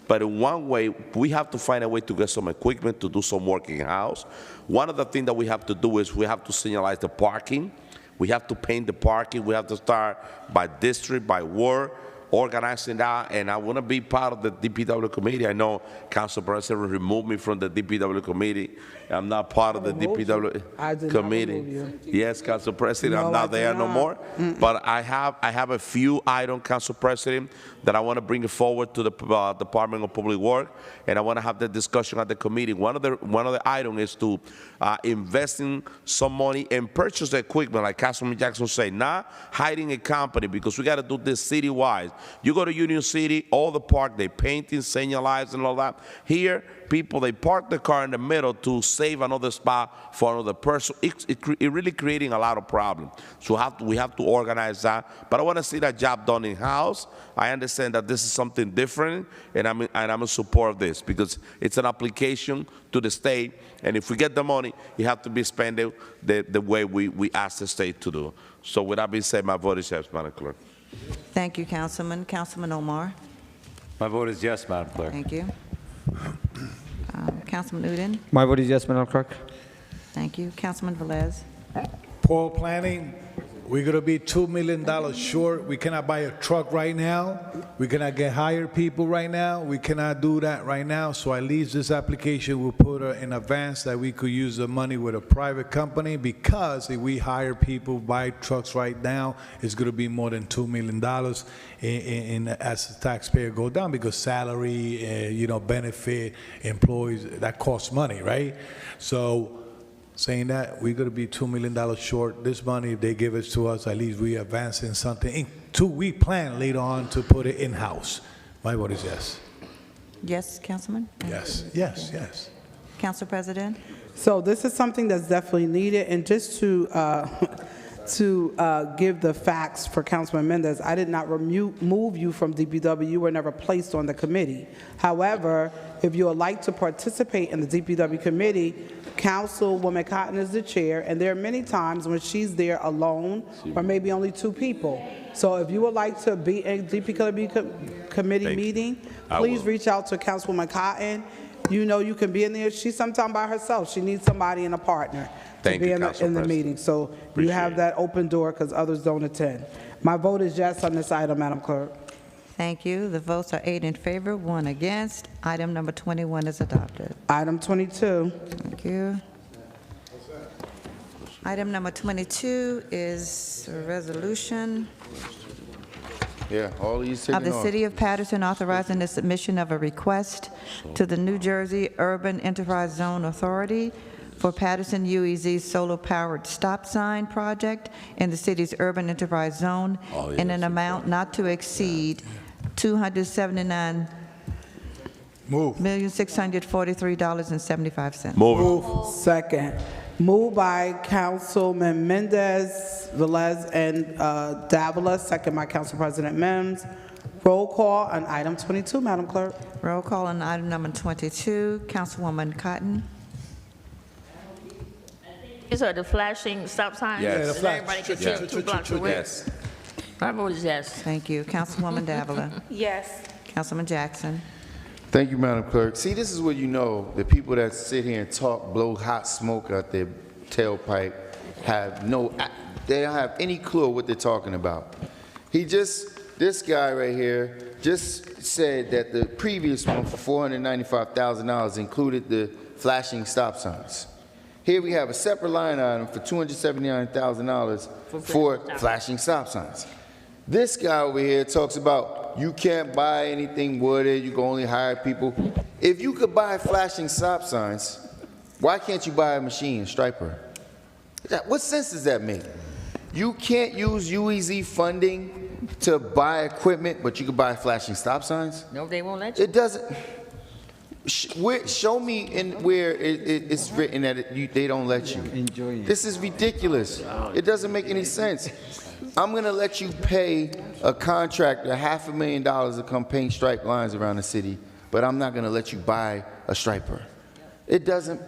But in one way, we have to find a way to get some equipment to do some work in-house. One of the things that we have to do is we have to signalize the parking. We have to paint the parking. We have to start by district, by ward, organizing that, and I want to be part of the DPW committee. I know Council President removed me from the DPW committee. I'm not part of the DPW committee. Yes, Council President, I'm not there no more. But I have a few items, Council President, that I want to bring forward to the Department of Public Works, and I want to have the discussion at the committee. One of the items is to invest in some money and purchase the equipment, like Councilman Jackson said, not hiding a company, because we got to do this citywide. You go to Union City, all the park, they painting, signalize, and all that. Here, people, they park the car in the middle to save another spot for another person. It really creating a lot of problems. So we have to organize that. But I want to see that job done in-house. I understand that this is something different, and I'm in support of this, because it's an application to the state, and if we get the money, it has to be spent the way we ask the state to do. So with that being said, my vote is yes, Madam Clerk. Thank you, Councilman. Councilman Omar. My vote is yes, Madam Clerk. Thank you. Councilman Udine. My vote is yes, Madam Clerk. Thank you. Councilman Velez. Poor planning, We're gonna be $2 million short. We cannot buy a truck right now. We cannot get hired people right now. We cannot do that right now. So at least this application will put in advance that we could use the money with a private company, because if we hire people, buy trucks right now, it's gonna be more than $2 million as the taxpayer go down, because salary, benefit, employees, that costs money, right? So, saying that, we're going to be $2 million short. This money, if they give it to us, at least we advance in something. We plan later on to put it in-house. My vote is yes. Yes, Councilman? Yes, yes, yes. Council President? So this is something that's definitely needed, and just to give the facts for Councilman Mendez, I did not move you from DPW. You were never placed on the committee. However, if you would like to participate in the DPW committee, Councilwoman Cotton is the chair, and there are many times when she's there alone or maybe only 2 people. So if you would like to be in DPW committee meeting, please reach out to Councilwoman Cotton. You know you can be in there. She's sometimes by herself. She needs somebody and a partner to be in the meeting. So you have that open door because others don't attend. My vote is yes on this item, Madam Clerk. Thank you. The votes are 8 in favor, 1 against. Item number 21 is adopted. Item 22. Thank you. Item number 22 is a resolution Yeah, all these of taken the off. City of Paterson authorizing the submission of a request to the New Jersey Urban Enterprise Zone Authority for Paterson UEZ solar-powered stop sign project in the city's urban enterprise zone in an amount not to exceed $279,643.75. Move. Second. Moved by Councilman Mendez, Velez, and Davila, second by Council President Mims. Roll call on item 22, Madam Clerk. Roll call on item number 22. Councilwoman Cotton. These are the flashing stop signs? Yes. Yeah, the that everybody can take 2 blocks away? Yes. My vote is yes. Thank you. Councilwoman Davila. Yes. Councilman Jackson. Thank you, Madam Clerk. See, this is where you know the people that sit here and talk, blow hot smoke out their tailpipe, they don't have any clue what they're talking about. This guy right here just said that the previous one for $495,000 included the flashing stop signs. Here we have a separate line item for $279,000 for flashing stop signs. This guy over here talks about you can't buy anything wooded, you can only hire people. If you could buy flashing stop signs, why can't you buy a machine, striper? What sense does that make? You can't use UEZ funding to buy equipment, but you can buy flashing stop signs? No, they won't let you. It doesn't. Show me where it's written that they don't let you. This is ridiculous. It doesn't make any sense. I'm going to let you pay a contractor $500,000 to come paint stripe lines around the city, but I'm not going to let you buy a striper. It doesn't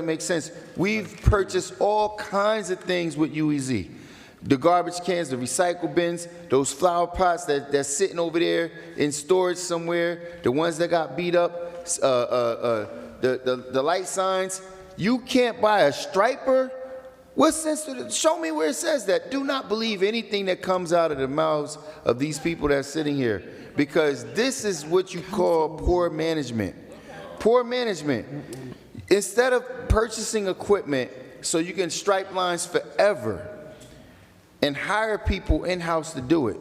make sense. We've purchased all kinds of things with UEZ. The garbage cans, the recycle bins, those flower pots that's sitting over there in storage somewhere, the ones that got beat up, the light signs. You can't buy a striper? What sense? Show me where it says that. Do not believe anything that comes out of the mouths of these people that's sitting here, because this is what you call poor management. Poor management. Instead of purchasing equipment so you can stripe lines forever and hire people in-house to do it,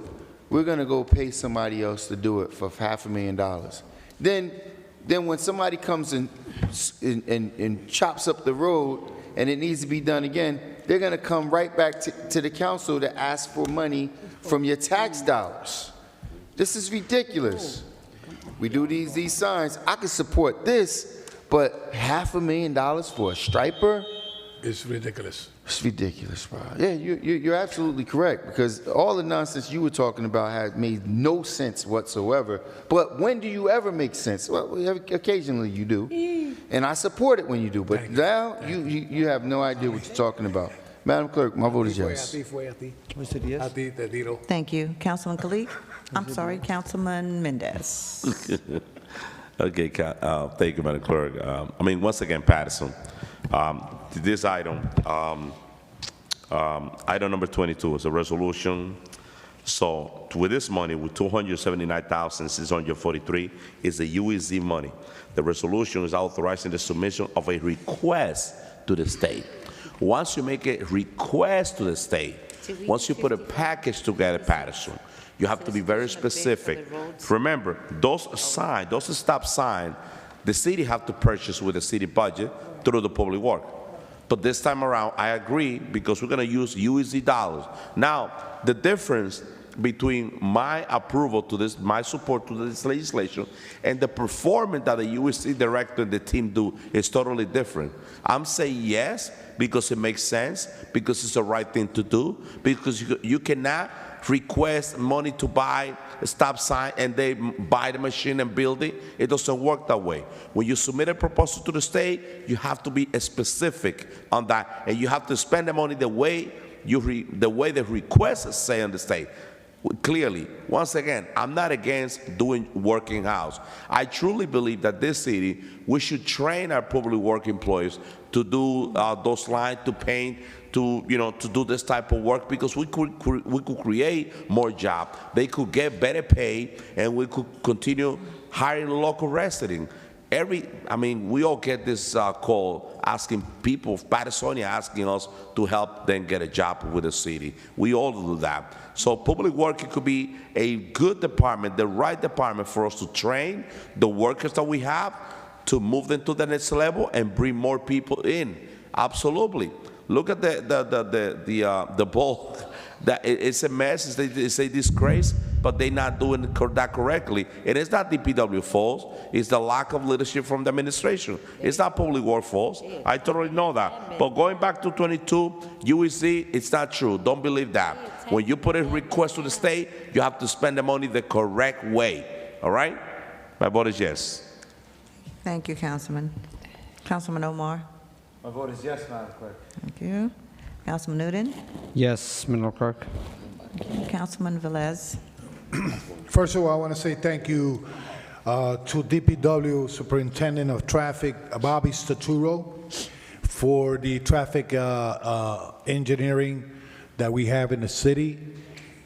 we're going to go pay somebody else to do it for $500,000. Then when somebody comes and chops up the road and it needs to be done again, they're going to come right back to the council to ask for money from your tax dollars. This is ridiculous. We do these signs. I could support this, but $500,000 for a striper? It's ridiculous. It's ridiculous, bro. Yeah, you're absolutely correct, because all the nonsense you were talking about has made no sense whatsoever. But when do you ever make sense? Well, occasionally you do, and I support it when you do. But now you have no idea what you're talking about. Madam Clerk, my vote is yes. Thank you. Councilman Kalik? I'm sorry, Councilman Mendez. Okay, thank you, Madam Clerk. Once again, Paterson, this item, Item number 22 is a resolution. So with this money, with $279,643, is the UEZ money. The resolution is authorizing the submission of a request to the state. Once you make a request to the state, once you put a package together, Paterson, you have to be very specific. Remember, those stop signs, the city have to purchase with the city budget through the public work. But this time around, I agree, because we're going to use UEZ dollars. Now, the difference between my approval to this, my support to this legislation, and the performance that the UEC director and the team do is totally different. I'm saying yes because it makes sense, because it's the right thing to do, because you cannot request money to buy a stop sign and they buy the machine and build it. It doesn't work that way. When you submit a proposal to the state, you have to be specific on that, and you have to spend the money the way the requests say on the state. Clearly, once again, I'm not against doing working house. I truly believe that this city, we should train our public work employees to do those lines, to paint, to do this type of work, because we could create more jobs. They could get better pay, and we could continue hiring local residents. We all get this call asking people, Patersonia asking us to help them get a job with the city. We all do that. So public work, it could be a good department, the right department for us to train the workers that we have, to move them to the next level and bring more people in. Absolutely. Look at the ball. It's a mess. It's a disgrace, but they're not doing that correctly. And it's not DPW fault. It's the lack of leadership from the administration. It's not public work fault. I totally know that. But going back to 22, UEC, it's not true. Don't believe that. When you put a request to the state, you have to spend the money the correct way. All right? My vote is yes. Thank you, Councilman. Councilman Omar. My vote is yes, Madam Clerk. Thank you. Councilman Newton. Yes, Madam Clerk. Councilman Velez. First of all, I want to say thank you to DPW Superintendent of Traffic, Bobby Staturo, for the traffic engineering that we have in the city,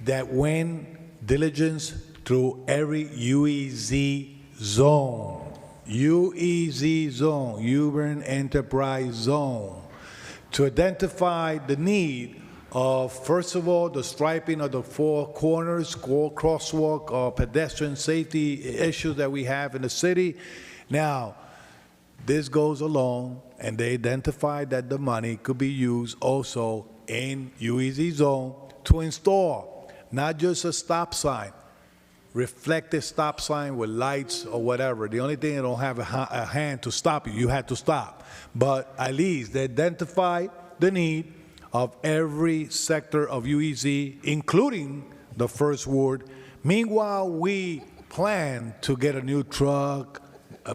that went diligence through every UEZ zone, urban enterprise zone, to identify the need of, first of all, the striping of the four corners, crosswalk, or pedestrian safety issues that we have in the city. Now, this goes along, and they identified that the money could be used also in UEZ zone to install not just a stop sign, reflective stop sign with lights or whatever. The only thing, they don't have a hand to stop you. You had to stop. But at least they identified the need of every sector of UEZ, including the first ward. Meanwhile, we plan to get a new truck,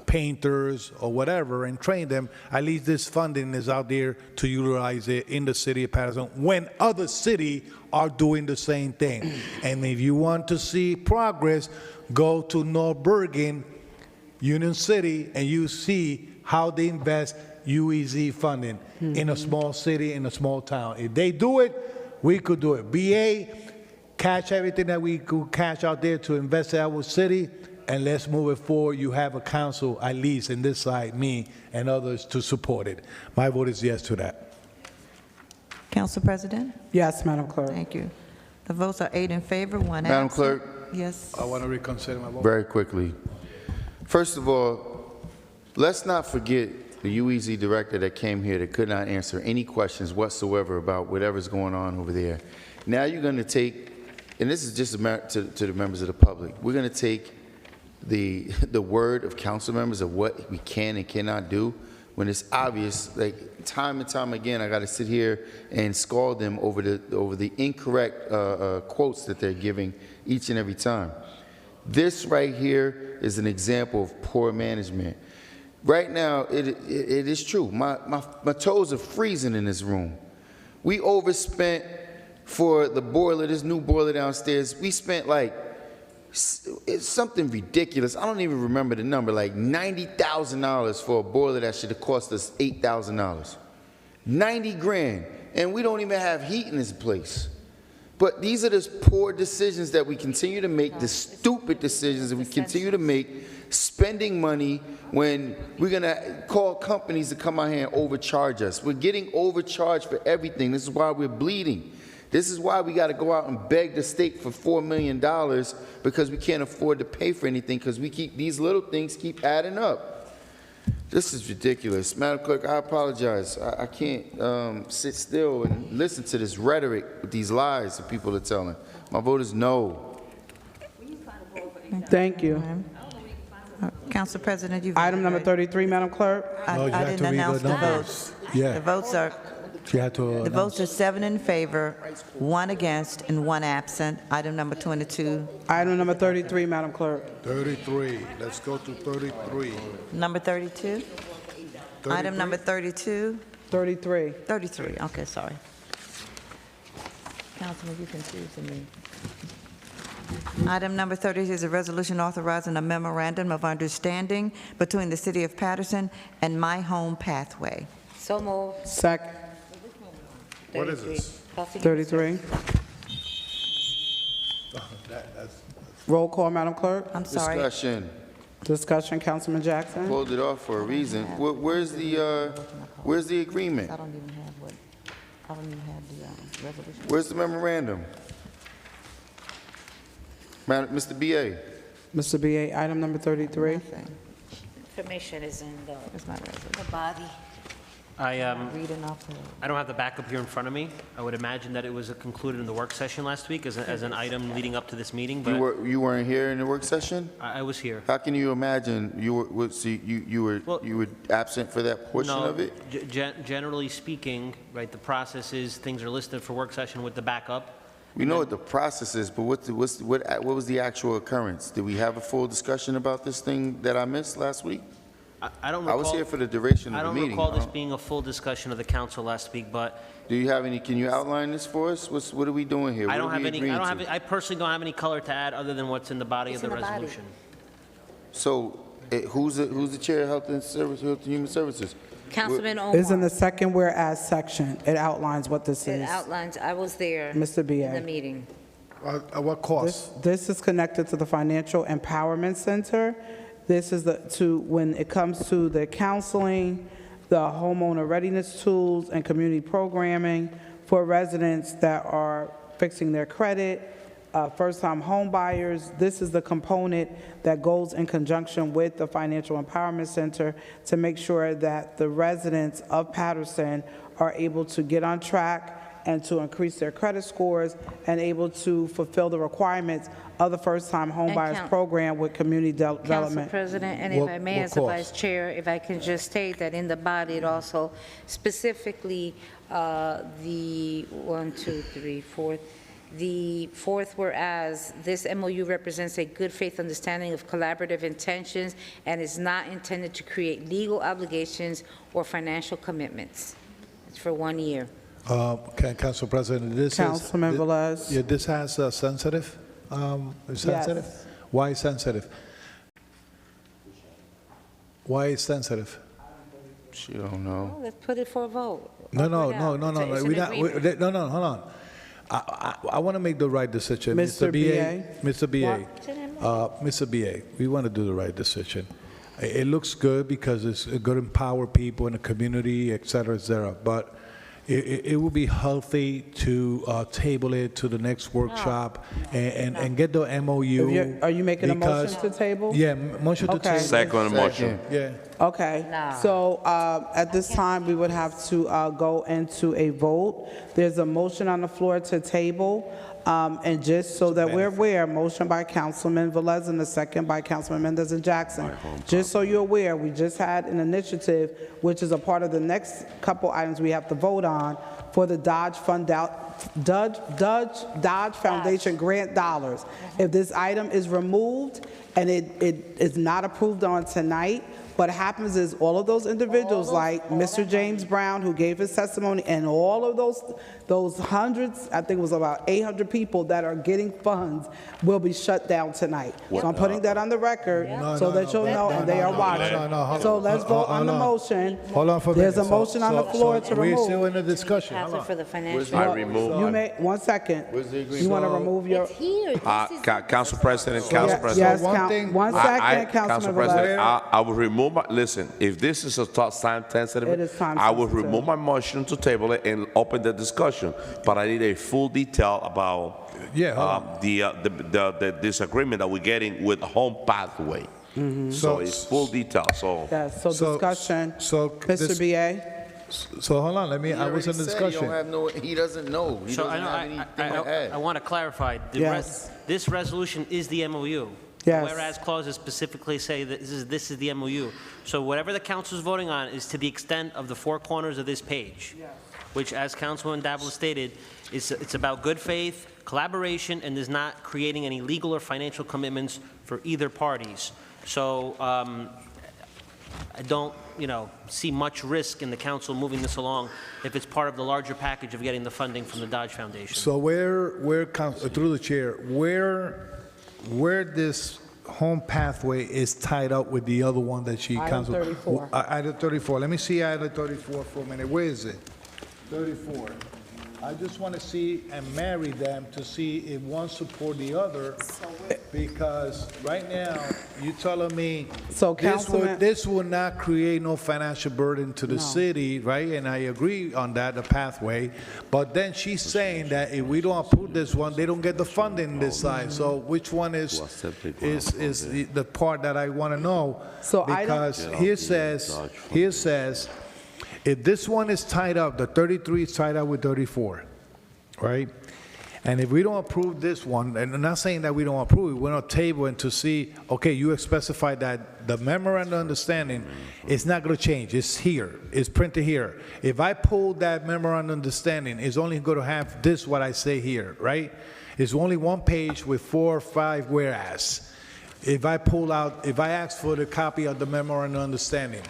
painters or whatever, and train them. At least this funding is out there to utilize it in the city of Paterson when other cities are doing the same thing. And if you want to see progress, go to North Bergen, Union City, and you see how they invest UEZ funding in a small city, in a small town. If they do it, we could do it. BA, catch everything that we could catch out there to invest in our city, and let's move it forward. You have a council, at least in this side, me and others, to support it. My vote is yes to that. Council President? Yes, Madam Clerk. Thank you. The votes are 8 in favor, 1 absent. Madam Clerk? Yes. I want to reconsider my vote. Very quickly. First of all, let's not forget the UEZ director that came here that could not answer any questions whatsoever about whatever's going on over there. Now you're going to take, and this is just to the members of the public, we're going to take the word of council members of what we can and cannot do, when it's obvious, like time and time again, I got to sit here and scald them over the incorrect quotes that they're giving each and every time. This right here is an example of poor management. Right now, it is true. My toes are freezing in this room. We overspent for the boiler, this new boiler downstairs. We spent like, it's something ridiculous. I don't even remember the number, like $90,000 for a boiler that should have cost us $8,000. 90 grand. and we don't even have heat in this place. But these are the poor decisions that we continue to make, the stupid decisions that we continue to make, spending money when we're going to call companies to come out here and overcharge us. We're getting overcharged for everything. This is why we're bleeding. This is why we got to go out and beg the state for $4 million because we can't afford to pay for anything because these little things keep adding up. This is ridiculous. Madam Clerk, I apologize. I can't sit still and listen to this rhetoric with these lies that people are telling. My vote is no. Thank you. Council President, you've... Item number 33, Madam Clerk. I didn't announce the votes. Yeah. The votes are... You had to The votes are 7 in favor, 1 against, and 1 absent. Item number 22. Item number 33, Madam Clerk. 33. Let's go to 33. Number 32? Item number 32? 33. 33, okay, sorry. Councilman, you're confusing me. Item number 30 is a resolution authorizing a memorandum of understanding between the City of Paterson and My Home Pathway. So moved. Second. What is this? 33. Roll call, Madam Clerk. I'm sorry. Discussion. Discussion, Councilman Jackson. Pulled it off for a reason. Where's the agreement? I don't even have the resolution. Where's the memorandum? Mr. B.A. Mr. B.A., item number 33. Information is in the body. I don't have the backup here in front of me. I would imagine that it was concluded in the work session last week as an item leading up to this meeting, but You weren't here in the work session? I was here. How can you imagine you were absent for that portion No, of it? Generally speaking, right, the process is things are listed for work session with the backup. We know what the process is, but what was the actual occurrence? Did we have a full discussion about this thing that I missed last week? I don't recall. I was here for the duration of the meeting. I don't recall this being a full discussion of the council last week, but Do you have any? Can you outline this for us? What are we doing here? I don't What are have we any. agreeing I don't have. to? I personally don't have any color to add other than what's in the body of the resolution. So, who's the chair of Health and Human Services? Councilman Omar. It's in the second whereas section. It outlines what this It is. outlines, I was there. Mr. B.A. In the meeting. At what cost? This is connected to the Financial Empowerment Center. This is when it comes to the counseling, the homeowner readiness tools, and community programming for residents that are fixing their credit, first-time home buyers. This is the component that goes in conjunction with the Financial Empowerment Center to make sure that the residents of Paterson are able to get on track and to increase their credit scores and able to fulfill the requirements of the first-time home buyers program with community Council development. President, and if I may, as the Vice Chair, if I can just state that in the body, it also specifically, the fourth whereas, this MOU represents a good faith understanding of collaborative intentions and is not intended to create legal obligations or financial commitments. It's for 1 year. Council President, this Councilman is... Velez. Yeah, this has sensitive? Sensitive? Yes. Why sensitive? Why is sensitive? She don't know. Well, let's put it for a vote. No, Hold it out. no. It's an agreement. No, hold on. I want to make the right decision. Mr. B.A. Mr. B.A. What? Mr. B.A., we want to do the right decision. It looks good because it's going to empower people in the community, et cetera, but it would be healthy to table it to the next workshop and get the MOU. Are you making a because- motion to table? Yeah, motion to Okay. table. Second motion. Yeah. Okay, so at this time, we would have to go into a vote. There's a motion on the floor to table, and just so that we're aware, motion by Councilman Velez and a second by Councilman Mendez and Jackson. Just so you're aware, we just had an initiative, which is a part of the next couple items we have to vote on for the Dodge Foundation grant dollars. If this item is removed and it is not approved on tonight, What happens is all of those individuals, like Mr. James Brown, who gave his testimony, and all of those hundreds, I think it was about 800 people that are getting funds, will be shut down tonight. So I'm putting that on the record so that you'll know, and they are watching. So let's vote on the motion. Hold on for a minute. There's a motion on the floor to We're remove. still in the discussion. Council for the financial. I remove. You may, 1 second. You want to remove your? It's here. This is- Council President, Yes, one second, Council Councilman President, Velez. I will remove my, listen, if this is a time sensitive, It is time I will sensitive. remove my motion to table it and open the discussion, but I need a full detail about the disagreement that we're getting with Home Pathway. So it's full detail, so. Yes, so discussion. So Mr. BA? So hold on, I was in discussion. He doesn't know. He So doesn't have anything to add. I want to clarify, Yes. this resolution is the MOU. Yes. Whereas clauses specifically say that this is the MOU. So whatever the council is voting on is to the extent of the four corners of this page, which, as Councilman Davila stated, it's about good faith, collaboration, and is not creating any legal or financial commitments for either parties. So I don't, see much risk in the council moving this along if it's part of the larger package of getting the funding from the Dodge Foundation. So through the chair, where this Home Pathway is tied up with the other one that she Item 34. Item 34. Let me see item 34 for a minute. Where is it? 34. I just want to see and marry them to see if one support the other, because right now, you're telling me So, Councilman- this will not create no financial burden to the city, right? And I agree on that, the pathway. But then she's saying that if we don't approve this one, they don't get the funding this side. So which one is the part that I want to know? So Because here says, if this one is tied up, the 33 is tied up with 34, right? And if we don't approve this one, and I'm not saying that we don't approve it, we're on table and to see, okay, you have specified that the memorandum of understanding is not going to change. It's here. It's printed here. If I pull that memorandum of understanding, it's only going to have this, what I say here, right? It's only one page with 4 or 5 whereas. If I ask for the copy of the memorandum of understanding,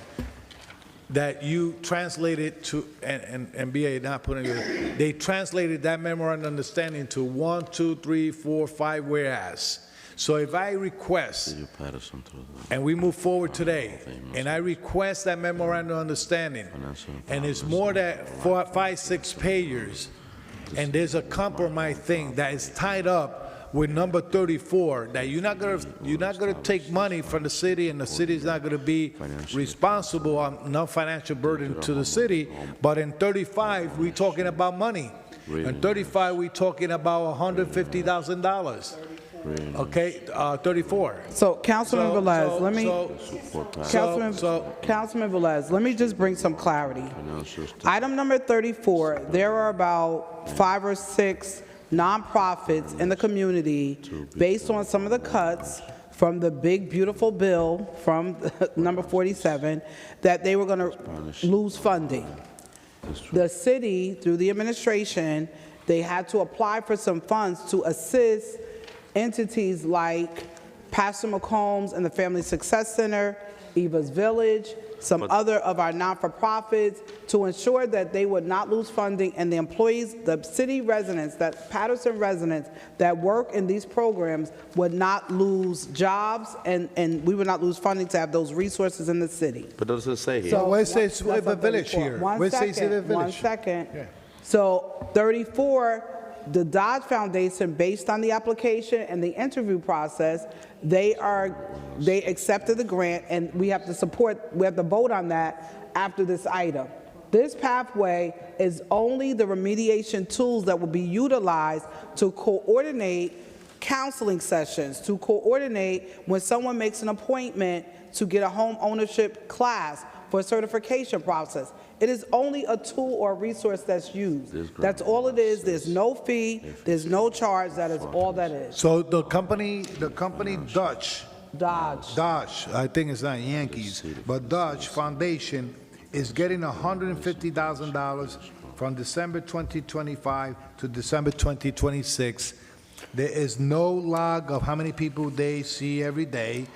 that you translated to, and BA not putting it, they translated that memorandum of understanding to 1, 2, 3, 4, 5 whereas. So if I request, and we move forward today, and I request that memorandum of understanding, and it's more than 4, 5, 6 pages, and there's a compromise thing that is tied up with number 34, that you're not gonna take money from the city, and the city is not gonna be responsible on no financial burden to the city. But in 35, we're talking about money. In 35, we're talking about $150,000. Okay, 34. So, Councilman Velez, let me, So- Councilman Velez, let me just bring some clarity. Item number 34, there are about 5 or 6 nonprofits in the community, based on some of the cuts from the big, beautiful bill from number 47, that they were going to lose funding. The city, through the administration, they had to apply for some funds to assist entities like Pastor McCombs and the Family Success Center, Eva's Village, some other of our not-for-profits, to ensure that they would not lose funding, and the employees, the city residents, that Paterson residents that work in these programs would not lose jobs, and we would not lose funding to have those resources in the city. But does it say here? So where it says River Village here? One Where it says River second, one Village? second. Yeah. So 34, the Dodge Foundation, based on the application and the interview process, they accepted the grant, and we have to vote on that after this item. This pathway is only the remediation tools that will be utilized to coordinate counseling sessions, to coordinate when someone makes an appointment to get a home ownership class for a certification process. It is only a tool or a resource that's used. That's all it is. There's no fee, there's no charge. That is all that is. So the company Dodge, I think it's not Yankees, but Dodge Foundation is getting $150,000 from December 2025 to December 2026. There is no log of how many people they see every day.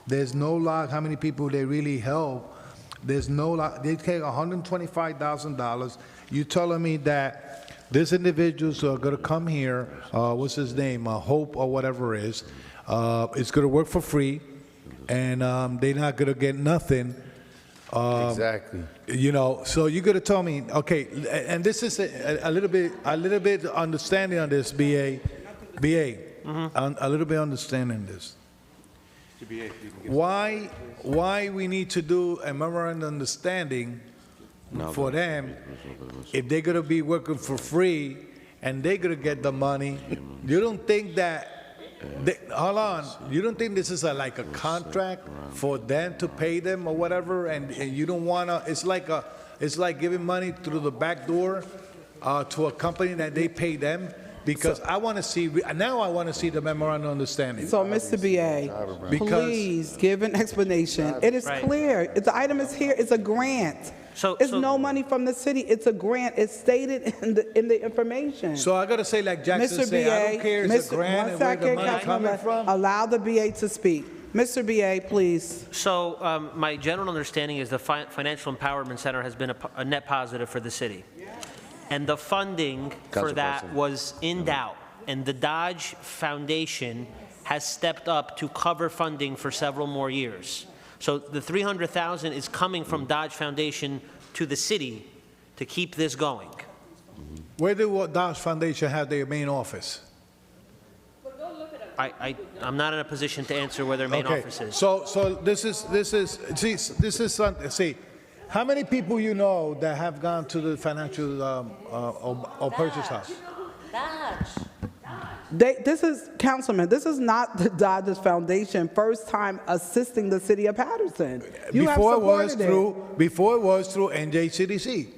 There's no log how many people they really help. There's no log. They take $125,000. You telling me that these individuals are going to come here, what's his name, Hope or whatever it is, it's going to work for free, and they're not going to get nothing. Exactly. You know, so you're going to tell me, okay, and this is a little bit understanding on this, BA, a little bit understanding this. Why we need to do a memorandum of understanding for them if they're going to be working for free and they're going to get the money? You don't think that, hold on, you don't think this is like a contract for them to pay them or whatever, and you don't want to, it's like giving money through the back door to a company that they pay them? Because I want to see, now I want to see the memorandum of understanding. So, Mr. BA, please give an explanation. It is clear. The item is here. It's a grant. It's no money from the city. It's a grant. It's stated in the information. So I got to say, like Jackson Mr. said, I don't care, it's a grant and where the money coming from. Allow the BA to speak. Mr. BA, please. So my general understanding is the Financial Empowerment Center has been a net positive for the city. And the funding for that was in doubt. And the Dodge Foundation has stepped up to cover funding for several more years. So the $300,000 is coming from Dodge Foundation to the city to keep this going. Where do Dodge Foundation have their main office? I'm not in a position to answer where their main office is. So this is something. See, how many people you know that have gone to the financial or purchase house? This is, Councilman, this is not the Dodgers Foundation first time assisting the city of Paterson. Before it was through NJCDC.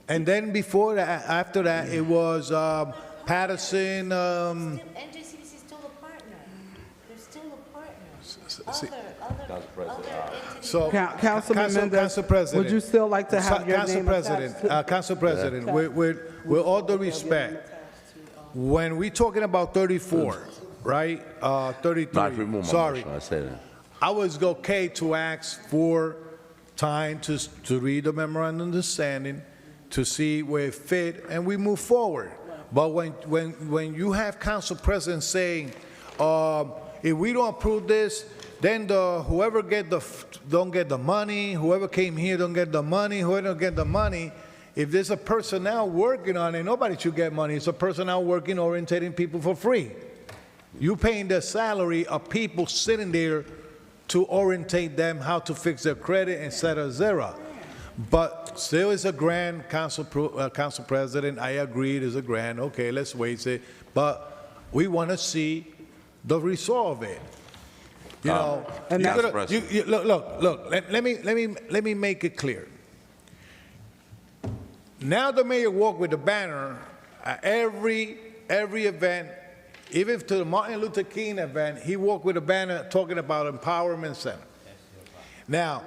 And then before that, after that, it was Paterson. NJCDC is still a partner. They're still a partner. So, Councilman Mendez, Council President, would you still like to have your name attached? Council President, with all due respect, when we're talking about 34, right, 33, sorry, I was okay to ask for time to read the memorandum of understanding, to see where it fit, and we move forward. But when you have Council President saying, if we don't approve this, then whoever don't get the money, whoever came here don't get the money, whoever don't get the money. If there's a personnel working on it, nobody should get money. It's a personnel working, orientating people for free. You paying the salary of people sitting there to orientate them how to fix their credit, et cetera. But still it's a grant, Council President, I agree it is a grant. Okay, let's wait it. But we want to see the result of it. You know, and look. Let me make it clear. Now the mayor walked with the banner at every event, even to the Martin Luther King event. He walked with a banner talking about Empowerment Center. Now,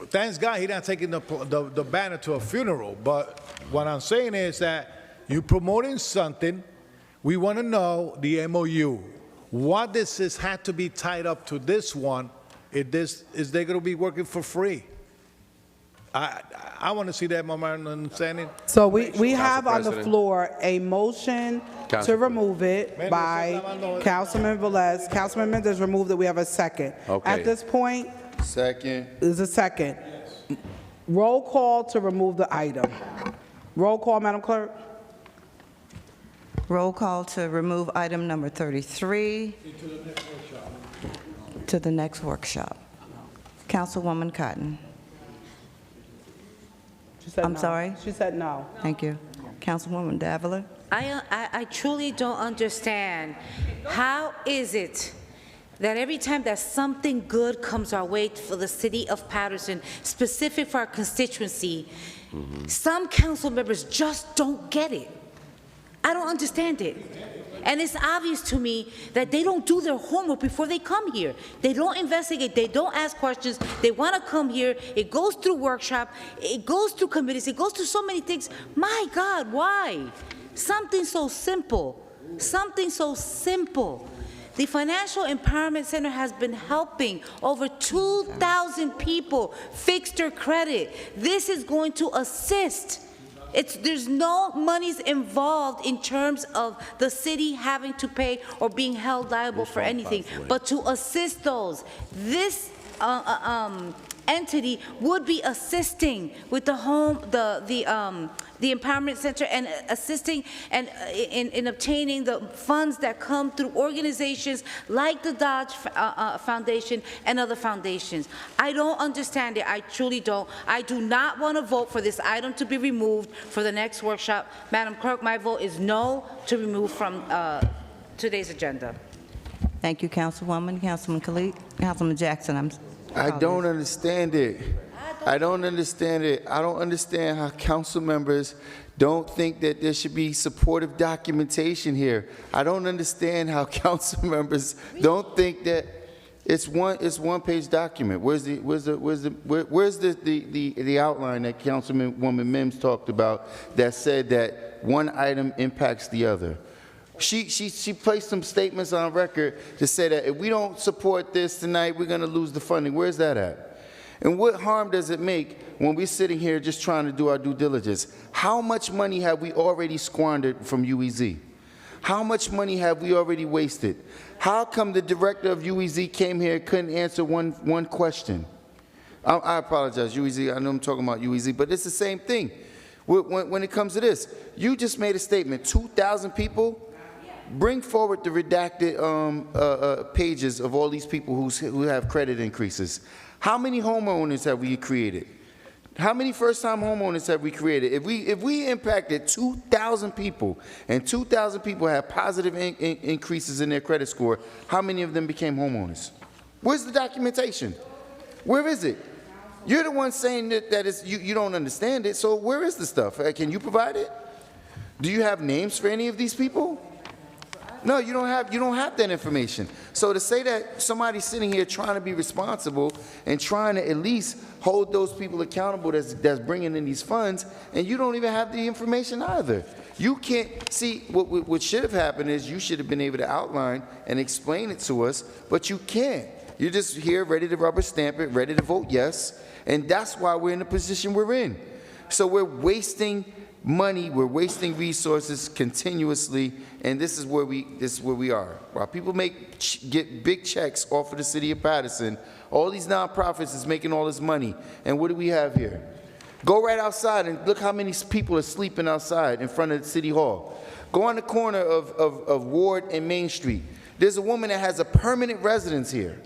thanks God he not taking the banner to a funeral. But what I'm saying is that you promoting something. We want to know the MOU. What this is had to be tied up to this one, is they going to be working for free? I want to see that memorandum of understanding. So we have on the floor a motion to remove it by Councilman Velez. Councilman Mendez removed it. We have a second. Okay. At this point, Second. there's a second. Roll call to remove the item. Roll call, Madam Clerk. Roll call to remove item number 33 to the next workshop. Councilwoman Cotton. She said I'm no. sorry? She said no. Thank you. Councilwoman Davila. I truly don't understand. How is it that every time that something good comes our way for the city of Paterson, specific for our constituency, some council members just don't get it? I don't understand it. And it's obvious to me that they don't do their homework before they come here. They don't investigate, they don't ask questions, they want to come here, it goes through workshop, it goes through committees, it goes through so many things. My God, why? Something so simple, The Financial Empowerment Center has been helping over 2,000 people fix their credit. This is going to assist. There's no monies involved in terms of the city having to pay or being held liable for anything, but to assist those. This entity would be assisting with the empowerment center and assisting and in obtaining the funds that come through organizations like the Dodge Foundation and other foundations. I don't understand it. I truly don't. I do not want to vote for this item to be removed for the next workshop. Madam Clerk, my vote is no to remove from today's agenda. Thank you, Councilwoman. Councilman Khalid, Councilman Jackson, I don't understand it. I don't understand it. I don't understand how council members don't think that there should be supportive documentation here. I don't understand how council members don't think that it's one-page document. Where's the outline that Councilwoman Mims talked about that said that one item impacts the other? She placed some statements on record to say that if we don't support this tonight, we're going to lose the funding. Where's that at? And what harm does it make when we're sitting here just trying to do our due diligence? How much money have we already squandered from UEZ? How much money have we already wasted? How come the director of UEZ came here and couldn't answer one question? I apologize, UEZ. I know I'm talking about UEZ, but it's the same thing. When it comes to this, you just made a statement, 2,000 people. Bring forward the redacted pages of all these people who have credit increases. How many homeowners have we created? How many first-time homeowners have we created? If we impacted 2,000 people and 2,000 people have positive increases in their credit score, how many of them became homeowners? Where's the documentation? Where is it? You're the one saying that you don't understand it, so where is the stuff? Can you provide it? Do you have names for any of these people? No, you don't have that information. So to say that somebody's sitting here trying to be responsible and trying to at least hold those people accountable that's bringing in these funds, and you don't even have the information either. You can't see what should have happened is you should have been able to outline and explain it to us, but you can't. You're just here ready to rubber stamp it, ready to vote yes, and that's why we're in the position we're in. So we're wasting money, we're wasting resources continuously, and this is where we are. While people get big checks off of the city of Paterson, all these nonprofits is making all this money. And what do we have here? Go right outside and look how many people are sleeping outside in front of the city hall. Go on the corner of Ward and Main Street. There's a woman that has a permanent residence here.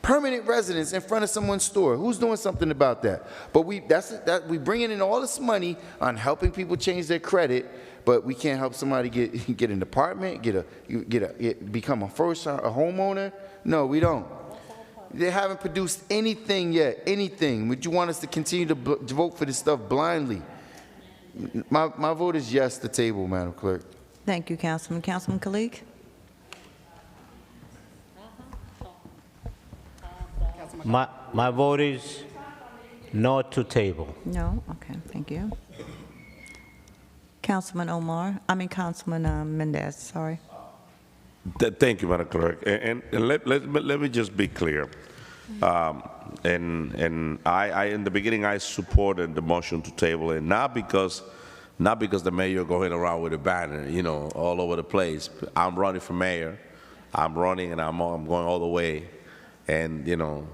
Permanent residence in front of someone's store. Who's doing something about that? But we bringing in all this money on helping people change their credit, but we can't help somebody get an apartment, become a homeowner. No, we don't. They haven't produced anything yet. Anything? Would you want us to continue to vote for this stuff blindly? My vote is yes to table, Madam Clerk. Thank you, Councilman. Councilman Khalid? My vote is no to table. No? Okay, thank you. Councilman Mendez, sorry. Thank you, Madam Clerk. And let me just be clear. And I in the beginning, I supported the motion to table it, not because the mayor going around with a banner, all over the place. I'm running for mayor. I'm running, and I'm going all the way. And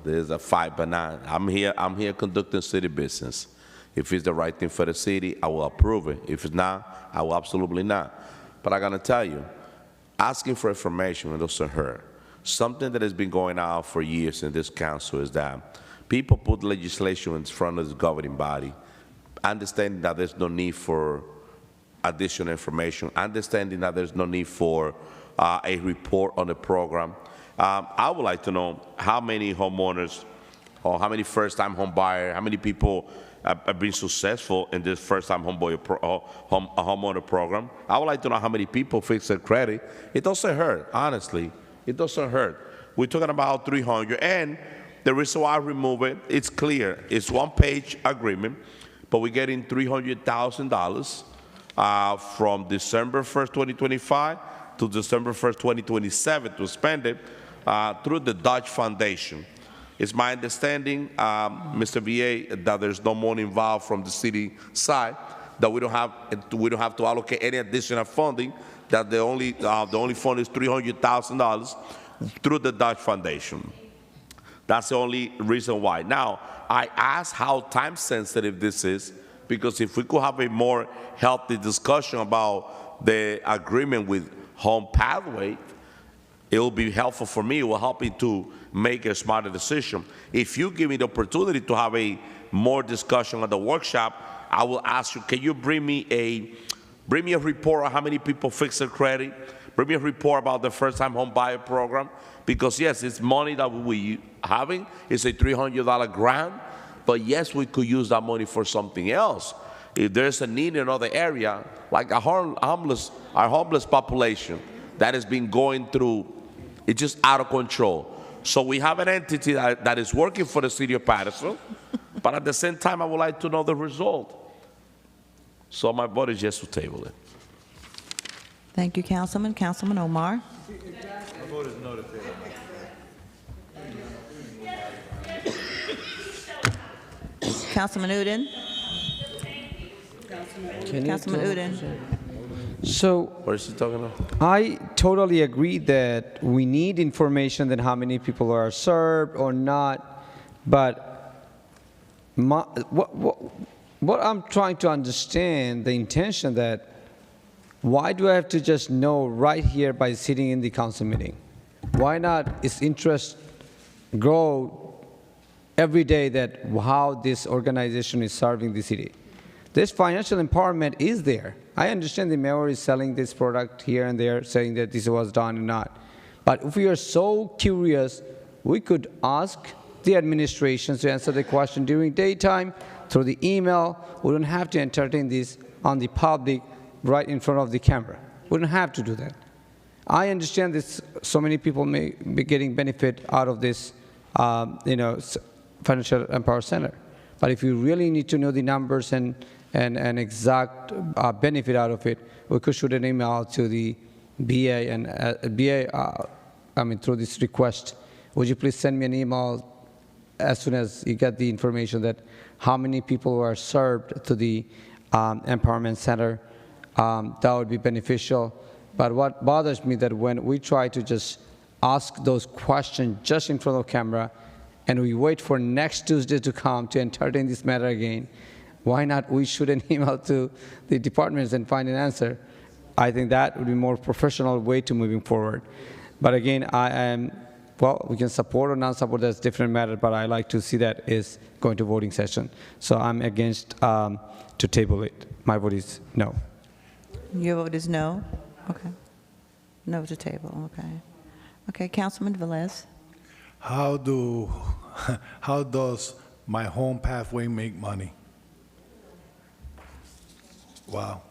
there's a fight, but not. I'm here conducting city business. If it's the right thing for the city, I will approve it. If it's not, I will absolutely not. But I gotta tell you, asking for information doesn't hurt. Something that has been going on for years in this council is that people put legislation in front of the governing body, understanding that there's no need for additional information, understanding that there's no need for a report on the program. I would like to know how many homeowners or how many first-time home buyers, how many people have been successful in this first-time homeowner program. I would like to know how many people fix their credit. It doesn't hurt, honestly. It doesn't hurt. We're talking about 300, and the reason why I remove it, it's clear. It's one-page agreement, but we're getting $300,000 from December 1st, 2025 to December 1st, 2027 to spend it through the Dodge Foundation. It's my understanding, Mr. VA, that there's no money involved from the city side, that we don't have to allocate any additional funding, that the only fund is $300,000 through the Dodge Foundation. That's the only reason why. Now, I asked how time sensitive this is, because if we could have a more healthy discussion about the agreement with Home Pathway, it will be helpful for me. It will help me to make a smarter decision. If you give me the opportunity to have a more discussion at the workshop, I will ask you, can you bring me a report on how many people fix their credit? Bring me a report about the first-time home buyer program, because yes, it's money that we having. It's a $300 grant, but yes, we could use that money for something else. If there's a need in another area, like our homeless population that has been going through, it's just out of control. So we have an entity that is working for the city of Paterson, but at the same time, I would like to know the result. So my vote is just to table it. Thank you, Councilman. Councilman Omar. My vote is no to table. Councilman Udine. Councilman Udine. So, what is he talking about? I totally agree that we need information on how many people are served or not, but what I'm trying to understand, the intention that why do I have to just know right here by sitting in the council meeting? Why not is interest grow every day that how this organization is serving the city? This financial empowerment is there. I understand the mayor is selling this product here and there, saying that this was done or not. But if we are so curious, we could ask the administration to answer the question during daytime, through the email. We don't have to entertain this on the public right in front of the camera. We don't have to do that. I understand this, so many people may be getting benefit out of this, Financial Empower Center. But if you really need to know the numbers and exact benefit out of it, we could shoot an email to the BA and through this request. Would you please send me an email as soon as you get the information that how many people are served to the Empowerment Center? That would be beneficial. But what bothers me that when we try to just ask those questions just in front of camera, and we wait for next Tuesday to come to entertain this matter again, why not we shoot an email to the departments and find an answer? I think that would be a more professional way to moving forward. But again, we can support or not support, that's a different matter, but I like to see that is going to voting session. So I'm against to table it. My vote is no. Your vote is no? Okay. No to table, okay. Okay, Councilman Velez. How does my home pathway make money? Wow.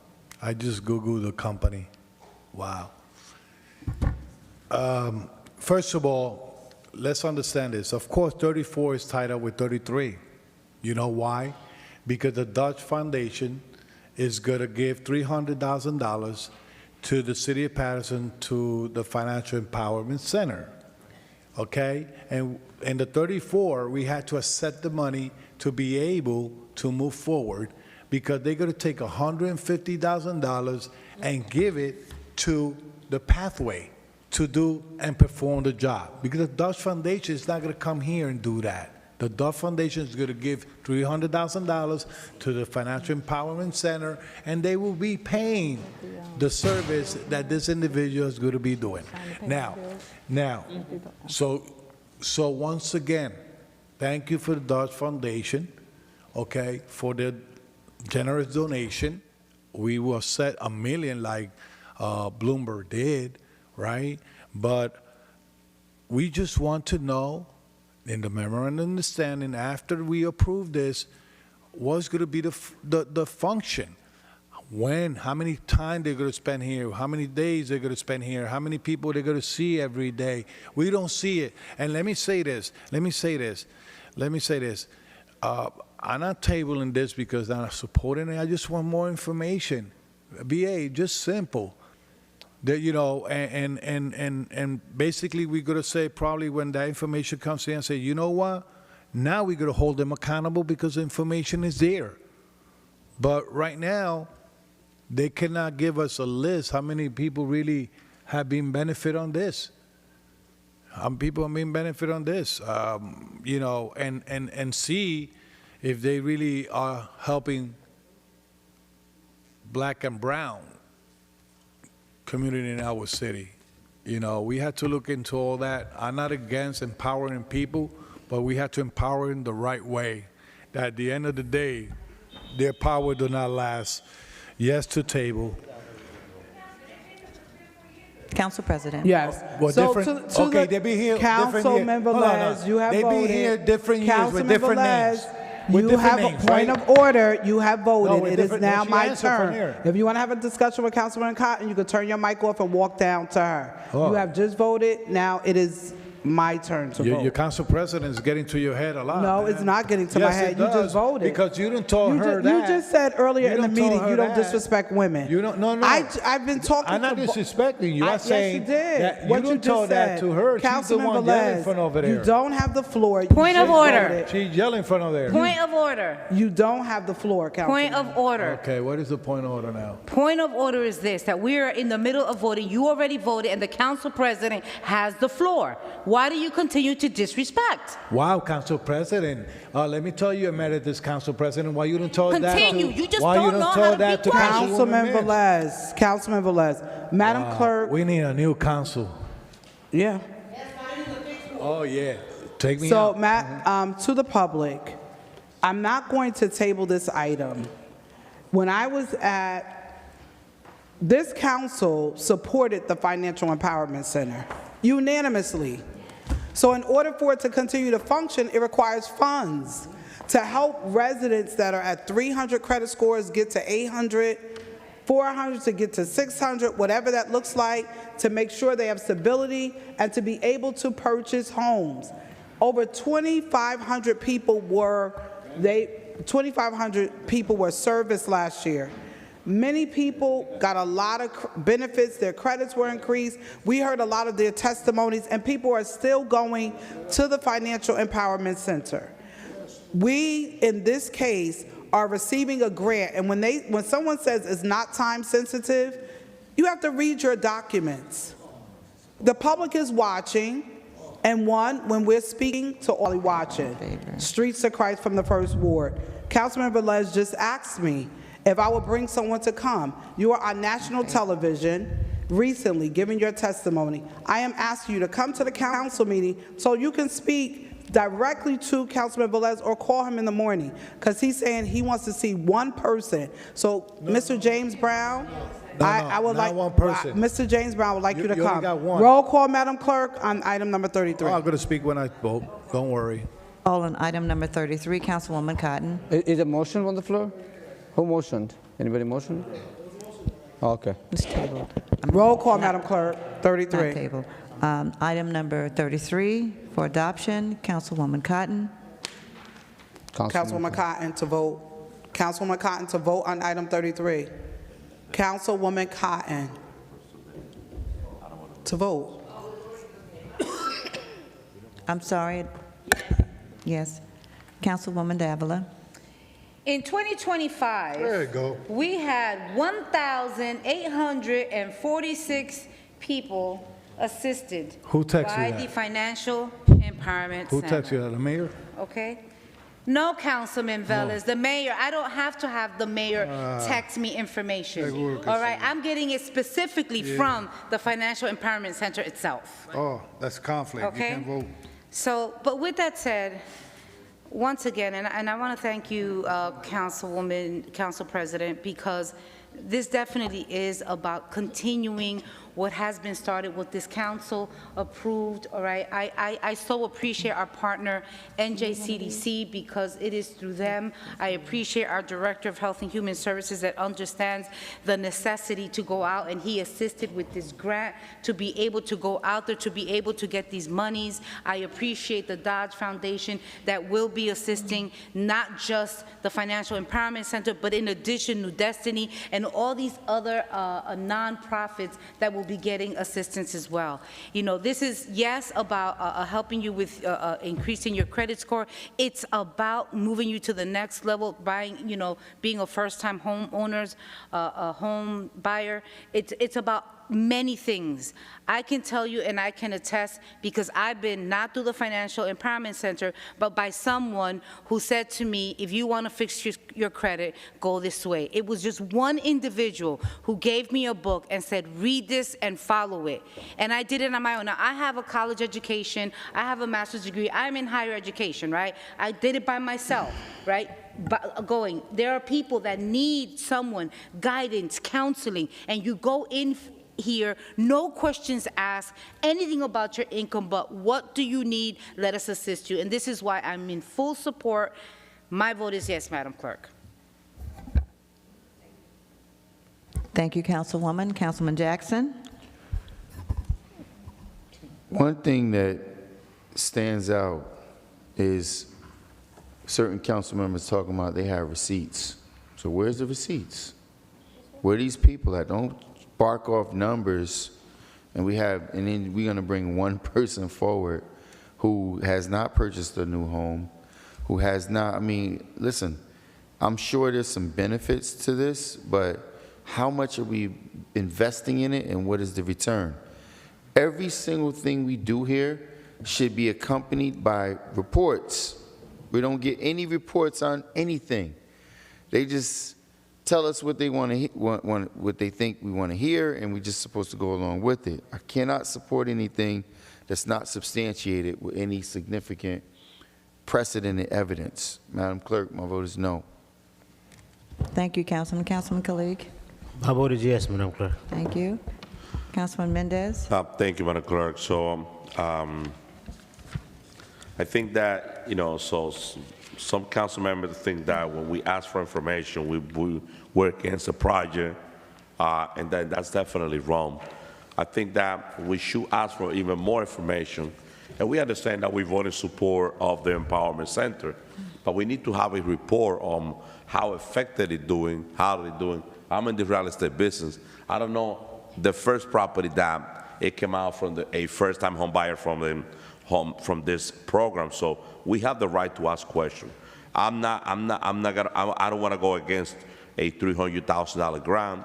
I just Googled the company. Wow. First of all, let's understand this. Of course, 34 is tied up with 33. You know why? Because the Dodge Foundation is going to give $300,000 to the city of Paterson to the Financial Empowerment Center. Okay? And in the 34, we had to accept the money to be able to move forward, because they're going to take $150,000 and give it to the pathway to do and perform the job. Because the Dodge Foundation is not going to come here and do that. The Dodge Foundation is going to give $300,000 to the Financial Empowerment Center, and they will be paying the service that this individual is going to be doing. Now, so once again, thank you for the Dodge Foundation, okay, for the generous donation. We will set $1 million like Bloomberg did, right? But we just want to know, in the memorandum of understanding, after we approve this, what's going to be the function? When, how many time they're going to spend here, how many days they're going to spend here, how many people they're going to see every day. We don't see it. And let me say this. I'm not tabling this because I'm not supporting it. I just want more information. BA, just simple. That, you know, and basically we're gonna say probably when that information comes in, say, you know what? Now we're gonna hold them accountable because the information is there. But right now, they cannot give us a list how many people really have been benefit on this. How many people have been benefit on this? You know, and see if they really are helping black and brown community in our city. You know, we had to look into all that. I'm not against empowering people, but we have to empower in the right way. That at the end of the day, their power do not last. Yes to table. Council President. Yes. Well, So different, to okay, the they be here Councilmember Les, you have they voted. be here different years with Councilmember different Les, names. With you different have names, a point right? of order. You have voted. No, with It is different- now she my answered from turn. here. If you want to have a discussion with Councilman Cotton, you can turn your mic off and walk down to her. Oh. You have just voted. Now it is my turn to Your vote. council president is getting to your head a lot. No, man. it's not getting to my Yes, head. it You does, just voted. Because you didn't told her You that. just said earlier You in the done told meeting her you don't that. disrespect women. You don't. No, no. I've been talking. I'm not to disrespecting you. I'm yes, saying you did. that What you you don't just told that said. to her. She's the Councilmember one yelling Les, from over there. You don't have the floor. You Point of just order. voted. She's yelling from over there. Point of order. You don't have the floor, Councilman. Point of order. Okay, what is the point of order now? Point of order is this, that we are in the middle of voting. You already voted, and the council president has the floor. Why do you continue to disrespect? Wow, Council President. Let me tell you, Emeritus Council President, why you didn't tell that Continue. to... You just why don't you know didn't how tell to that be to quiet. Councilmember Les. Councilmember Les. Madam Wow, Clerk. we need a new council. Yeah. Oh, yeah. Take me So, out. to the public, I'm not going to table this item. When I was at, this council supported the Financial Empowerment Center unanimously. So in order for it to continue to function, it requires funds to help residents that are at 300 credit scores get to 800, 400 to get to 600, whatever that looks like, to make sure they have stability and to be able to purchase homes. Over 2,500 people were serviced last year. Many people got a lot of benefits, their credits were increased. We heard a lot of their testimonies, and people are still going to the Financial Empowerment Center. We, in this case, are receiving a grant, and when someone says it's not time sensitive, you have to read your documents. The public is watching, and when we're speaking to all watching, Streets of Christ from the First Ward, Councilmember Les just asked me if I would bring someone to come. You are on national television recently giving your testimony. I am asking you to come to the council meeting so you can speak directly to Councilmember Les or call him in the morning, because he's saying he wants to see one person. So, Mr. James Brown, I would like one person. Mr. James Brown would like you to You only come. got one. Roll call, Madam Clerk, on item number 33. I'm going to speak when I vote. Don't worry. All on item number 33, Councilwoman Cotton. Is a motion on the floor? Who motioned? Anybody motioned? Okay. It's tabled. Roll call, Madam Clerk, 33. Not tabled. Item number 33 for adoption, Councilwoman Cotton. Councilwoman Cotton to vote. Councilwoman Cotton to vote on item 33. Councilwoman Cotton to vote. I'm sorry. Yes. Councilwoman Davila. In 2025, There you go. we had 1,846 people assisted Who texted you by that? the Financial Empowerment Who Center. texted you? The mayor? Okay? No, Councilman Velez, the mayor, I don't have to have the mayor text me information. seguro que All right, sí. I'm getting it specifically from the Financial Empowerment Center itself. Oh, that's conflict. You Okay. can't vote. So, but with that said, once again, and I want to thank you, Councilwoman, Council President, because this definitely is about continuing what has been started, what this council approved, all right? I so appreciate our partner, NJCDC, because it is through them. I appreciate our Director of Health and Human Services that understands the necessity to go out, and he assisted with this grant to be able to go out there, to be able to get these monies. I appreciate the Dodge Foundation that will be assisting not just the Financial Empowerment Center, but in addition, New Destiny and all these other nonprofits that will will be getting assistance as well. You know, this is, yes, about helping you with increasing your credit score. It's about moving you to the next level, buying, you know, being a first-time homeowners, a home buyer. It's about many things. I can tell you and I can attest, because I've been not through the Financial Empowerment Center, but by someone who said to me, if you want to fix your credit, go this way. It was just one individual who gave me a book and said, read this and follow it. And I did it on my own. Now, I have a college education. I have a master's degree. I'm in higher education, right? I did it by myself, right? But there are people that need someone, guidance, counseling, and you go in here, no questions asked, anything about your income, but what do you need? Let us assist you. And this is why I'm in full support. My vote is yes, Madam Clerk. Thank you, Councilwoman. Councilman Jackson? One thing that stands out is certain council members talking about they have receipts. So where's the receipts? Where are these people at? Don't bark off numbers, and then we're going to bring one person forward who has not purchased a new home, who has not, I mean, listen, I'm sure there's some benefits to this, but how much are we investing in it, and what is the return? Every single thing we do here should be accompanied by reports. We don't get any reports on anything. They just tell us what they what they think we want to hear, and we're just supposed to go along with it. I cannot support anything that's not substantiated with any significant precedented evidence. Madam Clerk, my vote is no. Thank you, Councilman. Councilman Kalik? My vote is yes, Madam Clerk. Thank you. Councilman Mendez? Thank you, Madam Clerk. So I think that, you know, some council members think that when we ask for information, we work against the project, and that's definitely wrong. I think that we should ask for even more information, and we understand that we voted support of the Empowerment Center, but we need to have a report on how effective it's doing, how they're doing. I'm in the real estate business. I don't know the first property that it came out from a first-time home buyer from this program, so we have the right to ask questions. I don't want to go against a $300,000 grant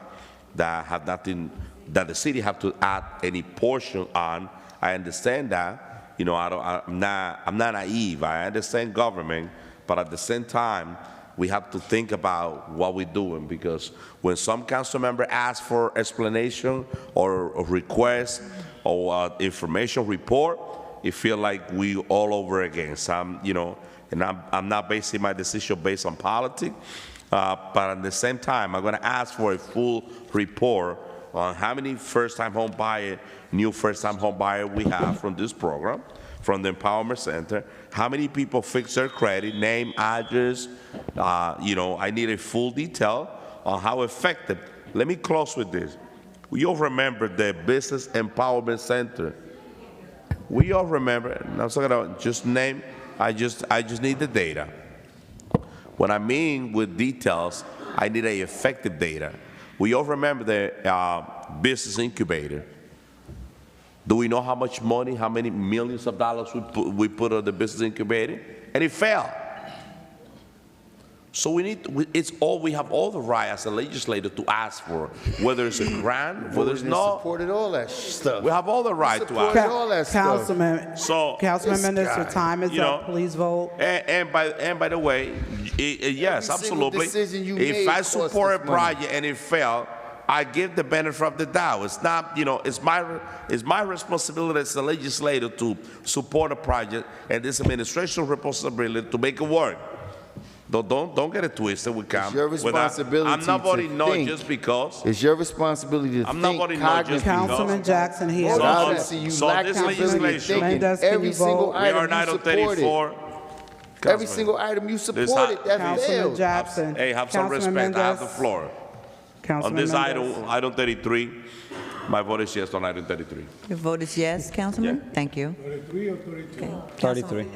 that have nothing, that the city have to add any portion on. I understand that, you know, I'm not naive. I understand government, but at the same time, we have to think about what we're doing, because when some council member asks for explanation or a request or information report, it feels like we all over again. You know, and I'm not basing my decision based on politics, but at the same time, I'm going to ask for a full report on how many first-time home buyer, new first-time home buyer we have from this program, from the Empowerment Center. How many people fix their credit, name, address? You know, I need a full detail on how effective. Let me close with this. We all remember the Business Empowerment Center. We all remember, and I'm talking about just name, I just need the data. What I mean with details, I need a effective data. We all remember the business incubator. Do we know how much money, how many millions of dollars we put on the business incubator? And it failed. So we have all the right as a legislator to ask for, whether it's a grant, whether it's not. Supported all that stuff. We have all the right to ask. All that Councilman, stuff. Councilman Mendez, your time is up. Please vote. And by the way, yes, absolutely. If I support a project and it failed, I give the benefit of the doubt. It's not, you know, it's my responsibility as a legislator to support a project, and this administration's responsibility to make it work. Don't get it twisted. It's your responsibility. I'm not voting no think. just because. It's your responsibility to I'm not voting no just because. Councilman Jackson, he has So this legislation, every single we are item not you on 34. supported. Every single item you supported, that Councilman failed. Jackson. Hey, have some Councilman respect. I have the Mendez. floor. Councilman On this Mendez. item 33, my vote is yes on item 33. Your vote is yes, Councilman? Thank you. 33 or 32? Okay. 33.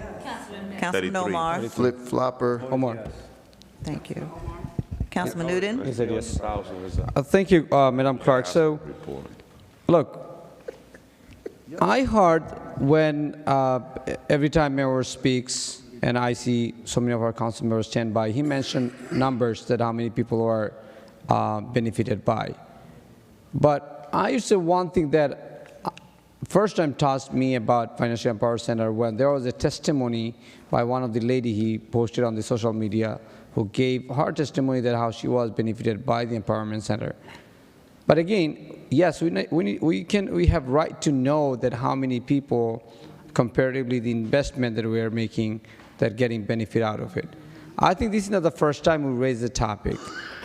Councilman Omar? Flip-flopper. Omar. Thank you. Councilman Newton? Is it yes? Thank you, Madam Clerk. So Look, I heard when every time mayor speaks, and I see so many of our council members stand by, he mentioned numbers that how many people are benefited by. But I used to say one thing that first time taught me about Financial Empowerment Center when there was a testimony by one of the lady he posted on the social media who gave her testimony that how she was benefited by the Empowerment Center. But again, yes, we have right to know that how many people, comparatively the investment that we are making, that getting benefit out of it. I think this is not the first time we raised the topic.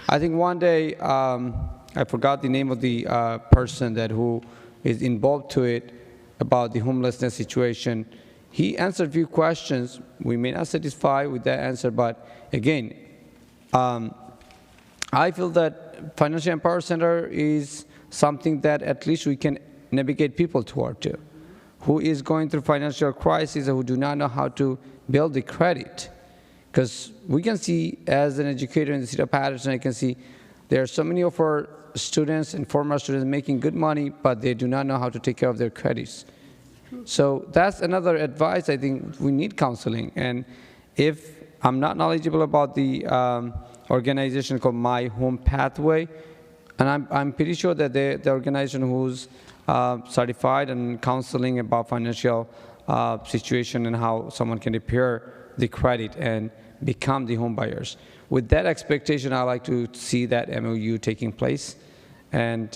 I think one day, I forgot the name of the person who is involved to it about the homelessness situation. He answered a few questions. We may not satisfy with that answer, but again, I feel that Financial Empowerment Center is something that at least we can navigate people toward to, who is going through financial crisis or who do not know how to build the credit. Because we can see, as an educator in the city of Paterson, I can see there are so many of our students and former students making good money, but they do not know how to take care of their credits. So that's another advice. I think we need counseling. And if I'm not knowledgeable about the organization called My Home Pathway, and I'm pretty sure that the organization who's certified in counseling about financial situation and how someone can repair the credit and become the home buyers. With that expectation, I like to see that MOU taking place. And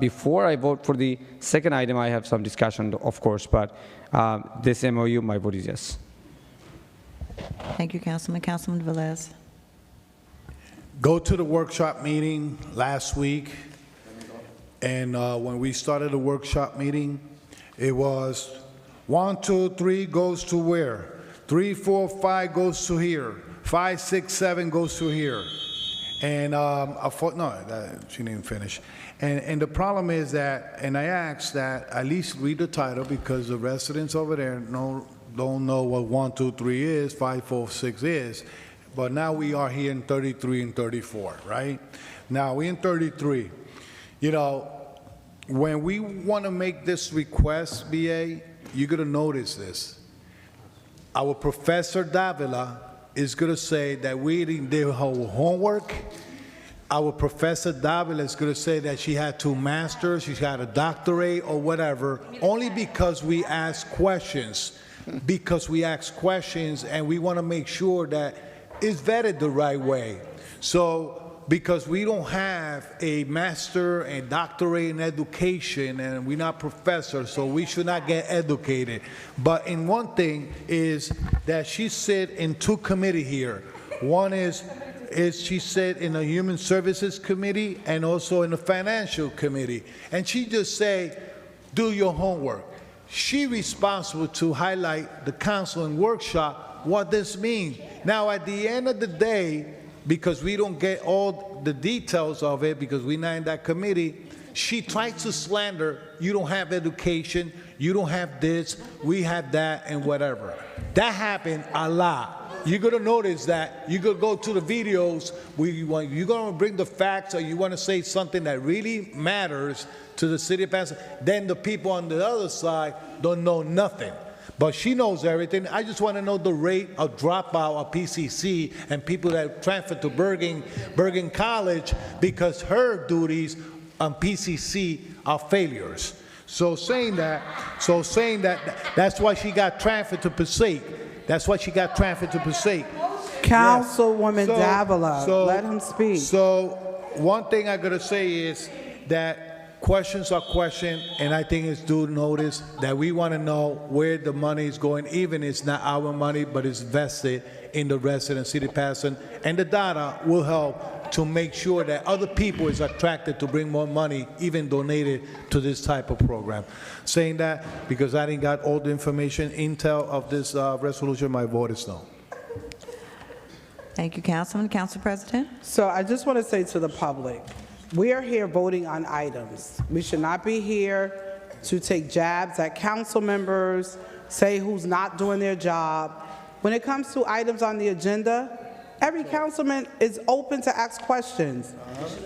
before I vote for the second item, I have some discussion, of course, but this MOU, my vote is yes. Thank you, Councilman. Councilman Velez. Go to the workshop meeting last week, and when we started the workshop meeting, it was 1, 2, 3 goes to where? 3, 4, 5 goes to here. 5, 6, 7 goes to here. And I thought, no, she didn't finish. And the problem is that, and I asked that at least read the title because the residents over there don't know what 1, 2, 3 is, 5, 4, 6 is. But now we are here in 33 and 34, right? Now we're in 33. You know, when we want to make this request, BA, you're going to notice this. Our Professor Davila is going to say that we didn't do her homework. Our Professor Davila is going to say that she had 2 masters, she had a doctorate or whatever, only because we ask questions. Because we ask questions and we want to make sure that it's vetted the right way. So, because we don't have a master and doctorate in education and we're not professors, so we should not get educated. But in one thing is that she sit in 2 committees here. One is she sit in the Human Services Committee and also in the Financial Committee. And she just say, do your homework. She responsible to highlight the council and workshop what this means. Now, at the end of the day, because we don't get all the details of it, because we're not in that committee, she tries to slander, you don't have education, you don't have this, we have that, and whatever. That happened a lot. You're going to notice that. You're going to go to the videos, you're going to bring the facts, or you want to say something that really matters to the city of Paterson, then the people on the other side don't know nothing. But she knows everything. I just want to know the rate of dropout of PCC and people that transfer to Bergen College because her duties on PCC are failures. So saying that, that's why she got transferred to Passaic. That's why she got transferred to Passaic. Councilwoman Davila, let him speak. So one thing I gotta say is that questions are questions, and I think it's due notice that we want to know where the money is going, even if it's not our money, but it's vested in the resident city Paterson, and the data will help to make sure that other people is attracted to bring more money, even donated to this type of program. Saying that, because I didn't got all the information, intel of this resolution, my vote is no. Thank you, Councilman. Council President? So I just want to say to the public, we are here voting on items. We should not be here to take jabs at council members, say who's not doing their job. When it comes to items on the agenda, every councilman is open to ask questions.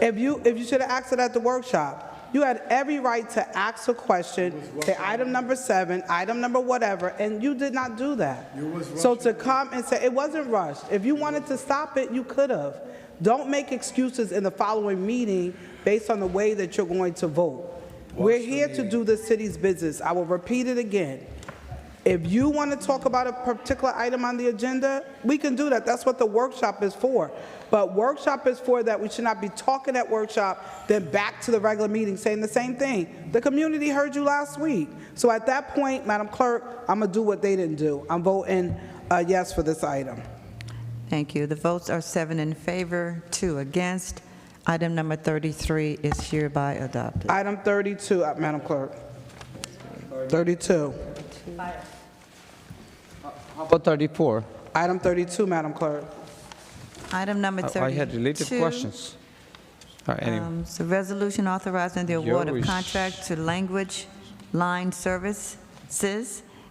If you should have asked it at the workshop. You had every right to ask a question, say item number 7, item number whatever, and you did not do that. So to come and say, it wasn't rushed. If you wanted to stop it, you could have. Don't make excuses in the following meeting based on the way that you're going to vote. We're here to do the city's business. I will repeat it again. If you want to talk about a particular item on the agenda, we can do that. That's what the workshop is for. But workshop is for that we should not be talking at workshop, then back to the regular meeting saying the same thing. The community heard you last week. So at that point, Madam Clerk, I'm going to do what they didn't do. I'm voting yes for this item. Thank you. The votes are 7 in favor, 2 against. Item number 33 is hereby adopted. Item 32, Madam Clerk. 32. How about 34? Item 32, Madam Clerk. Item number 32. I had related questions. All right, anyway. It's a resolution authorizing the award of Yours. contract to Language Line Services,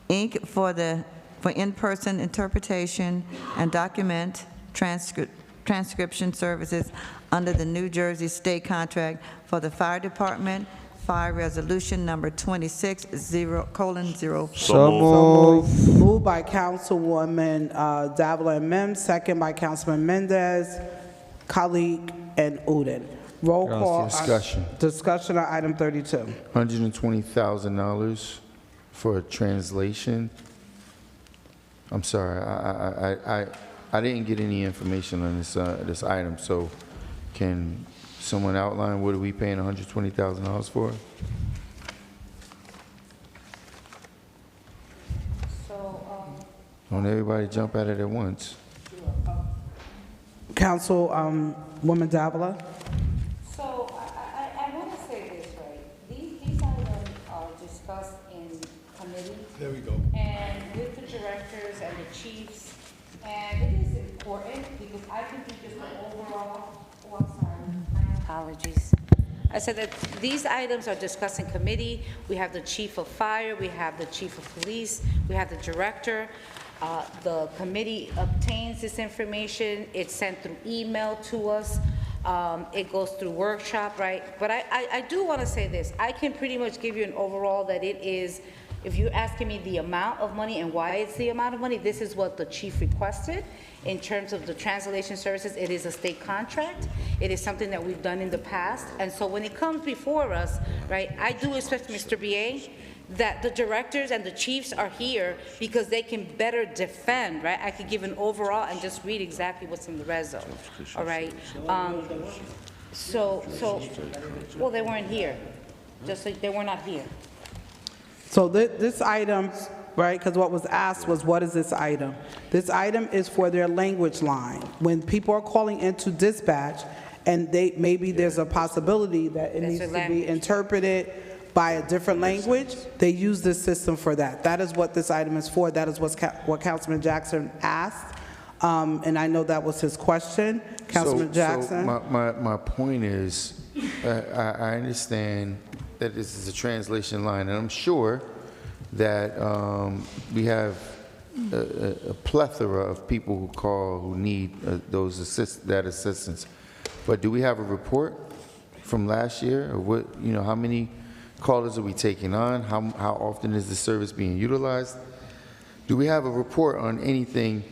Inc. for in-person interpretation and document transcription services under the New Jersey State contract for the Fire Department, Fire Resolution number 26:0:04. So moved. Moved by Councilwoman Davila and Mims, second by Councilman Mendez, colleague, and Uden. Roll call. Discussion. Discussion on item 32. $120,000 for a translation. I'm sorry, I didn't get any information on this item, so can someone outline what are we paying $120,000 for? Don't everybody jump at it at once. Councilwoman Davila. So I want to say this, right? These items are discussed in committee. There we go. And with the directors and the chiefs. And it is important because I can do just an overall, oh, I'm sorry, my apologies. I said that these items are discussed in committee. We have the chief of fire, we have the chief of police, we have the director. The committee obtains this information. It's sent through email to us. It goes through workshop, right? But I do want to say this. I can pretty much give you an overall that it is, if you're asking me the amount of money and why it's the amount of money, this is what the chief requested. In terms of the translation services, it is a state contract. It is something that we've done in the past. And so when it comes before us, right, I do expect, Mr. BA, that the directors and the chiefs are here because they can better defend, right? I could give an overall and just read exactly what's in the reso, all right? Well, they weren't here, just like they were not here. So this item, right, because what was asked was, what is this item? This item is for their language line. When people are calling into dispatch, and maybe there's a possibility that it needs to be interpreted by a different language, they use this system for that. That is what this item is for. That is what Councilman Jackson asked, and I know that was his question. Councilman Jackson? So my point is, I understand that this is a translation line, and I'm sure that we have a plethora of people who call who need that assistance. But do we have a report from last year, or what? You know, how many callers are we taking on? How often is the service being utilized? Do we have a report on anything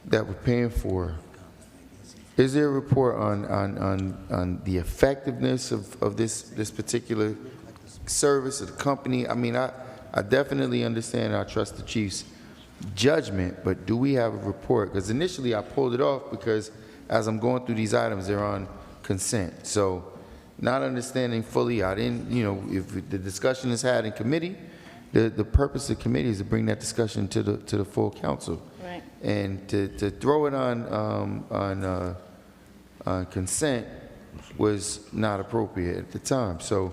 that we're paying for? Is there a report on the effectiveness of this particular service of the company? I mean, I definitely understand and I trust the chief's judgment, but do we have a report? Because initially I pulled it off because as I'm going through these items, they're on consent. So not understanding fully, I didn't, you know, if the discussion is had in committee, the purpose of the committee is to bring that discussion to the full council. Right. And to throw it on consent was not appropriate at the time. So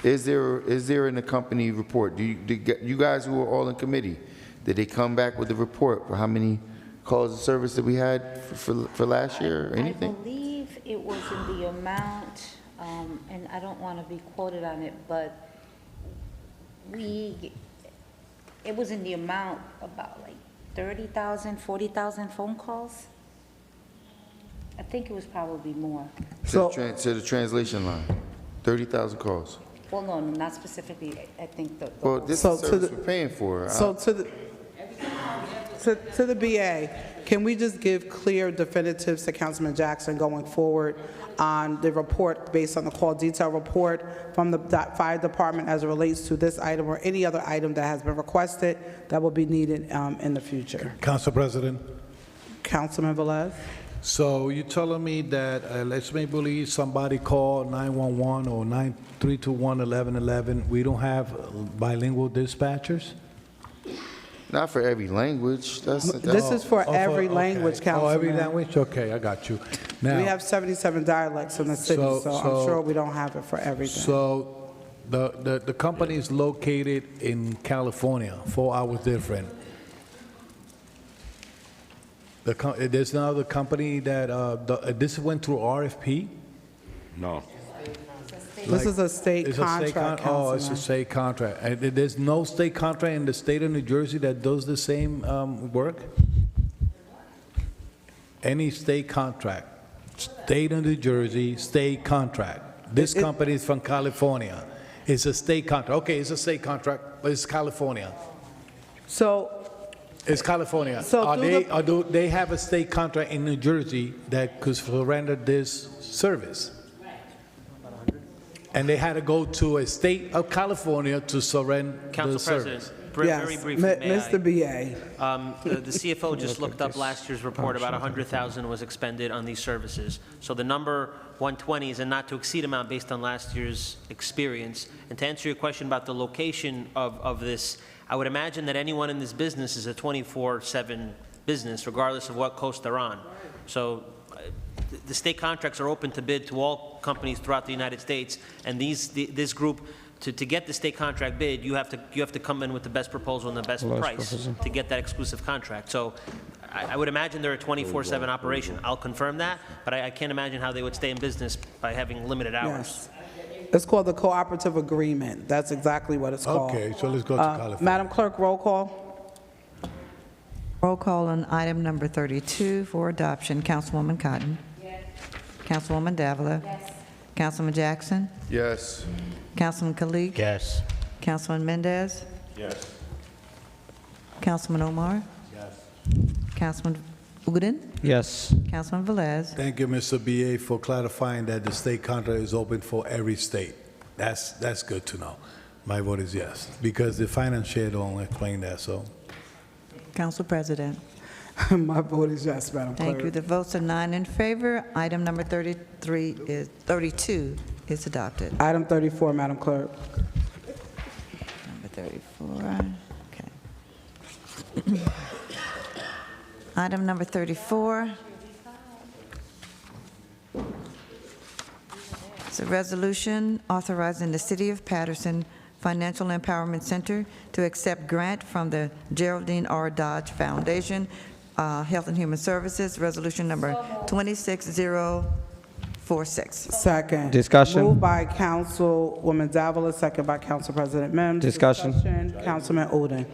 is there an accompanying report? Do you guys who are all in committee, did they come back with a report for how many calls of service that we had for last year or anything? I believe it was in the amount, and I don't want to be quoted on it, but it was in the amount about like 30,000, 40,000 phone calls. I think it was probably more. To the translation line, 30,000 calls. Well, no, not specifically, I think the. Well, this So is to service the- we're paying for. So to the BA, can we just give clear definitives to Councilman Jackson going forward on the report based on the call detail report from the fire department as it relates to this item or any other item that has been requested that will be needed in the future? Council President, Councilman Velez? so you're telling me that, let's make believe somebody called 911 or 321-1111, we don't have bilingual dispatchers? Not for every language. This is for every language, Oh, every Councilman. language? Okay, I got you. We Now, have 77 dialects in the city, so I'm sure we don't have it for everything. so the company is located in California, 4 hours different. There's another company that, this went through RFP? No. This is a state contract, Oh, it's a Councilman. state contract. And there's no state contract in the state of New Jersey that does the same work? Any state contract, state of New Jersey, state contract. This company is from California. It's a state contract. Okay, it's a state contract, but it's California. So It's California. So Do they have a state contract in New Jersey that could render this service? And they had to go to a state of California to surrender Council the President, service. very briefly, may I? Mr. BA. The CFO just looked up last year's report, about 100,000 was expended on these services. So the number 120 is a not to exceed amount based on last year's experience. And to answer your question about the location of this, I would imagine that anyone in this business is a 24/7 business, regardless of what coast they're on. So the state contracts are open to bid to all companies throughout the United States, and this group, to get the state contract bid, you have to come in with the best proposal and the best price to get that exclusive contract. So I would imagine they're a 24/7 operation. I'll confirm that, but I can't imagine how they would stay in business by having limited hours. Yes. It's called the cooperative agreement. That's exactly what it's called. Okay, so let's go to California. Madam Clerk, roll call. Roll call on item number 32 for adoption. Councilwoman Cotton. Yes. Councilwoman Davila. Yes. Councilman Jackson. Yes. Councilman Kalik. Yes. Councilman Mendez. Yes. Councilman Omar. Yes. Councilman Udine. Yes. Councilman Velez. Thank you, Mr. BA, for clarifying that the state contract is open for every state. That's good to know. My vote is yes, because the finance chair don't explain that, so. Council President. My vote is yes, Madam Clerk. Thank you. The votes are 9 in favor. Item number 32 is adopted. Item 34, Madam Clerk. Number 34, okay. Item number 34. It's a resolution authorizing the City of Paterson Financial Empowerment Center to accept grant from the Geraldine R. Dodge Foundation, Health and Human Services, resolution number 26046. Second. Discussion. Moved by Councilwoman Davila, second by Council President Mims. Discussion. Councilman Udine.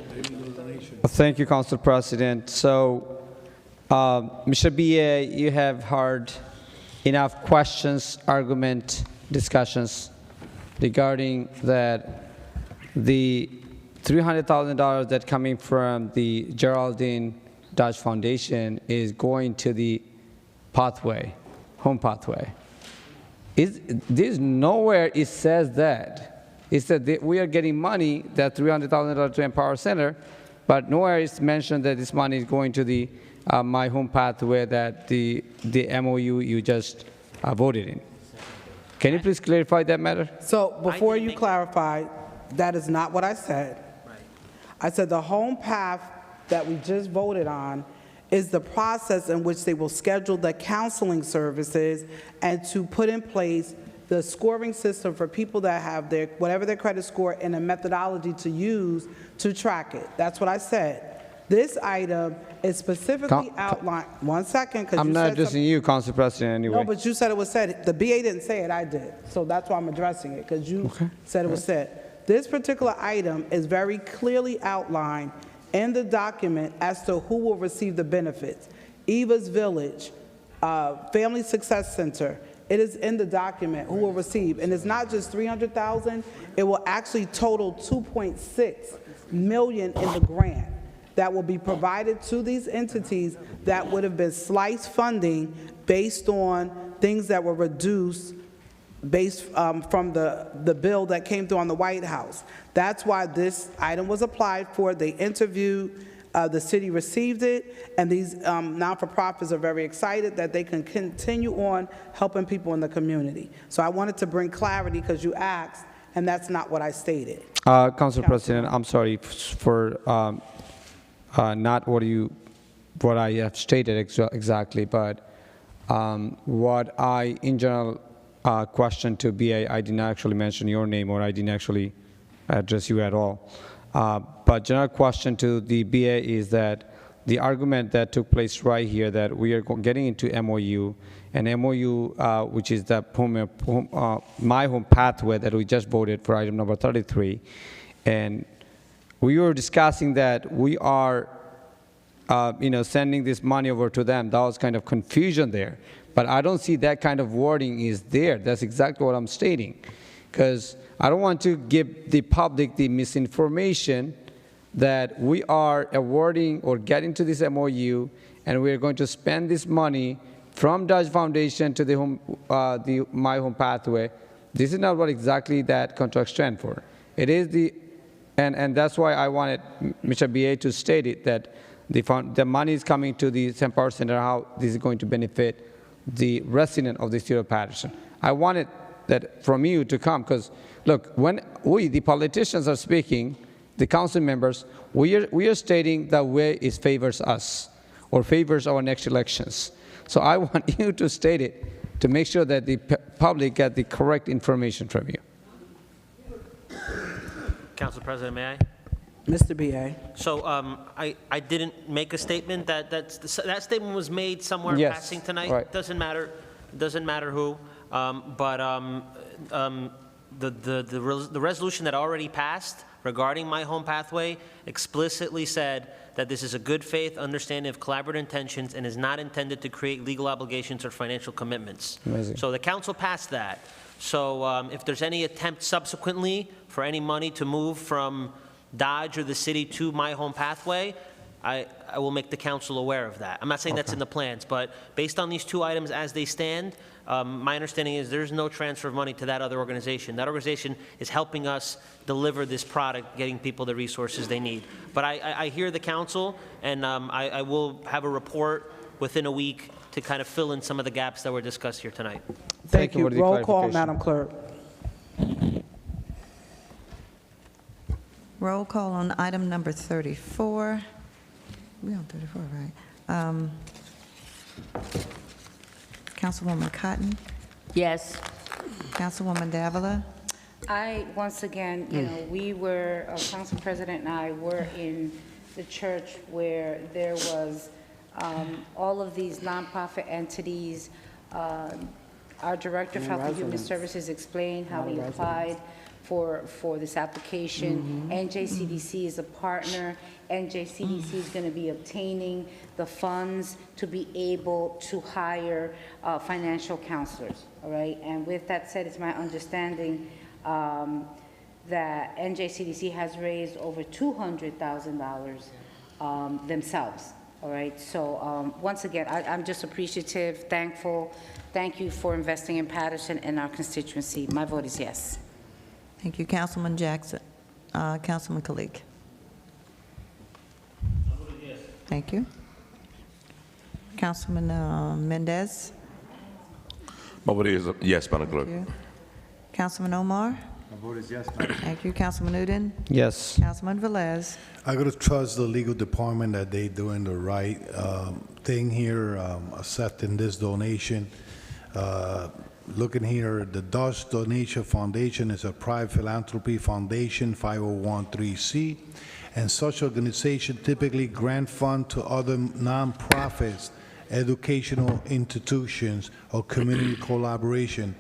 Thank you, Council President. So, Mr. BA, you have heard enough questions, argument, discussions regarding that the $300,000 that coming from the Geraldine Dodge Foundation is going to the pathway, home pathway. There's nowhere it says that. It said that we are getting money, that $300,000 to Empower Center, but nowhere is mentioned that this money is going to the My Home Pathway, that the MOU you just voted in. Can you please clarify that matter? So before you clarify, that is not what I said. I said the home path that we just voted on is the process in which they will schedule the counseling services and to put in place the scoring system for people that have their, whatever their credit score, and a methodology to use to track it. That's what I said. This item is specifically outlined, one second, because I'm not addressing you, Council President, anyway. No, but you said it was said. The BA didn't say it, I did. So that's why I'm addressing it, because you said it was said. This particular item is very clearly outlined in the document as to who will receive the benefits. Eva's Village, Family Success Center, It is in the document who will receive, and it's not just 300,000, it will actually total 2.6 million in the grant that will be provided to these entities that would have been sliced funding based on things that were reduced based from the bill that came through on the White House. That's why this item was applied for. They interviewed, the city received it, and these non-for-profits are very excited that they can continue on helping people in the community. So I wanted to bring clarity because you asked, and that's not what I stated. Council President, I'm sorry for not what I have stated exactly, but what I, in general, question to BA, I didn't actually mention your name, or I didn't actually address you at all. But general question to the BA is that the argument that took place right here, that we are getting into MOU, and MOU, which is the My Home Pathway that we just voted for, item number 33, and we were discussing that we are sending this money over to them. That was kind of confusion there. But I don't see that kind of wording is there. That's exactly what I'm stating. Because I don't want to give the public the misinformation that we are awarding or getting to this MOU and we're going to spend this money from Dodge Foundation to the My Home Pathway. This is not what exactly that contract stands for. It is and that's why I wanted Mr. BA to state it, that the money is coming to the St. Paul Center, how this is going to benefit the resident of the city of Paterson. I wanted that from you to come, because look, when we, the politicians, are speaking, the council members, we are stating the way it favors us or favors our next elections. So I want you to state it to make sure that the public get the correct information from you. Council President, may I? Mr. BA. So I didn't make a statement. That statement was made somewhere Yes, passing tonight. right. Doesn't matter who. The resolution that already passed regarding My Home Pathway explicitly said that this is a good faith understanding of collaborative intentions and is not intended to create legal obligations or financial commitments. Amazing. So the council passed that. So if there's any attempt subsequently for any money to move from Dodge or the city to My Home Pathway, I will make the council aware of that. I'm not saying that's in the plans, but based on these two items as they stand, my understanding is there's no transfer of money to that other organization. That organization is helping us deliver this product, getting people the resources they need. But I hear the council, and I will have a report within a week to kind of fill in some of the gaps that were discussed here tonight. Thank you. for the Roll call, clarification. Madam Clerk. Roll call on item number 34. We're on 34, right? Councilwoman Cotton, Yes. Councilwoman Davila, Once again, Council President and I were in the church where there was all of these nonprofit entities. Our Director of Health and Human Services explained how he applied for this application. NJCDC is a partner. NJCDC is going to be obtaining the funds to be able to hire financial counselors, all right? And with that said, it's my understanding that NJCDC has raised over $200,000 themselves, all right? So once again, I'm just appreciative, thankful. Thank you for investing in Paterson and our constituency. My vote is yes. thank you. Councilman Jackson, Councilman Kalik. Thank you. Councilman Mendez. My vote is yes, Madam Clerk. Thank you. Councilman Omar. My vote is yes, Thank you. Councilman Udine. Yes. Councilman Velez. I gotta trust the legal department that they doing the right thing here, accepting this donation. Looking here, the Dodge Donation Foundation is a private philanthropy foundation, 501(c), and such organization typically grant fund to other nonprofits, educational institutions, or community collaboration.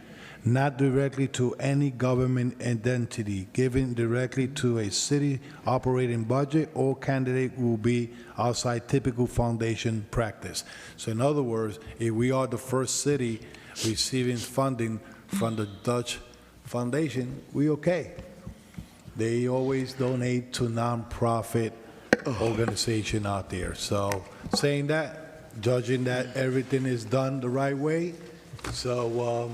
not directly to any government entity, given directly to a city operating budget, or candidate will be outside typical foundation practice. So in other words, if we are the first city receiving funding from the Dutch Foundation, we okay. They always donate to nonprofit organization out there. So saying that, judging that everything is done the right way, so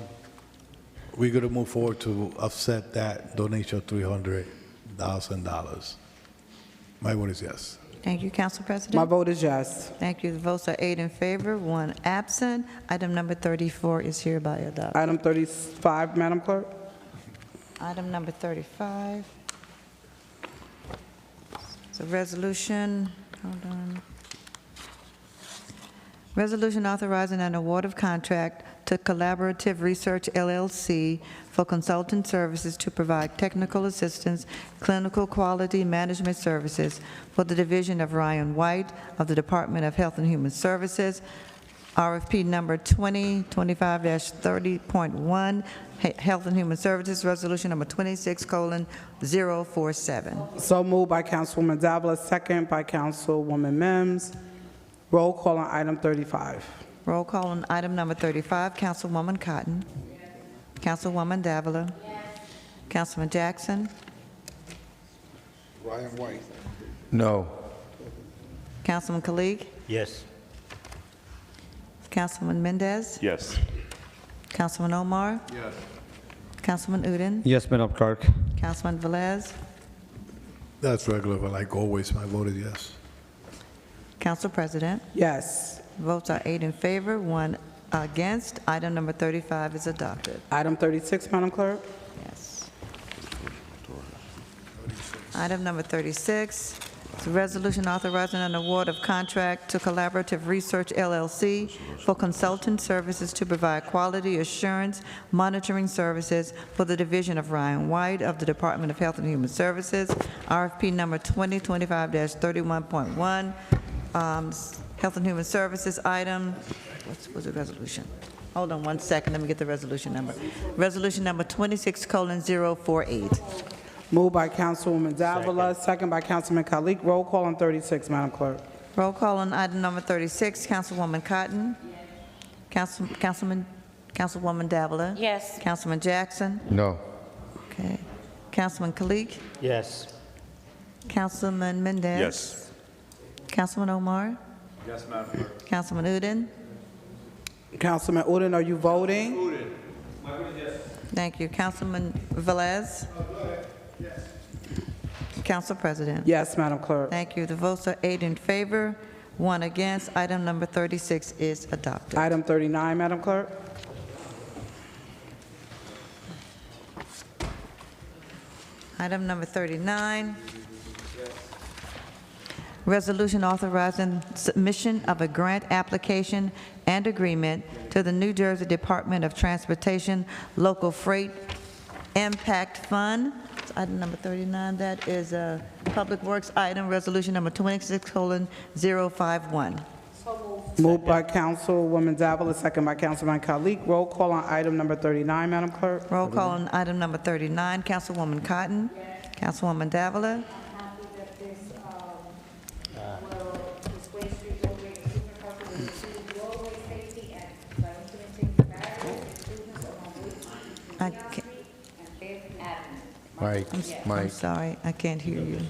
we're going to move forward to offset that donation of $300,000. My vote is yes. Thank you, Council President. My vote is yes. Thank you. The votes are 8 in favor, 1 absent. Item number 34 is hereby adopted. Item 35, Madam Clerk. Item number 35. It's a resolution, hold on. Resolution authorizing an award of contract to Collaborative Research LLC for consultant services to provide technical assistance, clinical quality management services for the Division of Ryan White of the Department of Health and Human Services, RFP number 2025-30.1, Health and Human Services, Resolution number 26:047. So moved by Councilwoman Davila, second by Councilwoman Mims. Roll call on item 35. Roll call on item number 35, Councilwoman Cotton. Councilwoman Davila. Councilman Jackson. Ryan White. No. Councilman Kalik. Yes. Councilman Mendez. Yes. Councilman Omar. Yes. Councilman Udine. Yes, Madam Clerk. Councilman Velez. That's regular, but like always, my vote is yes. Council President. Yes. Votes are 8 in favor, 1 against. Item number 35 is adopted. Item 36, Madam Clerk. Yes. Item number 36, it's a resolution authorizing an award of contract to Collaborative Research LLC for consultant services to provide quality assurance monitoring services for the Division of Ryan White of the Department of Health and Human Services, RFP number 2025-31.1, Health and Human Services item. What's the resolution? Hold on 1 second, let me get the resolution number. Resolution number 26:048. Moved by Councilwoman Davila, second by Councilman Kalik. Roll call on 36, Madam Clerk. Roll call on item number 36, Councilwoman Cotton. Councilwoman Davila. Yes. Councilman Jackson. No. Okay. Councilman Kalik. Yes. Councilman Mendez. Yes. Councilman Omar. Yes, Madam Clerk. Councilman Udine. Councilman Udine, are you voting? Thank you. Councilman Velez. Council President. Yes, Madam Clerk. Thank you. The votes are 8 in favor, 1 against. Item number 36 is adopted. Item 39, Madam Clerk. Item number 39, resolution authorizing submission of a grant application and agreement to the New Jersey Department of Transportation Local Freight Impact Fund. It's item number 39. That is a Public Works item, resolution number 26:051. Moved by Councilwoman Davila, second by Councilman Kalik. Roll call on item number 39, Madam Clerk. Roll call on item number 39. Councilwoman Cotton. Councilwoman Davila. I can't, I'm sorry, I can't hear you.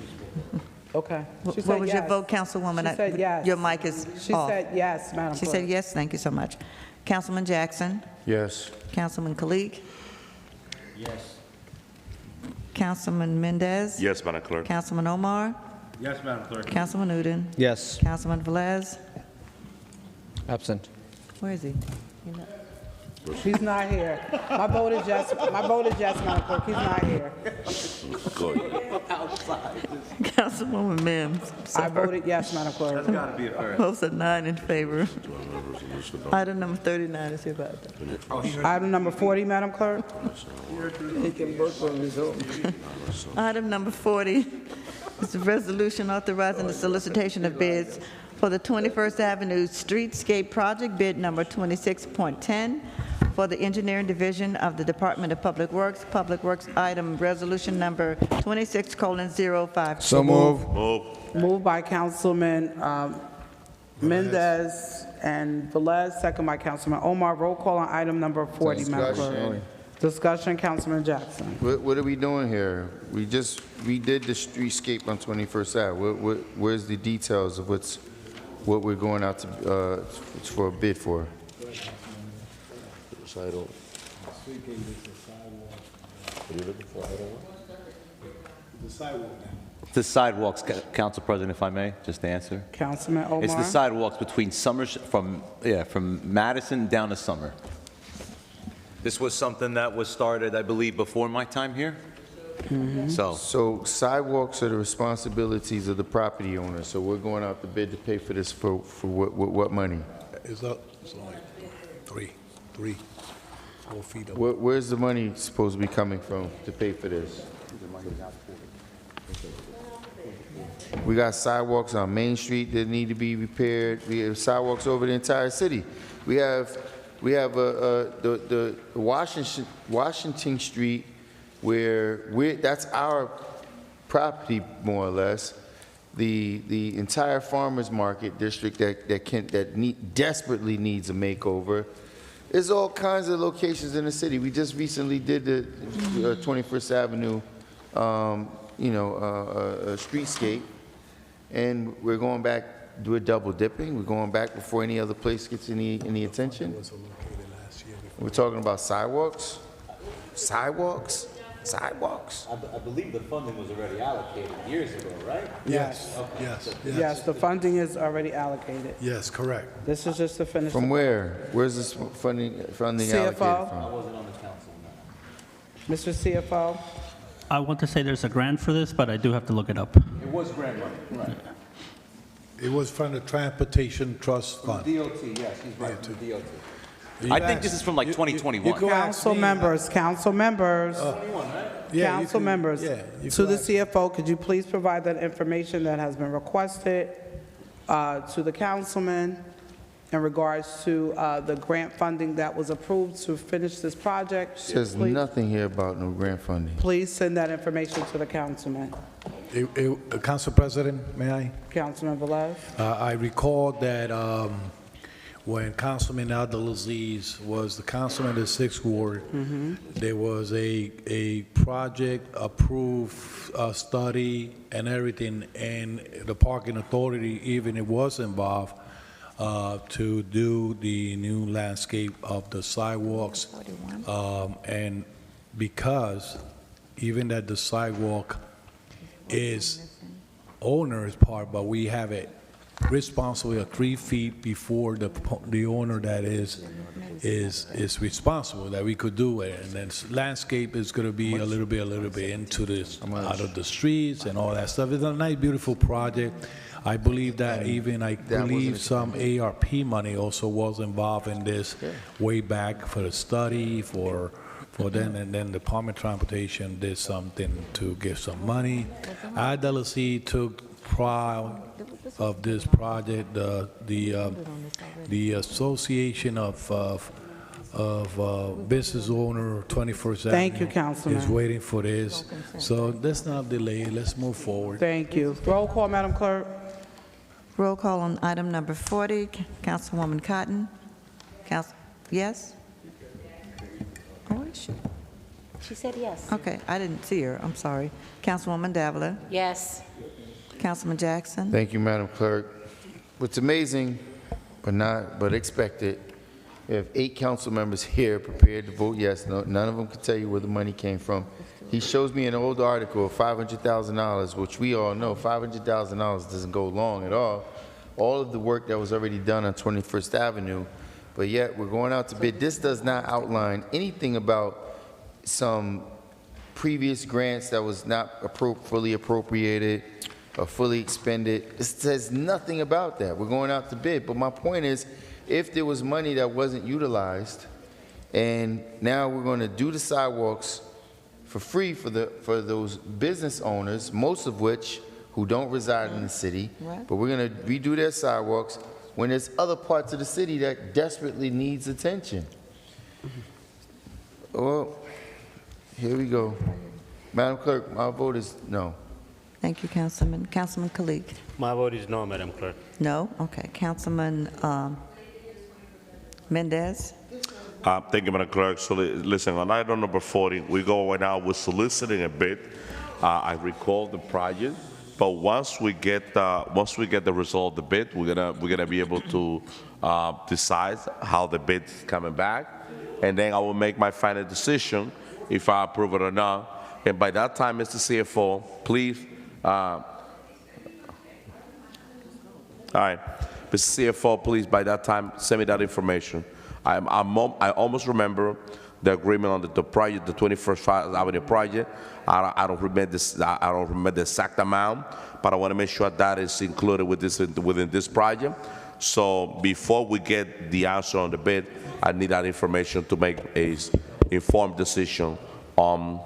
Okay. She What said was your yes. vote, Councilwoman? She said yes. Your mic is She off. said yes, Madam She Clerk. said yes, thank you so much. Councilman Jackson. Yes. Councilman Kalik. Yes. Councilman Mendez. Yes, Madam Clerk. Councilman Omar. Yes, Madam Clerk. Councilman Udine. Yes. Councilman Velez. Absent. Where is he? He's not here. My vote is yes. My vote is yes, Madam Clerk. He's not here. Councilwoman Mims. I voted yes, Madam Clerk. That's got to be a first. Votes are 9 in favor. Item number 39 is hereby adopted. Item number 40, Madam Clerk. Item number 40 is a resolution authorizing the solicitation of bids for the 21st Avenue Streetscape Project, bid number 26.10, for the Engineering Division of the Department of Public Works item resolution number 26:052. So move. Moved by Councilman Mendez and Velez, second by Councilman Omar. Roll call on item number 40, Madam Clerk. Discussion. Discussion, Councilman Jackson. What are we doing here? We did the streetscape on 21st Ave. Where's the details of what we're going out to, for a bid for? The sidewalks, Council President, if I may, just to answer. Councilman Omar. It's the sidewalks between Summer, from Madison down to Summer. This was something that was started, I believe, before my time here. So sidewalks are the responsibilities of the property owner, so we're going out to bid to pay for this for what money? It's only 4 feet up. Where's the money supposed to be coming from to pay for this? We got sidewalks on Main Street that need to be repaired. We have sidewalks over the entire city. We have the Washington Street where that's our property more or less. The entire farmers market district that desperately needs a makeover. There's all kinds of locations in the city. We just recently did the 21st Avenue, streetscape, and we're going back, do a double dipping. We're going back before any other place gets any attention. We're talking about sidewalks? Sidewalks? Sidewalks? I believe the funding was already allocated years ago, right? Yes, Okay. yes. Yes, the funding is already allocated. Yes, correct. This is just to finish. From where? Where's this funding allocated CFO. from? I wasn't on the council. Mr. CFO. I want to say there's a grant for this, but I do have to look it up. It was grant money, right. It was from the Transportation Trust Fund. DOT, yes, he's right, from the DOT. You I think asked- this is from like you- 2021. you go ask Council me. members, council members. Yeah, you Council can- members, yeah, you to can the ask- CFO, could you please provide that information that has been requested to the councilman in regards to the grant funding that was approved to finish this project? Says Please- nothing here about no grant funding. Please send that information to the councilman. Council President, may I? Councilman Velez? I recall that when Councilman Abdelaziz was the councilman of the 6th Ward, there was a project approved, study and everything, and the parking authority even it was involved to do the new landscape of the sidewalks. And because even that the sidewalk is owner's part, but we have it responsible 3 feet before the owner that is responsible, that we could do it. And then landscape is gonna be a little bit into this, out of the streets and all that stuff. It's a nice, beautiful project. I believe that even, I believe some ARP money also was involved in this way back for the study, for then, and then the Department of Transportation did something to give some money. IDLC took pride of this project. The Association of Business Owner 21st Avenue. Thank you, Councilman. Is waiting for this. So let's not delay. Let's move forward. Thank you. Roll call, Madam Clerk. Roll call on item number 40. Councilwoman Cotton. Yes? Oh, is she? She said yes. Okay, I didn't see her. I'm sorry. Councilwoman Davila. Yes. Councilman Jackson. Thank you, Madam Clerk. What's amazing, but expected, we have 8 council members here prepared to vote yes. None of them can tell you where the money came from. He shows me an old article of $500,000, which we all know $500,000 doesn't go long at all. All of the work that was already done on 21st Avenue, but yet we're going out to bid. This does not outline anything about some previous grants that was not fully appropriated or fully expended. It says nothing about that. We're going out to bid. But my point is, if there was money that wasn't utilized, and now we're going to do the sidewalks for free for those business owners, most of which who don't reside in the city, but we're going to redo their sidewalks when there's other parts of the city that desperately needs attention. Well, here we go. Madam Clerk, my vote is no. Thank you, Councilman. Councilman Kalik? My vote is no, Madam Clerk. No? Okay. Councilman Mendez? Thank you, Madam Clerk. So listen, on item number 40, we go right now with soliciting a bid. I recall the project, but once we get the result of the bid, we're gonna be able to decide how the bid's coming back, and then I will make my final decision if I approve it or not. And by that time, Mr. CFO, please. All right, Mr. CFO, please, by that time, send me that information. I almost remember the agreement on the project, the 21st Avenue project. I don't remember this. I don't remember the exact amount, but I want to make sure that is included within this project. So before we get the answer on the bid, I need that information to make a informed decision on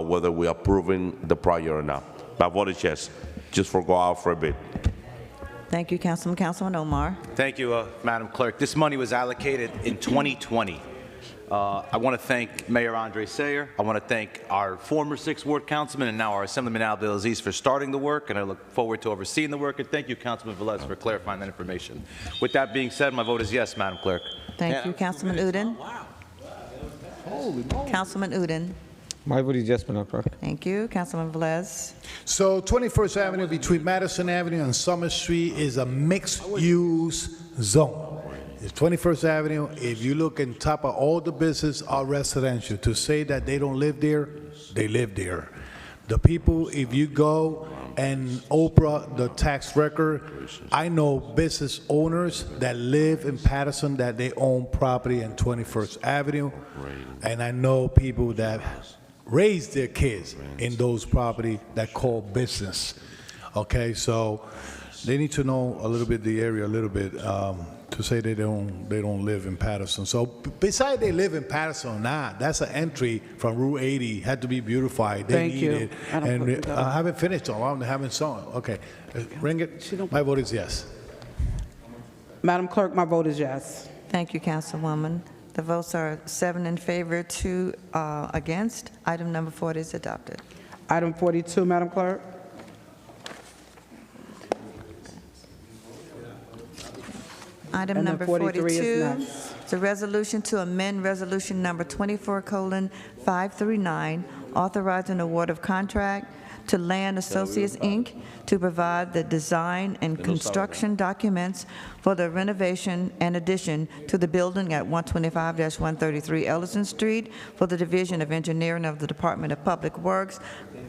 whether we're approving the project or not. My vote is yes. Just for go out for a bid. Thank you, Councilman. Councilman Omar? Thank you, Madam Clerk. This money was allocated in 2020. I want to thank Mayor Andre Sayer. I want to thank our former 6th Ward Councilman and now our Assemblyman Abdelaziz for starting the work, and I look forward to overseeing the work. And thank you, Councilman Velez, for clarifying that information. With that being said, my vote is yes, Madam Clerk. Thank you, Councilman Udine. Councilman Udine? My vote is yes, Madam Clerk. Thank you. Councilman Velez? So 21st Avenue between Madison Avenue and Summer Street is a mixed-use zone. It's 21st Avenue. If you look on top of all the business are residential. To say that they don't live there, they live there. The people, if you go and Oprah, the tax record, I know business owners that live in Paterson that they own property in 21st Avenue, and I know people that raise their kids in those property that call business. Okay, so they need to know a little bit the area a little bit to say they don't live in Paterson. So besides they live in Paterson, that's an entry from Route 80, had to be beautified. They Thank need you. it. And I haven't finished though. I haven't sung. Okay, ring it. My vote is yes. Madam Clerk, my vote is yes. Thank you, Councilwoman. The votes are 7 in favor, 2 against. Item number 40 is adopted. Item 42, Madam Clerk. Item And then number 43 is 42 next. is a resolution to amend Resolution Number 24:539, authorizing award of contract to Land Associates, Inc. to provide the design and construction documents for the renovation and addition to the building at 125-133 Ellison Street for the Division of Engineering of the Department of Public Works,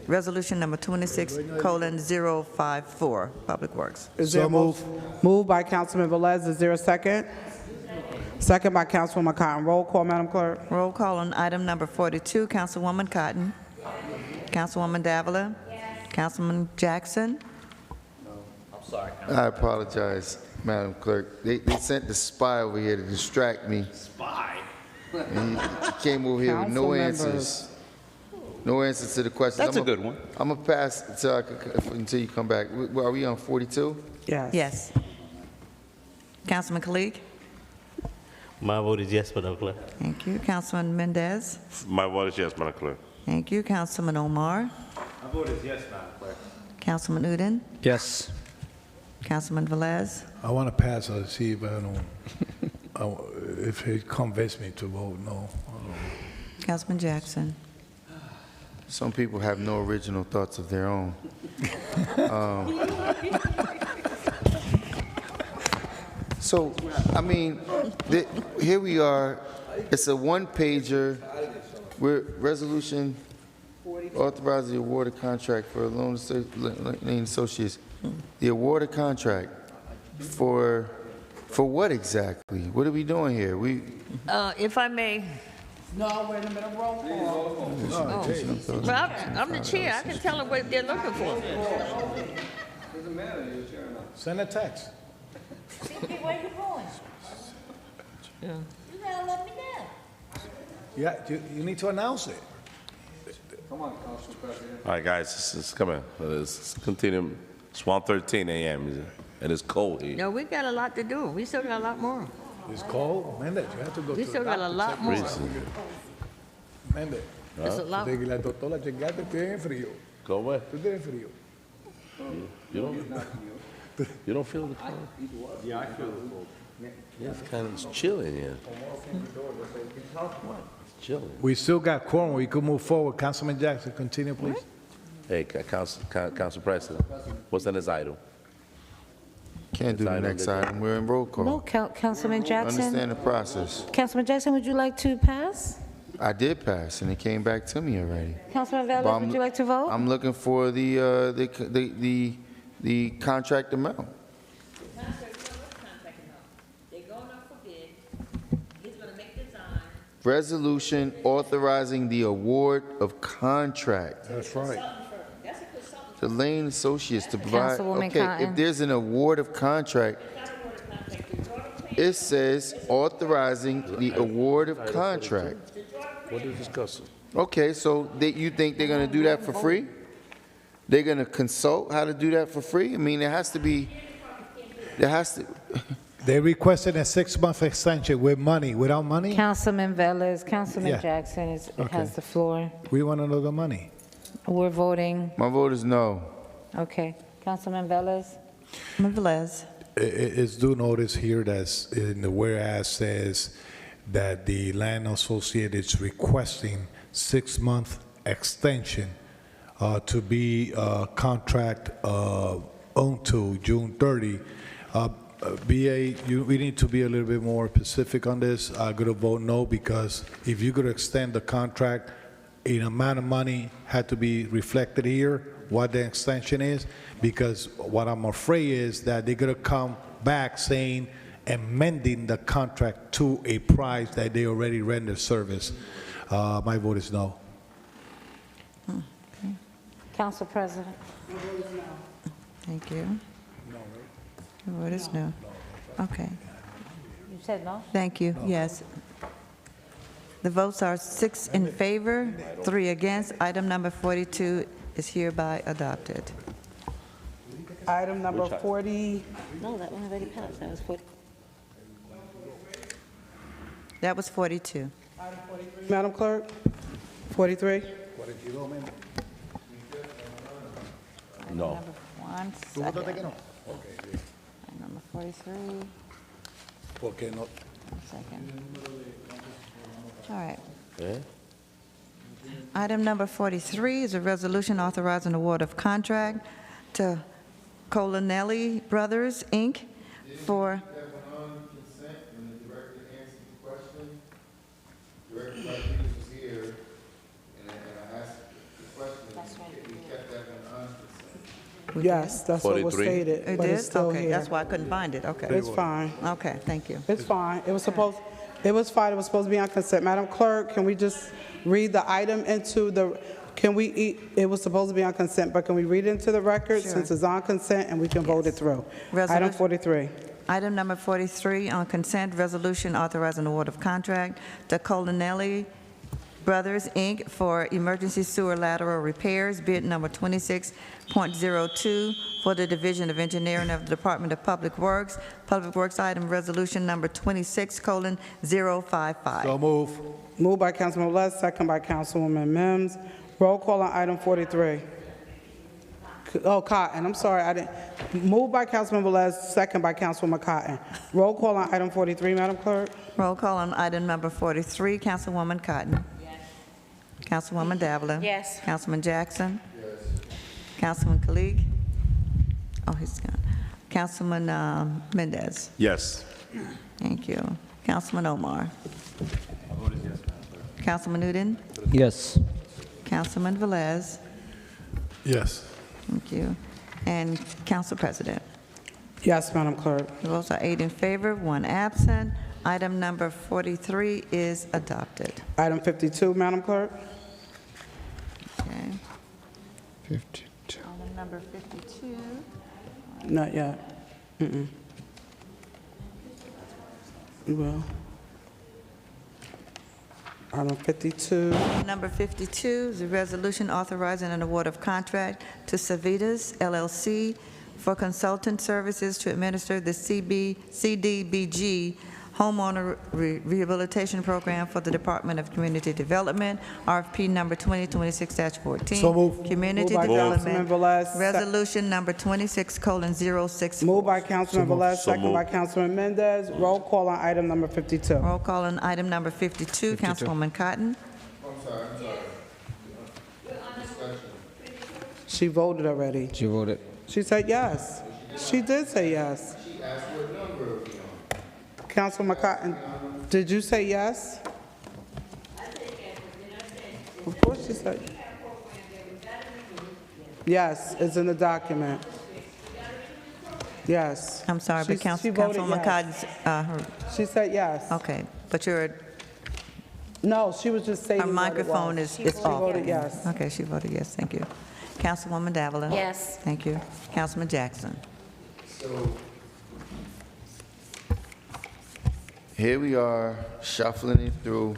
Resolution Number 26:054, Public Works. Is there a move by Councilman Velez? Is there a second? Second by Councilwoman Cotton. Roll call, Madam Clerk. Roll call on item number 42, Councilwoman Cotton. Councilwoman Davila. Councilman Jackson. I'm sorry. I apologize, Madam Clerk. They sent the spy over here to distract me. Spy? And he came over here with no Council answers. No answers to the questions. That's a good one. I'm going to pass until you come back. Are we on 42? Yes. Yes. Councilman Kalik. My vote is yes, Madam Clerk. Thank you. Councilman Mendez. My vote is yes, Madam Clerk. Thank you. Councilman Omar. My vote is yes, Madam Clerk. Councilman Udine. Yes. Councilman Velez. I want to pass to see if I don't, if it convinces me to vote no. Councilman Jackson. Some people have no original thoughts of their own. So, I mean, here we are. It's a one-pager. We're resolution authorizing the award of contract for Lane Associates. The award of contract for what exactly? What are we doing here? If I may, No, wait a minute. Roll call. well, I'm the chair. I can tell them what they're looking for. Send a text. Where you going? Yeah. You gotta let me know. Yeah, you need to announce it. All right, guys, it's coming. It's continuing. It's 1:13 a.m. and it's cold here. No, we got a lot to do. We still got a lot more. It's cold. Mendez, you have to go We to still the got a doctor, lot check more. yourself. Mendez, There's a lot. de que la doctora chequeate, tienes frío. Go away. Tú tienes frío. You don't feel the cold? Yeah, I feel the cold. Yeah, it's chilling here. It's chilling. We still got quorum. We could move forward. Councilman Jackson, continue, please. Hey, Council President, what's the next item? Can't do the next item, we're in roll call. No, Councilman Jackson. Understand the process. Councilman Jackson, would you like to pass? I did pass, and it came back to me already. Councilman But Velez, I'm- would you like to vote? I'm looking for the contract amount. Resolution authorizing the award of contract. That's right. The Lane Associates to provide, Councilwoman okay, Cotton. if there's an award of contract, it says authorizing the award of contract. What are you discussing? Okay, so you think they're gonna do that for free? They're gonna consult how to do that for free? I mean, there has to, They requested a 6-month extension with money. Without money, Councilman Velez, Councilman Yeah. Jackson Okay. has the floor. we want to know the money. We're voting. my vote is no. Okay. Councilman Velez? Velez. It's due notice here that's in the whereas says that the land associate is requesting 6-month extension to be contract until June 30. BA, we need to be a little bit more specific on this. I'm going to vote no because if you're going to extend the contract, an amount of money had to be reflected here, what the extension is, because what I'm afraid is that they're going to come back saying, amending the contract to a price that they already rendered service. My vote is no. Council President? Thank you. Your vote is no. Okay. You said no? Thank you. Yes. The votes are 6 in favor, 3 against. Item number 42 is hereby adopted. Item number 40, No, that one already passed. That was 40. That was 42. Madam Clerk? 43? No. One second. Item number 43. Porque no. One second. All right. Yeah? Item number 43 is a resolution authorizing award of contract to Colanelli Brothers, Inc. for, Yes, that's what was 43? stated, it but it's is? still Okay, here. that's why I couldn't find it. Okay. It's fine. Okay, thank you. It's fine. It was fine. It was supposed to be on consent. Madam Clerk, can we just read the item into the, it was supposed to be on consent, but can we read it into the record Sure. since it's on consent and we can vote it through? Item Resolution- 43. Item number 43 on consent, resolution authorizing award of contract to Colanelli Brothers, Inc. for emergency sewer lateral repairs, bid number 26.02 for the Division of Engineering of the Department of Public Works. Public Works item resolution number 26:055. So move. Moved by Councilman Velez, second by Councilwoman Mims. Roll call on item 43. Oh, Cotton, I'm sorry, I didn't. Moved by Councilman Velez, second by Councilwoman Cotton. Roll call on item 43, Madam Clerk. Roll call on item number 43, Councilwoman Cotton. Councilwoman Davila. Yes. Councilman Jackson. Councilman Kalik. Oh, he's gone. Councilman Mendez. Yes. Thank you. Councilman Omar. Councilman Newton. Yes. Councilman Velez. Yes. Thank you. And Council President. Yes, Madam Clerk. The votes are 8 in favor, 1 absent. Item number 43 is adopted. Item 52, Madam Clerk. Okay. 52. Item number 52. Not yet. Well. Item 52. Number 52 is a resolution authorizing an award of contract to Savitas LLC for consultant services to administer the CDBG Homeowner Rehabilitation Program for the Department of Community Development, RFP number 2026-14. So moved. Community Moved by Development, Councilman Velez. Resolution number 26:064. Moved by Councilman Velez, So second by moved. Councilman Mendez. Roll call on item number 52. Roll call on item number 52, Councilwoman Cotton. She voted already. She voted. She said yes. She did say yes. Councilman Cotton, did you say yes? Of course she said. Yes, it's in the document. Yes. I'm sorry, but She voted Councilwoman yes. Cotton's, She said yes. okay, but No, she was just saying her microphone is She off. voted yes. Okay, she voted yes, thank you. Councilwoman Davila? Yes. Thank you. Councilman Jackson? Here we are, shuffling it through.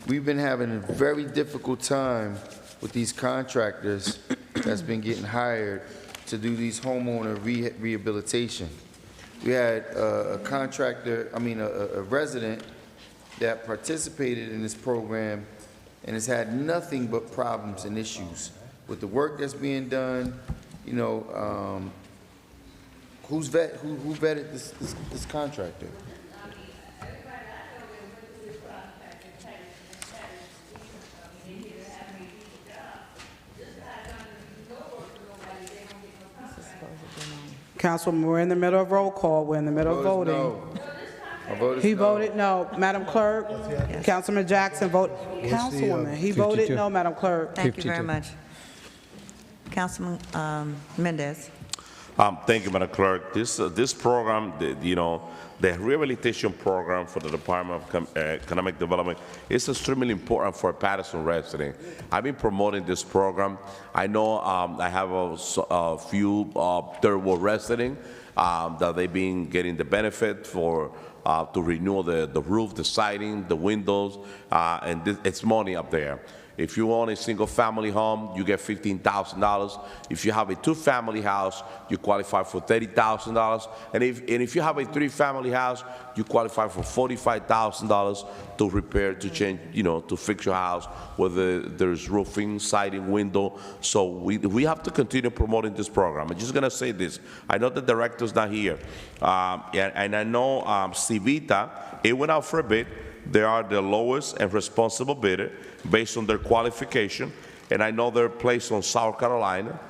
We've been having a very difficult time with these contractors that's been getting hired to do these homeowner rehabilitation. We had a contractor, a resident that participated in this program and has had nothing but problems and issues with the work that's being done. Who vetted this contractor? Councilwoman, we're in the middle of roll call. We're in the middle of voting. He voted no. Madam Clerk, Councilman Jackson voted. Councilwoman, he voted no, Madam Clerk. Thank you very much. Councilman Mendez? Thank you, Madam Clerk. This program, the rehabilitation program for the Department of Economic Development is extremely important for a Paterson resident. I've been promoting this program. I know I have a few third world residents that they've been getting the benefit for to renew the roof, the siding, the windows, and it's money up there. If you own a single-family home, you get $15,000. If you have a two-family house, you qualify for $30,000. And if you have a three-family house, you qualify for $45,000 to repair, to change, to fix your house, whether there's roofing, siding, window. So we have to continue promoting this program. I'm just going to say this. I know the director's not here, and I know Civita, it went out for a bid. They are the lowest and responsible bidder based on their qualification, and I know they're placed on South Carolina.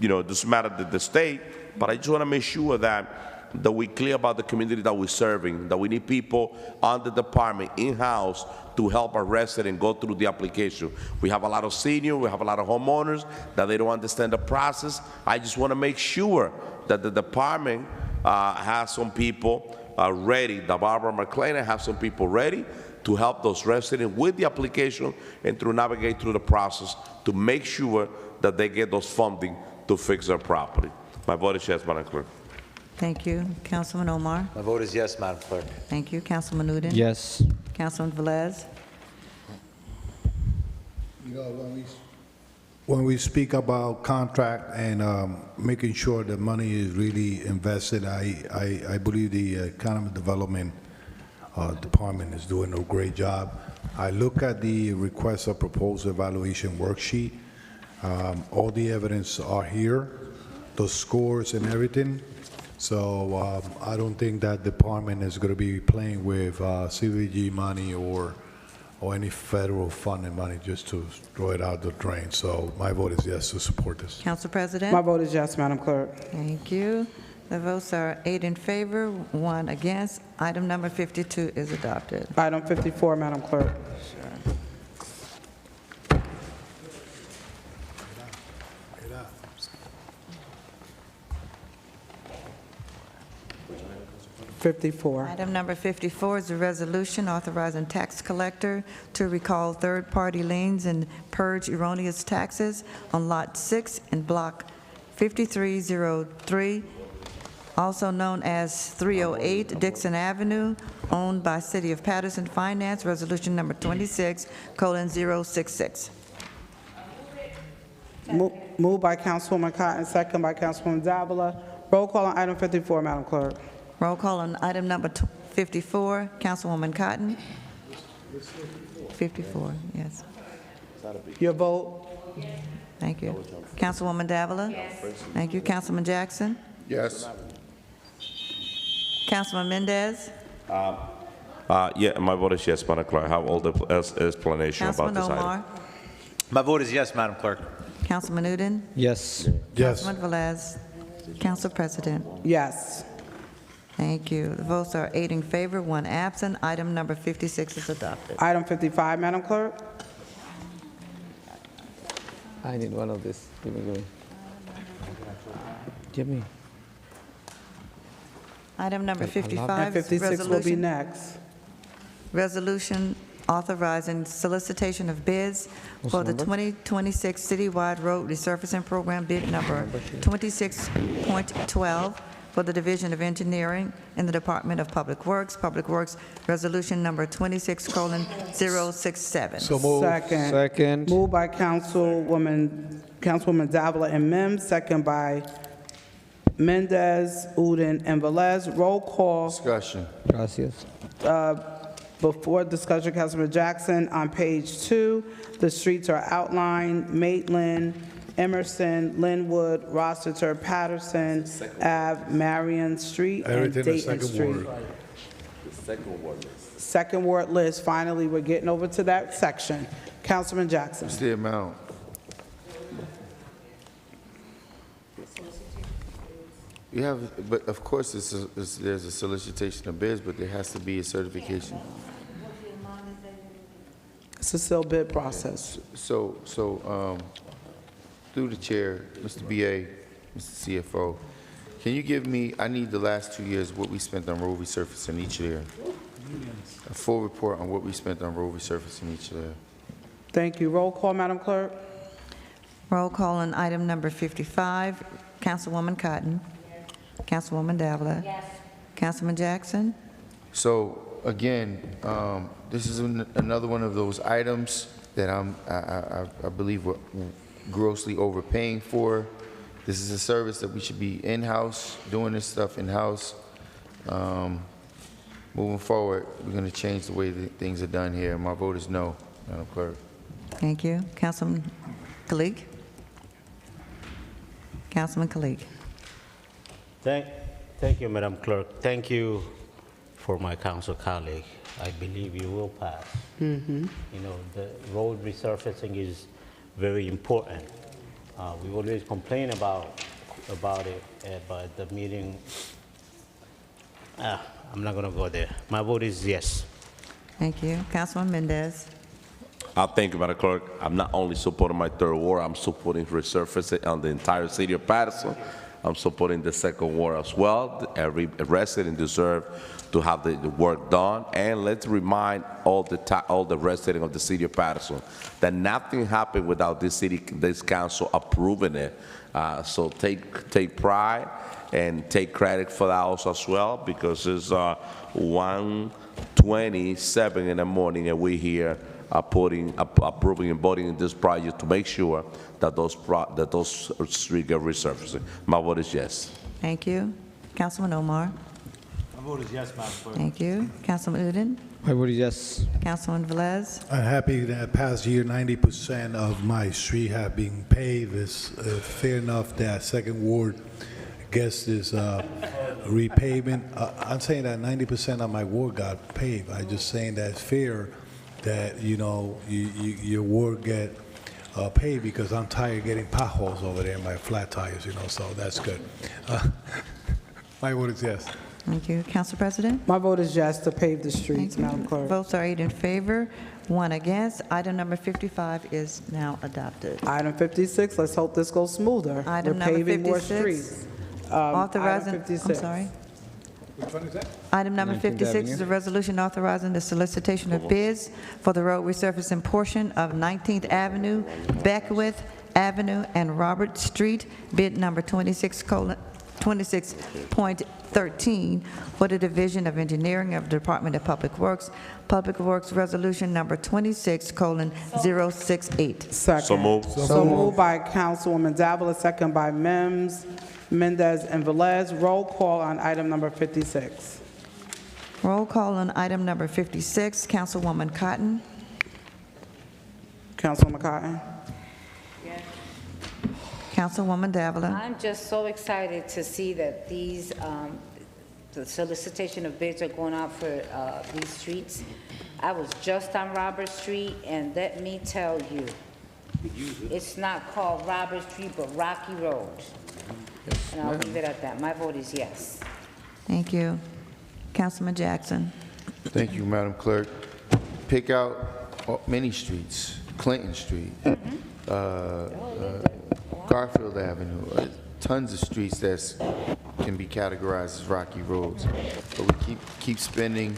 It doesn't matter the state, but I just want to make sure that we're clear about the community that we're serving, that we need people on the department in-house to help our residents go through the application. We have a lot of seniors, we have a lot of homeowners that they don't understand the process. I just want to make sure that the department has some people ready, the Barbara McLean have some people ready to help those residents with the application and to navigate through the process to make sure that they get those funding to fix their property. My vote is yes, Madam Clerk. Thank you. Councilman Omar? My vote is yes, Madam Clerk. Thank you. Councilman Udine? Yes. Councilman Velez? When we speak about contract and making sure the money is really invested, I believe the Economic Development Department is doing a great job. I look at the request of proposed evaluation worksheet. All the evidence are here, the scores and everything. So I don't think that department is going to be playing with CVG money or any federal funding money just to throw it out the drain. So my vote is yes to support this. Council President? My vote is yes, Madam Clerk. Thank you. The votes are 8 in favor, 1 against. Item number 52 is adopted. Item 54, Madam Clerk. 54. Item number 54 is a resolution authorizing tax collector to recall third-party liens and purge erroneous taxes on Lot 6 in Block 5303, also known as 308 Dixon Avenue, owned by City of Paterson Finance, Resolution number 26:066. Moved by Councilwoman Cotton, second by Councilwoman Davila. Roll call on item 54, Madam Clerk. Roll call on item number 54, Councilwoman Cotton. 54, yes. Your vote? Thank you. Councilwoman Davila? Thank you. Councilman Jackson? Yes. Councilman Mendez? Yeah, my vote is yes, Madam Clerk. I have all the explanation about Councilman this item. Omar? My vote is yes, Madam Clerk. Councilman Udine? Yes. Yes. Councilman Velez? Council President? Yes. Thank you. The votes are 8 in favor, 1 absent. Item number 56 is adopted. Item 55, Madam Clerk? I need one of this. Give me. Give me. Item number And 55 is 56 will be resolution. next. Resolution authorizing solicitation of bids for the 2026 citywide road resurfacing program, bid number 26.12 for the Division of Engineering in the Department of Public Works. Public Works Resolution number 26:067. So moved. Second. Moved by Councilwoman Davila and Mims, second by Mendez, Udine, and Velez. Roll call. Discussion. Gracias. Before discussion, Councilman Jackson, on page 2, the streets are outlined: Maitland, Emerson, Linwood, Rossiter, Paterson, Ave, Marion Street, and Everything in Dayton second Street. ward. Second ward list. Finally, we're getting over to that section. Councilman Jackson. What's the amount? You have, but of course, there's a solicitation of bids, but there has to be a certification. It's a still bid process. So, through the chair, Mr. BA, Mr. CFO, can you give me, I need the last 2 years, what we spent on road resurfacing each year? A full report on what we spent on road resurfacing each year. Thank you. Roll call, Madam Clerk. Roll call on item number 55. Councilwoman Cotton. Councilwoman Davila. Yes. Councilman Jackson. So, again, this is another one of those items that I believe we're grossly overpaying for. This is a service that we should be in-house, doing this stuff in-house. Moving forward, we're going to change the way that things are done here. My vote is no, Madam Clerk. Thank you. Councilman Kalik. Councilman Kalik. Thank you, Madam Clerk. Thank you for my council colleague. I believe you will pass. You know, the road resurfacing is very important. We always complain about it, but the meeting, I'm not going to go there. My vote is yes. Thank you. Councilman Mendez. Thank you, Madam Clerk. I'm not only supporting my third ward, I'm supporting resurfacing on the entire city of Paterson. I'm supporting the second ward as well. Every resident deserves to have the work done. And let's remind all the residents of the city of Paterson that nothing happened without this council approving it. So take pride and take credit for that also as well, because it's 1:27 in the morning and we're here approving and voting in this project to make sure that those streets get resurfacing. My vote is yes. Thank you. Councilman Omar. My vote is yes, Madam Clerk. Thank you. Councilman Udine. My vote is yes. Councilman Velez. I'm happy that past year, 90% of my street have been paved. It's fair enough that second ward gets this repavement. I'm saying that 90% of my ward got paved. I'm just saying that it's fair that, you know, your ward get paved, because I'm tired of getting potholes over there in my flat tires, you know, so that's good. My vote is yes. Thank you. Council President. My vote is yes to pave the streets, Madam Clerk. Votes are 8 in favor, 1 against. Item number 55 is now adopted. Item 56, let's hope this goes smoother. Item We're number paving more 56, streets. authorizing, Item I'm 56. sorry. Which one is that? Item number 19th 56 is a resolution authorizing the solicitation of bids for the road resurfacing portion of 19th Avenue, Beckwith Avenue, and Robert Street, bid number 26.13 for the Division of Engineering of the Department of Public Works. Public Works Resolution number 26:068. Second. So moved. So moved by Councilwoman Davila, second by Mims. Mendez, and Velez. Roll call on item number 56. Roll call on item number 56, Councilwoman Cotton. Councilwoman Cotton. Councilwoman Davila. I'm just so excited to see that these, the solicitation of bids are going out for these streets. I was just on Robert Street, and let me tell you, it's not called Robert Street, but Rocky Road. And I'll leave it at that. My vote is yes. Thank you. Councilman Jackson. Thank you, Madam Clerk. Pick out many streets, Clinton Street, Garfield Avenue, tons of streets that can be categorized as rocky roads. But we keep spending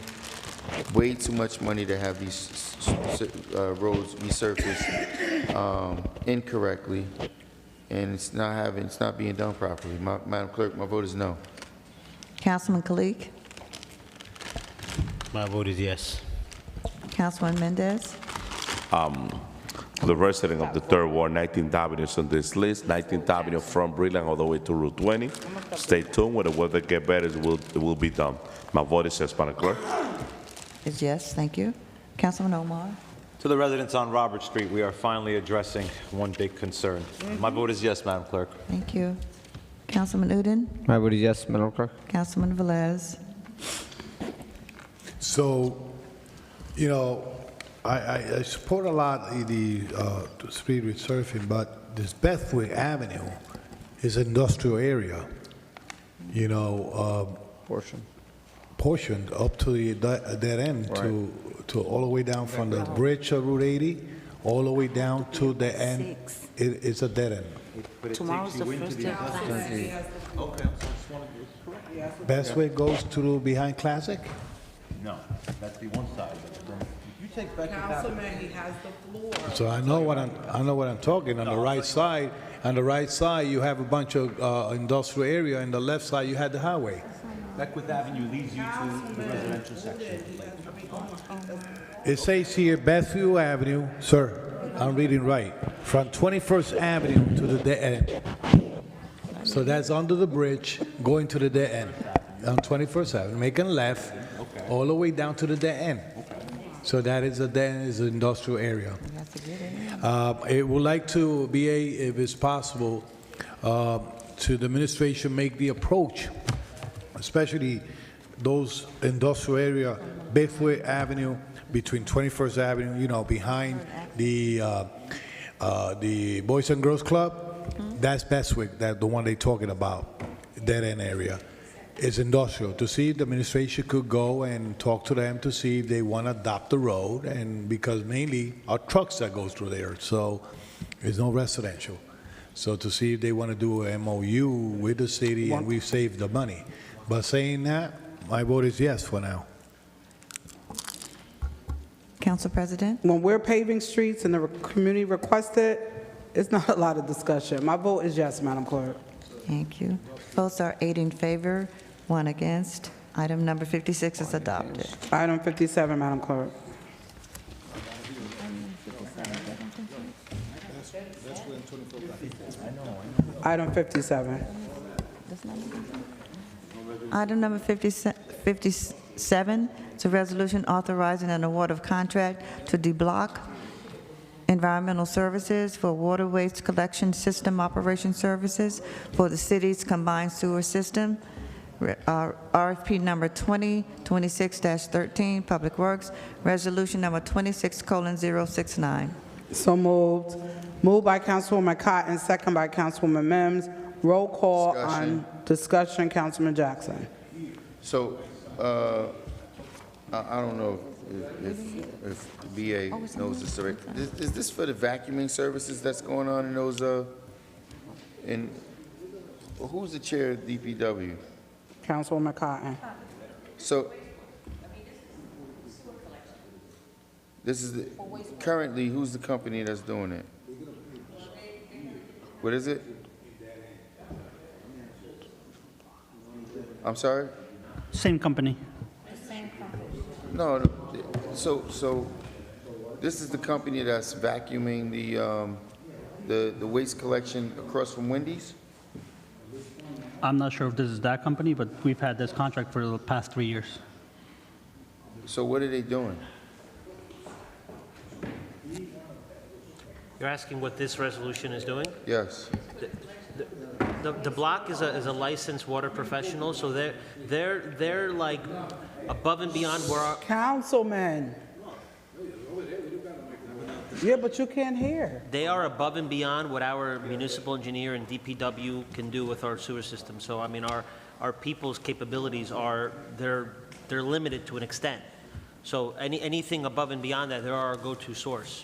way too much money to have these roads resurfaced incorrectly, and it's not being done properly. Madam Clerk, my vote is no. Councilman Kalik. My vote is yes. Councilman Mendez. The resident of the 3rd Ward, 19th Avenue is on this list. 19th Avenue from Breland all the way to Route 20. Stay tuned. When the weather gets better, it will be done. My vote is yes, Madam Clerk. Is yes, thank you. Councilman Omar. To the residents on Robert Street, we are finally addressing one big concern. My vote is yes, Madam Clerk. Thank you. Councilman Udine. My vote is yes, Madam Clerk. Councilman Velez. So, you know, I support a lot the street resurfacing, but this Bethwick Avenue is industrial area, you know, portioned up to the dead end, to all the way down from the bridge of Route 80, all the way down to the end. It's a dead end. Tomorrow's the first day of class. Bethwick goes to behind Classic? No, that's the one side. You take back Councilman, he has the floor. So I know what I'm talking. On the right side, you have a bunch of industrial area. On the left side, you had the highway. Beckwith Avenue leads you to the residential section. It says here Bethview Avenue, sir, I'm reading right, from 21st Avenue to the dead end. So that's under the bridge, going to the dead end, on 21st Avenue, making left, all the way down to the dead end. So that is an industrial area. It would like to be if it's possible, to the administration make the approach, especially those industrial area, Bethwick Avenue, between 21st Avenue, you know, behind the Boys and Girls Club. That's Bethwick, that the one they're talking about, dead end area. It's industrial. To see if the administration could go and talk to them to see if they want to adopt the road, and because mainly our trucks that goes through there, so there's no residential. So to see if they want to do a MOU with the city and we've saved the money. But saying that, my vote is yes for now. Council President. When we're paving streets and the community requested, it's not a lot of discussion. My vote is yes, Madam Clerk. Thank you. Votes are 8 in favor, 1 against. Item number 56 is adopted. Item 57, Madam Clerk. Item 57. Item number 57 is a resolution authorizing an award of contract to D-Block Environmental Services for water waste collection system operation services for the city's combined sewer system. RFP number 2026-13, Public Works, resolution number 26:069. So moved. Moved by Councilwoman Cotton, second by Councilwoman Mims. Roll call on discussion, Councilman Jackson. So, I don't know if BA knows this already. Is this for the vacuuming services that's going on in those, who's the chair of DPW? Councilwoman Cotton. So, this is, currently, who's the company that's doing it? What is it? I'm sorry? Same company. No, so this is the company that's vacuuming the waste collection across from Wendy's? I'm not sure if this is that company, but we've had this contract for the past 3 years. So what are they doing? You're asking what this resolution is doing? Yes. The block is a licensed water professional, so they're like above and beyond where our, Councilman. Yeah, but you can't hear. they are above and beyond what our municipal engineer and DPW can do with our sewer system. So I mean, our people's capabilities are, they're limited to an extent. So anything above and beyond that, they're our go-to source.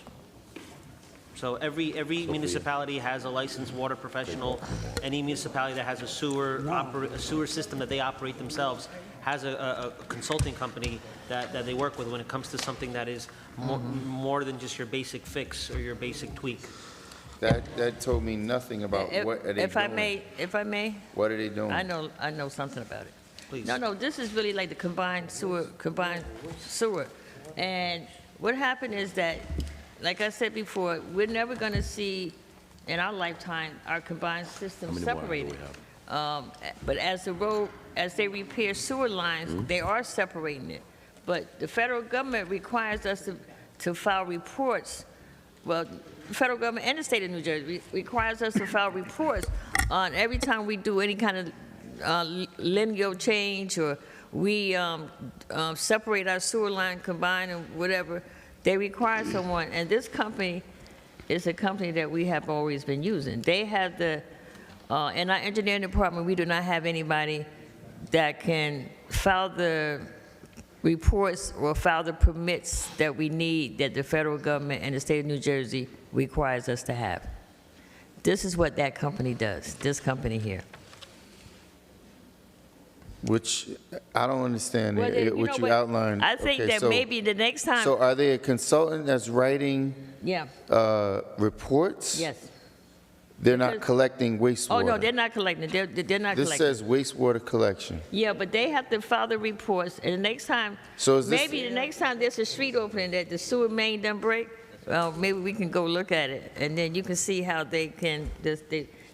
So every municipality has a licensed water professional. Any municipality that has a sewer system that they operate themselves has a consulting company that they work with when it comes to something that is more than just your basic fix or your basic tweak. That told me nothing about what are they If I doing. may, What are they doing? I know something about it. Please. No, this is really like the combined sewer. And what happened is that, like I said before, we're never going to see in our lifetime our combined systems separated. But as they repair sewer lines, they are separating it. But the federal government requires us to file reports. Well, the federal government and the state of New Jersey requires us to file reports on every time we do any kind of lineal change, or we separate our sewer line, combine and whatever. They require someone, and this company is a company that we have always been using. They have in our engineering department, we do not have anybody that can file the reports or file the permits that we need, that the federal government and the state of New Jersey requires us to have. This is what that company does, this company here. Which, I don't understand Well, what you outlined. I think Okay, that so- maybe the next time. So are they a consultant that's writing Yeah, reports? yes. They're not Because- collecting wastewater? Oh, no, they're not collecting, they're not This collecting. says wastewater collection. Yeah, but they have to file the reports, and the next time, So is this- maybe the next time there's a street opening that the sewer main done break, maybe we can go look at it, and then you can see how they can,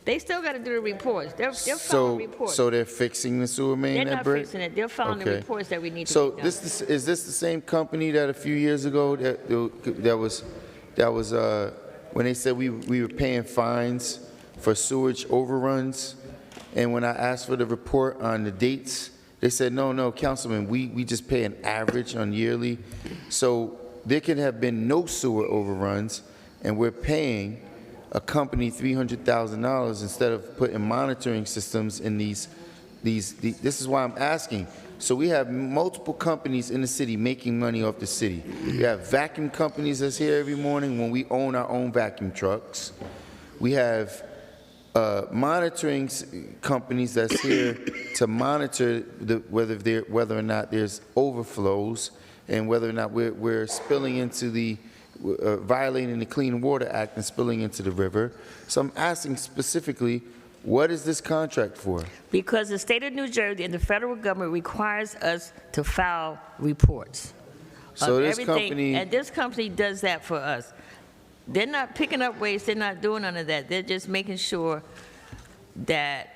they still got to do the reports. They're filing reports. So they're fixing the sewer main They're that not break? fixing it, they're filing the Okay. reports that we need to So get done. is this the same company that a few years ago that was when they said we were paying fines for sewage overruns, and when I asked for the report on the dates, they said, no, Councilman, we just pay an average on yearly. So there could have been no sewer overruns, and we're paying a company $300,000 instead of putting monitoring systems in these. This is why I'm asking. So we have multiple companies in the city making money off the city. We have vacuum companies that's here every morning when we own our own vacuum trucks. We have monitoring companies that's here to monitor whether or not there's overflows and whether or not we're spilling into the violating the Clean Water Act and spilling into the river. So I'm asking specifically, what is this contract for? Because the state of New Jersey and the federal government requires us to file reports. So of this everything, company- and this company does that for us. They're not picking up waste, they're not doing none of that. They're just making sure that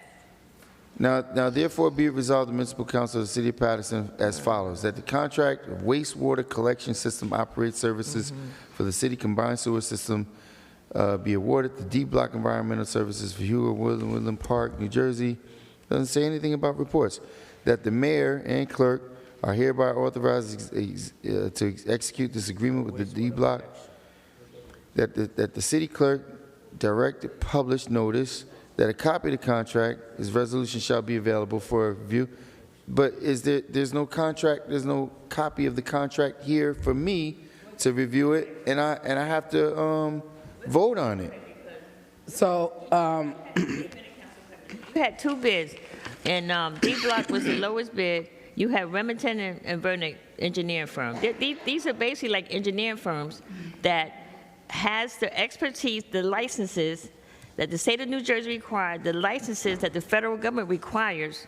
Now therefore be it resolved, the Municipal Council of the City of Paterson as follows, that the contract of wastewater collection system operates services for the city combined sewer system be awarded to D Block Environmental Services for Woodland Park, New Jersey. Doesn't say anything about reports. That the mayor and clerk are hereby authorized to execute this agreement with the D Block. That the city clerk direct published notice that a copy of the contract, this resolution shall be available for review. But there's no contract, there's no copy of the contract here for me to review it, and I have to vote on it. So, you had two bids, and D Block was the lowest bid. You had Remington and Vernick engineering firm. These are basically like engineering firms that has the expertise, the licenses that the state of New Jersey required, the licenses that the federal government requires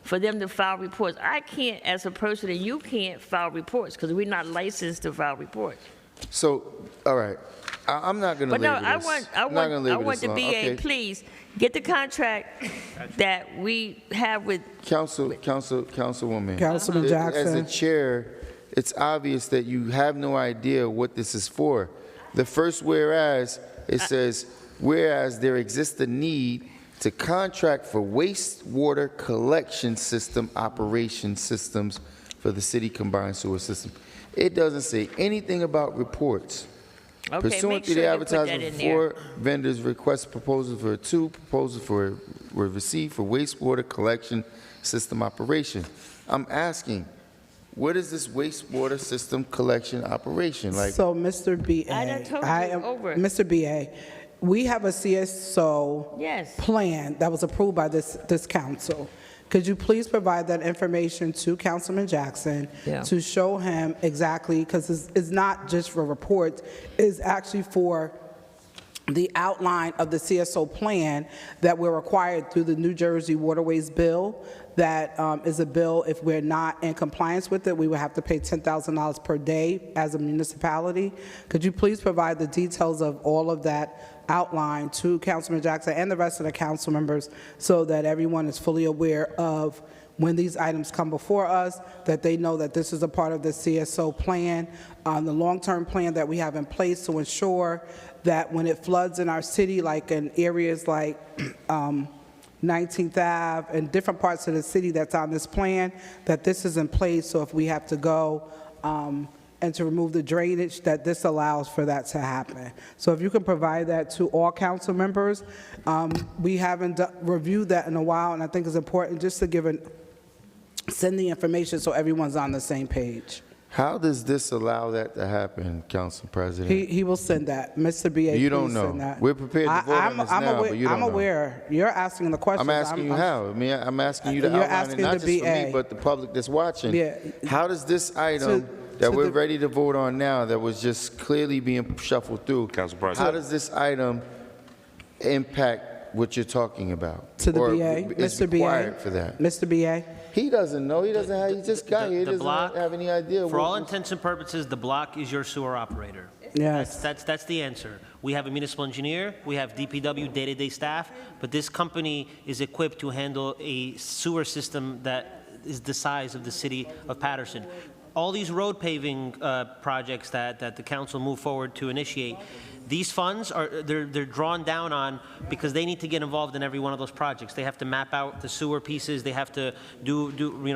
for them to file reports. I can't, as a person, and you can't file reports because we're not licensed to file reports. So, all right, I'm not going to But no, labor I this. want, I'm not gonna labor this the long. BA, Okay. please, get the contract that we have with, Councilwoman. Councilman As Jackson. a chair, it's obvious that you have no idea what this is for. The first whereas, it says, whereas there exists a need to contract for wastewater collection system operation systems for the city combined sewer system. It doesn't say anything about reports. okay, Pursuant make to sure the you put that advertisement in there. for vendors request proposals for proposals were received for wastewater collection system operation. I'm asking, what is this wastewater system collection operation? Like, So, Mr. BA, I done told you over. Mr. BA, we have a CSO Yes. plan that was approved by this council. Could you please provide that information to Councilman Jackson Yeah. to show him exactly, because it's not just for reports, it's actually for the outline of the CSO plan that we're required through the New Jersey Waterways Bill. That is a bill, if we're not in compliance with it, we would have to pay $10,000 per day as a municipality. Could you please provide the details of all of that outline to Councilman Jackson and the rest of the council members so that everyone is fully aware of when these items come before us, that they know that this is a part of the CSO plan, the long-term plan that we have in place to ensure that when it floods in our city, like in areas like 19th Ave and different parts of the city that's on this plan, that this is in place, so if we have to go and to remove the drainage, that this allows for that to happen. So if you can provide that to all council members. We haven't reviewed that in a while, and I think it's important just to send the information so everyone's on the same page. how does this allow that to happen, Council President? He will send that. Mr. BA, You please don't know. send that. We're prepared to vote on this now, aware, but you don't I'm know. aware. You're asking the question. I'm asking you how. I mean, I'm asking you to You're outline it, asking not the just for me, BA. but the public that's watching. Yeah. How does this item that we're ready to vote on now, that was just clearly being shuffled through, Council President. how does this item impact what you're talking about? To the Or BA, is Mr. BA. required for that? Mr. BA. He doesn't know. He doesn't have, he just got here. He The doesn't block, have any idea. for what all was- intents and purposes, the block is your sewer operator. Yes. That's the answer. We have a municipal engineer, we have DPW day-to-day staff, but this company is equipped to handle a sewer system that is the size of the city of Paterson. All these road paving projects that the council moved forward to initiate, these funds they're drawn down on because they need to get involved in every one of those projects. They have to map out the sewer pieces. They have to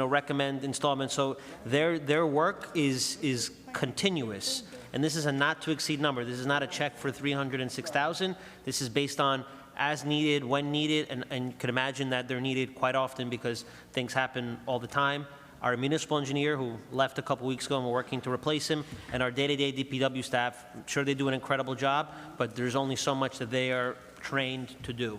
recommend installments. So their work is continuous. And this is a not to exceed number. This is not a check for $306,000. This is based on as needed, when needed, and you can imagine that they're needed quite often because things happen all the time. Our municipal engineer, who left a couple weeks ago and we're working to replace him, and our day-to-day DPW staff, I'm sure they do an incredible job, but there's only so much that they are trained to do.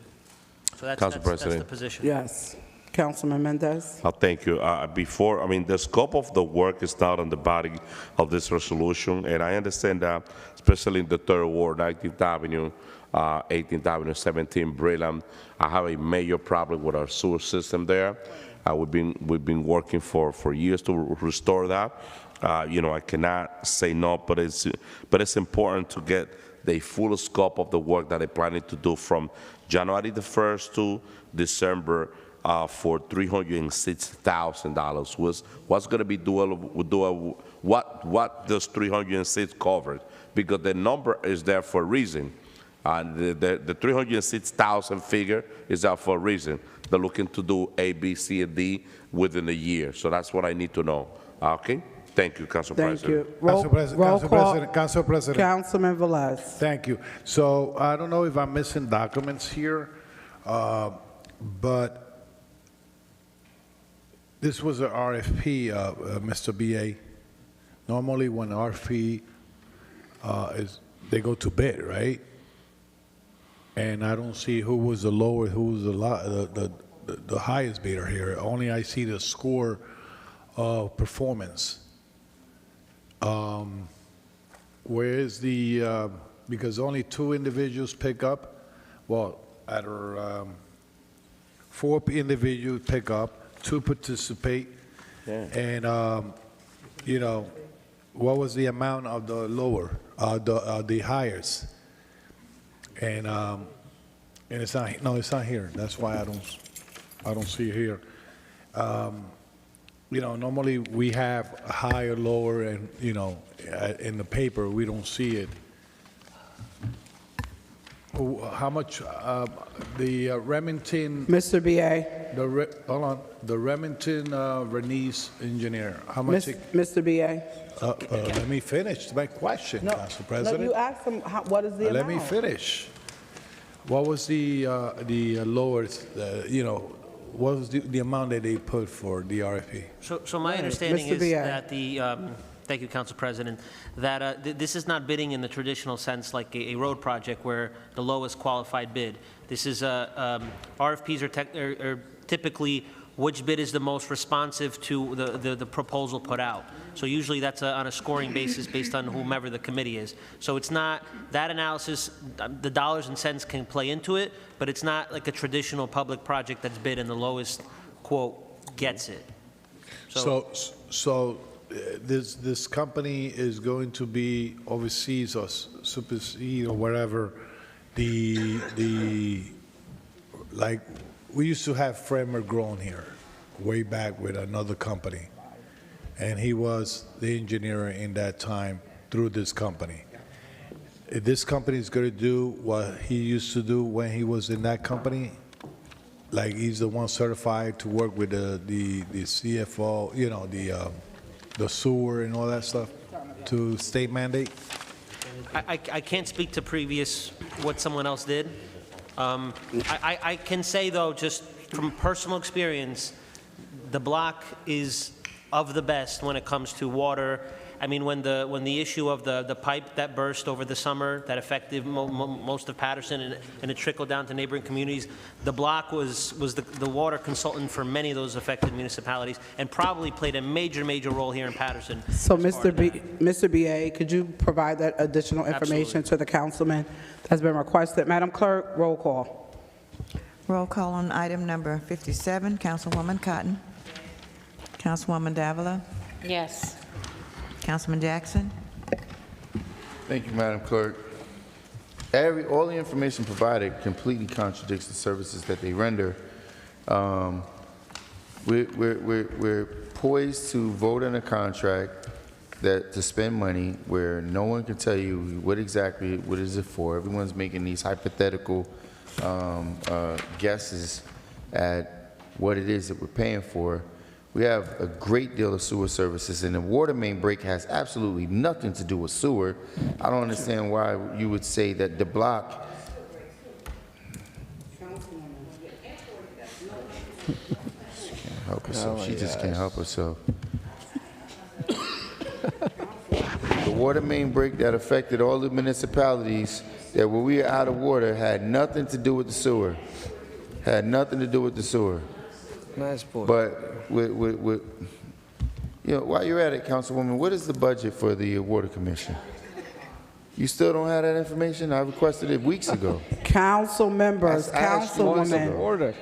So that's the President. position. Yes. Councilman Mendez. Thank you. The scope of the work is not on the body of this resolution, and I understand that, especially in the third ward, 19th Avenue, 18th Avenue, 17 Brilliant, I have a major problem with our sewer system there. We've been working for years to restore that. I cannot say no, but it's important to get the full scope of the work that they're planning to do from January the 1st to December for $306,000. What's going to be what does 306 cover? Because the number is there for a reason. The 306,000 figure is there for a reason. They're looking to do A, B, C, and D within a year. So that's what I need to know. Okay? Thank you, Council President. Thank you. Council President. Councilman Velez. Thank you. So I don't know if I'm missing documents here, but this was an RFP, Mr. BA. Normally when RFP they go to bid, right? And I don't see who was the lower, who was the highest bidder here. Only I see the score of performance. Where is the, because only 2 individuals pick up, well, four individuals pick up, 2 participate, and, what was the amount of the lower, the highest? And it's not, no, it's not here. That's why I don't see it here. You know, normally we have higher, lower, and, you know, in the paper, we don't see it. How much, the Remington, Mr. BA. hold on, the Remington Renese engineer, how much? Mr. BA. Let me finish my question, Council No, President. you asked him, what is the amount? Let me finish. What was the lowest, you know, what was the amount that they put for the RFP? So my understanding Mr. is BA. that thank you, Council President, that this is not bidding in the traditional sense like a road project where the lowest qualified bid. This is, RFPs are typically which bid is the most responsive to the proposal put out. So usually that's on a scoring basis based on whomever the committee is. So it's not, that analysis, the dollars and cents can play into it, but it's not like a traditional public project that's bid and the lowest quote gets it. So this company is going to be overseas or supersede or whatever, like, we used to have Framer Grown here way back with another company. And he was the engineer in that time through this company. If this company is going to do what he used to do when he was in that company, like he's the one certified to work with the CFO, you know, the sewer and all that stuff to state mandate? I can't speak to previous, what someone else did. I can say, though, just from personal experience, the block is of the best when it comes to water. I mean, when the issue of the pipe that burst over the summer that affected most of Paterson and it trickled down to neighboring communities, the block was the water consultant for many of those affected municipalities and probably played a major role here in Paterson. So, Mr. BA, could you provide that additional information to the councilman that's been requested? Madam Clerk, roll call. Roll call on item number 57, Councilwoman Cotton. Councilwoman Davila. Yes. Councilman Jackson. Thank you, Madam Clerk. All the information provided completely contradicts the services that they render. We're poised to vote on a contract to spend money where no one can tell you what is it for. Everyone's making these hypothetical guesses at what it is that we're paying for. We have a great deal of sewer services, and the water main break has absolutely nothing to do with sewer. I don't understand why you would say that the block. She can't help herself. She just can't help herself. The water main break that affected all the municipalities that where we were out of water had nothing to do with the sewer. Had nothing to do with the sewer. Nice boy. But you know, while you're at it, Councilwoman, what is the budget for the Water Commission? You still don't have that information? I requested it weeks ago. Council members, Councilwoman,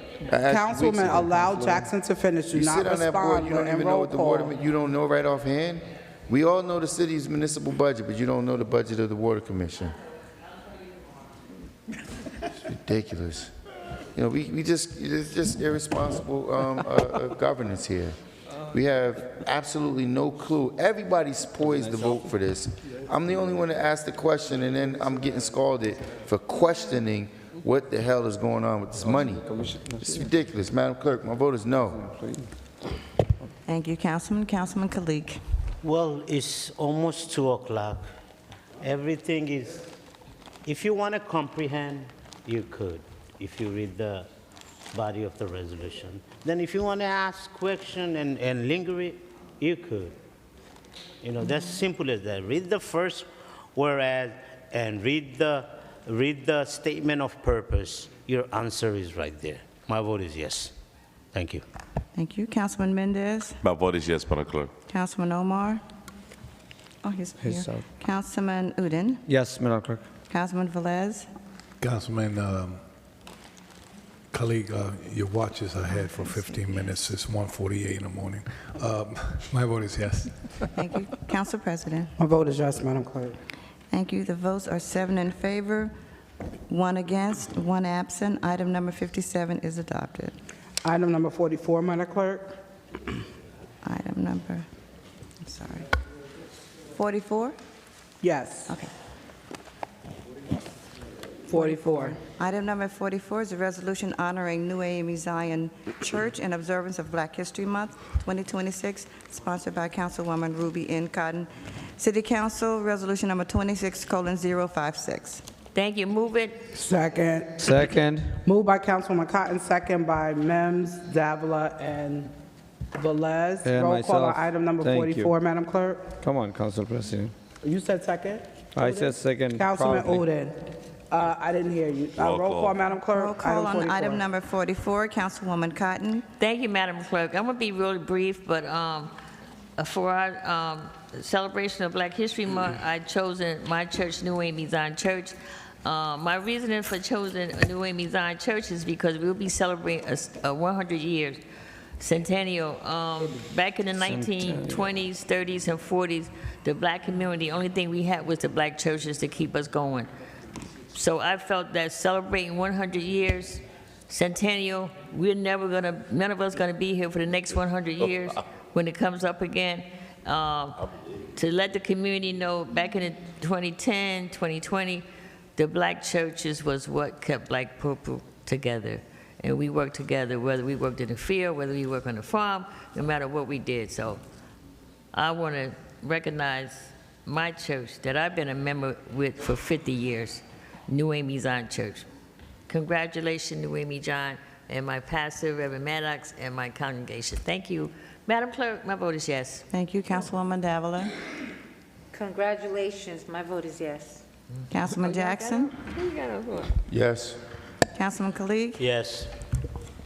allow Jackson to finish. Do You not sit on that board, respond you don't and even know roll what the water, call. you don't know right offhand? We all know the city's municipal budget, but you don't know the budget of the Water Commission. It's ridiculous. You know, it's just irresponsible governance here. We have absolutely no clue. Everybody's poised to vote for this. I'm the only one that asked the question, and then I'm getting scalded for questioning what the hell is going on with this money. It's ridiculous. Madam Clerk, my vote is no. Thank you, Councilman. Councilman Kalik. Well, it's almost 2 o'clock. Everything is, if you want to comprehend, you could, if you read the body of the resolution. Then if you want to ask question and linger it, you could. You know, that's simple as that. Read the first whereas and read the statement of purpose. Your answer is right there. My vote is yes. Thank you. Thank you. Councilman Mendez. My vote is yes, Madam Clerk. Councilman Omar. Oh, he's here. Councilman Udine. Yes, Madam Clerk. Councilman Velez. Councilman colleague, your watch is ahead for 15 minutes. It's 1:48 in the morning. My vote is yes. Thank you. Council President. My vote is yes, Madam Clerk. Thank you. The votes are 7 in favor, 1 against, 1 absent. Item number 57 is adopted. Item number 44, Madam Clerk. Item number, I'm sorry, 44? Yes. Okay. 44. Item number 44 is a resolution honoring New AME Zion Church in observance of Black History Month 2026, sponsored by Councilwoman Ruby N. Cotton. City Council, Resolution number 26:056. Thank you. Move it. Second. Second. Moved by Councilwoman Cotton, second by Mims, Davila, and Velez. And Roll call on myself. item number Thank 44, you. Madam Clerk. Come on, Council President. You said second? I said second. Councilman proudly. Udine. I didn't hear you. Roll Roll call. call, Madam Clerk. Roll call on 44. item number 44, Councilwoman Cotton. Thank you, Madam Clerk. I'm going to be really brief, but for our celebration of Black History Month, I've chosen my church, New AME Zion Church. My reasoning for choosing New AME Zion Church is because we'll be celebrating a 100 years centennial. Back in the 1920s, 30s, and 40s, the black community, only thing we had was the black churches to keep us going. So I felt that celebrating 100 years, centennial, none of us gonna be here for the next 100 years when it comes up again. To let the community know, back in the 2010, 2020, the black churches was what kept Black people together. And we worked together, whether we worked in the field, whether we worked on the farm, no matter what we did. So I want to recognize my church that I've been a member with for 50 years, New AME Zion Church. Congratulations, New AME Zion, and my pastor, Reverend Maddox, and my congregation. Thank you. Madam Clerk, my vote is yes. Thank you, Councilwoman Davila. Congratulations, my vote is yes. Councilman Jackson. Yes. Councilman Kalik. Yes.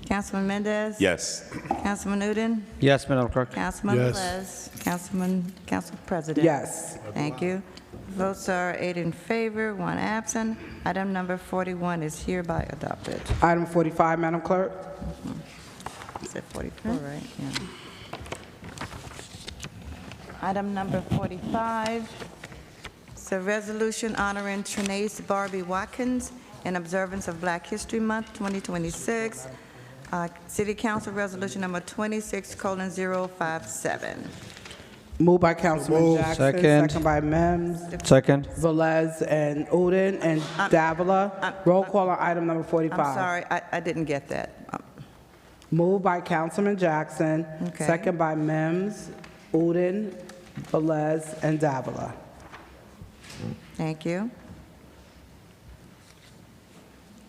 Councilman Mendez. Yes. Councilman Udine. Yes, Madam Clerk. Councilman Yes. Velez. Council President. Yes. Thank you. Votes are 8 in favor, 1 absent. Item number 41 is hereby adopted. Item 45, Madam Clerk. Is it 44, right? Yeah. Item number 45, it's a resolution honoring Trinace Barbie Watkins in observance of Black History Month 2026. City Council Resolution number 26:057. Moved by Councilman Jackson, Second. second by Mims, Second. Velez, and Udine, and Davila. Roll call on item number 45. I'm sorry, I didn't get that. Moved by Councilman Jackson, Okay. second by Mims, Udine, Velez, and Davila. Thank you.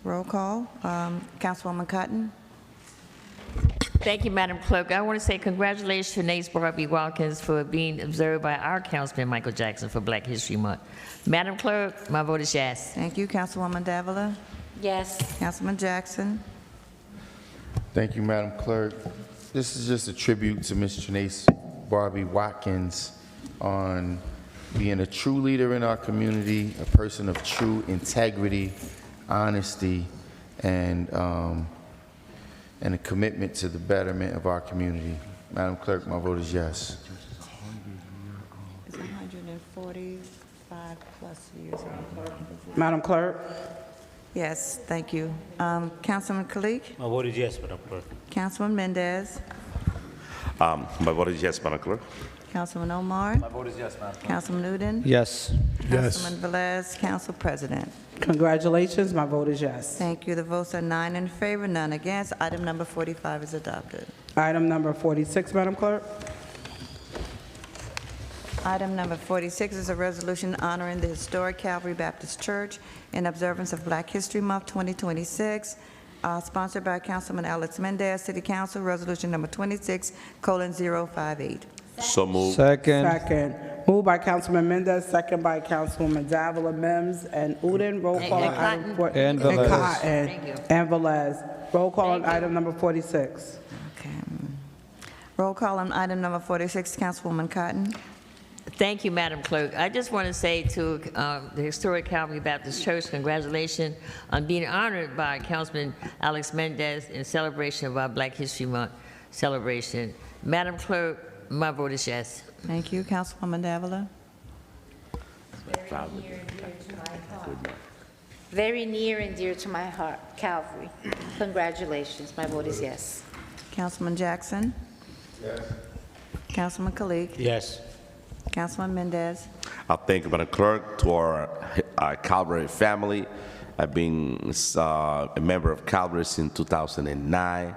Roll call, Councilwoman Cotton. Thank you, Madam Clerk. I want to say congratulations to Trinace Barbie Watkins for being observed by our Councilman Michael Jackson for Black History Month. Madam Clerk, my vote is yes. Thank you, Councilwoman Davila. Yes. Councilman Jackson. Thank you, Madam Clerk. This is just a tribute to Ms. Trinace Barbie Watkins on being a true leader in our community, a person of true integrity, honesty, and a commitment to the betterment of our community. Madam Clerk, my vote is yes. It's 145 plus years. Madam Clerk. Yes, thank you. Councilman Kalik, My vote is yes, Madam Clerk. Councilman Mendez, My vote is yes, Madam Clerk. Councilman Omar, My vote is yes, Madam Clerk. Councilman Udine, Yes. Yes. Councilman Velez, Council President. Congratulations, my vote is yes. Thank you. The votes are 9 in favor, none against. Item number 45 is adopted. Item number 46, Madam Clerk. Item number 46 is a resolution honoring the historic Calvary Baptist Church in observance of Black History Month 2026, sponsored by Councilman Alex Mendez, City Council, Resolution number 26:058. So moved. Second. Second. Moved by Councilman Mendez, second by Councilwoman Davila, Mims, and Udine. Roll call on item Cotton. And Velez. Cotton. Thank you. And Velez. Roll call on Thank you. item number 46. Okay. Roll call on item number 46, Councilwoman Cotton. Thank you, Madam Clerk. I just want to say to the historic Calvary Baptist Church, congratulations on being honored by Councilman Alex Mendez in celebration of our Black History Month celebration. Madam Clerk, my vote is yes. Thank you, Councilwoman Davila. very near and dear to my heart, Calvary. Congratulations. My vote is yes. Councilman Jackson? Yes. Councilman Kalik? Yes. Councilman Mendez? Thank you, Madam Clerk, to our Calvary family. I've been a member of Calvary since 2009.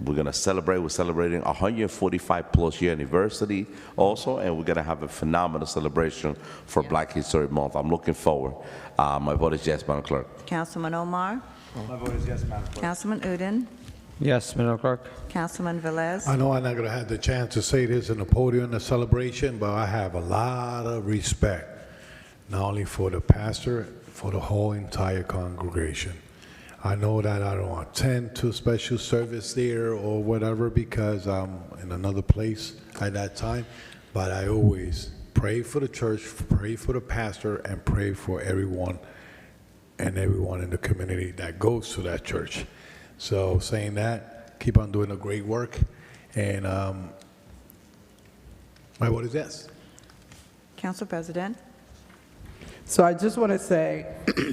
We're going to celebrate. We're celebrating 145-plus year anniversary also, and we're going to have a phenomenal celebration for Black History Month. I'm looking forward. My vote is yes, Madam Clerk. Councilman Omar? My vote is yes, Madam Clerk. Councilman Udine? Yes, Madam Clerk. Councilman Velez? I know I'm not going to have the chance to say this in the podium in the celebration, but I have a lot of respect, not only for the pastor, for the whole entire congregation. I know that I don't attend to special service there or whatever because I'm in another place at that time, but I always pray for the church, pray for the pastor, and pray for everyone and everyone in the community that goes to that church. So saying that, keep on doing the great work, and my vote is yes. Council President? So I just want to say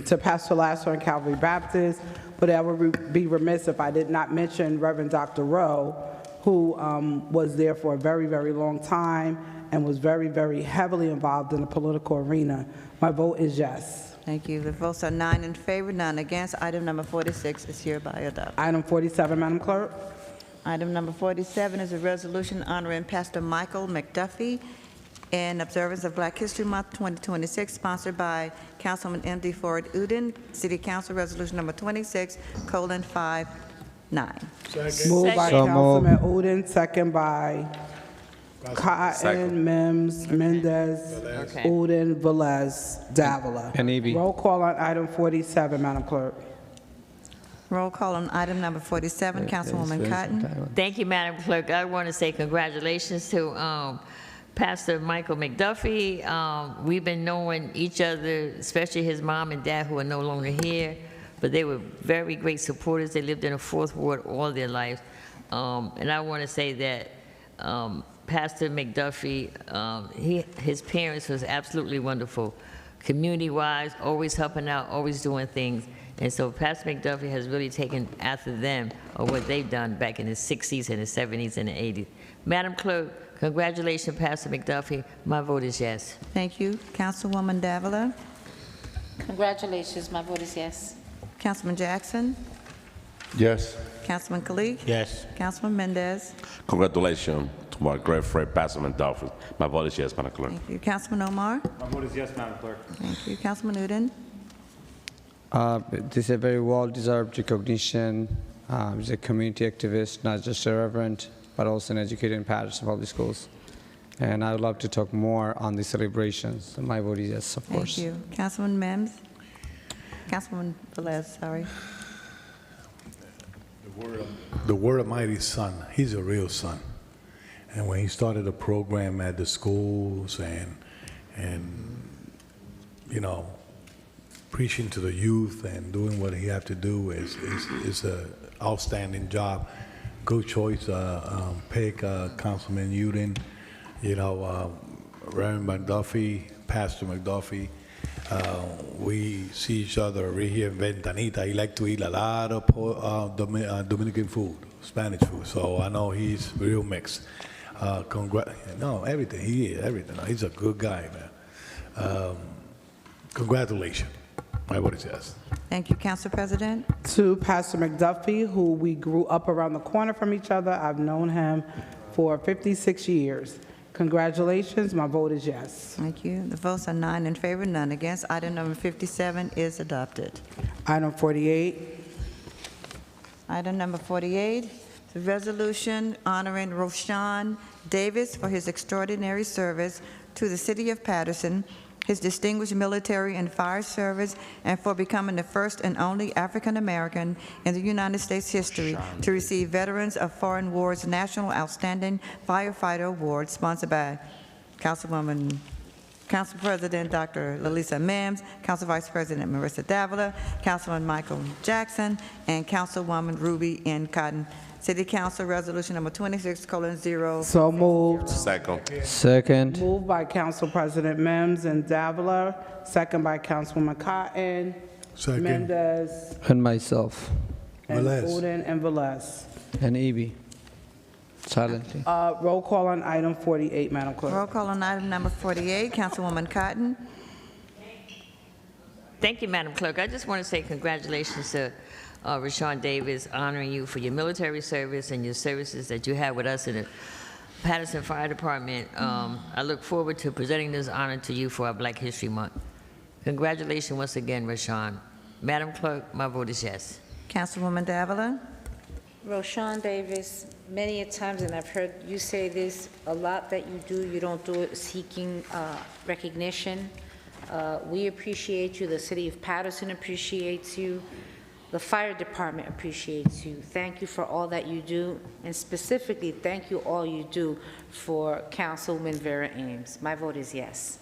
to Pastor Lasser and Calvary Baptist, but I would be remiss if I did not mention Reverend Dr. Rowe, who was there for a very, very long time and was very, very heavily involved in the political arena. My vote is yes. Thank you. The votes are 9 in favor, none against. Item number 46 is hereby adopted. Item 47, Madam Clerk. Item number 47 is a resolution honoring Pastor Michael McDuffie in observance of Black History Month 2026, sponsored by Councilman M.D. Ford Udine, City Council Resolution number 26:59. Moved by So Councilman Udine, second by Cotton, Mims, Mendez, Okay. Udine, Velez, Davila. And Eby. Roll call on item 47, Madam Clerk. Roll call on item number 47, Councilwoman Cotton. Thank you, Madam Clerk. I want to say congratulations to Pastor Michael McDuffie. We've been knowing each other, especially his mom and dad, who are no longer here, but they were very great supporters. They lived in the 4th Ward all their lives. And I want to say that Pastor McDuffie, his parents was absolutely wonderful. Community-wise, always helping out, always doing things. And so Pastor McDuffie has really taken after them or what they've done back in the 60s and the 70s and the 80s. Madam Clerk, congratulations, Pastor McDuffie. My vote is yes. Thank you. Councilwoman Davila. Congratulations. My vote is yes. Councilman Jackson. Yes. Councilman Kalik. Yes. Councilman Mendez. Congratulations to my great friend, Pastor Mendoza. My vote is yes, Madam Clerk. Thank you. Councilman Omar. My vote is yes, Madam Clerk. Thank you. Councilman Udine. This is a very well-deserved recognition. He's a community activist, not just a reverend, but also an educator in Paterson Public Schools. And I would love to talk more on the celebrations. My vote is yes, of course. Thank you. Councilman Mims. Councilman Velez, sorry. The word of mighty son, he's a real son. And when he started a program at the schools and you know, preaching to the youth and doing what he had to do is an outstanding job. Good choice, pick Councilman Udine, you know, Reverend McDuffie, Pastor McDuffie. We see each other right here in Ventanita. He like to eat a lot of Dominican food, Spanish food. So I know he's real mixed. No, everything. He is everything. He's a good guy, man. Congratulations. My vote is yes. Thank you, Council President. To Pastor McDuffie, who we grew up around the corner from each other. I've known him for 56 years. Congratulations. My vote is yes. Thank you. The votes are 9 in favor, none against. Item number 57 is adopted. Item 48. Item number 48, the resolution honoring Roshan Davis for his extraordinary service to the city of Paterson, his distinguished military and fire service, and for becoming the first and only African American in the United States history to receive Veterans of Foreign Wars National Outstanding Firefighter Award, sponsored by Council President Dr. Lalisa Mims, Council Vice President Marissa Davila, Councilman Michael Jackson, and Councilwoman Ruby N. Cotton. City Council Resolution number 26:0. So moved. Second. Moved by Council President Mims and Davila, second by Councilwoman Cotton. Second. Mendez, And myself. and Velez. Udine, and Velez. And Evie. Silently. Roll call on item 48, Madam Clerk. Roll call on item number 48, Councilwoman Cotton. Thank you, Madam Clerk. I just want to say congratulations to Rashawn Davis, honoring you for your military service and your services that you had with us in the Paterson Fire Department. I look forward to presenting this honor to you for our Black History Month. Congratulations once again, Rashawn. Madam Clerk, my vote is yes. Councilwoman Davila. Roshan Davis, many a times, and I've heard you say this, a lot that you do, you don't do it seeking recognition. We appreciate you. The city of Paterson appreciates you. The fire department appreciates you. Thank you for all that you do, and specifically, thank you all you do for Councilwoman Vera Ames. My vote is yes.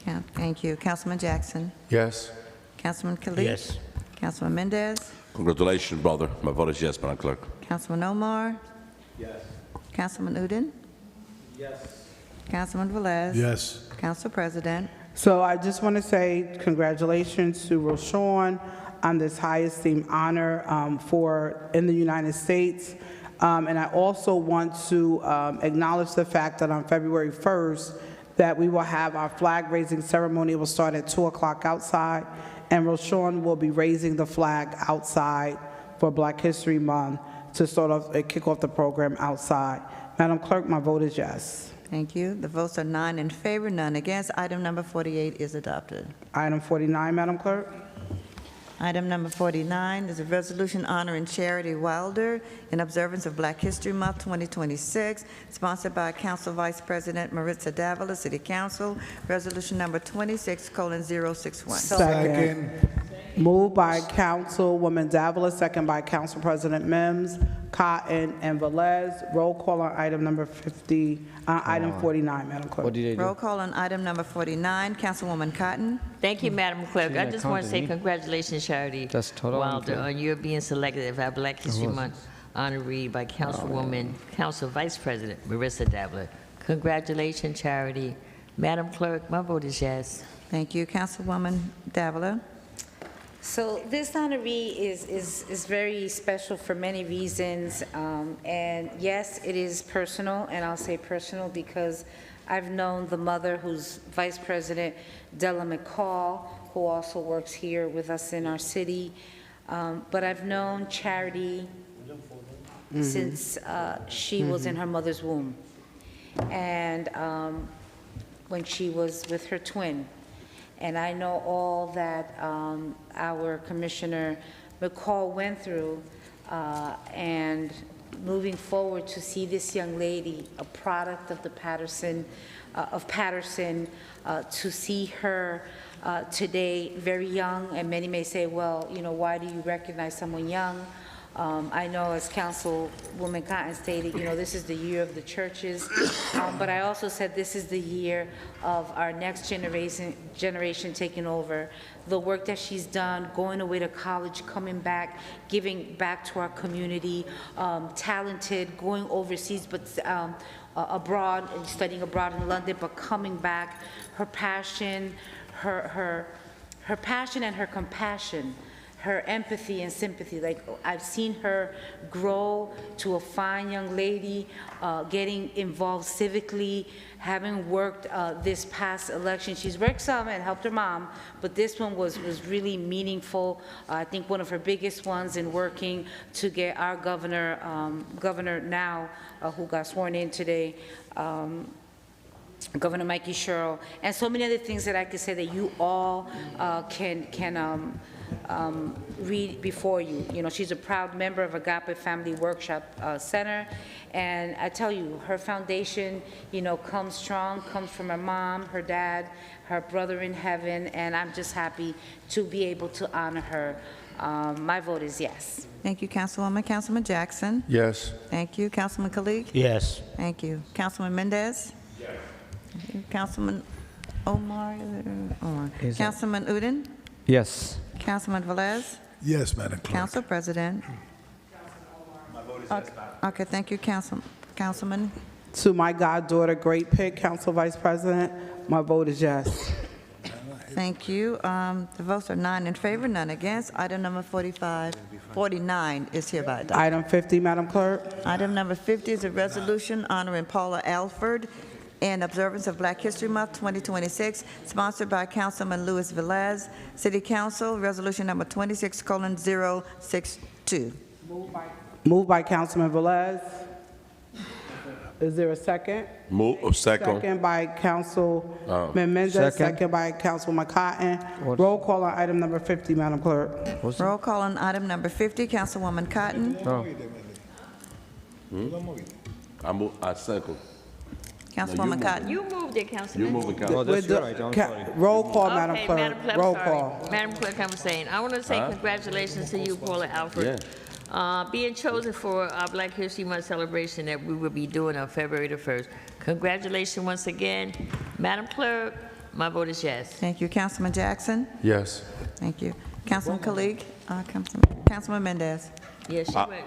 Yeah, thank you. Councilman Jackson. Yes. Councilman Khalid. Yes. Councilman Mendez. Congratulations, brother. My vote is yes, Madam Clerk. Councilman Omar. Yes. Councilman Udine. Yes. Councilman Velez. Yes. Council President. So I just want to say congratulations to Rashawn on this high esteemed honor in the United States. And I also want to acknowledge the fact that on February 1st, that we will have our flag raising ceremony. It will start at 2 o'clock outside, and Rashawn will be raising the flag outside for Black History Month to sort of kick off the program outside. Madam Clerk, my vote is yes. Thank you. The votes are 9 in favor, none against. Item number 48 is adopted. Item 49, Madam Clerk. Item number 49 is a resolution honoring Charity Wilder in observance of Black History Month 2026, sponsored by Council Vice President Maritza Davila, City Council. Resolution number 26:061. Second. Moved by Councilwoman Davila, second by Council President Mims, Cotton, and Velez. Roll call on item number 49, Madam Clerk. What did I do? Roll call on item number 49, Councilwoman Cotton. Thank you, Madam Clerk. I She's just want to say accounting. congratulations, Charity That's totally Wilder, unfair. on your being selected as our Black History Month honoree by Councilwoman, Council Vice President Marissa Davila. Congratulations, Charity. Madam Clerk, my vote is yes. Thank you, Councilwoman Davila. So this honoree is very special for many reasons, and yes, it is personal, and I'll say personal because I've known the mother, who's Vice President Della McCall, who also works here with us in our city, but I've known Charity since she was in her mother's womb, and when she was with her twin. And I know all that our Commissioner McCall went through, and moving forward to see this young lady, a product of the Paterson, to see her today very young, and many may say, well, you know, why do you recognize someone young? I know, as Councilwoman Cotton stated, you know, this is the year of the churches, but I also said this is the year of our next generation taking over. The work that she's done, going away to college, coming back, giving back to our community, talented, going overseas, but abroad, and studying abroad in London, but coming back, her passion, her passion and her compassion, her empathy and sympathy. Like, I've seen her grow to a fine young lady, getting involved civically, having worked this past election. She's worked some and helped her mom, but this one was really meaningful. I think one of her biggest ones in working to get our governor, governor now, who got sworn in today, Governor Mikey Sherrill, and so many other things that I could say that you all can read before you. You know, she's a proud member of Agape Family Workshop Center, and I tell you, her foundation, you know, comes strong, comes from her mom, her dad, her brother in heaven, and I'm just happy to be able to honor her. My vote is yes. Thank you, Councilwoman. Councilman Jackson. Yes. Thank you, Councilman Khalid. Yes. Thank you, Councilman Mendez. Yes. Councilman Omar. Is that- Councilman Udine. Yes. Councilman Velez. Yes, Madam Clerk. Council President. My vote is yes, Madam. Okay, thank you, Councilman. To my goddaughter, Great Pitt, Council Vice President, my vote is yes. Thank you. The votes are 9 in favor, none against. Item number 49 is hereby adopted. Item 50, Madam Clerk. Item number 50 is a resolution honoring Paula Alford in observance of Black History Month 2026, sponsored by Councilman Luis Velez. City Council, resolution number 26:062. Moved by Councilman Velez. Is there a second? Second. Second by Councilman Mendez. Second. Second by Councilwoman Cotton. Roll call on item number 50, Madam Clerk. Roll call on item number 50, Councilwoman Cotton. I second. Councilwoman Cotton. You moved it, Councilman. You move it, Council. With the- Roll call, Madam Okay, Clerk. Madam Clerk, Roll sorry. call. Madam Clerk, I'm saying, I want to say congratulations to you, Paula Alford. Being chosen for our Black History Month celebration that we will be doing on February the 1st. Congratulations once again. Madam Clerk, my vote is yes. Thank you. Councilman Jackson. Yes. Thank you. Councilman Kalik. Councilman Mendez. Yes, she went.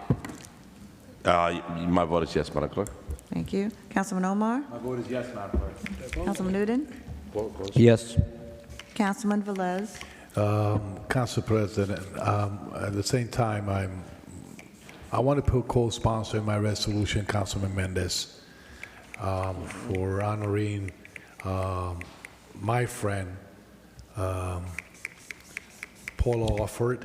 My vote is yes, Madam Clerk. Thank you. Councilman Omar. My vote is yes, Madam Clerk. Councilman Newton. Yes. Councilman Velez. Council President, at the same time, I want to put co-sponsor in my resolution, Councilman Mendez, for honoring my friend, Paula Alford.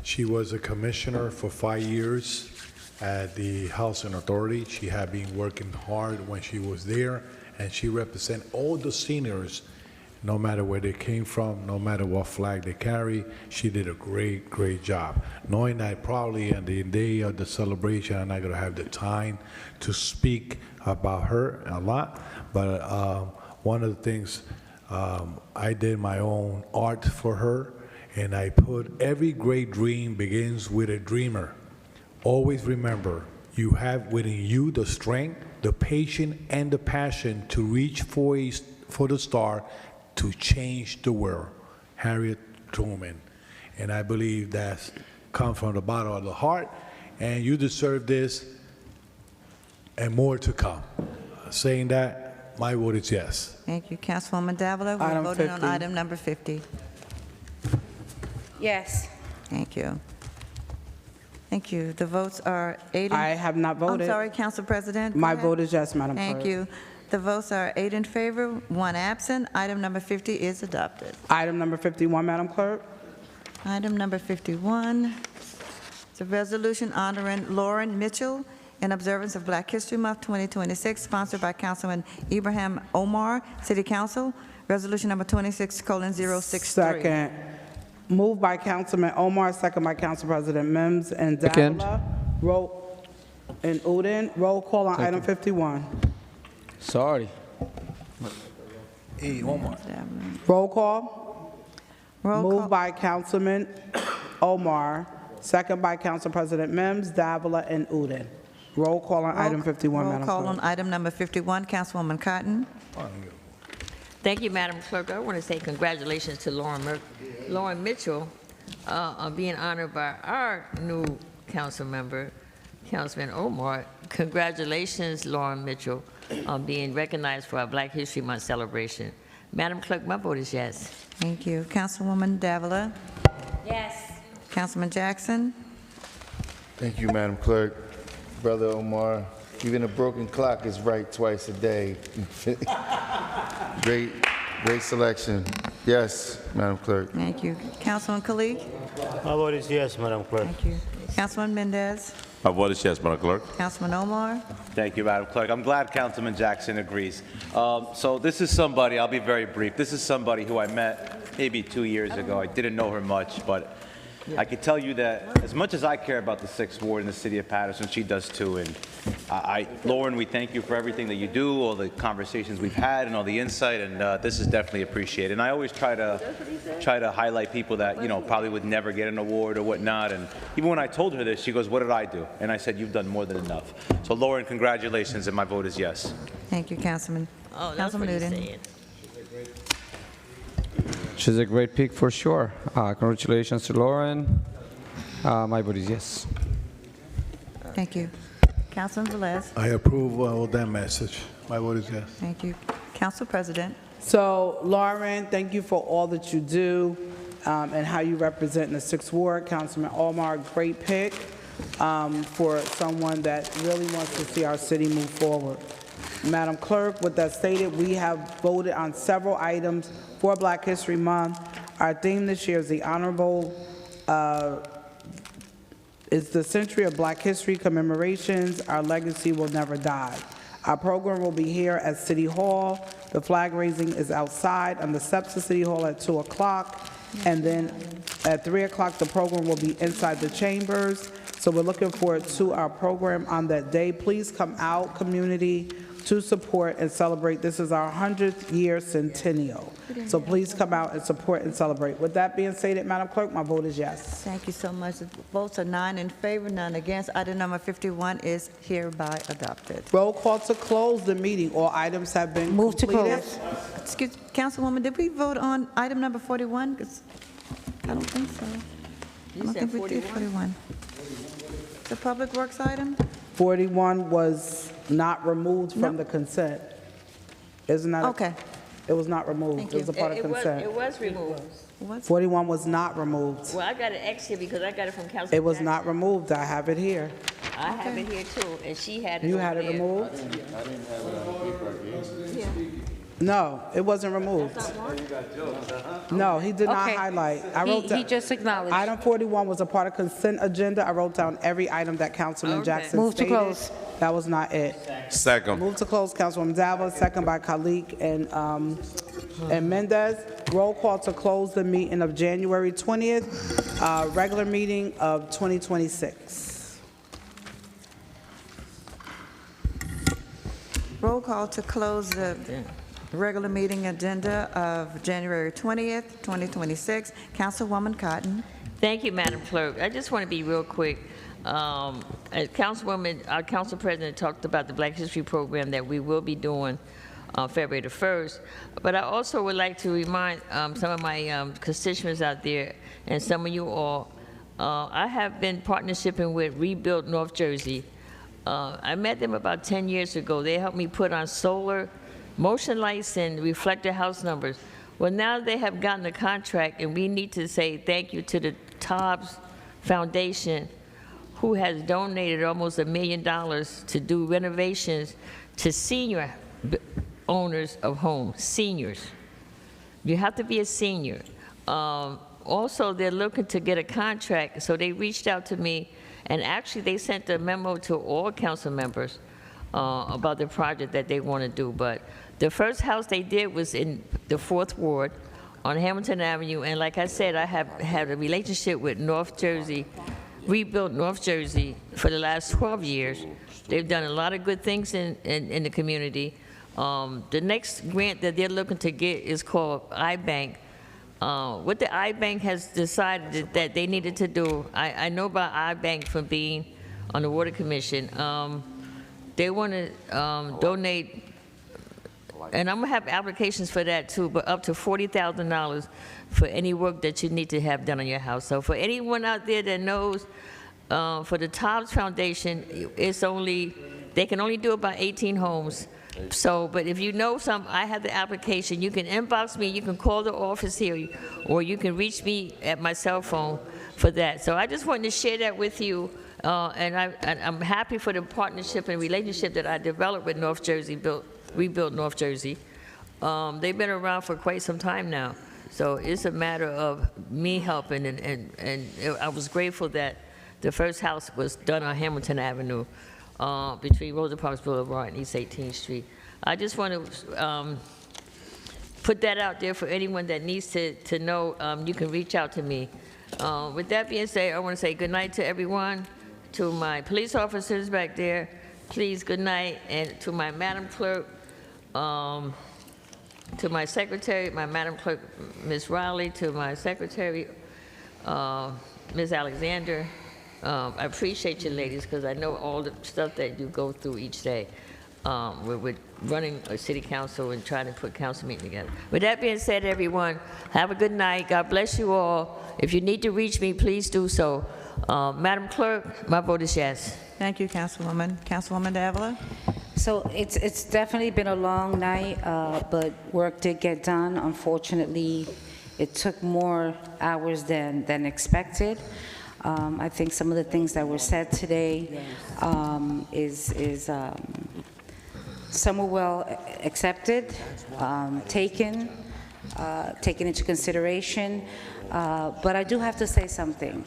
She was a commissioner for 5 years at the Housing Authority. She had been working hard when she was there, and she represented all the seniors, no matter where they came from, no matter what flag they carry. She did a great, great job. Knowing that probably on the day of the celebration, I'm not going to have the time to speak about her a lot, but one of the things, I did my own art for her, and I put every great dream begins with a dreamer. Always remember, you have within you the strength, the patience, and the passion to reach for the star, to change the world. Harriet Truman. And I believe that's come from the bottom of the heart, and you deserve this and more to come. Saying that, my vote is yes. Thank you. Councilwoman Davila. We're Item voting on 50. item number 50. Yes. Thank you. Thank you. The votes are 8 in... I have not voted. I'm sorry, Council President. Go My ahead. vote is yes, Madam Clerk. Thank you. The votes are 8 in favor, 1 absent. Item number 50 is adopted. Item number 51, Madam Clerk. Item number 51 is a resolution honoring Lauren Mitchell in observance of Black History Month 2026, sponsored by Councilman Ibrahim Omar, City Council. Resolution number 26:063. Second. Moved by Councilman Omar, second by Council President Mims and Second. Davila. And Uden. Roll call on item 51. Sorry. Hey, Omar. Roll call. Moved by Councilman Omar, second by Council President Mims, Davila, and Uden. Roll call on item 51, Roll Madam call Clerk. on item number 51. Councilwoman Cotton. Thank you, Madam Clerk. I want to say congratulations to Lauren Mitchell on being honored by our new council member, Councilman Omar. Congratulations, Lauren Mitchell, on being recognized for our Black History Month celebration. Madam Clerk, my vote is yes. Thank you. Councilwoman Davila. Yes. Councilman Jackson. Thank you, Madam Clerk. Brother Omar, even a broken clock is right twice a day. Great selection. Yes, Madam Clerk. Thank you. Councilman Kalik. My vote is yes, Madam Clerk. Thank you. Councilman Mendez. My vote is yes, Madam Clerk. Councilman Omar. Thank you, Madam Clerk. I'm glad Councilman Jackson agrees. So this is somebody, I'll be very brief, this is somebody who I met maybe 2 years ago. I didn't know her much, but I can tell you that as much as I care about the 6th Ward in the city of Paterson, she does too. And Lauren, we thank you for everything that you do, all the conversations we've had and all the insight, and this is definitely appreciated. And I always try to highlight people that, you know, probably would never get an award or whatnot. And even when I told her this, she goes, "What did I do?" And I said, "You've done more than enough." So Lauren, congratulations, and my vote is yes. Thank you, Councilman. Oh, that's what Councilman he's Newton. saying. She's a great pick for sure. Congratulations to Lauren. My vote is yes. Thank you. Councilman Velez. I approve of that message. My vote is yes. Thank you. Council President. So, Lauren, thank you for all that you do and how you represent in the 6th Ward. Councilman Omar, great pick for someone that really wants to see our city move forward. Madam Clerk, with that stated, we have voted on several items for Black History Month. Our theme this year is the Honorable, it's the Century of Black History Commemorations. Our legacy will never die. Our program will be here at City Hall. The flag raising is outside on the steps of City Hall at 2 o'clock. And then at 3 o'clock, the program will be inside the chambers. So we're looking forward to our program on that day. Please come out, community, to support and celebrate. This is our 100th year centennial. So please come out and support and celebrate. With that being stated, Madam Clerk, my vote is yes. Thank you so much. The votes are 9 in favor, none against. Item number 51 is hereby adopted. Roll call to close the meeting. All items have been Move to completed. close. Excuse, Councilwoman, did we vote on item number 41? 'Cause I don't think so. I don't think we did 41. The Public Works item? 41 was not removed from the consent. Isn't that? Okay. It was not removed. Thank It was a part of It consent. was removed. 41 was not removed. Well, I got an X here because I got it from Councilman It was Jackson. not removed. I have it here. I have it here too, and she had it You over had it there. removed? I didn't have it on paper. Yeah. No, it wasn't removed. No, he did not Okay. highlight. I He- wrote down. he just acknowledged. Item 41 was a part of consent agenda. I wrote down every item that Councilman Okay. Jackson Move to stated. close. That was not it. Second. Move to close, Councilwoman Dava, second by Khalik and Mendez. Roll call to close the meeting of January 20th, regular meeting of 2026. Roll call to close the regular meeting agenda of January 20th, 2026. Councilwoman Cotton. Thank you, Madam Clerk. I just want to be real quick. As Councilwoman, our Council President talked about the Black History Program that we will be doing on February the 1st. But I also would like to remind some of my constituents out there and some of you all, I have been partnershiping with Rebuild North Jersey. I met them about 10 years ago. They helped me put on solar motion lights and reflector house numbers. Well, now they have gotten a contract, and we need to say thank you to the Tobbs Foundation, who has donated almost $1 million to do renovations to senior owners of homes, seniors. You have to be a senior. Also, they're looking to get a contract, so they reached out to me, and actually they sent a memo to all council members about the project that they want to do. But the first house they did was in the 4th Ward on Hamilton Avenue, and like I said, I have had a relationship with North Jersey, Rebuilt North Jersey, for the last 12 years. They've done a lot of good things in the community. The next grant that they're looking to get is called iBank. What the iBank has decided that they needed to do, I know about iBank from being on the Water Commission. They want to donate, and I'm going to have applications for that too, but up to $40,000 for any work that you need to have done on your house. So for anyone out there that knows, for the Tobbs Foundation, they can only do about 18 homes. So, but if you know some, I have the application. You can inbox me, you can call the office here, or you can reach me at my cell phone for that. So I just wanted to share that with you, and I'm happy for the partnership and relationship that I developed with North Jersey, Rebuilt North Jersey. They've been around for quite some time now. So it's a matter of me helping, and I was grateful that the first house was done on Hamilton Avenue, between Rosa Parks Boulevard and East 18th Street. I just want to put that out there for anyone that needs to know. You can reach out to me. With that being said, I want to say good night to everyone, to my police officers back there. Please, good night, and to my Madam Clerk, to my secretary, my Madam Clerk, Ms. Riley, to my secretary, Ms. Alexander. I appreciate you ladies, because I know all the stuff that you go through each day with running a city council and trying to put council meeting together. With that being said, everyone, have a good night. God bless you all. If you need to reach me, please do so. Madam Clerk, my vote is yes. Thank you, Councilwoman. Councilwoman Davila? So it's definitely been a long night, but work did get done. Unfortunately, it took more hours than expected. I think some of the things that were said today some were well accepted, taken into consideration. But I do have to say something.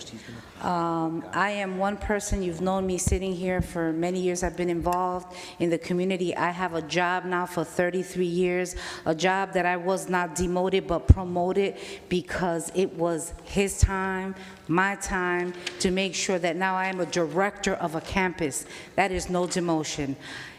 I am one person, you've known me sitting here for many years. I've been involved in the community. I have a job now for 33 years, a job that I was not demoted but promoted because it was his time, my time, to make sure that now I am a director of a campus. That is no demotion.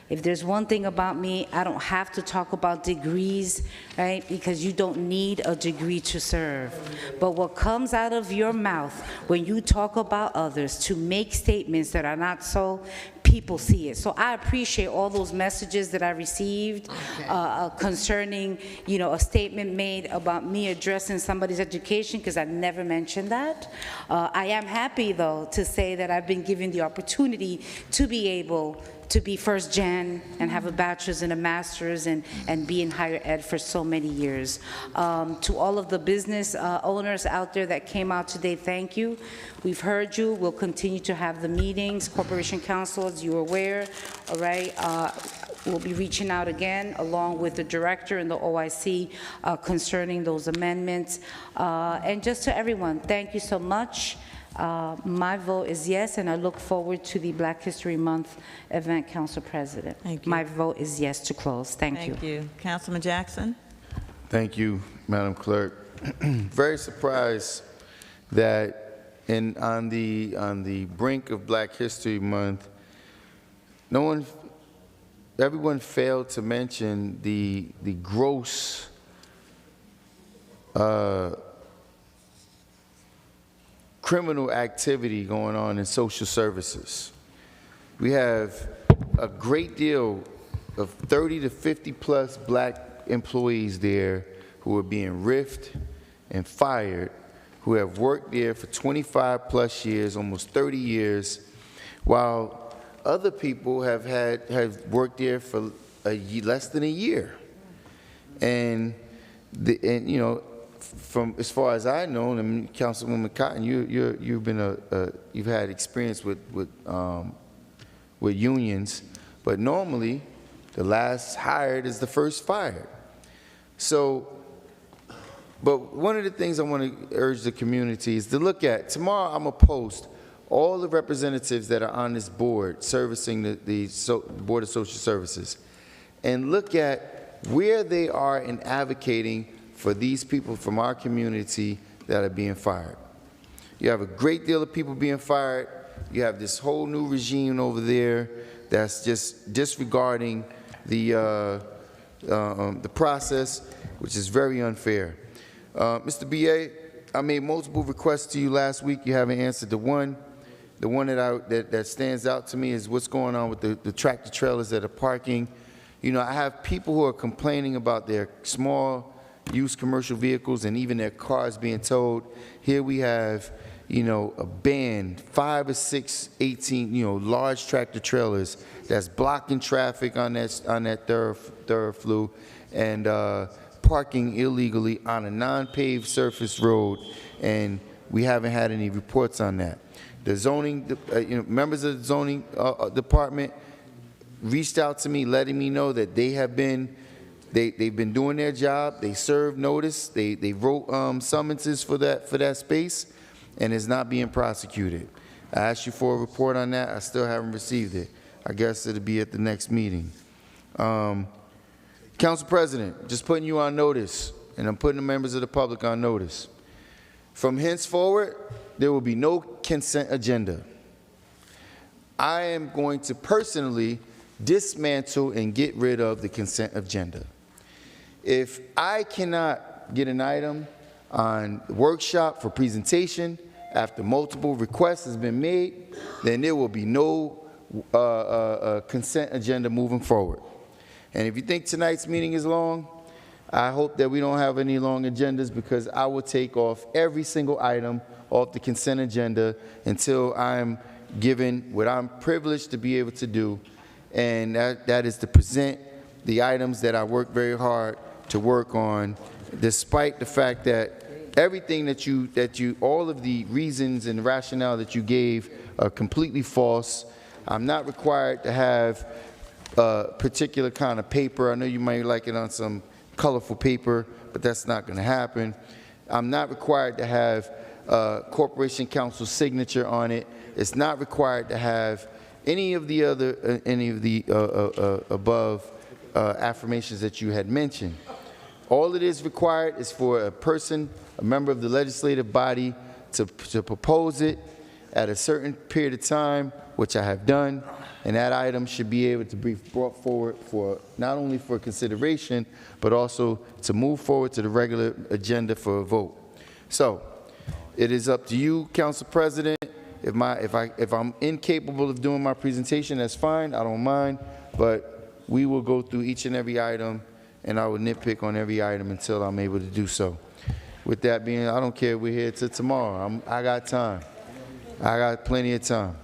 If there's one thing about me, I don't have to talk about degrees, right? Because you don't need a degree to serve. But what comes out of your mouth when you talk about others to make statements that are not so, people see it. So I appreciate all those messages that I received concerning, a statement made about me addressing somebody's education, because I never mentioned that. I am happy, though, to say that I've been given the opportunity to be able to be first gen and have a bachelor's and a master's and be in higher ed for so many years. To all of the business owners out there that came out today, thank you. We've heard you. We'll continue to have the meetings. Corporation Council, as you're aware, all right? We'll be reaching out again along with the director and the OIC concerning those amendments. And just to everyone, thank you so much. My vote is yes, and I look forward to the Black History Month event, Council President. Thank you. My vote is yes to close. Thank you. Thank you. Councilman Jackson? Thank you, Madam Clerk. Very surprised that on the brink of Black History Month, everyone failed to mention the gross criminal activity going on in social services. We have a great deal of 30 to 50 plus black employees there who are being riffed and fired, who have worked there for 25 plus years, almost 30 years, while other people have worked there for less than a year. And from as far as I know, and Councilwoman Cotton, you've had experience with unions, but normally the last hired is the first fired. So, but one of the things I want to urge the community is to look at, tomorrow I'm going to post all the representatives that are on this board servicing the Board of Social Services, and look at where they are in advocating for these people from our community that are being fired. You have a great deal of people being fired. You have this whole new regime over there that's just disregarding the process, which is very unfair. Mr. BA, I made multiple requests to you last week. You haven't answered the one. The one that stands out to me is what's going on with the tractor trailers that are parking. I have people who are complaining about their small used commercial vehicles and even their cars being towed. Here we have, a band, 5 or 6, 18, large tractor trailers that's blocking traffic on that thoroughfare and parking illegally on a non-paved surface road, and we haven't had any reports on that. The zoning, members of the zoning department reached out to me, letting me know that they've been doing their job. They served notice. They wrote summonses for that space, and it's not being prosecuted. I asked you for a report on that. I still haven't received it. I guess it'll be at the next meeting. Council President, just putting you on notice, and I'm putting the members of the public on notice. From henceforward, there will be no consent agenda. I am going to personally dismantle and get rid of the consent agenda. If I cannot get an item on the workshop for presentation after multiple requests has been made, then there will be no consent agenda moving forward. And if you think tonight's meeting is long, I hope that we don't have any long agendas, because I will take off every single item off the consent agenda until I'm given what I'm privileged to be able to do, and that is to present the items that I worked very hard to work on, despite the fact that everything all of the reasons and rationale that you gave are completely false. I'm not required to have a particular kind of paper. I know you might like it on some colorful paper, but that's not going to happen. I'm not required to have Corporation Council's signature on it. It's not required to have any of the above affirmations that you had mentioned. All that is required is for a person, a member of the legislative body, to propose it at a certain period of time, which I have done, and that item should be able to be brought forward for not only for consideration, but also to move forward to the regular agenda for a vote. So, it is up to you, Council President. If I'm incapable of doing my presentation, that's fine. I don't mind, but we will go through each and every item, and I will nitpick on every item until I'm able to do so. With that being, I don't care if we're here till tomorrow. I got time. I got plenty of time.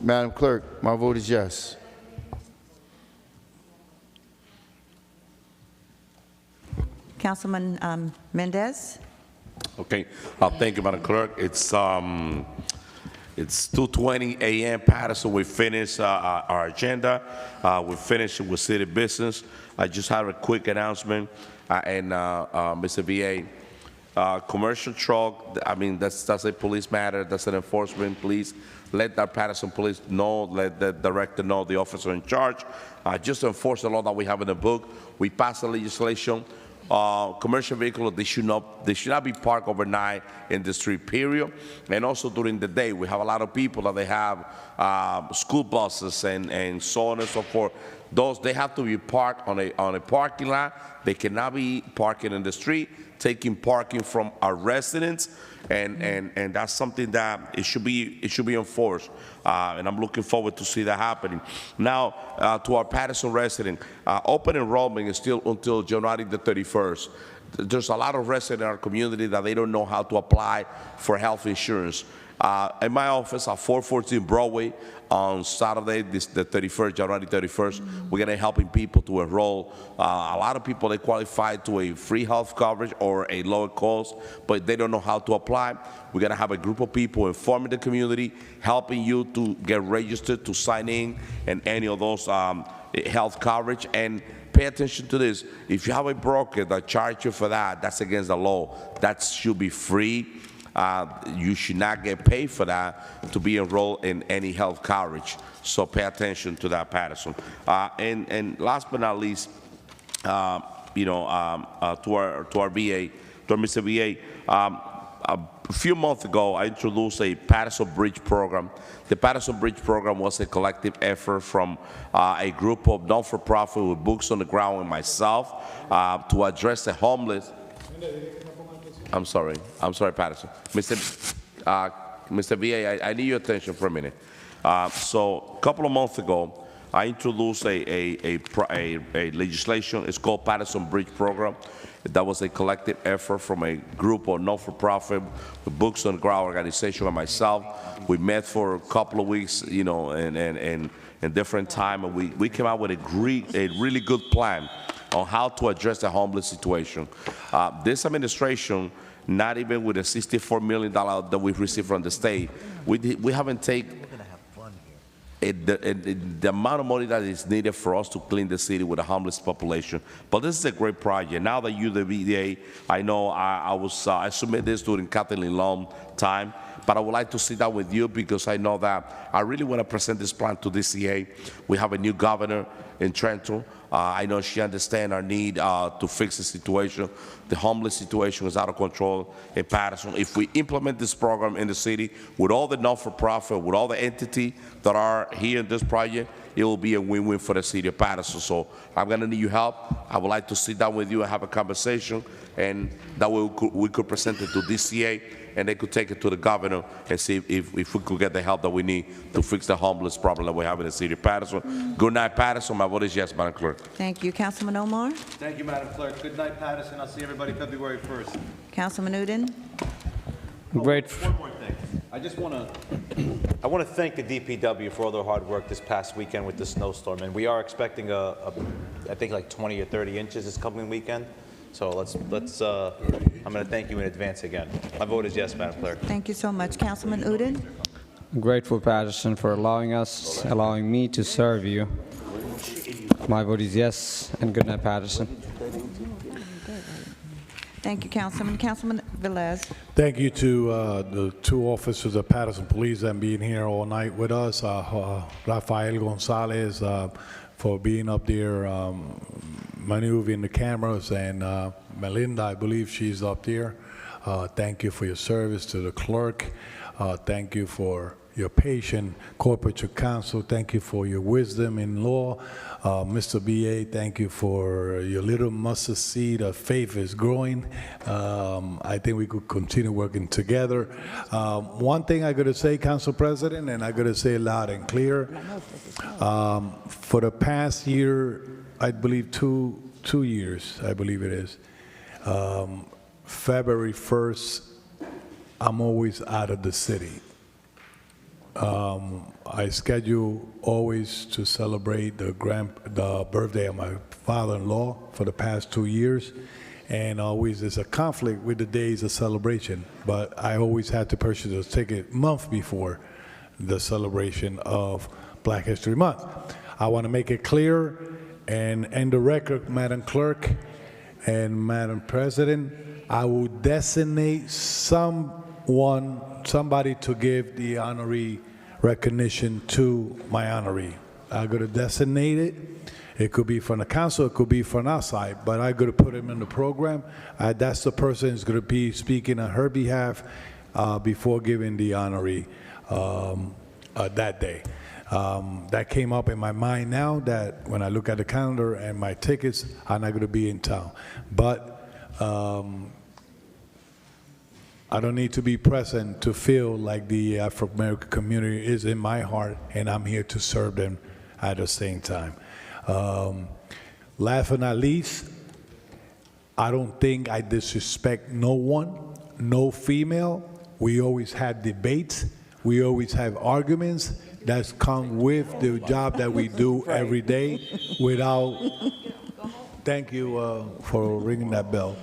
Madam Clerk, my vote is yes. Councilman Mendez? Okay, thank you, Madam Clerk. It's 2:20 a.m. Paterson. We finished our agenda. We finished with city business. I just have a quick announcement, and Mr. VA, commercial truck. I mean, that's a police matter. That's an enforcement. Please let that Paterson police know. Let the director know, the officer in charge. Just enforce the law that we have in the book. We passed the legislation. Commercial vehicles, they should not be parked overnight in the street, period. And also during the day, we have a lot of people that they have school buses and so on and so forth. Those, they have to be parked on a parking lot. They cannot be parking in the street, taking parking from our residents, and that's something that it should be enforced. And I'm looking forward to see that happening. Now, to our Paterson resident, open enrollment is still until January the 31st. There's a lot of residents in our community that they don't know how to apply for health insurance. In my office at 414 Broadway on Saturday, the 31st, January 31st, we're going to be helping people to enroll. A lot of people, they qualify to a free health coverage or a lower cost, but they don't know how to apply. We're going to have a group of people informing the community, helping you to get registered, to sign in, and any of those health coverage. And pay attention to this. If you have a broker that charges you for that, that's against the law. That should be free. You should not get paid for that to be enrolled in any health coverage. So pay attention to that, Paterson. And last but not least, to our VA, to Mr. VA, a few months ago, I introduced a Paterson Bridge program. The Paterson Bridge program was a collective effort from a group of non-for-profit with boots on the ground and myself to address the homeless. I'm sorry, Paterson. Mr. VA, I need your attention for a minute. So a couple of months ago, I introduced a legislation. It's called Paterson Bridge Program. That was a collective effort from a group of not-for-profit, the Books on the Ground organization, and myself. We met for a couple of weeks, in different time, and we came out with a really good plan on how to address the homeless situation. This administration, not even with the $64 million that we've received from the state, we haven't taken the amount of money that is needed for us to clean the city with a homeless population. But this is a great project. Now that you're the VDA, I know I submitted this during Kathleen Long time, but I would like to sit down with you because I know that I really want to present this plan to DCA. We have a new governor in Trenton. I know she understands our need to fix the situation. The homeless situation is out of control in Paterson. If we implement this program in the city with all the non-for-profit, with all the entities that are here in this project, it will be a win-win for the city of Paterson. So I'm going to need your help. I would like to sit down with you and have a conversation, and that way we could present it to DCA, and they could take it to the governor and see if we could get the help that we need to fix the homeless problem that we have in the city of Paterson. Good night, Paterson. My vote is yes, Madam Clerk. Thank you. Councilman Omar? Thank you, Madam Clerk. Good night, Paterson. I'll see everybody February 1st. Councilman Uden? Great. One more thing. I just want to thank the DPW for all their hard work this past weekend with the snowstorm, and we are expecting I think like 20 or 30 inches this coming weekend. So let's I'm going to thank you in advance again. My vote is yes, Madam Clerk. Thank you so much. Councilman Udine? I'm grateful, Paterson, for allowing me to serve you. My vote is yes, and good night, Paterson. Thank you, Councilman. Councilman Velez? Thank you to the two officers of Paterson Police and being here all night with us. Rafael Gonzalez for being up there maneuvering the cameras, and Melinda, I believe she's up there. Thank you for your service to the clerk. Thank you for your patient corporate counsel. Thank you for your wisdom in law. Mr. B.A., thank you for your little mustard seed of faith is growing. I think we could continue working together. One thing I got to say, Council President, and I got to say it loud and clear, for the past year, I believe two years, I believe it is, February 1st, I'm always out of the city. I schedule always to celebrate the birthday of my father-in-law for the past 2 years, and always there's a conflict with the days of celebration, but I always had to purchase a ticket month before the celebration of Black History Month. I want to make it clear and end the record, Madam Clerk and Madam President, I will designate somebody to give the honorary recognition to my honoree. I'm going to designate it. It could be from the council, it could be from outside, but I'm going to put him in the program. That's the person who's going to be speaking on her behalf before giving the honoree that day. That came up in my mind now that when I look at the calendar and my tickets, I'm not going to be in town. But I don't need to be present to feel like the Afro-American community is in my heart, and I'm here to serve them at the same time. Last but not least, I don't think I disrespect no one, no female. We always have debates. We always have arguments. That's come with the job that we do every day without, thank you for ringing that bell.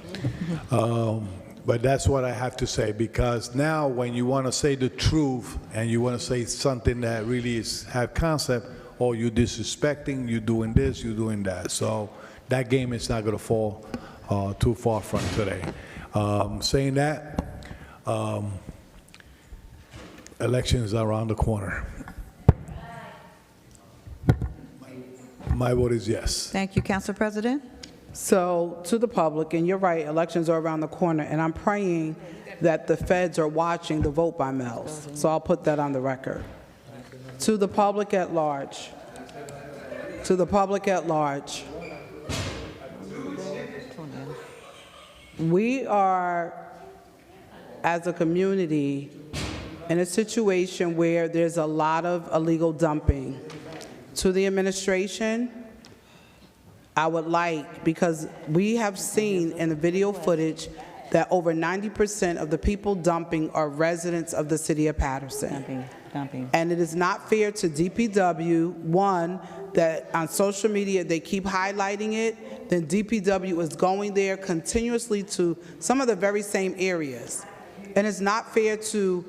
But that's what I have to say, because now when you want to say the truth and you want to say something that really have concept, or you're disrespecting, you're doing this, you're doing that. So that game is not going to fall too far from today. Saying that, elections are around the corner. My vote is yes. Thank you, Council President. So, to the public, and you're right, elections are around the corner, and I'm praying that the feds are watching the vote by mails. So I'll put that on the record. To the public at large, we are, as a community, in a situation where there's a lot of illegal dumping. To the administration, I would like, because we have seen in the video footage that over 90% of the people dumping are residents of the city of Paterson. Dumping. And it is not fair to DPW, one, that on social media they keep highlighting it, then DPW is going there continuously to some of the very same areas. And it's not fair to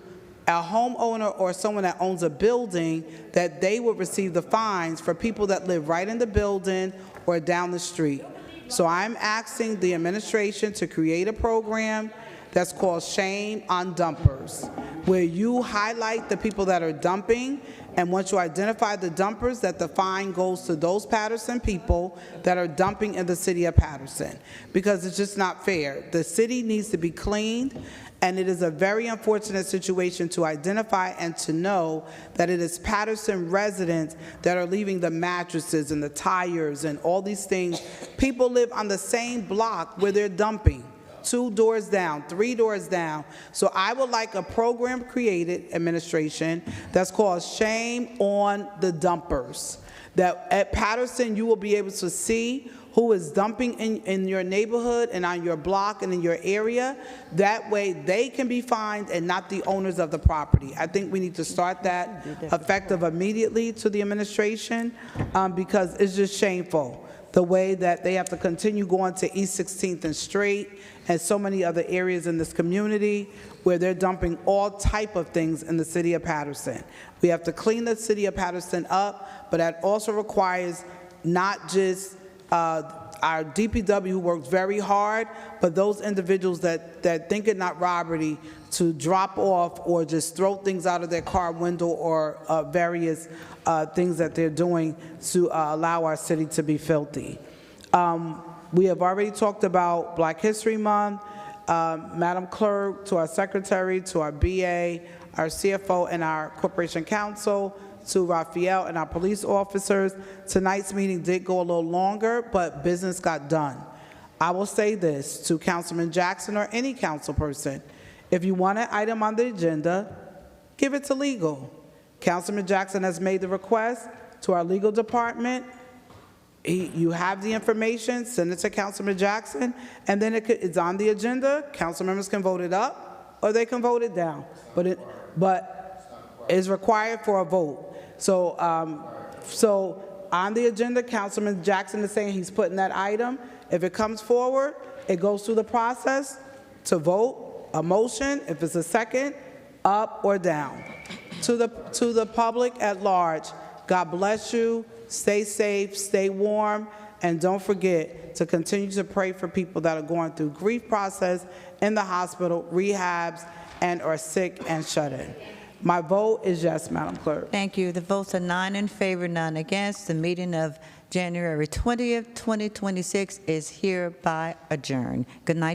a homeowner or someone that owns a building that they will receive the fines for people that live right in the building or down the street. So I'm asking the administration to create a program that's called Shame on Dumpers, where you highlight the people that are dumping, and once you identify the dumpers, that the fine goes to those Paterson people that are dumping in the city of Paterson, because it's just not fair. The city needs to be cleaned, and it is a very unfortunate situation to identify and to know that it is Paterson residents that are leaving the mattresses and the tires and all these things. People live on the same block where they're dumping, 2 doors down, 3 doors down. So I would like a program created, administration, that's called Shame on the Dumpers. That at Paterson you will be able to see who is dumping in your neighborhood and on your block and in your area. That way they can be fined and not the owners of the property. I think we need to start that effective immediately to the administration because it's just shameful the way that they have to continue going to East 16th and Straight and so many other areas in this community where they're dumping all type of things in the city of Paterson. We have to clean the city of Paterson up, but that also requires not just our DPW who works very hard, but those individuals that think it not robbery to drop off or just throw things out of their car window or various things that they're doing to allow our city to be filthy. We have already talked about Black History Month. Madam Clerk, to our Secretary, to our BA, our CFO, and our Corporation Counsel, to Raphael and our police officers. Tonight's meeting did go a little longer, but business got done. I will say this to Councilman Jackson or any council person. If you want an item on the agenda, give it to legal. Councilman Jackson has made the request to our legal department. You have the information, send it to Councilman Jackson, and then it's on the agenda. Council members can vote it up or they can vote it down, but it's required for a vote. So on the agenda, Councilman Jackson is saying he's putting that item. If it comes forward, it goes through the process to vote, a motion, if it's a second, up or down. To the public at large, God bless you, stay safe, stay warm, and don't forget to continue to pray for people that are going through grief process in the hospital, rehabs, and are sick and shut in. My vote is yes, Madam Clerk. Thank you. The votes are 9 in favor, none against. The meeting of January 20th, 2026 is hereby adjourned. Good night.